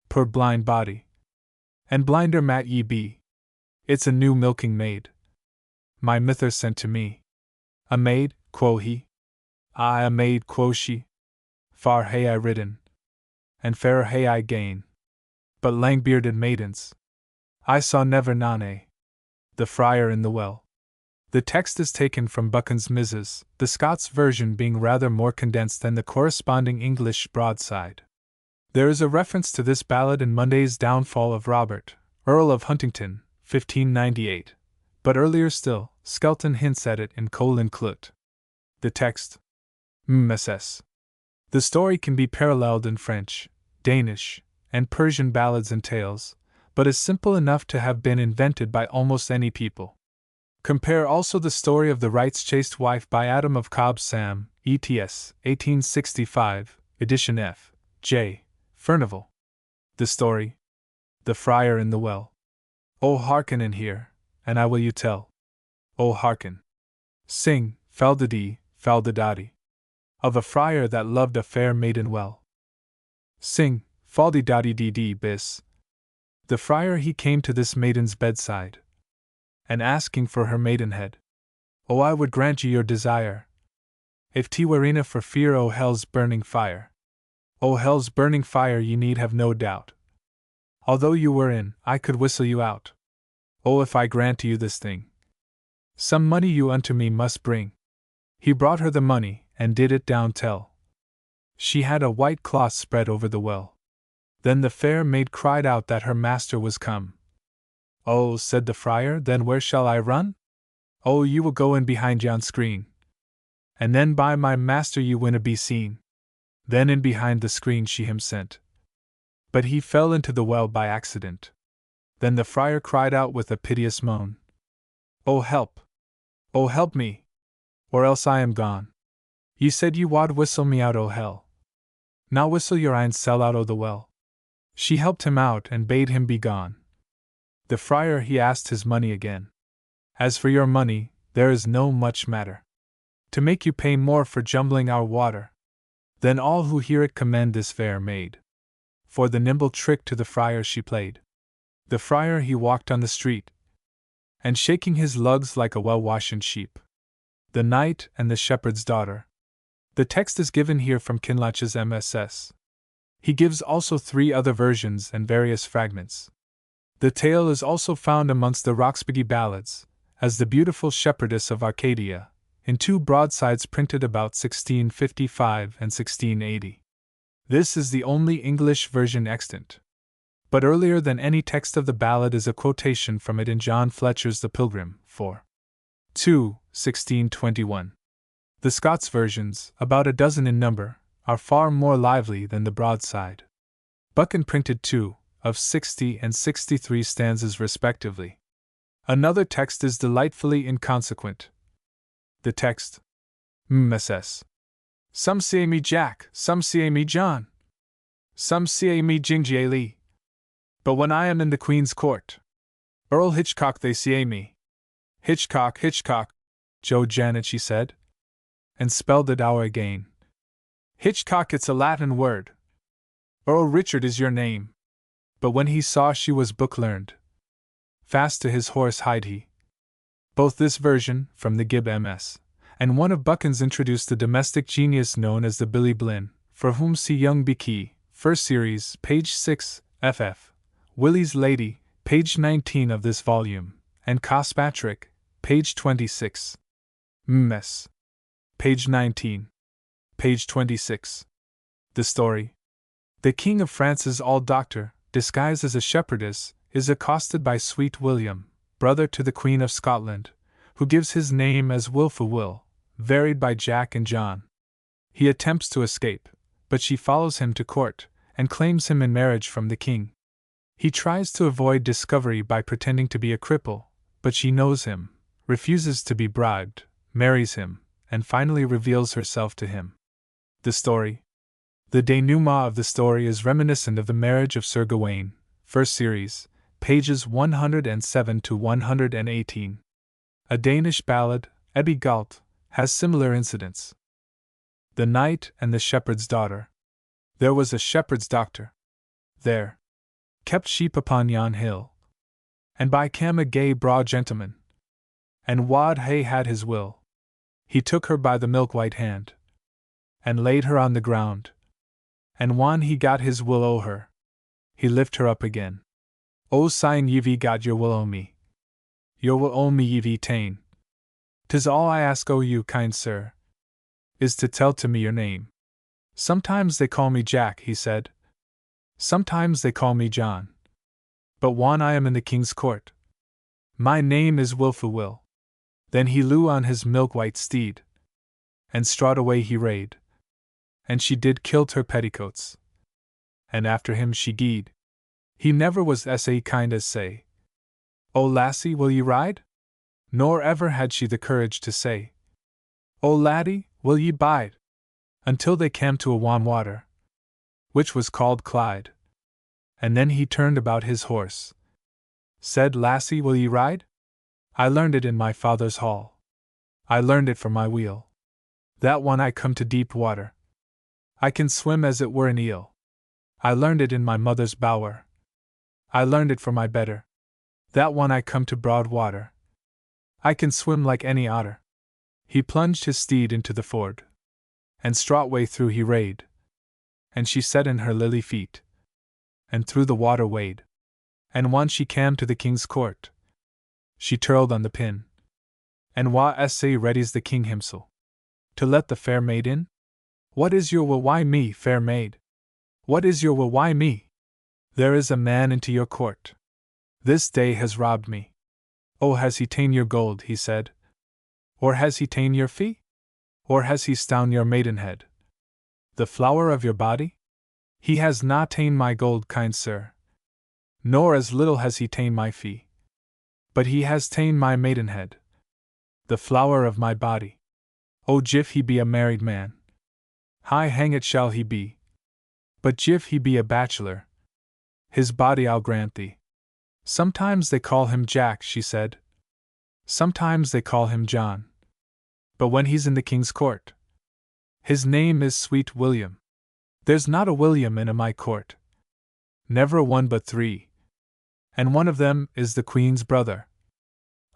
Poor blind body. And blinder mat ye be. It's a new milking maid. My mither sent to me. A maid, quo he. Aye, a maid, quo she. Far hae I ridden, and fairer hae I gane, but lang-bearded maidens. I saw never none. The Friar in the Well. The text is taken from Buchan's Mrs., the Scots version being rather more condensed than the corresponding English broadside. There is a reference to this ballad in Monday's Downfall of Robert, Earl of Huntington, 1598, but earlier still, Skelton hints at it in Colin Clut. The text, MSS. The story can be paralleled in French, Danish, and Persian ballads and tales, but is simple enough to have been invented by almost any people. Compare also the story of the Wright's Chaste Wife by Adam of Cobb Sam, ETS, 1865, edition F. J. Furnival. The story, The Friar in the Well. O hearken and hear, and I will you tell. O hearken. Sing, fal-de-dee, fal-de-dotty, of a friar that loved a fair maiden well. Sing, fal-de-dotty-dee-dee bis. The friar he came to this maiden's bedside, and asking for her maidenhead. O I would grant you your desire, if te werena for fear o hell's burning fire. O hell's burning fire ye need have no doubt. Although you were in, I could whistle you out. O if I grant you this thing, some money you unto me must bring. He brought her the money, and did it down tell. She had a white cloth spread over the well. Then the fair maid cried out that her master was come. Oh, said the friar, then where shall I run? Oh, you will go in behind yon screen, and then by my master you winna be seen. Then in behind the screen she him sent, but he fell into the well by accident. Then the friar cried out with a piteous moan, Oh help! Oh help me! Or else I am gone. Ye said ye wad whistle me out o' hell. Now whistle your ein sell out o' the well. She helped him out and bade him be gone. The friar he asked his money again. As for your money, there is no much matter, to make you pay more for jumbling our water. Then all who hear it commend this fair maid, for the nimble trick to the friar she played. The friar he walked on the street, and shaking his lugs like a well-washen sheep, The Knight and the Shepherd's Daughter. The text is given here from Kinloch's MSS. He gives also 3 other versions and various fragments. The tale is also found amongst the Roxburgh Ballads, as the Beautiful Shepherdess of Arcadia, in 2 broadsides printed about 1655 and 1680. This is the only English version extant. But earlier than any text of the ballad is a quotation from it in John Fletcher's The Pilgrim, 4. 1621. The Scots versions, about a dozen in number, are far more lively than the broadside. Buchan printed 2, of 60 and 63 stanzas respectively. Another text is delightfully inconsequent. The text: MSS. Some say me Jack, some say me John, some say me Jingjay Lee. But when I am in the Queen's court, Earl Hitchcock they say me. Hitchcock, Hitchcock, Joe Janet, she said, and spelled it out again. Hitchcock, it's a Latin word. Earl Richard is your name. But when he saw she was book learned, fast to his horse hied he. Both this version, from the Gibb MS, and one of Buchan's introduced the domestic genius known as the Billy Blin, for whom see Young Beakey, first series, page 6, ff. Willie's Lady, page 19 of this volume, and Cospatrick, page 26. MS. Page 19. Page 26. The story. The King of France's old doctor, disguised as a shepherdess, is accosted by Sweet William, brother to the Queen of Scotland, who gives his name as Wilful Will, varied by Jack and John. He attempts to escape, but she follows him to court, and claims him in marriage from the king. He tries to avoid discovery by pretending to be a cripple, but she knows him, refuses to be bribed, marries him, and finally reveals herself to him. The story. The denouement of the story is reminiscent of the marriage of Sir Gawain, first series, pages 107 to 118. A Danish ballad, Ebbe Galt, has similar incidents. The Knight and the Shepherd's Daughter. There was a shepherd's doctor. There kept sheep upon yon hill, and by cam a gay braw gentleman, and wad he had his will. He took her by the milk-white hand, and laid her on the ground, and whan he got his will o' her, he lift her up again. O sign ye've got your will o' me, your will o' me ye've ta'en. 'Tis all I ask o' you, kind sir, is to tell to me your name. Sometimes they call me Jack, he said. Sometimes they call me John. But whan I am in the king's court, my name is Wilful Will. Then he lew on his milk-white steed, and straught away he rade, and she did kilt her petticoats, and after him she gied. He never was sa kind as say, O lassie, will ye ride? Nor ever had she the courage to say, O laddie, will ye bide? Until they cam to a wan water, which was called Clyde. And then he turned about his horse, said, Lassie, will ye ride? I learned it in my father's hall. I learned it for my wheel. That when I come to deep water, I can swim as it were an eel. I learned it in my mother's bower. I learned it for my better. That when I come to broad water, I can swim like any otter. He plunged his steed into the ford, and straightway through he rade, and she set in her lily feet, and through the water wade. And when she cam to the king's court, she tirled on the pin, and wa sa readies the king himsel, to let the fair maid in? What is your will, why me, fair maid? What is your will, why me? There is a man into your court. This day has robbed me. Oh, has he ta'en your gold, he said. Or has he ta'en your fee? Or has he stown your maidenhead, the flower of your body? He has not ta'en my gold, kind sir, nor as little has he ta'en my fee. But he has ta'en my maidenhead, the flower of my body. Oh, jif he be a married man, high hang it shall he be. But jif he be a bachelor, his body I'll grant thee. Sometimes they call him Jack, she said. Sometimes they call him John. But when he's in the king's court, his name is Sweet William. There's not a William in my court. Never one but 3. And one of them is the queen's brother.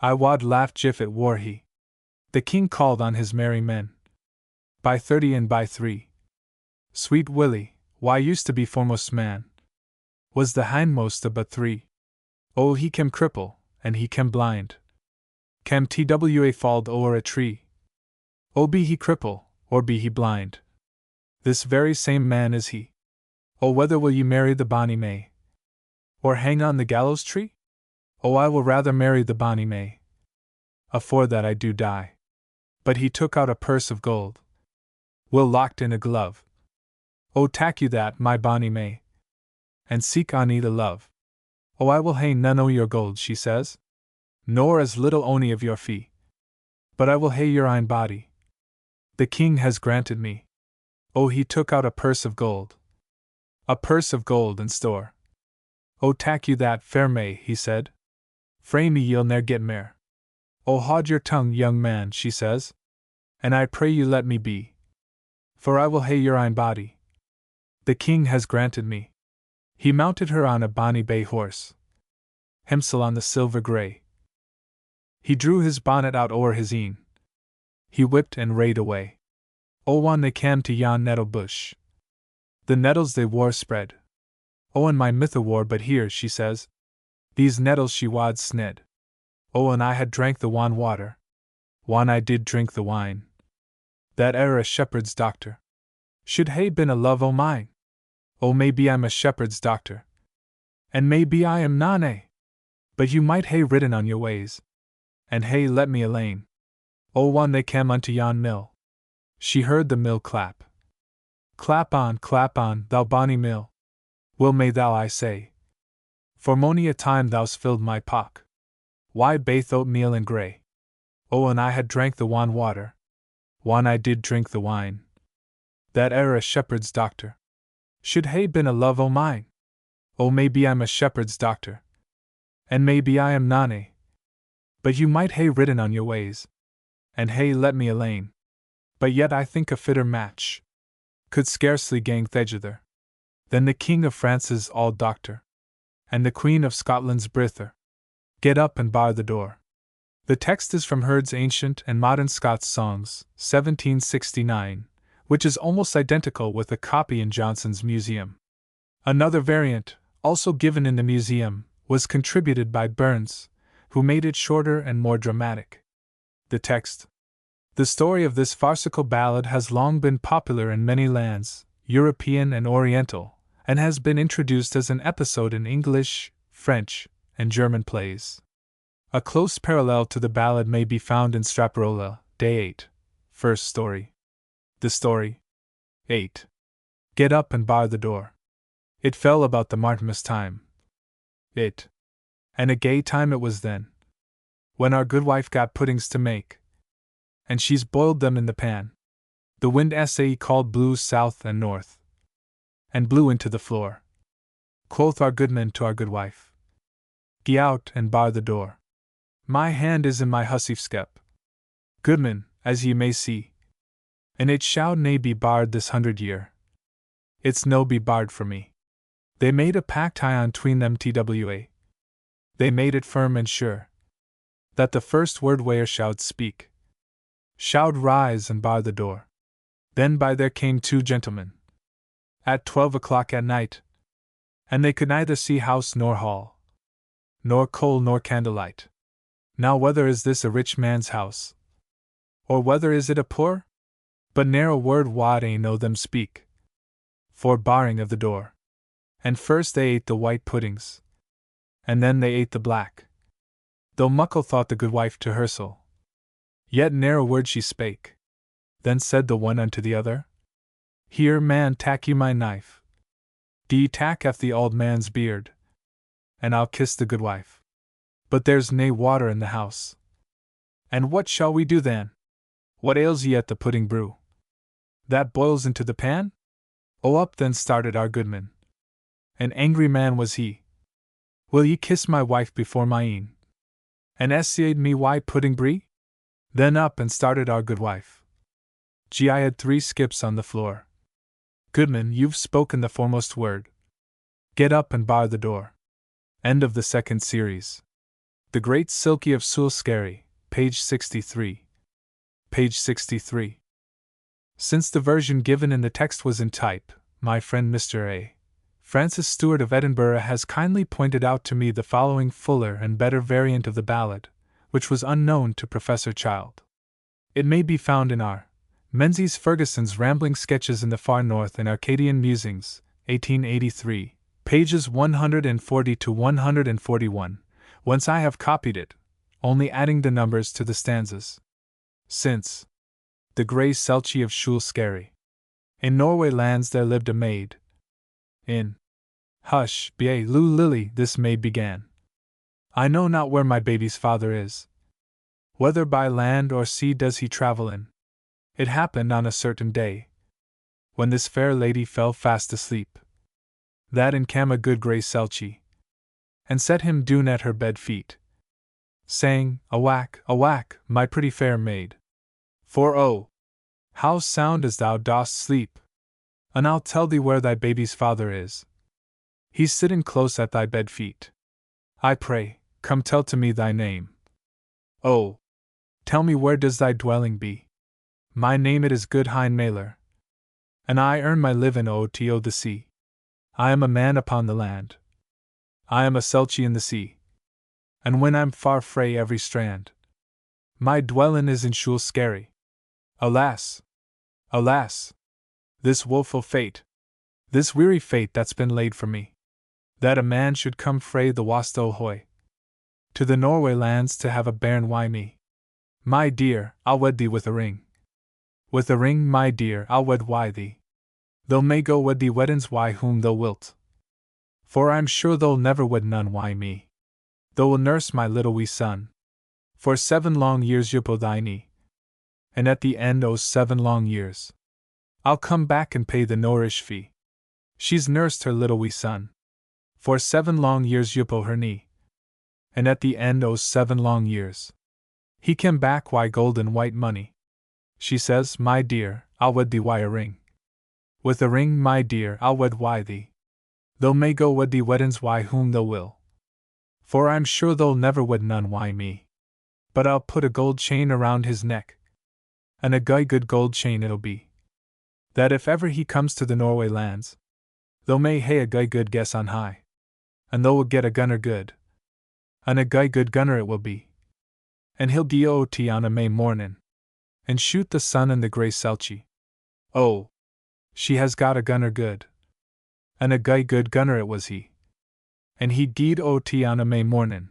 I wad laugh jif it were he. The king called on his merry men. By 30 and by 3. Sweet Willie, why used to be foremost man, was the hindmost of but 3. Oh, he cam cripple, and he cam blind. Cam twa falled o'er a tree. Oh, be he cripple, or be he blind, this very same man is he. Oh, whether will ye marry the bonny May, or hang on the gallows tree? Oh, I will rather marry the bonny May, afore that I do die. But he took out a purse of gold, Will locked in a glove. Oh, tak you that, my bonny May, and seek on ye the love. Oh, I will hae none o' your gold, she says, nor as little ony of your fee, but I will hae your ain body. The king has granted me. Oh, he took out a purse of gold, in store. Oh, tak you that, fair May, he said, frae me ye'll ne'er get mair. Oh, haud your tongue, young man, she says, and I pray you let me be, for I will hae your ain body. The king has granted me. He mounted her on a bonny bay horse, himsel on the silver grey. He drew his bonnet out o'er his een. He whipped and rade away. Oh, whan they cam to yon nettle bush, the nettles they wore spread. Oh, and my mither wore but here, she says, these nettles she wad sned. Oh, and I had drank the wan water, whan I did drink the wine, that ere a shepherd's doctor should hae been a love o' mine. Oh, maybe I'm a shepherd's doctor, and maybe I am none eh, but you might hae ridden on your ways, and hae let me alane. Oh, whan they cam unto yon mill, she heard the mill clap. Clap on, thou bonny mill, will may thou, I say, for mony a time thou's filled my pock. Why baith oatmeal and grey. Oh, and I had drank the wan water, whan I did drink the wine, that ere a shepherd's doctor should hae been a love o' mine. Oh, maybe I'm a shepherd's doctor, and maybe I am none eh, but you might hae ridden on your ways, and hae let me alane. But yet I think a fitter match could scarcely gang thegither than the King of France's auld doctor, and the Queen of Scotland's brither. Get up and bar the door. The text is from Herd's Ancient and Modern Scots Songs, 1769, which is almost identical with a copy in Johnson's museum. Another variant, also given in the museum, was contributed by Burns, who made it shorter and more dramatic. The text. The story of this farcical ballad has long been popular in many lands, European and Oriental, and has been introduced as an episode in English, French, and German plays. A close parallel to the ballad may be found in Straparola, Day 8, first story. The story. 8. Get up and bar the door. It fell about the Martinmas time. And a gay time it was then, when our good wife got puddings to make, and she's boiled them in the pan. The wind called blew south and north, and blew into the floor. Quoth our goodman to our good wife, "Gie out and bar the door. My hand is in my hussif skep, goodman, as ye may see, and it shall nae be barred this 100 year. It's no be barred for me." They made a pact high on tween them twa. They made it firm and sure, that the first word where should speak, should rise and bar the door. Then by there came two gentlemen, at 12 o'clock at night, and they could neither see house nor hall, nor coal nor candlelight. Now whether is this a rich man's house, or whether is it a poor? But ne'er a word wad ane o' them speak, for barring of the door. And first they ate the white puddings, and then they ate the black. Though muckle thought the good wife to hersel, yet ne'er a word she spake. Then said the one unto the other, "Here, man, tak you my knife. Dee tak aff the auld man's beard, and I'll kiss the good wife. But there's nae water in the house. And what shall we do then? What ails ye at the pudding brew? That boils into the pan?" Oh, up then started our goodman. An angry man was he. "Will ye kiss my wife before my een? And essayed me why pudding brie?" Then up and started our good wife. Gee, I had 3 skips on the floor. "Goodman, you've spoken the foremost word. Get up and bar the door." End of the second series. The Great Silkie of Sulskerry, page 63. Page 63. Since the version given in the text was in type, my friend Mr. A. Francis Stewart of Edinburgh has kindly pointed out to me the following fuller and better variant of the ballad, which was unknown to Professor Child. It may be found in R. Menzies Ferguson's Rambling Sketches in the Far North and Arcadian Musings, 1883, pages 140 to 141, whence I have copied it, only adding the numbers to the stanzas. Since the grey Selchi of Shulskeri. In Norway lands there lived a maid. In Hush, Bie Lu Lily, this maid began. I know not where my baby's father is. Whether by land or sea does he travel in. It happened on a certain day, when this fair lady fell fast asleep, that in came a good grey Selchi, and set him doon at her bed feet, saying, Awak, my pretty fair maid. For oh, how sound as thou dost sleep! And I'll tell thee where thy baby's father is. He's sitting close at thy bed feet. I pray, come tell to me thy name. Oh, tell me where does thy dwelling be? My name it is Goodhine Mailer, and I earn my living o the sea. I am a man upon the land. I am a Selchi in the sea. And when I'm far frae every strand, my dwellin' is in Shulskeri. Alas! Alas! This woeful fate, this weary fate that's been laid for me, that a man should come frae the wast o hoy to the Norway lands to have a bairn wy me. My dear, I'll wed thee with a ring. With a ring, my dear, I'll wed wy thee. Thou may go wed thee weddins wy whom thou wilt. For I'm sure thou'll never wed none wy me. Thou will nurse my little wee son. For 7 long years yupo thy knee. And at the end o 7 long years, I'll come back and pay the Norish fee. She's nursed her little wee son. For 7 long years yupo her knee. And at the end o 7 long years, he came back wy gold and white money. She says, my dear, I'll wed thee wy a ring. With a ring, my dear, I'll wed wy thee. Thou may go wed thee weddins wy whom thou will. For I'm sure thou'll never wed none wy me. But I'll put a gold chain around his neck. And a good gold chain it'll be. That if ever he comes to the Norway lands, thou may hae a good guess on high. And thou will get a gunner good. And a good gunner it will be. And he'll gie ot on a May mornin', and shoot the sun and the grey Selchi. Oh, she has got a gunner good. And a good gunner it was he. And he gied ot on a May mornin',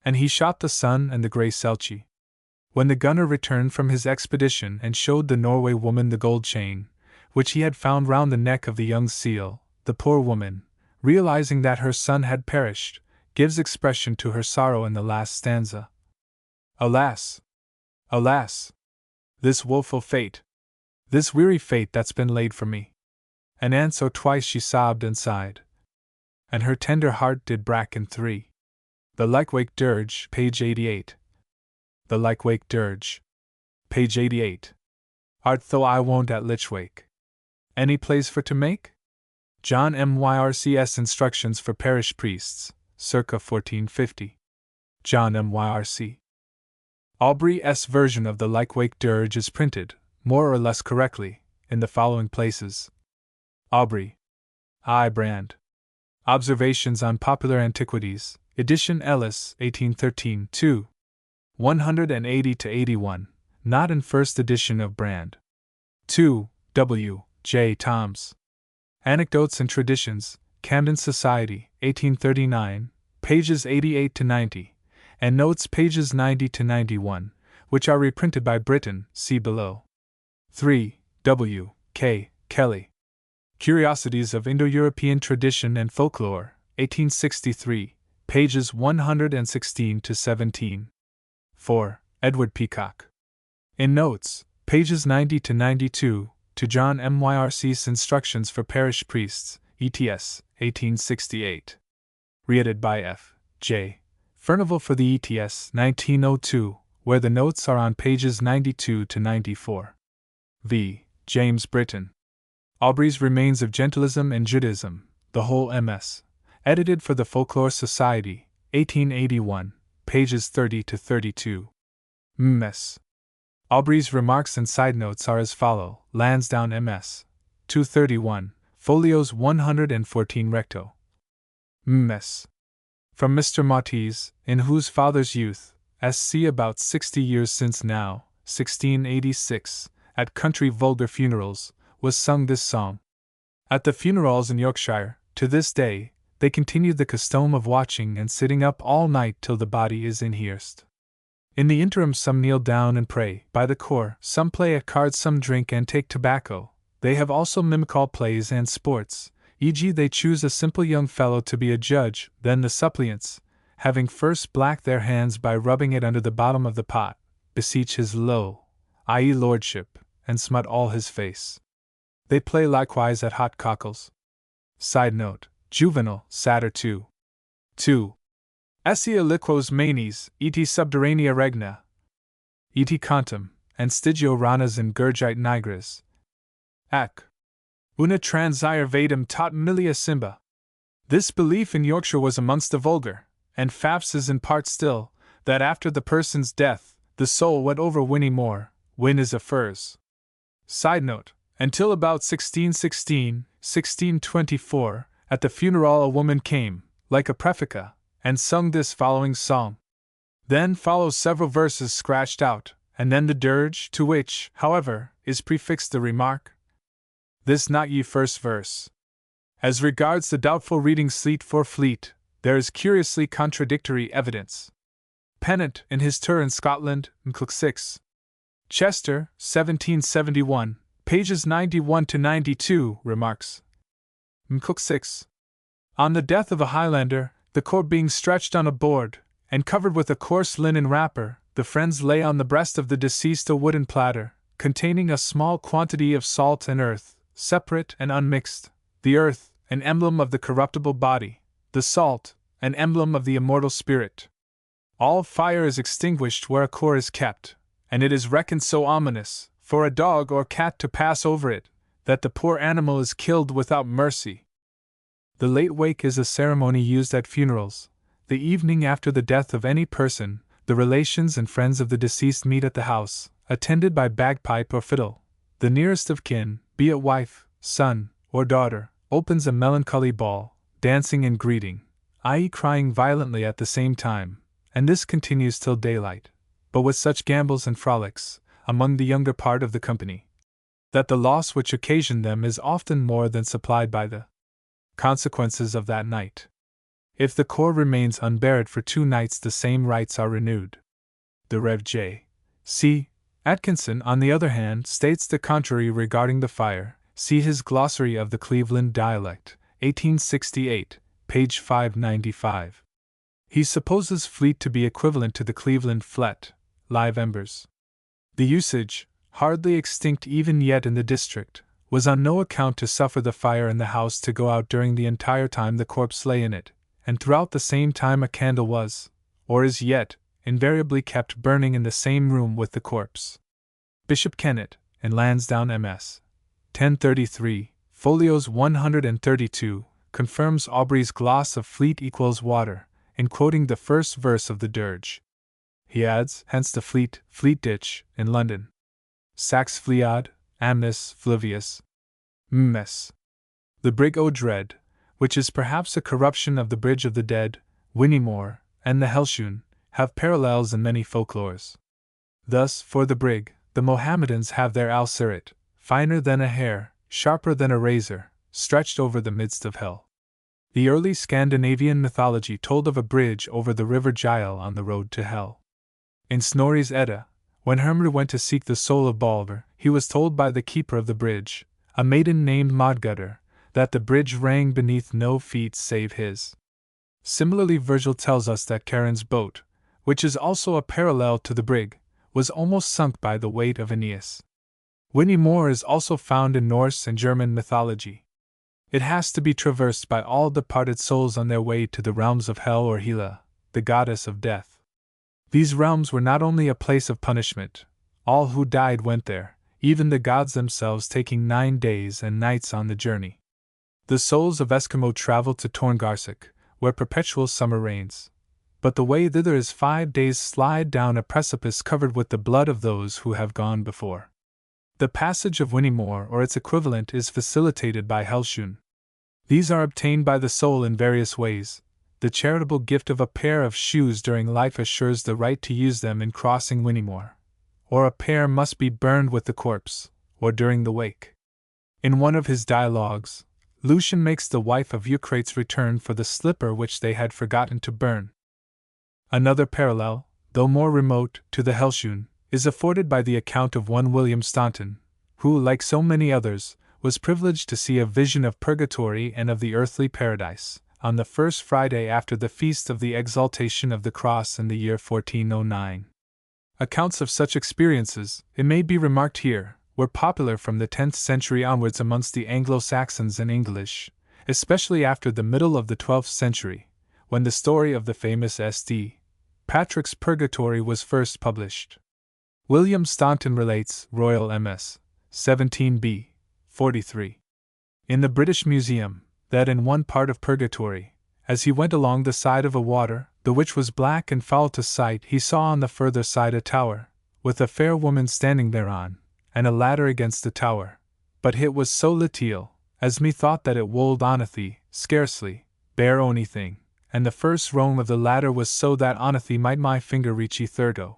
and he shot the sun and the grey Selchi. When the gunner returned from his expedition and showed the Norway woman the gold chain, which he had found round the neck of the young seal, the poor woman, realizing that her son had perished, gives expression to her sorrow in the last stanza. Alas! Alas! This woeful fate, this weary fate that's been laid for me. And so twice she sobbed and sighed, and her tender heart did brak in 3. The Lykwake Dirge, page 88. The Lykwake Dirge, page 88. Art thou I won't at Lichwake. Any place for to make? John Myrcs Instructions for Parish Priests, circa 1450. John Myrc. Aubrey's version of the Lykwake Dirge is printed, more or less correctly, in the following places. Aubrey. I. Brand. Observations on Popular Antiquities, edition Ellis, 1813, 2. 180 to 81, not in first edition of Brand. 2. W. J. Toms. Anecdotes and Traditions, Camden Society, 1839, pages 88 to 90, and notes pages 90 to 91, which are reprinted by Britton, see below. 3. W. K. Kelly. Curiosities of Indo-European Tradition and Folklore, 1863, pages 116 to 17. 4. Edward Peacock. In notes, pages 90 to 92, to John Myrc's Instructions for Parish Priests, ETS, 1868. Reedited by F. J. Furnival for the ETS, 1902, where the notes are on pages 92 to 94. V. James Britton. Aubrey's Remains of Gentilism and Judaism, the whole MS. Edited for the Folklore Society, 1881, pages 30 to 32. Ms. Aubrey's remarks and side notes are as follow: Lansdowne MS. 231, folios 114 recto. Ms. From Mr. Maltese, in whose father's youth, sc. about 60 years since now, 1686, at country vulgar funerals, was sung this song. At the funerals in Yorkshire, to this day, they continue the custom of watching and sitting up all night till the body is inhearsed. In the interim some kneel down and pray by the core, some play at cards, some drink and take tobacco. They have also mimical plays and sports, e.g. they choose a simple young fellow to be a judge, then the suppliants, having first blacked their hands by rubbing it under the bottom of the pot, beseech his low, i.e. lordship, and smut all his face. They play likewise at hot cockles. Side note: Juvenal, Satyr 2. 2. Essia liquos manes, et subterranea regna, et contem, and stigio ranas in Gurgite nigris. Ac. Una transire vadem tot milia simba. This belief in Yorkshire was amongst the vulgar, and Fafs is in part still, that after the person's death, the soul went over Winnie Moor. Win is a furs. Side note: until about 1616, 1624, at the funeral a woman came, like a prefica, and sung this following song. Then follows several verses scratched out, and then the dirge, to which, however, is prefixed the remark: this not ye first verse. As regards the doubtful reading sleet for fleet, there is curiously contradictory evidence. Pennant, in his tour in Scotland, Mclc 6. Chester, 1771, pages 91 to 92, remarks: Mclc 6. On the death of a Highlander, the corpse being stretched on a board, and covered with a coarse linen wrapper, the friends lay on the breast of the deceased a wooden platter, containing a small quantity of salt and earth, separate and unmixed, the earth, an emblem of the corruptible body, the salt, an emblem of the immortal spirit. All fire is extinguished where a core is kept, and it is reckoned so ominous, for a dog or cat to pass over it, that the poor animal is killed without mercy. The late wake is a ceremony used at funerals. The evening after the death of any person, the relations and friends of the deceased meet at the house, attended by bagpipe or fiddle. The nearest of kin, be it wife, son, or daughter, opens a melancholy ball, dancing and greeting, i.e. crying violently at the same time, and this continues till daylight, but with such gambols and frolics, among the younger part of the company, that the loss which occasioned them is often more than supplied by the consequences of that night. If the core remains unburied for 2 nights, the same rites are renewed. The Rev. J. C. Atkinson, on the other hand, states the contrary regarding the fire. See his Glossary of the Cleveland Dialect, 1868, page 595. He supposes fleet to be equivalent to the Cleveland flet, live embers. The usage, hardly extinct even yet in the district, was on no account to suffer the fire in the house to go out during the entire time the corpse lay in it, and throughout the same time a candle was, or is yet, invariably kept burning in the same room with the corpse. Bishop Kennet, in Lansdowne MS. 1033, folios 132, confirms Aubrey's gloss of fleet equals water, in quoting the first verse of the dirge. He adds, hence the fleet, Fleet Ditch, in London. Sax Flead, Amnes Fluvius. Ms. The Brig o' Dread, which is perhaps a corruption of the Bridge of the Dead, Whinnymoor, and the Helshoon, have parallels in many folklores. Thus, for the brig, the Mohammedans have their al-sirat, finer than a hair, sharper than a razor, stretched over the midst of hell. The early Scandinavian mythology told of a bridge over the river Gile on the road to hell. In Snorri's Edda, when Hermod went to seek the soul of Balder, he was told by the keeper of the bridge, a maiden named Modgutter, that the bridge rang beneath no feet save his. Similarly, Virgil tells us that Charon's boat, which is also a parallel to the brig, was almost sunk by the weight of Aeneas. Whinnymoor is also found in Norse and German mythology. It has to be traversed by all departed souls on their way to the realms of Hel or Hela, the goddess of death. These realms were not only a place of punishment, all who died went there, even the gods themselves taking 9 days and nights on the journey. The souls of Eskimo traveled to Torngarsuk, where perpetual summer reigns. but the way thither is 5 days' slide down a precipice covered with the blood of those who have gone before. The passage of Whinnymoor or its equivalent is facilitated by Hellshoon. These are obtained by the soul in various ways. The charitable gift of a pair of shoes during life assures the right to use them in crossing Whinnymoor, or a pair must be burned with the corpse, or during the wake. In one of his dialogues, Lucian makes the wife of Eucrates return for the slipper which they had forgotten to burn. Another parallel, though more remote, to the Hellshoon, is afforded by the account of one William Staunton, who, like so many others, was privileged to see a vision of purgatory and of the earthly paradise, on the first Friday after the feast of the Exaltation of the Cross in the year 1409. Accounts of such experiences, it may be remarked here, were popular from the 10th century onwards amongst the Anglo-Saxons and English, especially after the middle of the 12th century, when the story of the famous St. Patrick's Purgatory was first published. William Staunton relates, Royal MS, 17b, 43. In the British Museum, that in one part of Purgatory, as he went along the side of a water, the which was black and foul to sight, he saw on the further side a tower, with a fair woman standing thereon, and a ladder against the tower. But it was so little, as methought that it wold onathy, scarcely, bare onything, and the first rung of the ladder was so that onathy might my finger reach thirdo.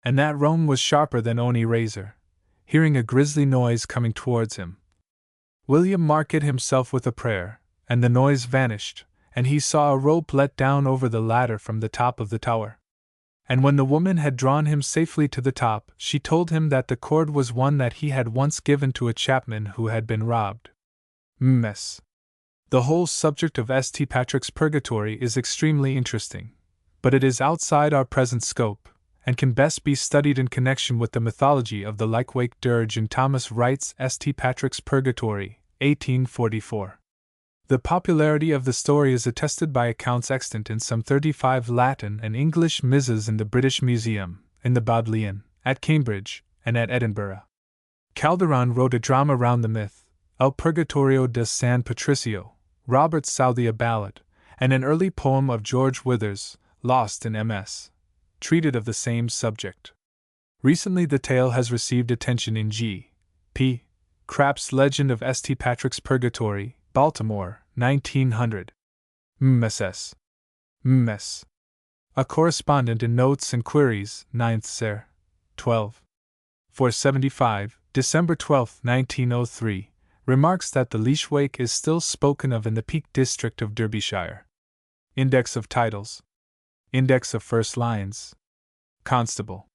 And that rung was sharper than ony razor, hearing a grisly noise coming towards him. William marked himself with a prayer, and the noise vanished, and he saw a rope let down over the ladder from the top of the tower. And when the woman had drawn him safely to the top, she told him that the cord was one that he had once given to a chapman who had been robbed. Ms. The whole subject of St. Patrick's Purgatory is extremely interesting, but it is outside our present scope, and can best be studied in connection with the mythology of the Lycwake dirge in Thomas Wright's St. Patrick's Purgatory, 1844. The popularity of the story is attested by accounts extant in some 35 Latin and English misses in the British Museum, in the Bodleian, at Cambridge, and at Edinburgh. Calderon wrote a drama round the myth, El Purgatorio de San Patricio, Robert Southey a ballad, and an early poem of George Withers, lost in MS. Treated of the same subject. Recently the tale has received attention in G. P. Crapp's Legend of St. Patrick's Purgatory, Baltimore, 1900. Ms. Ms. A correspondent in Notes and Queries, 9th Ser. 12. 475, December 12, 1903, remarks that the Leishwake is still spoken of in the Peak District of Derbyshire. Index of Titles. Index of First Lines. Constable.